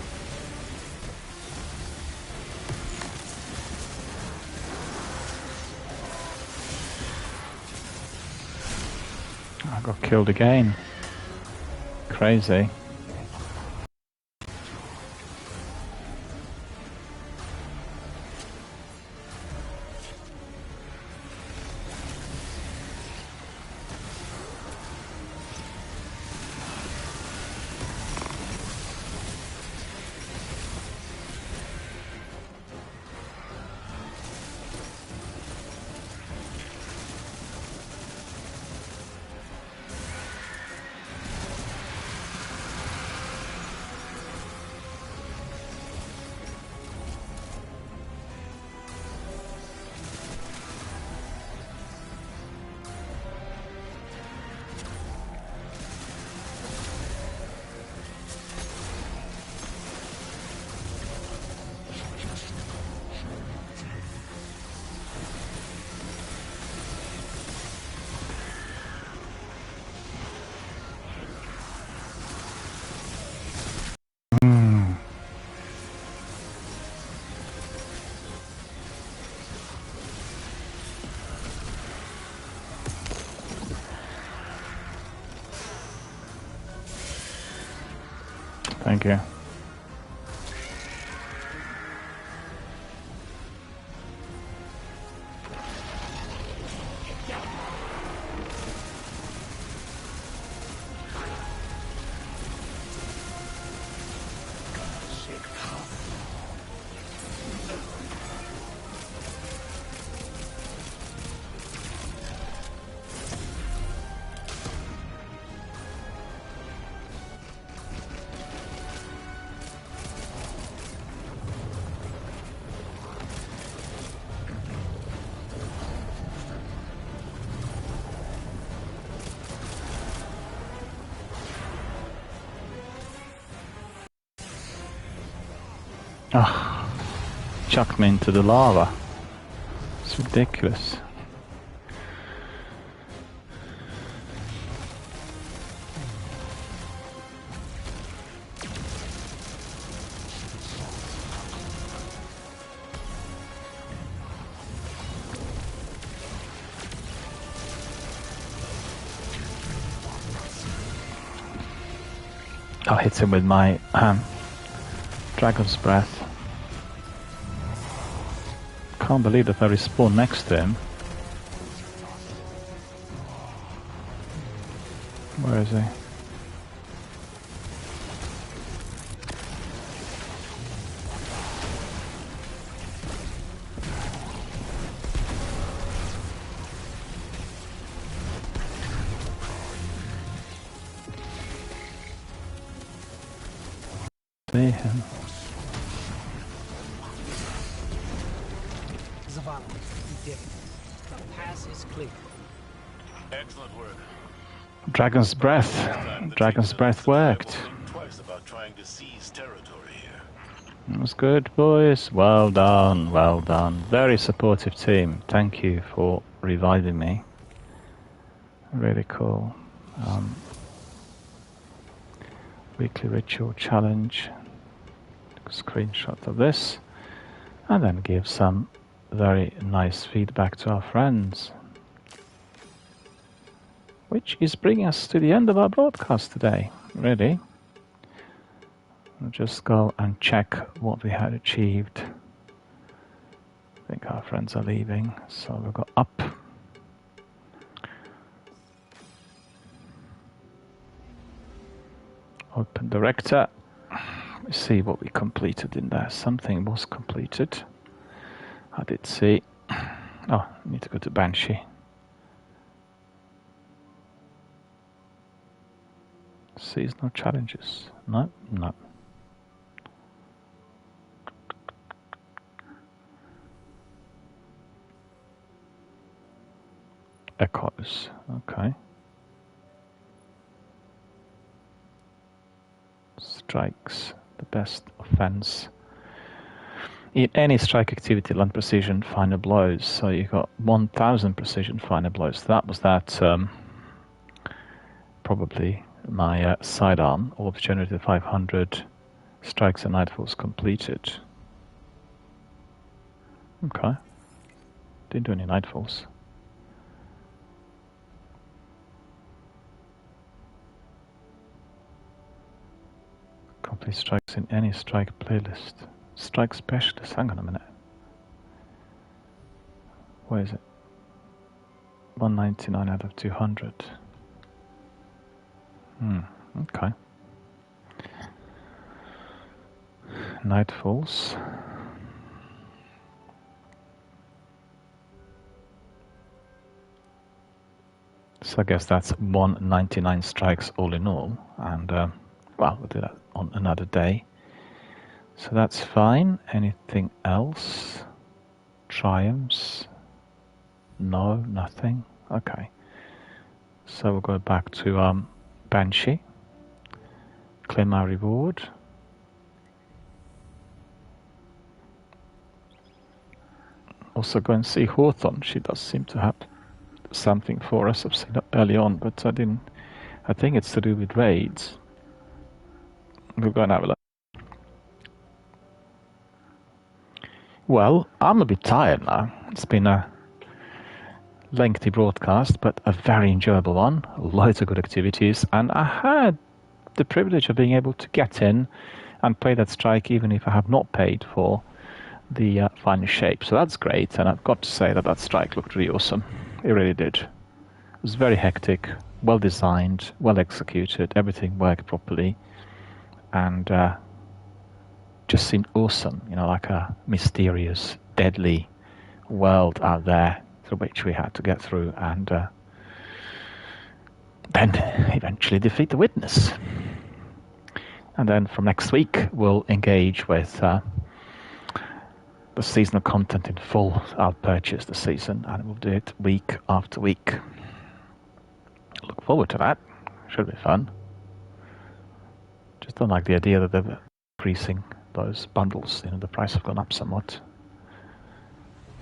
I got killed again. Crazy. Thank you. Oh, chucked me into the lava. It's ridiculous. I'll hit him with my Dragon's Breath. Can't believe that I respawned next to him. Where is he? See him. Zavala, you did it. The pass is clear. Excellent work. Dragon's Breath. Dragon's Breath worked. Twice about trying to seize territory here. It was good, boys. Well done, well done. Very supportive team. Thank you for reviving me. Really cool. Weekly ritual challenge. Take a screenshot of this. And then give some very nice feedback to our friends. Which is bringing us to the end of our broadcast today, really. We'll just go and check what we had achieved. I think our friends are leaving, so we'll go up. Open director. Let's see what we completed in there. Something was completed. I did see. Oh, I need to go to Banshee. Seasonal challenges. No, no. Echoes. Okay. Strikes. The best offense. In any strike activity, land precision, final blows. So you got 1,000 precision final blows. So that was that. Probably my sidearm. Orbs generated 500 strikes and nightfalls completed. Okay. Didn't do any nightfalls. Complete strikes in any strike playlist. Strike specialist. Hang on a minute. Where is it? 199 out of 200. Okay. Nightfalls. So I guess that's 199 strikes all in all, and well, we'll do that on another day. So that's fine. Anything else? Triumphs? No, nothing. Okay. So we'll go back to Banshee. Claim my reward. Also go and see Hawthorne. She does seem to have something for us. I've seen it early on, but I didn't. I think it's to do with raids. We'll go and have a look. Well, I'm a bit tired now. It's been a lengthy broadcast, but a very enjoyable one. Loads of good activities, and I had the privilege of being able to get in and play that strike even if I have not paid for the final shape. So that's great, and I've got to say that that strike looked really awesome. It really did. It was very hectic, well designed, well executed, everything worked properly, and just seemed awesome, you know, like a mysterious, deadly world out there through which we had to get through, and then eventually defeat the Witness. And then from next week, we'll engage with the seasonal content in full. I'll purchase the season, and we'll do it week after week. Look forward to that. Should be fun. Just don't like the idea that they're increasing those bundles. You know, the price have gone up somewhat.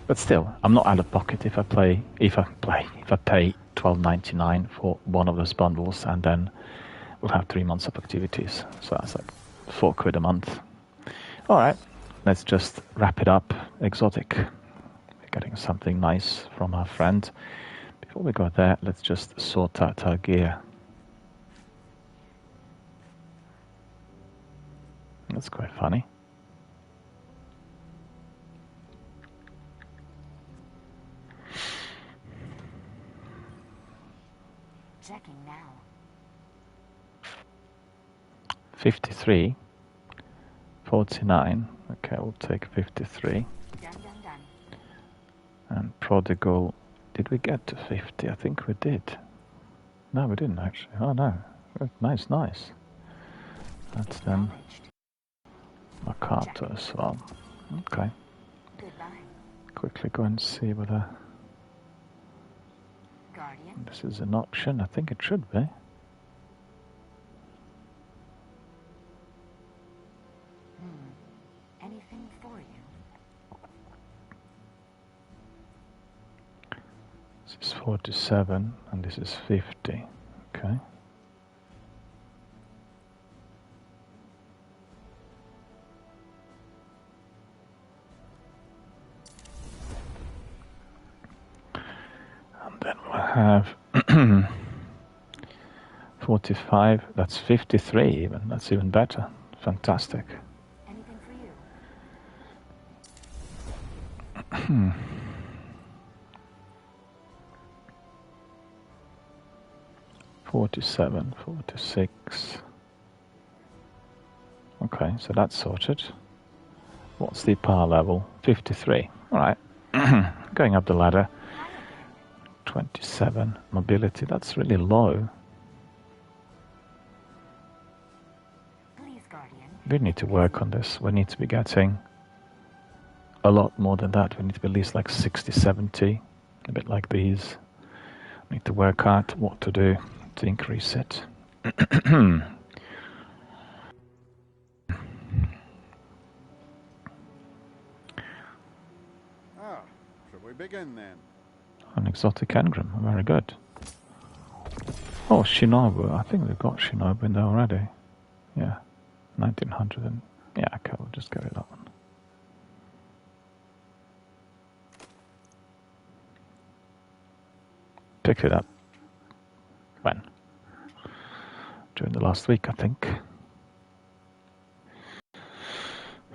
But still, I'm not out of pocket if I pay $12.99 for one of those bundles, and then we'll have 3 months of activities. So that's like £4 a month. All right, let's just wrap it up. Exotic. We're getting something nice from our friend. Before we go there, let's just sort out our gear. That's quite funny. Checking now. 53. 49. Okay, we'll take 53. Done. And Prodigal. Did we get to 50? I think we did. No, we didn't actually. Oh no. Nice. That's then Makato as well. Okay. Goodbye. Quickly go and see whether Guardian. this is an option. I think it should be. Anything for you? This is 47 and this is 50. Okay. And then we'll have 45. That's 53 even. That's even better. Fantastic. Anything for you? 47, 46. Okay, so that's sorted. What's the power level? 53. Alright. Going up the ladder. 27. Mobility, that's really low. Please, Guardian. We need to work on this. We need to be getting a lot more than that. We need to be at least like 60, 70. A bit like these. We need to work out what to do to increase it. Shall we begin then? An exotic engram, very good. Oh, Shinobu. I think we've got Shinobu in there already. Yeah, 1900 and... Yeah, okay, we'll just go with that one. Picked it up. When? During the last week, I think.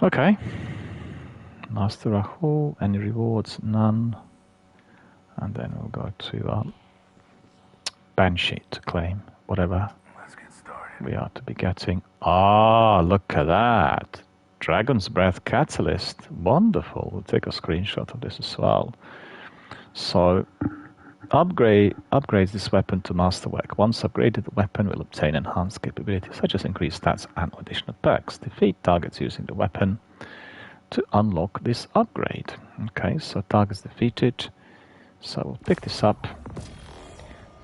Okay. Master Rahul, any rewards? None. And then we'll go to our Banshee to claim whatever we are to be getting. Ah, look at that. Dragon's Breath Catalyst. Wonderful. We'll take a screenshot of this as well. So, upgrades this weapon to Masterwork. Once upgraded, the weapon will obtain enhanced capabilities such as increased stats and additional perks. Defeat targets using the weapon to unlock this upgrade. Okay, so targets defeated. So we'll pick this up.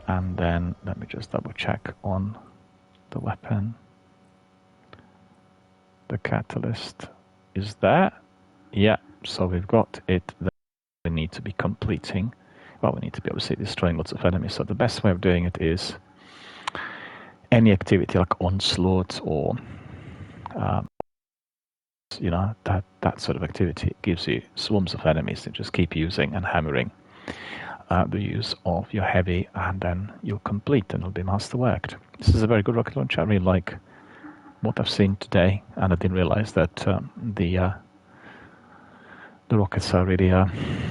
And then let me just double check on the weapon. The catalyst is there. Yeah, so we've got it there. We need to be completing. Well, we need to be obviously destroying lots of enemies. So the best way of doing it is any activity like onslaught or you know, that sort of activity gives you swarms of enemies to just keep using and hammering the use of your heavy, and then you'll complete and it'll be masterworked. This is a very good rocket launcher. I really like what I've seen today, and I didn't realize that the rockets are really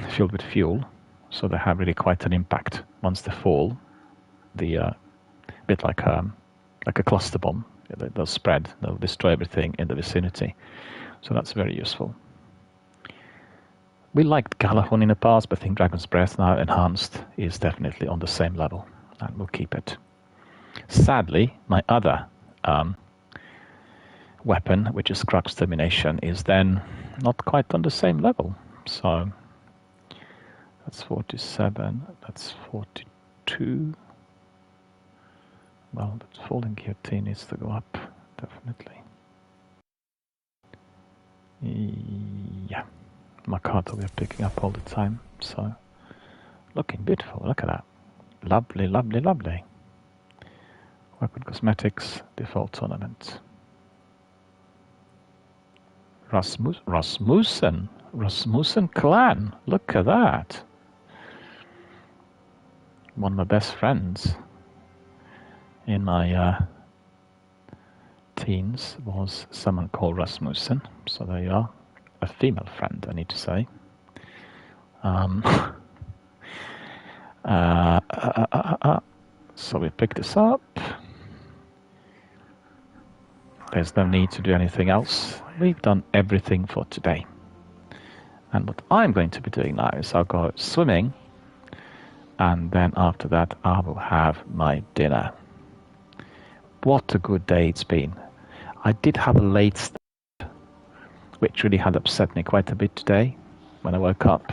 filled with fuel, so they have really quite an impact once they fall. The bit like a cluster bomb. They'll spread, they'll destroy everything in the vicinity. So that's very useful. We liked Galahorn in the past, but I think Dragon's Breath now enhanced is definitely on the same level, and we'll keep it. Sadly, my other weapon, which is Crux Termination, is then not quite on the same level. So that's 47, that's 42. Well, that Falling Guillotine needs to go up, definitely. Yeah, Makoto we're picking up all the time, so looking beautiful, look at that. Lovely, lovely, lovely. Weapon Cosmetics, Default Tournament. Rasmussen clan, look at that. One of my best friends in my teens was someone called Rasmussen, so there you are. A female friend, I need to say. So we pick this up. There's no need to do anything else. We've done everything for today. And what I'm going to be doing now is I'll go swimming, and then after that I will have my dinner. What a good day it's been. I did have a late start, which really had upset me quite a bit today when I woke up.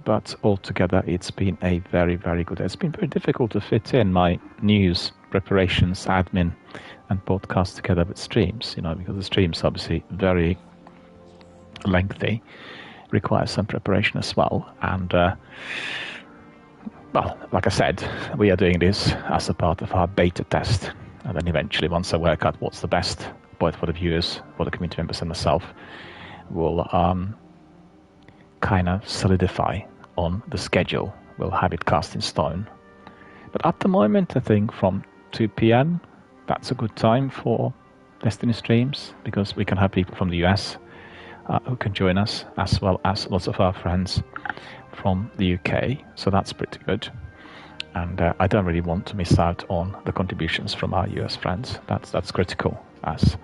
But altogether, it's been a very, very good day. It's been very difficult to fit in my news, preparations, admin, and podcast together with streams, you know, because the stream's obviously very lengthy, requires some preparation as well. And, well, like I said, we are doing this as a part of our beta test. And then eventually, once I work out what's the best, both for the viewers, for the community members, and myself, we'll kind of solidify on the schedule. We'll have it cast in stone. But at the moment, I think from 2 p.m., that's a good time for Destiny streams, because we can have people from the US who can join us, as well as lots of our friends from the UK. So that's pretty good. And I don't really want to miss out on the contributions from our US friends. That's critical, as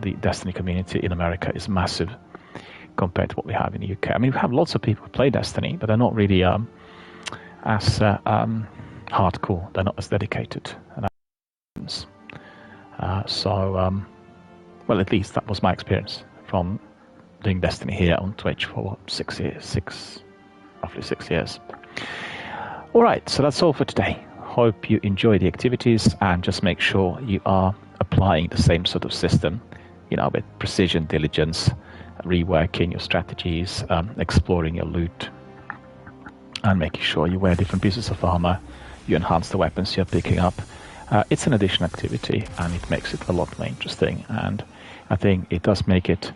the Destiny community in America is massive compared to what we have in the UK. I mean, we have lots of people who play Destiny, but they're not really as hardcore. They're not as dedicated. Well, at least that was my experience from doing Destiny here on Twitch for roughly 6 years. All right, so that's all for today. Hope you enjoy the activities, and just make sure you are applying the same sort of system, with precision, diligence, reworking your strategies, exploring your loot, and making sure you wear different pieces of armor, you enhance the weapons you're picking up. It's an additional activity, and it makes it a lot more interesting, and I think it does make it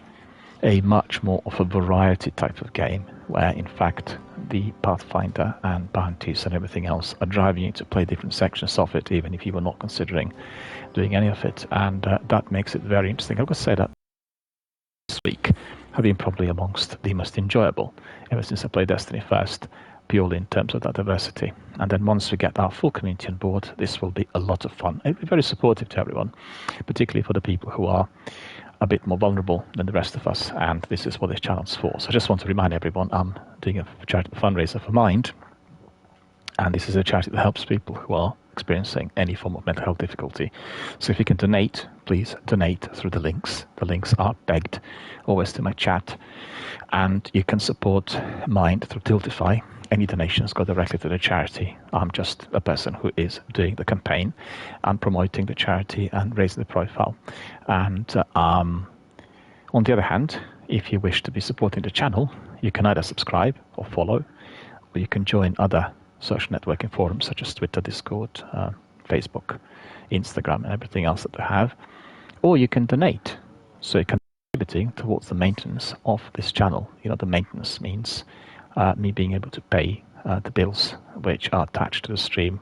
a much more of a variety type of game, where in fact the Pathfinder and bounties and everything else are driving you to play different sections of it, even if you were not considering doing any of it, and that makes it very interesting. I would say that this week have been probably amongst the most enjoyable ever since I played Destiny first, purely in terms of that diversity. And then once we get our full community on board, this will be a lot of fun. It'll be very supportive to everyone, particularly for the people who are a bit more vulnerable than the rest of us, and this is what this channel's for. So I just want to remind everyone, I'm doing a charitable fundraiser for Mind, and this is a charity that helps people who are experiencing any form of mental health difficulty. So if you can donate, please donate through the links. The links are pegged always to my chat, and you can support Mind through Tiltify. Any donations go directly to the charity. I'm just a person who is doing the campaign and promoting the charity and raising the profile. And on the other hand, if you wish to be supporting the channel, you can either subscribe or follow, or you can join other social networking forums such as Twitter, Discord, Facebook, Instagram, and everything else that they have. Or you can donate. So you can contribute towards the maintenance of this channel. The maintenance means me being able to pay the bills which are attached to the stream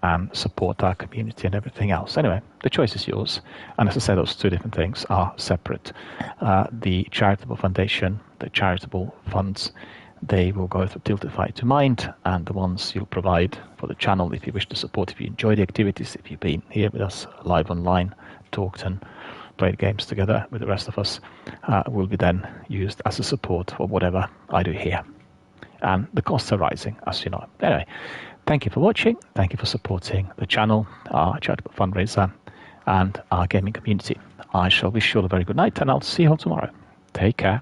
and support our community and everything else. Anyway, the choice is yours. And as I said, those two different things are separate. The charitable foundation, the charitable funds, they will go through Tiltify to Mind, and the ones you'll provide for the channel, if you wish to support, if you enjoy the activities, if you've been here with us live online, talked and played games together with the rest of us, will be then used as a support for whatever I do here. And the costs are rising, as you know. Anyway, thank you for watching. Thank you for supporting the channel, our charitable fundraiser, and our gaming community. I shall wish you all a very good night, and I'll see you all tomorrow. Take care.